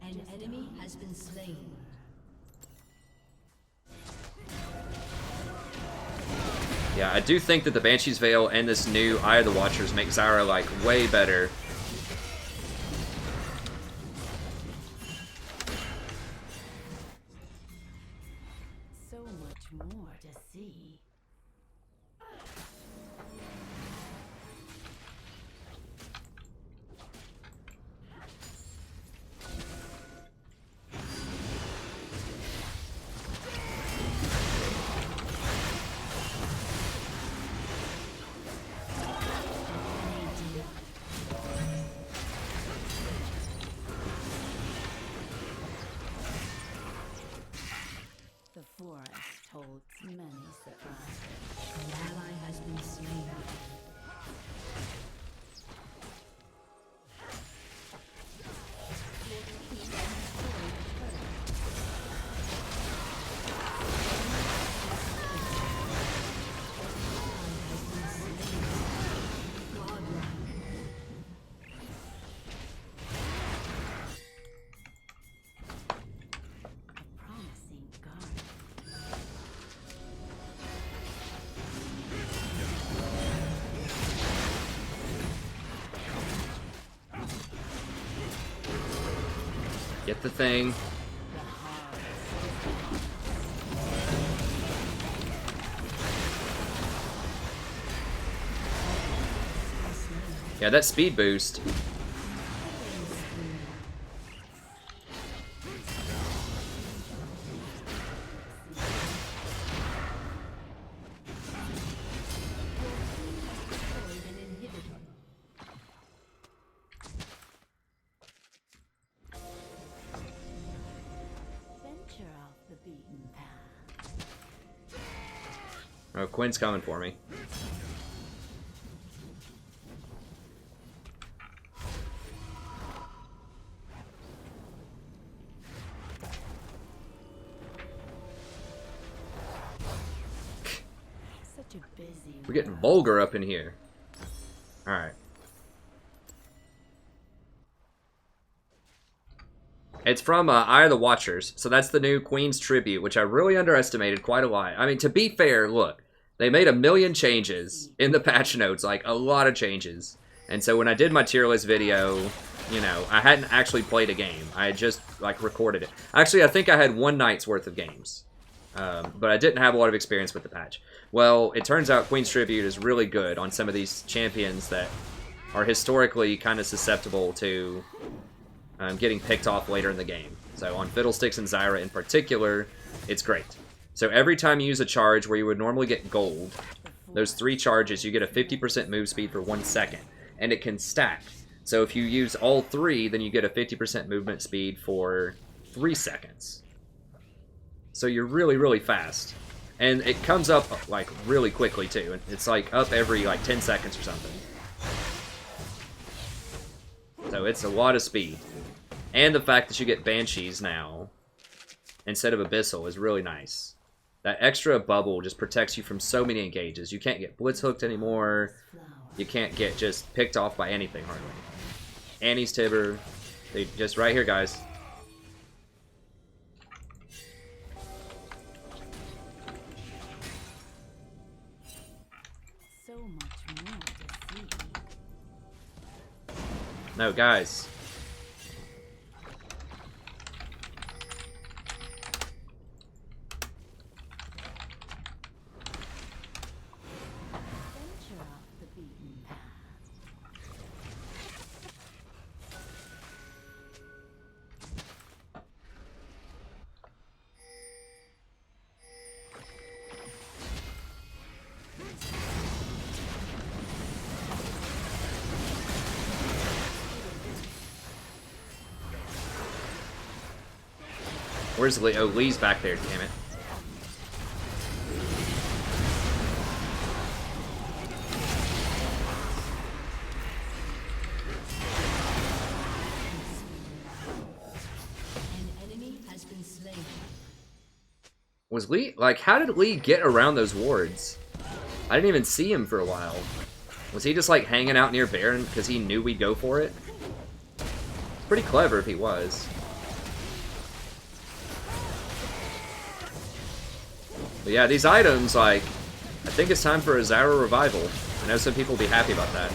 enemy has been slain. Yeah, I do think that the Banshee's Veil and this new Eye of the Watchers make Zyra, like, way better. So much more to see. Get the thing. Yeah, that speed boost. Venture off the beaten path. Oh, Quinn's coming for me. Such a busy We're getting vulgar up in here. Alright. It's from Eye of the Watchers. So that's the new Queen's Tribute, which I really underestimated quite a lot. I mean, to be fair, look. They made 1 million changes in the patch notes. Like, a lot of changes. And so when I did my tier list video, you know, I hadn't actually played a game. I had just, like, recorded it. Actually, I think I had 1 night's worth of games. But I didn't have a lot of experience with the patch. Well, it turns out Queen's Tribute is really good on some of these champions that are historically kind of susceptible to getting picked off later in the game. So on Fiddlesticks and Zyra in particular, it's great. So every time you use a charge where you would normally get gold, those 3 charges, you get a 50% move speed for 1 second. And it can stack. So if you use all 3, then you get a 50% movement speed for 3 seconds. So you're really, really fast. And it comes up, like, really quickly, too. It's, like, up every, like, 10 seconds or something. So it's a lot of speed. And the fact that you get Banshees now, instead of Abyssal, is really nice. That extra bubble just protects you from so many engages. You can't get blitz hooked anymore. You can't get just picked off by anything, hardly. Annie's Tibber. They just right here, guys. so much more to see. No, guys. Venture off the beaten path. Where's Lee? Oh, Lee's back there, damn it. An enemy has been slain. Was Lee, like, how did Lee get around those wards? I didn't even see him for a while. Was he just, like, hanging out near Baron because he knew we'd go for it? It's pretty clever if he was. But yeah, these items, like, I think it's time for a Zyra revival. I know some people will be happy about that,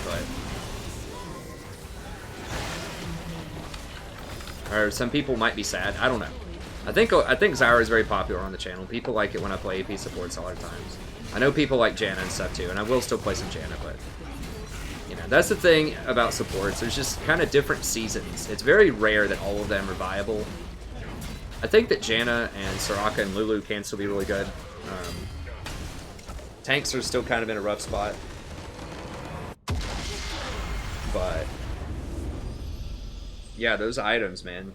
but... Or some people might be sad. I don't know. I think Zyra is very popular on the channel. People like it when I play AP supports a lot of times. I know people like Janna and stuff too, and I will still play some Janna, but... You know, that's the thing about supports. There's just kind of different seasons. It's very rare that all of them are viable. I think that Janna and Soraka and Lulu can still be really good. Tanks are still kind of in a rough spot. But... Yeah, those items, man.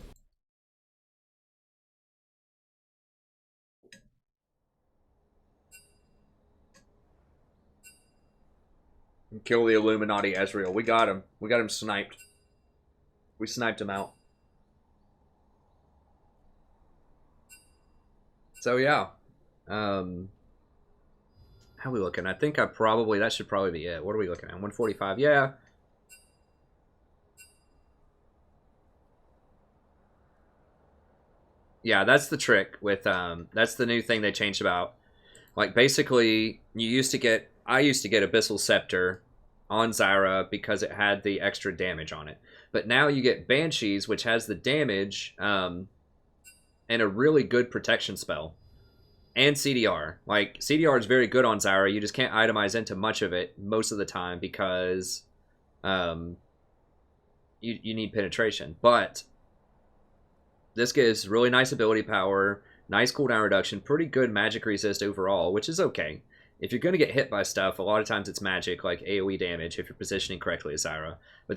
Kill the Illuminati Ezreal. We got him. We got him sniped. We sniped him out. So yeah. How are we looking? I think that should probably be it. What are we looking at? 145? Yeah. Yeah, that's the trick with, that's the new thing they changed about. Like, basically, I used to get Abyssal Scepter on Zyra because it had the extra damage on it. But now you get Banshees, which has the damage and a really good protection spell. And CDR. Like, CDR is very good on Zyra. You just can't itemize into much of it most of the time because you need penetration. But this gives really nice ability power, nice cooldown reduction, pretty good magic resist overall, which is okay. If you're going to get hit by stuff, a lot of times it's magic, like AoE damage, if you're positioning correctly as Zyra. But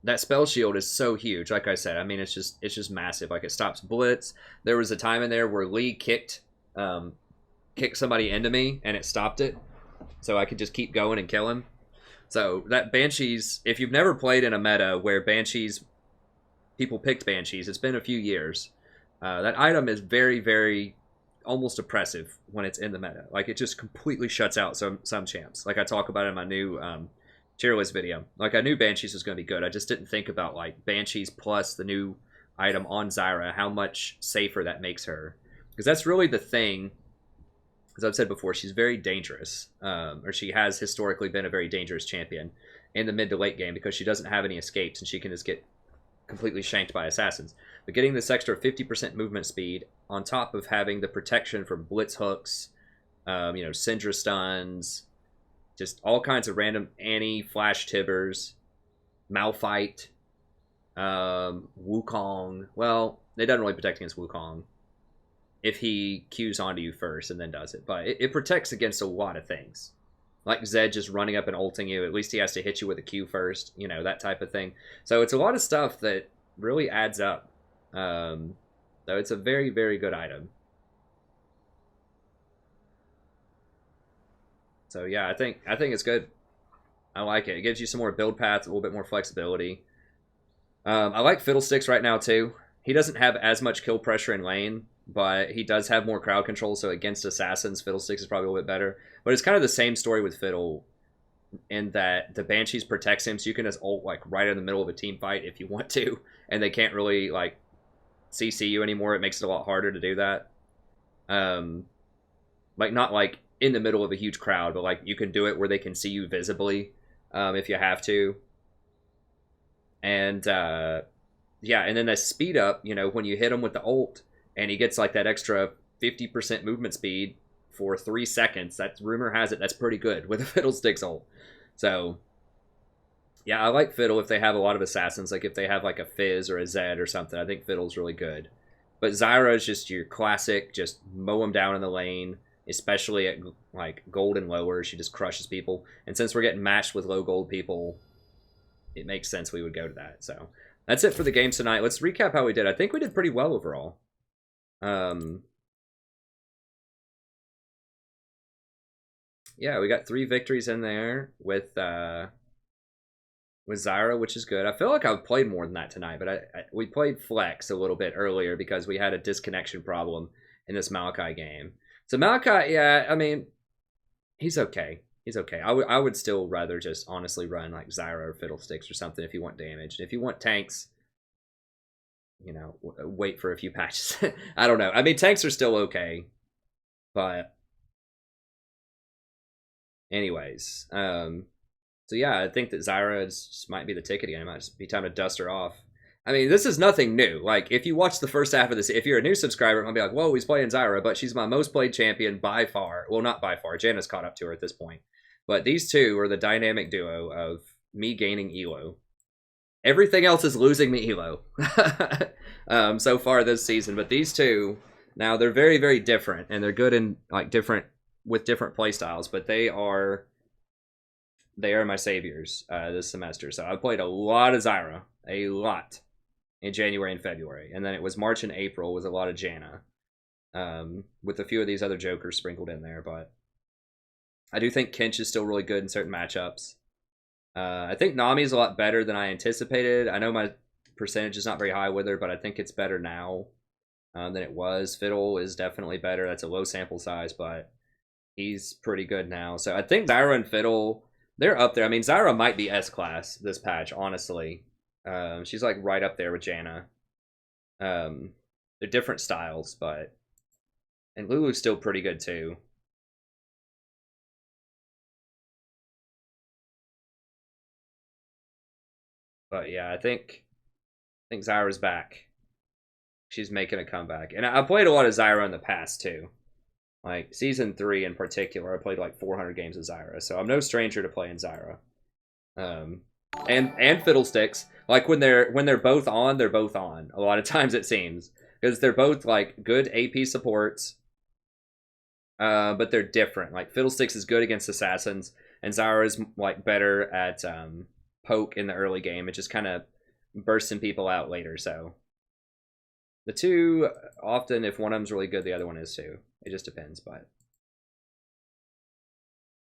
that spell shield is so huge. Like I said, I mean, it's just massive. Like, it stops blitz. There was a time in there where Lee kicked somebody into me, and it stopped it, so I could just keep going and kill him. So that Banshees, if you've never played in a meta where people picked Banshees, it's been a few years. That item is very, very almost oppressive when it's in the meta. Like, it just completely shuts out some champs. Like I talk about in my new tier list video. Like, I knew Banshees was going to be good. I just didn't think about, like, Banshees plus the new item on Zyra, how much safer that makes her. Because that's really the thing. As I've said before, she's very dangerous. Or she has historically been a very dangerous champion in the mid to late game because she doesn't have any escapes and she can just get completely shanked by assassins. But getting this extra 50% movement speed on top of having the protection from blitz hooks, Syndra stuns, just all kinds of random Annie, Flash Tibbers, Malphite, Wukong. Well, it doesn't really protect against Wukong if he Qs onto you first and then does it. But it protects against a lot of things. Like Zed just running up and ulting you. At least he has to hit you with a Q first. That type of thing. So it's a lot of stuff that really adds up. So it's a very, very good item. So yeah, I think it's good. I like it. It gives you some more build paths, a little bit more flexibility. I like Fiddlesticks right now too. He doesn't have as much kill pressure in lane, but he does have more crowd control, so against assassins, Fiddlesticks is probably a little bit better. But it's kind of the same story with Fiddle in that the Banshees protects him, so you can just ult like right in the middle of a team fight if you want to, and they can't really like CC you anymore. It makes it a lot harder to do that. Like not like in the middle of a huge crowd, but like you can do it where they can see you visibly if you have to. And yeah, and then the speed up, when you hit him with the ult, and he gets like that extra 50% movement speed for 3 seconds. That rumor has it that's pretty good with a Fiddlesticks ult. So yeah, I like Fiddle if they have a lot of assassins. Like if they have like a Fizz or a Zed or something, I think Fiddle's really good. But Zyra is just your classic, just mow them down in the lane, especially at like gold and lower. She just crushes people. And since we're getting matched with low gold people, it makes sense we would go to that. So that's it for the games tonight. Let's recap how we did. I think we did pretty well overall. Yeah, we got 3 victories in there with Zyra, which is good. I feel like I've played more than that tonight, but we played Flex a little bit earlier because we had a disconnection problem in this Maokai game. So Maokai, yeah, I mean, he's okay. He's okay. I would still rather just honestly run like Zyra or Fiddlesticks or something if you want damage. And if you want tanks, wait for a few patches. I don't know. I mean, tanks are still okay, but anyways, so yeah, I think that Zyra might be the ticket again. It might just be time to dust her off. I mean, this is nothing new. Like, if you watch the first half of this, if you're a new subscriber, it might be like, whoa, he's playing Zyra, but she's my most played champion by far. Well, not by far. Janna's caught up to her at this point. But these two are the dynamic duo of me gaining Elo. Everything else is losing me Elo so far this season. But these two, now they're very, very different. And they're good in, like, with different playstyles. But they are my saviors this semester. So I played a lot of Zyra. A lot. In January and February. And then it was March and April was a lot of Janna. With a few of these other jokers sprinkled in there. But I do think Kinch is still really good in certain matchups. I think Nami's a lot better than I anticipated. I know my percentage is not very high with her, but I think it's better now than it was. Fiddle is definitely better. That's a low sample size, but he's pretty good now. So I think Zyra and Fiddle, they're up there. I mean, Zyra might be S-class this patch, honestly. She's like right up there with Janna. They're different styles, but... And Lulu's still pretty good too. But yeah, I think Zyra's back. She's making a comeback. And I played a lot of Zyra in the past too. Like season 3 in particular, I played like 400 games of Zyra, so I'm no stranger to playing Zyra. And Fiddlesticks. Like when they're both on, they're both on. A lot of times it seems because they're both like good AP supports, but they're different. Like Fiddlesticks is good against assassins, and Zyra is like better at poke in the early game. It just kind of bursting people out later. So the two often, if one of them's really good, the other one is too. It just depends. But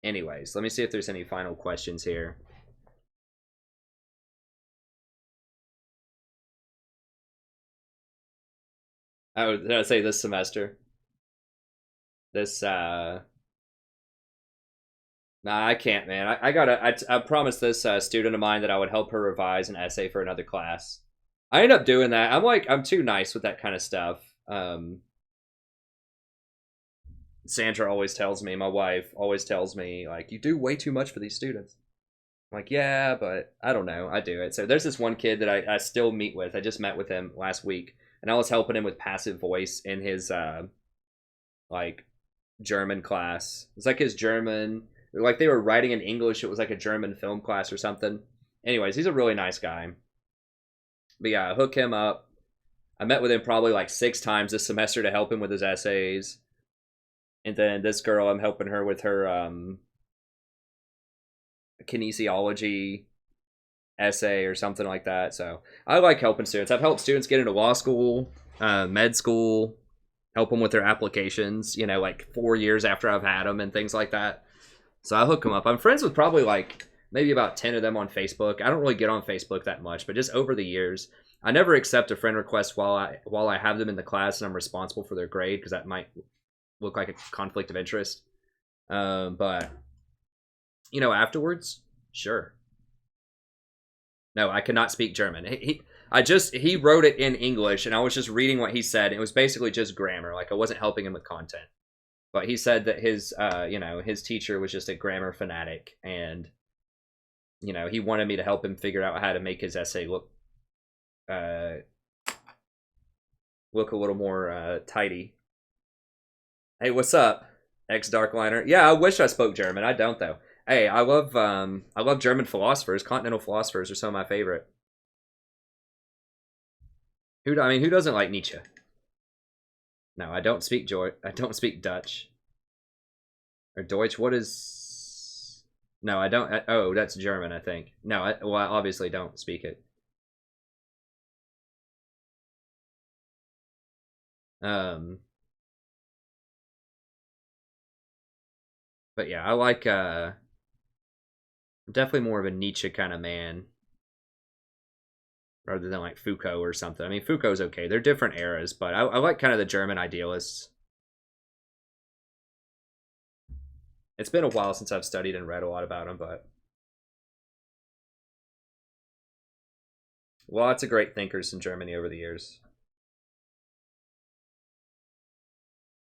anyways, let me see if there's any final questions here. I would say this semester. This nah, I can't, man. I promised this student of mine that I would help her revise an essay for another class. I end up doing that. I'm too nice with that kind of stuff. Sandra always tells me, my wife always tells me, like, you do way too much for these students. I'm like, yeah, but I don't know. I do it. So there's this one kid that I still meet with. I just met with him last week, and I was helping him with passive voice in his like German class. It's like his German, like they were writing in English. It was like a German film class or something. Anyways, he's a really nice guy. But yeah, I hook him up. I met with him probably like 6 times this semester to help him with his essays. And then this girl, I'm helping her with her kinesiology essay or something like that. So I like helping students. I've helped students get into law school, med school, help them with their applications, you know, like 4 years after I've had them and things like that. So I hook them up. I'm friends with probably like maybe about 10 of them on Facebook. I don't really get on Facebook that much, but just over the years, I never accept a friend request while I have them in the class and I'm responsible for their grade, because that might look like a conflict of interest. But you know, afterwards, sure. No, I cannot speak German. He wrote it in English, and I was just reading what he said. It was basically just grammar. Like I wasn't helping him with content. But he said that his, you know, his teacher was just a grammar fanatic, and you know, he wanted me to help him figure out how to make his essay look a little more tidy. Hey, what's up, ex Darkliner? Yeah, I wish I spoke German. I don't though. Hey, I love German philosophers. Continental philosophers are some of my favorite. Who doesn't like Nietzsche? No, I don't speak I don't speak Dutch or Deutsch. What is? No, I don't. Oh, that's German, I think. No, I obviously don't speak it. But yeah, I like I'm definitely more of a Nietzsche kind of man rather than like Foucault or something. I mean, Foucault's okay. They're different eras, but I like kind of the German idealists. It's been a while since I've studied and read a lot about them, but lots of great thinkers in Germany over the years.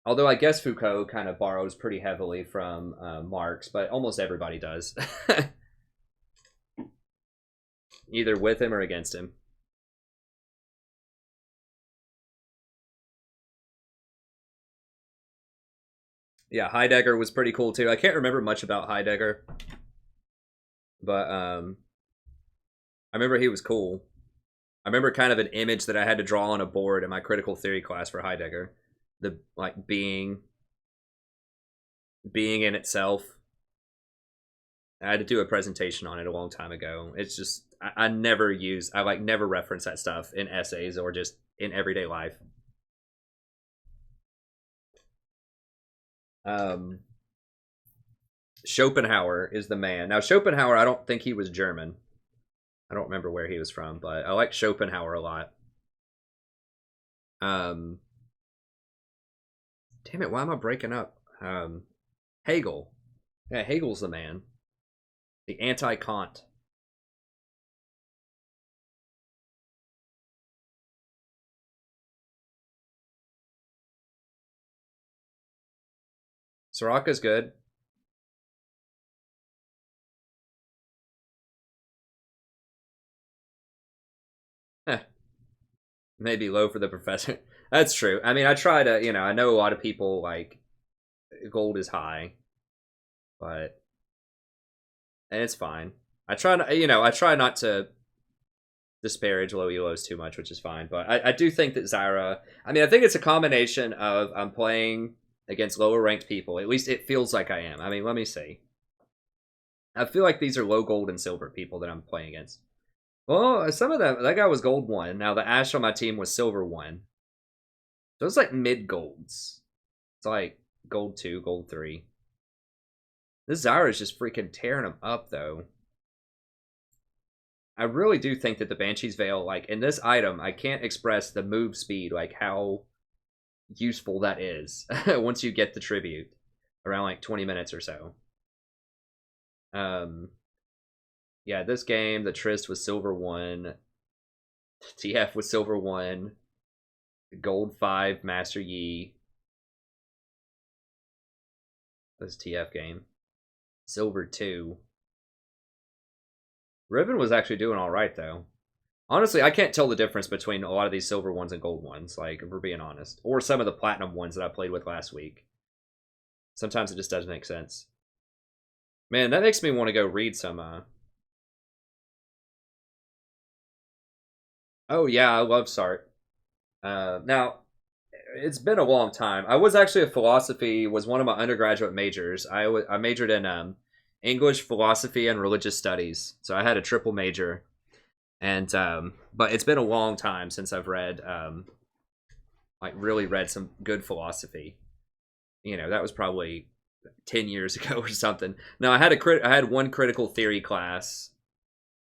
Although I guess Foucault kind of borrows pretty heavily from Marx, but almost everybody does. Either with him or against him. Yeah, Heidegger was pretty cool too. I can't remember much about Heidegger, but I remember he was cool. I remember kind of an image that I had to draw on a board in my critical theory class for Heidegger. The like being in itself. I had to do a presentation on it a long time ago. It's just I never reference that stuff in essays or just in everyday life. Schopenhauer is the man. Now Schopenhauer, I don't think he was German. I don't remember where he was from, but I like Schopenhauer a lot. Damn it, why am I breaking up? Hegel. Yeah, Hegel's the man. The anti-Kant. Soraka's good. Maybe low for the professor. That's true. I mean, I try to, you know, I know a lot of people like gold is high, but and it's fine. I try not, you know, I try not to disparage low elos too much, which is fine. But I do think that Zyra, I mean, I think it's a combination of I'm playing against lower ranked people. At least it feels like I am. I mean, let me see. I feel like these are low gold and silver people that I'm playing against. Well, some of them, that guy was gold 1. Now the Ashe on my team was silver 1. So it's like mid golds. It's like gold 2, gold 3. This Zyra is just freaking tearing them up, though. I really do think that the Banshee's Veil, like, in this item, I can't express the move speed, like, how useful that is once you get the tribute. Around, like, 20 minutes or so. Yeah, this game, the Trist was silver 1. TF was silver 1. Gold 5, Master Yi. This TF game. Silver 2. Ribbon was actually doing alright, though. Honestly, I can't tell the difference between a lot of these silver ones and gold ones, like, if we're being honest. Or some of the platinum ones that I played with last week. Sometimes it just doesn't make sense. Man, that makes me want to go read some, Oh, yeah, I love Sart. Now, it's been a long time. I was actually a philosophy, was one of my undergraduate majors. I majored in English, philosophy, and religious studies. So I had a triple major. And, but it's been a long time since I've read, like, really read some good philosophy. You know, that was probably 10 years ago or something. No, I had one critical theory class.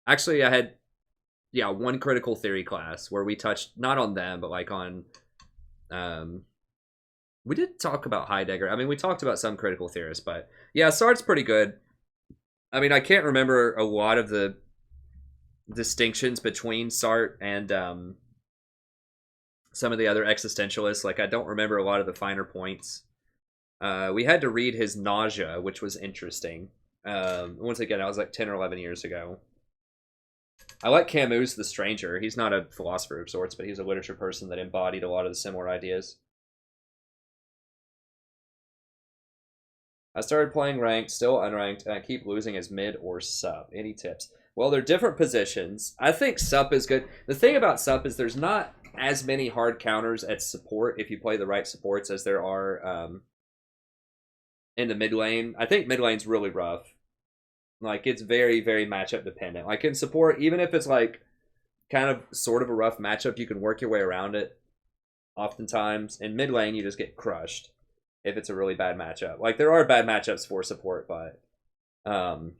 Actually, I had, yeah, one critical theory class where we touched, not on them, but like on, we did talk about Heidegger. I mean, we talked about some critical theorists, but yeah, Sartre's pretty good. I mean, I can't remember a lot of the distinctions between Sartre and some of the other existentialists. Like, I don't remember a lot of the finer points. We had to read his Nausea, which was interesting. Once again, that was like 10 or 11 years ago. I like Camus' The Stranger. He's not a philosopher of sorts, but he's a literature person that embodied a lot of the similar ideas. I started playing ranked, still unranked, and I keep losing as mid or sup. Any tips? Well, they're different positions. I think sup is good. The thing about sup is there's not as many hard counters at support if you play the right supports as there are in the mid lane. I think mid lane's really rough. Like, it's very, very matchup dependent. Like, in support, even if it's, like, kind of sort of a rough matchup, you can work your way around it oftentimes. In mid lane, you just get crushed if it's a really bad matchup. Like, there are bad matchups for support, but I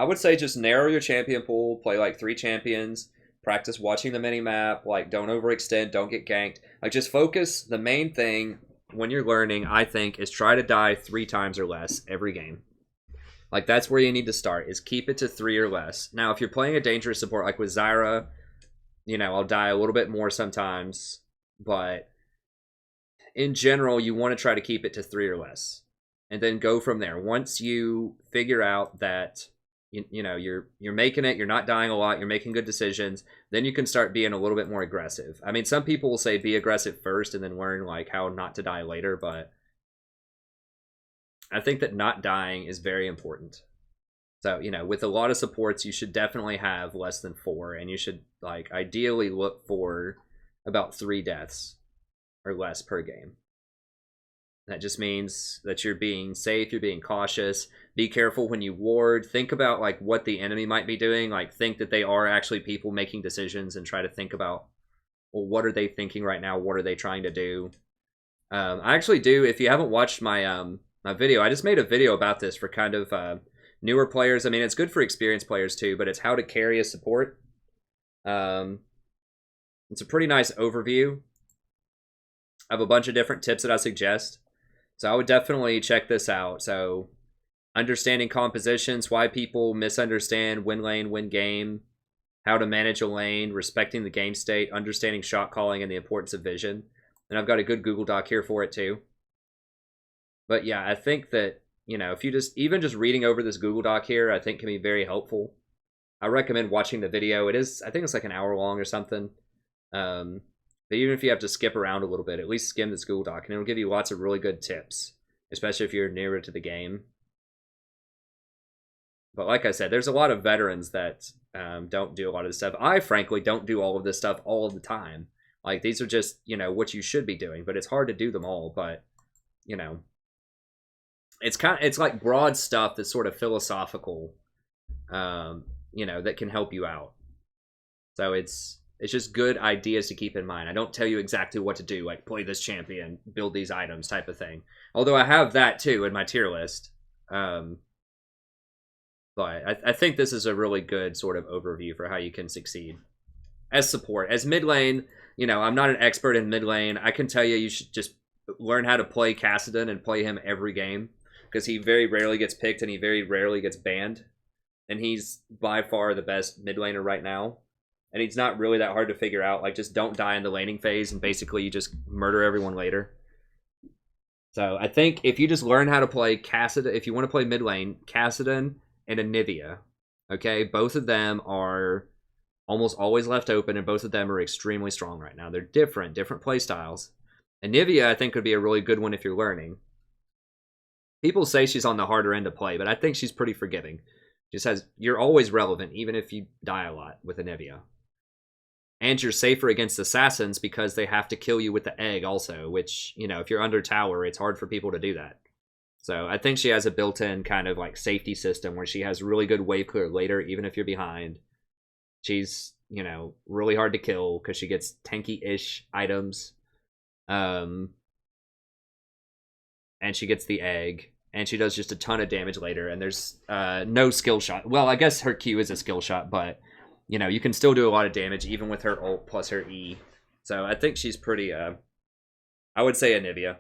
would say just narrow your champion pool, play, like, 3 champions, practice watching the mini-map, like, don't overextend, don't get ganked. Like, just focus. The main thing when you're learning, I think, is try to die 3 times or less every game. Like, that's where you need to start, is keep it to 3 or less. Now, if you're playing a dangerous support, like with Zyra, you know, I'll die a little bit more sometimes, but in general, you want to try to keep it to 3 or less, and then go from there. Once you figure out that, you know, you're making it, you're not dying a lot, you're making good decisions, then you can start being a little bit more aggressive. I mean, some people will say be aggressive first and then learn, like, how not to die later, but I think that not dying is very important. So, you know, with a lot of supports, you should definitely have less than 4, and you should, like, ideally look for about 3 deaths or less per game. That just means that you're being safe, you're being cautious. Be careful when you ward. Think about, like, what the enemy might be doing. Like, think that they are actually people making decisions, and try to think about, well, what are they thinking right now? What are they trying to do? I actually do, if you haven't watched my my video, I just made a video about this for kind of newer players. I mean, it's good for experienced players too, but it's how to carry a support. It's a pretty nice overview. I have a bunch of different tips that I suggest. So I would definitely check this out. So, understanding compositions, why people misunderstand win lane, win game, how to manage a lane, respecting the game state, understanding shot calling, and the importance of vision. And I've got a good Google Doc here for it too. But yeah, I think that, you know, if you just, even just reading over this Google Doc here, I think can be very helpful. I recommend watching the video. It is, I think it's like an hour long or something. But even if you have to skip around a little bit, at least skim the school doc, and it'll give you lots of really good tips, especially if you're nearer to the game. But like I said, there's a lot of veterans that don't do a lot of this stuff. I, frankly, don't do all of this stuff all of the time. Like, these are just, you know, what you should be doing, but it's hard to do them all. But, you know, it's like broad stuff that's sort of philosophical, you know, that can help you out. So it's just good ideas to keep in mind. I don't tell you exactly what to do, like play this champion, build these items type of thing. Although I have that too in my tier list. But I think this is a really good sort of overview for how you can succeed. As support. As mid lane, you know, I'm not an expert in mid lane. I can tell you, you should just learn how to play Kassadin and play him every game. Because he very rarely gets picked and he very rarely gets banned. And he's by far the best mid laner right now. And he's not really that hard to figure out. Like, just don't die in the laning phase and basically you just murder everyone later. So I think if you just learn how to play Kassadin, if you want to play mid lane, Kassadin and Anivia, okay? Both of them are almost always left open, and both of them are extremely strong right now. They're different play styles. Anivia, I think, would be a really good one if you're learning. People say she's on the harder end to play, but I think she's pretty forgiving. Just has, you're always relevant, even if you die a lot with Anivia. And you're safer against assassins because they have to kill you with the egg also, which, you know, if you're under tower, it's hard for people to do that. So I think she has a built-in kind of like safety system where she has really good wave clear later, even if you're behind. She's, you know, really hard to kill because she gets tanky-ish items. And she gets the egg. And she does just a ton of damage later. And there's no skill shot. Well, I guess her Q is a skill shot, but, you know, you can still do a lot of damage even with her ult plus her E. So I think she's pretty, I would say Anivia.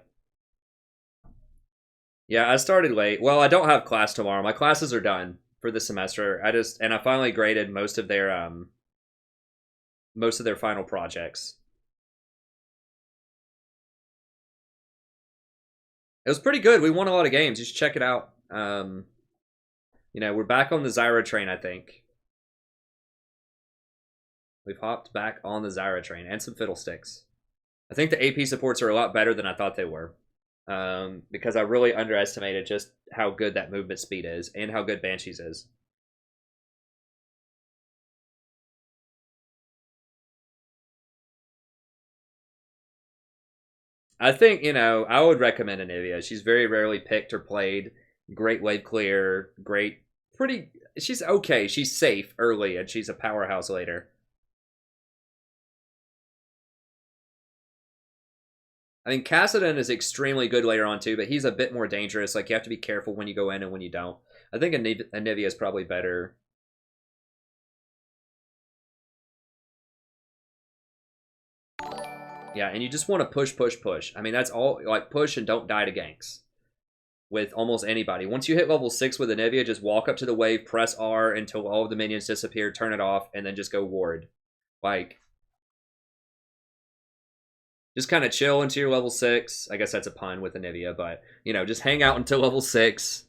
Yeah, I started late. Well, I don't have class tomorrow. My classes are done for the semester. I finally graded most of their final projects. It was pretty good. We won a lot of games. You should check it out. You know, we're back on the Zyra train, I think. We've hopped back on the Zyra train and some fiddlesticks. I think the AP supports are a lot better than I thought they were. Because I really underestimated just how good that movement speed is and how good Banshees is. I think, you know, I would recommend Anivia. She's very rarely picked or played. Great wave clear, she's okay. She's safe early and she's a powerhouse later. I mean, Kassadin is extremely good later on too, but he's a bit more dangerous. Like, you have to be careful when you go in and when you don't. I think Anivia is probably better. Yeah, and you just want to push, push, push. I mean, that's all. Like, push and don't die to ganks with almost anybody. Once you hit level 6 with Anivia, just walk up to the wave, press R until all of the minions disappear, turn it off, and then just go ward. Like, just kind of chill until you're level 6. I guess that's a pun with Anivia, but, you know, just hang out until level 6.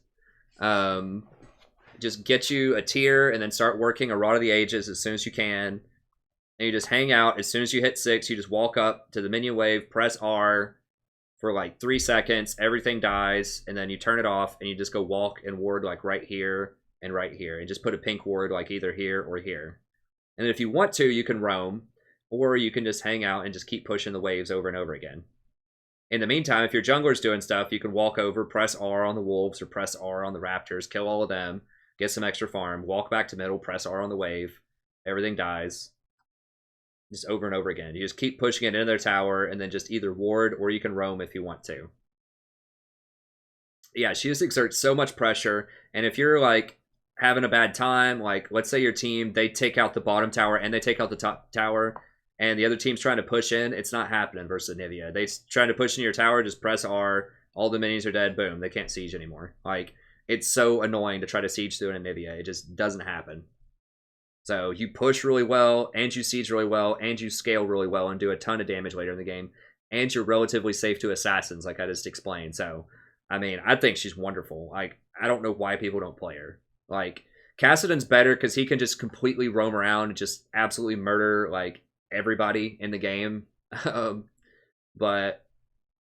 Just get you a tier and then start working a Rod of the Ages as soon as you can. And you just hang out. As soon as you hit 6, you just walk up to the minion wave, press R for like 3 seconds. Everything dies, and then you turn it off, and you just go walk and ward like right here and right here. And just put a pink ward like either here or here. And if you want to, you can roam. Or you can just hang out and just keep pushing the waves over and over again. In the meantime, if your jungler's doing stuff, you can walk over, press R on the wolves, or press R on the raptors, kill all of them, get some extra farm, walk back to middle, press R on the wave, everything dies. Just over and over again. You just keep pushing it into their tower, and then just either ward, or you can roam if you want to. Yeah, she just exerts so much pressure, and if you're, like, having a bad time, like, let's say your team, they take out the bottom tower, and they take out the top tower, and the other team's trying to push in, it's not happening versus Anivia. They trying to push in your tower, just press R, all the minions are dead, boom, they can't siege anymore. Like, it's so annoying to try to siege through an Anivia. It just doesn't happen. So you push really well, and you siege really well, and you scale really well, and do a ton of damage later in the game, and you're relatively safe to assassins, like I just explained. So, I mean, I think she's wonderful. Like, I don't know why people don't play her. Like, Cassidon's better because he can just completely roam around and just absolutely murder, like, everybody in the game. But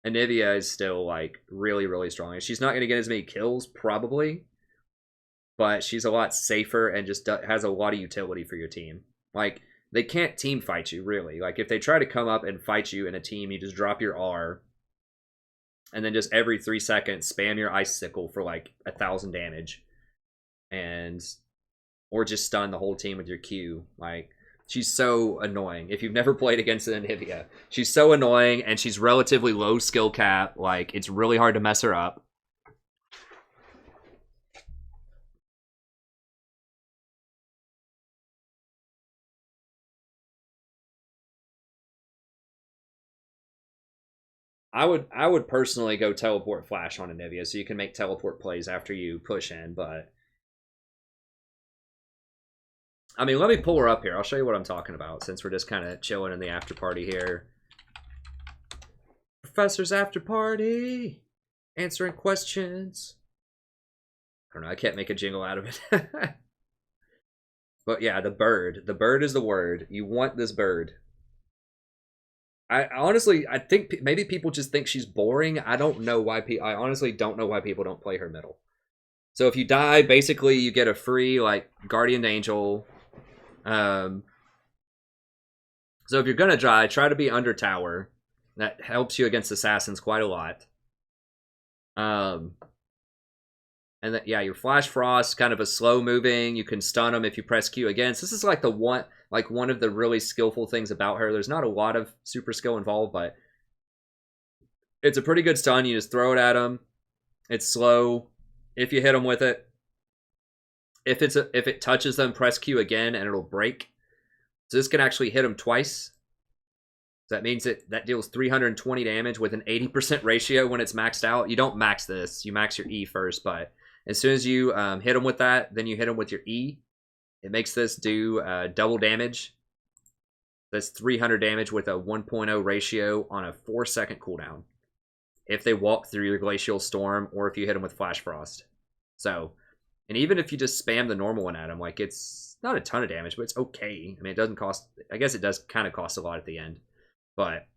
Anivia is still, like, really, really strong. She's not going to get as many kills, probably, but she's a lot safer and just has a lot of utility for your team. Like, they can't team fight you, really. Like, if they try to come up and fight you in a team, you just drop your R, and then just every 3 seconds, spam your Icicle for, like, 1,000 damage. Or just stun the whole team with your Q. Like, she's so annoying. If you've never played against an Anivia, she's so annoying, and she's relatively low skill cap. Like, it's really hard to mess her up. I would personally go teleport flash on Anivia so you can make teleport plays after you push in, but I mean, let me pull her up here. I'll show you what I'm talking about since we're just kind of chilling in the after party here. Professor's after party, answering questions. I don't know, I can't make a jingle out of it. But yeah, the bird. The bird is the word. You want this bird. I honestly, I think maybe people just think she's boring. I don't know why I honestly don't know why people don't play her middle. So if you die, basically you get a free, like, Guardian Angel. So if you're gonna die, try to be under tower. That helps you against assassins quite a lot. And then, yeah, your Flash Frost, kind of a slow moving. You can stun them if you press Q against. This is like one of the really skillful things about her. There's not a lot of super skill involved, but it's a pretty good stun. You just throw it at them. It's slow. If you hit them with it, if it touches them, press Q again, and it'll break. So this can actually hit them twice. So that means that deals 320 damage with an 80% ratio when it's maxed out. You don't max this. You max your E first, but as soon as you hit them with that, then you hit them with your E. It makes this do double damage. That's 300 damage with a 1.0 ratio on a 4-second cooldown. If they walk through your Glacial Storm or if you hit them with Flash Frost. So, and even if you just spam the normal one at them, like, it's not a ton of damage, but it's okay. I mean, it doesn't cost, I guess it does kind of cost a lot at the end. But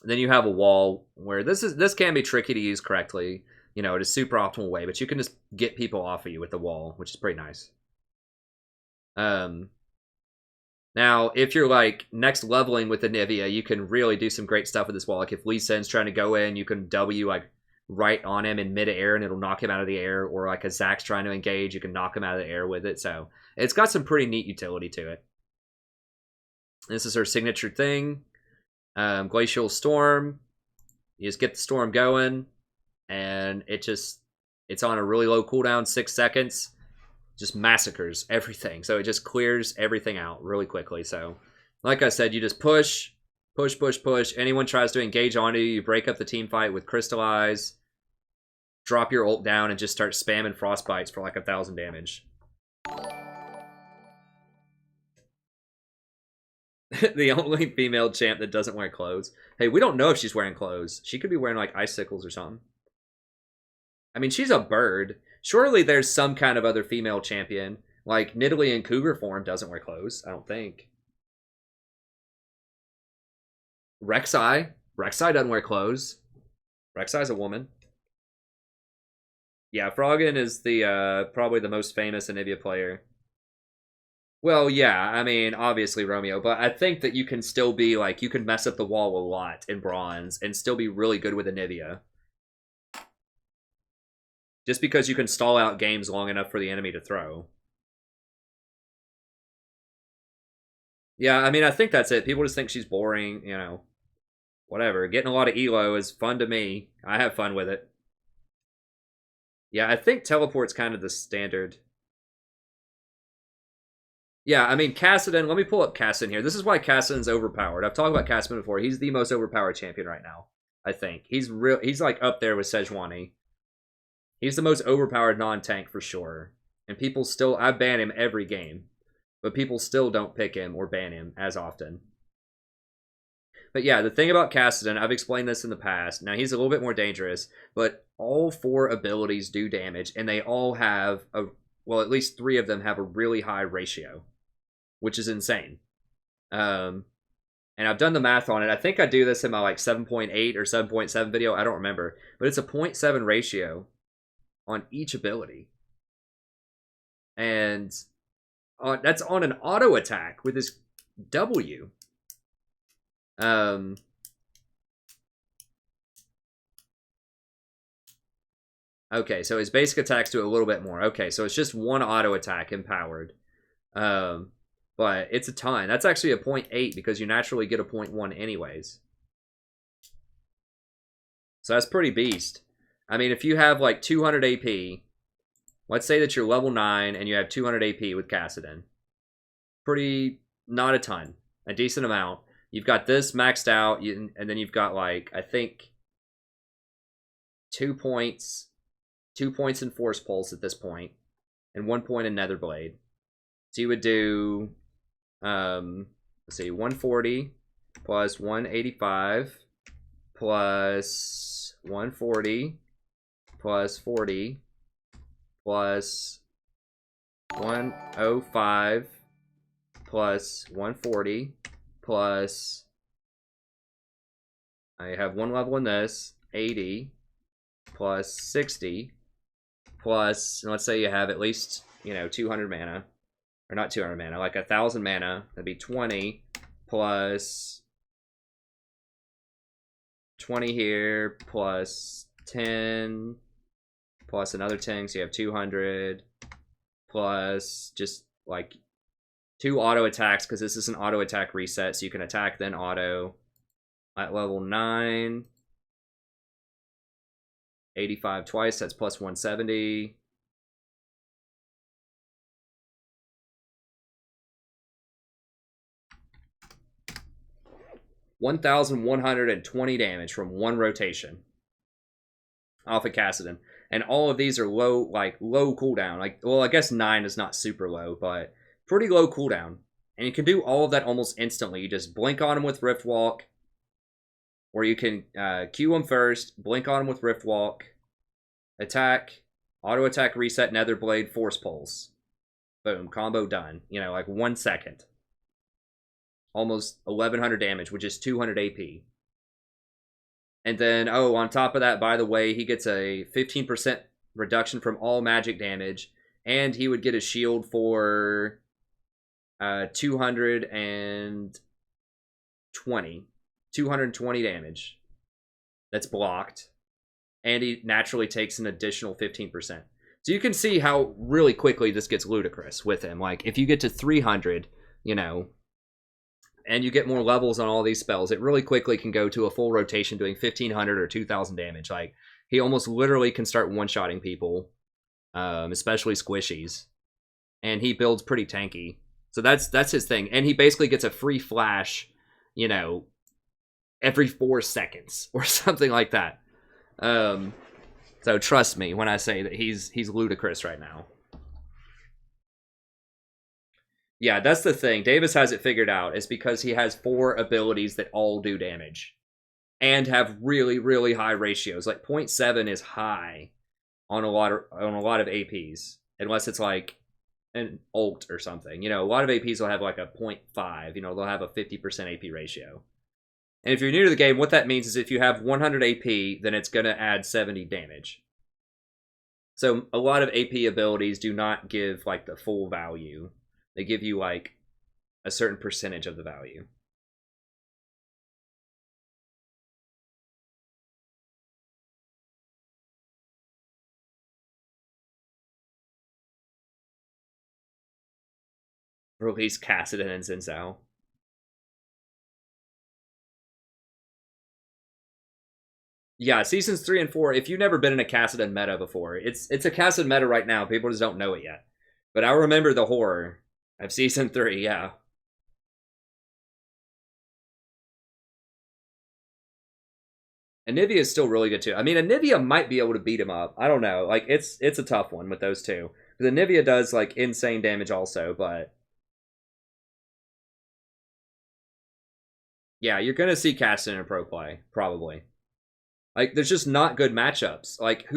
then you have a wall where this can be tricky to use correctly, you know, in a super optimal way, but you can just get people off of you with the wall, which is pretty nice. Now, if you're, like, next leveling with Anivia, you can really do some great stuff with this wall. Like, if Lee Sin's trying to go in, you can W, like, right on him in mid-air, and it'll knock him out of the air. Or, like, a Zack's trying to engage, you can knock him out of the air with it. So, it's got some pretty neat utility to it. This is her signature thing. Glacial Storm. You just get the storm going, and it's on a really low cooldown, 6 seconds. Just massacres everything. So it just clears everything out really quickly. So, like I said, you just push. Anyone tries to engage onto you, you break up the team fight with Crystallize. Drop your ult down and just start spamming Frostbites for like 1,000 damage. The only female champ that doesn't wear clothes. Hey, we don't know if she's wearing clothes. She could be wearing, like, icicles or something. I mean, she's a bird. Surely there's some kind of other female champion. Like, Nidalee in cougar form doesn't wear clothes, I don't think. Rek'Sai doesn't wear clothes. Rek'Sai's a woman. Yeah, Froggen is the probably the most famous Anivia player. Well, yeah, I mean, obviously Romeo, but I think that you can still be, like, you can mess up the wall a lot in Bronze and still be really good with Anivia. Just because you can stall out games long enough for the enemy to throw. Yeah, I mean, I think that's it. People just think she's boring, you know. Whatever. Getting a lot of elo is fun to me. I have fun with it. Yeah, I think teleport's kind of the standard. Yeah, I mean, Kassadin, let me pull up Kassadin here. This is why Kassadin's overpowered. I've talked about Kassadin before. He's the most overpowered champion right now, I think. He's like up there with Sejuani. He's the most overpowered non-tank for sure. And people still, I ban him every game. But people still don't pick him or ban him as often. But yeah, the thing about Kassadin, I've explained this in the past. Now, he's a little bit more dangerous, but all 4 abilities do damage, and they all have well, at least 3 of them have a really high ratio, which is insane. And I've done the math on it. I think I do this in my like 7.8 or 7.7 video. I don't remember, but it's a 0.7 ratio on each ability. And that's on an auto attack with his W. Okay, so his basic attacks do a little bit more. Okay, so it's just 1 auto attack empowered. But it's a ton. That's actually a 0.8 because you naturally get a 0.1 anyways. So that's pretty beast. I mean, if you have like 200 AP, let's say that you're level 9 and you have 200 AP with Kassadin. Pretty, not a ton. A decent amount. You've got this maxed out, and then you've got like, I think, 2 points. 2 points in Force Pulse at this point, and 1 point in Netherblade. So you would do, let's see, 140 plus 185 plus 140 plus 40 plus 105 plus 140 plus, I have 1 level in this, 80 plus 60 plus, let's say you have at least, 200 mana, or not 200 mana, like 1,000 mana, that'd be 20 plus 20 here, plus 10, plus another 10, so you have 200, plus just like 2 auto attacks, because this is an auto attack reset, so you can attack then auto at level 9. 85 twice, that's plus 170. $1,120 damage from 1 rotation off of Kassadin. And all of these are low cooldown. Like, well, I guess 9 is not super low, but pretty low cooldown. And you can do all of that almost instantly. You just blink on them with Rift Walk, or you can Q them first, blink on them with Rift Walk, attack, auto attack, reset, Netherblade, Force Pulse. Boom, combo done. Like 1 second. Almost 1,100 damage, which is 200 AP. And then, on top of that, by the way, he gets a 15% reduction from all magic damage, and he would get a shield for 220 damage. That's blocked. And he naturally takes an additional 15%. So you can see how really quickly this gets ludicrous with him. Like, if you get to 300, and you get more levels on all these spells, it really quickly can go to a full rotation doing 1,500 or 2,000 damage. Like, he almost literally can start one-shotting people, especially squishies. And he builds pretty tanky. So that's his thing. And he basically gets a free flash, every 4 seconds or something like that. So trust me when I say that he's ludicrous right now. Yeah, that's the thing. Davis has it figured out. It's because he has 4 abilities that all do damage and have really, really high ratios. Like 0.7 is high on a lot of APs, unless it's like an ult or something. A lot of APs will have like a 0.5. They'll have a 50% AP ratio. And if you're new to the game, what that means is if you have 100 AP, then it's going to add 70 damage. So a lot of AP abilities do not give like the full value. They give you like a certain percentage of the value. Release Kassadin and Zinzao. Yeah, seasons 3 and 4, if you've never been in a Kassadin meta before, it's a Kassadin meta right now. People just don't know it yet. But I remember the horror of season 3, yeah. Anivia is still really good too. I mean, Anivia might be able to beat him up. I don't know. Like, it's a tough one with those two. Because Anivia does like insane damage also, but yeah, you're gonna see Kassadin in pro play, probably. Like, there's just not good matchups. Like,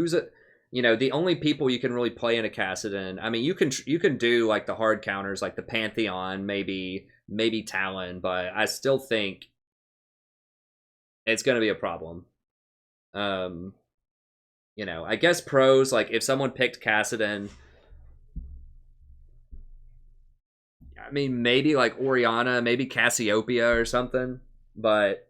you know, the only people you can really play in a Kassadin, I mean, you can do like the hard counters, like the Pantheon, maybe Talon, but I still think it's going to be a problem. You know, I guess pros, like if someone picked Kassadin, I mean, maybe like Oriana, maybe Cassiopeia or something, but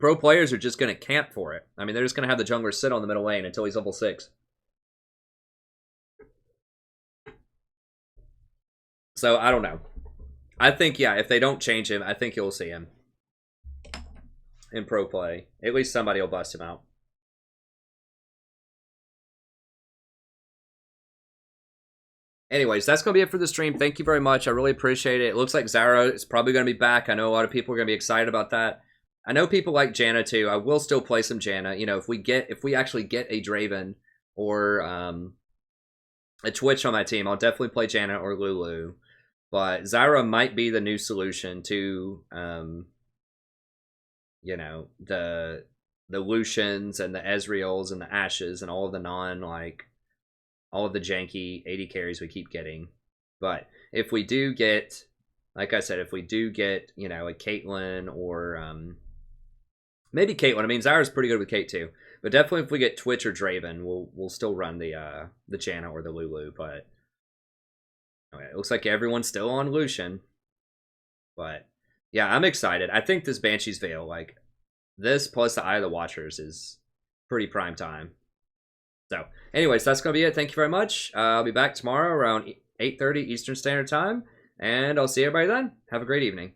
pro players are just going to camp for it. I mean, they're just going to have the jungler sit on the middle lane until he's level 6. So, I don't know. I think, yeah, if they don't change him, I think you'll see him in pro play. At least somebody will bust him out. Anyways, that's going to be it for the stream. Thank you very much. I really appreciate it. It looks like Zyra is probably going to be back. I know a lot of people are going to be excited about that. I know people like Janna too. I will still play some Janna. You know, if we actually get a Draven or a Twitch on my team, I'll definitely play Janna or Lulu. But Zyra might be the new solution to you know, the Lucians and the Ezreals and the Ashes and all of the all of the janky 80 carries we keep getting. But if we do get, like I said, if we do get, you know, a Caitlyn or maybe Caitlyn. I mean, Zyra's pretty good with Kate too. But definitely if we get Twitch or Draven, we'll still run the Janna or the Lulu. But okay, it looks like everyone's still on Lucian. But yeah, I'm excited. I think this Banshee's Veil, like this plus the Eye of the Watchers, is pretty prime time. So, anyways, that's going to be it. Thank you very much. I'll be back tomorrow around 8:30 Eastern Standard Time. And I'll see everybody then. Have a great evening.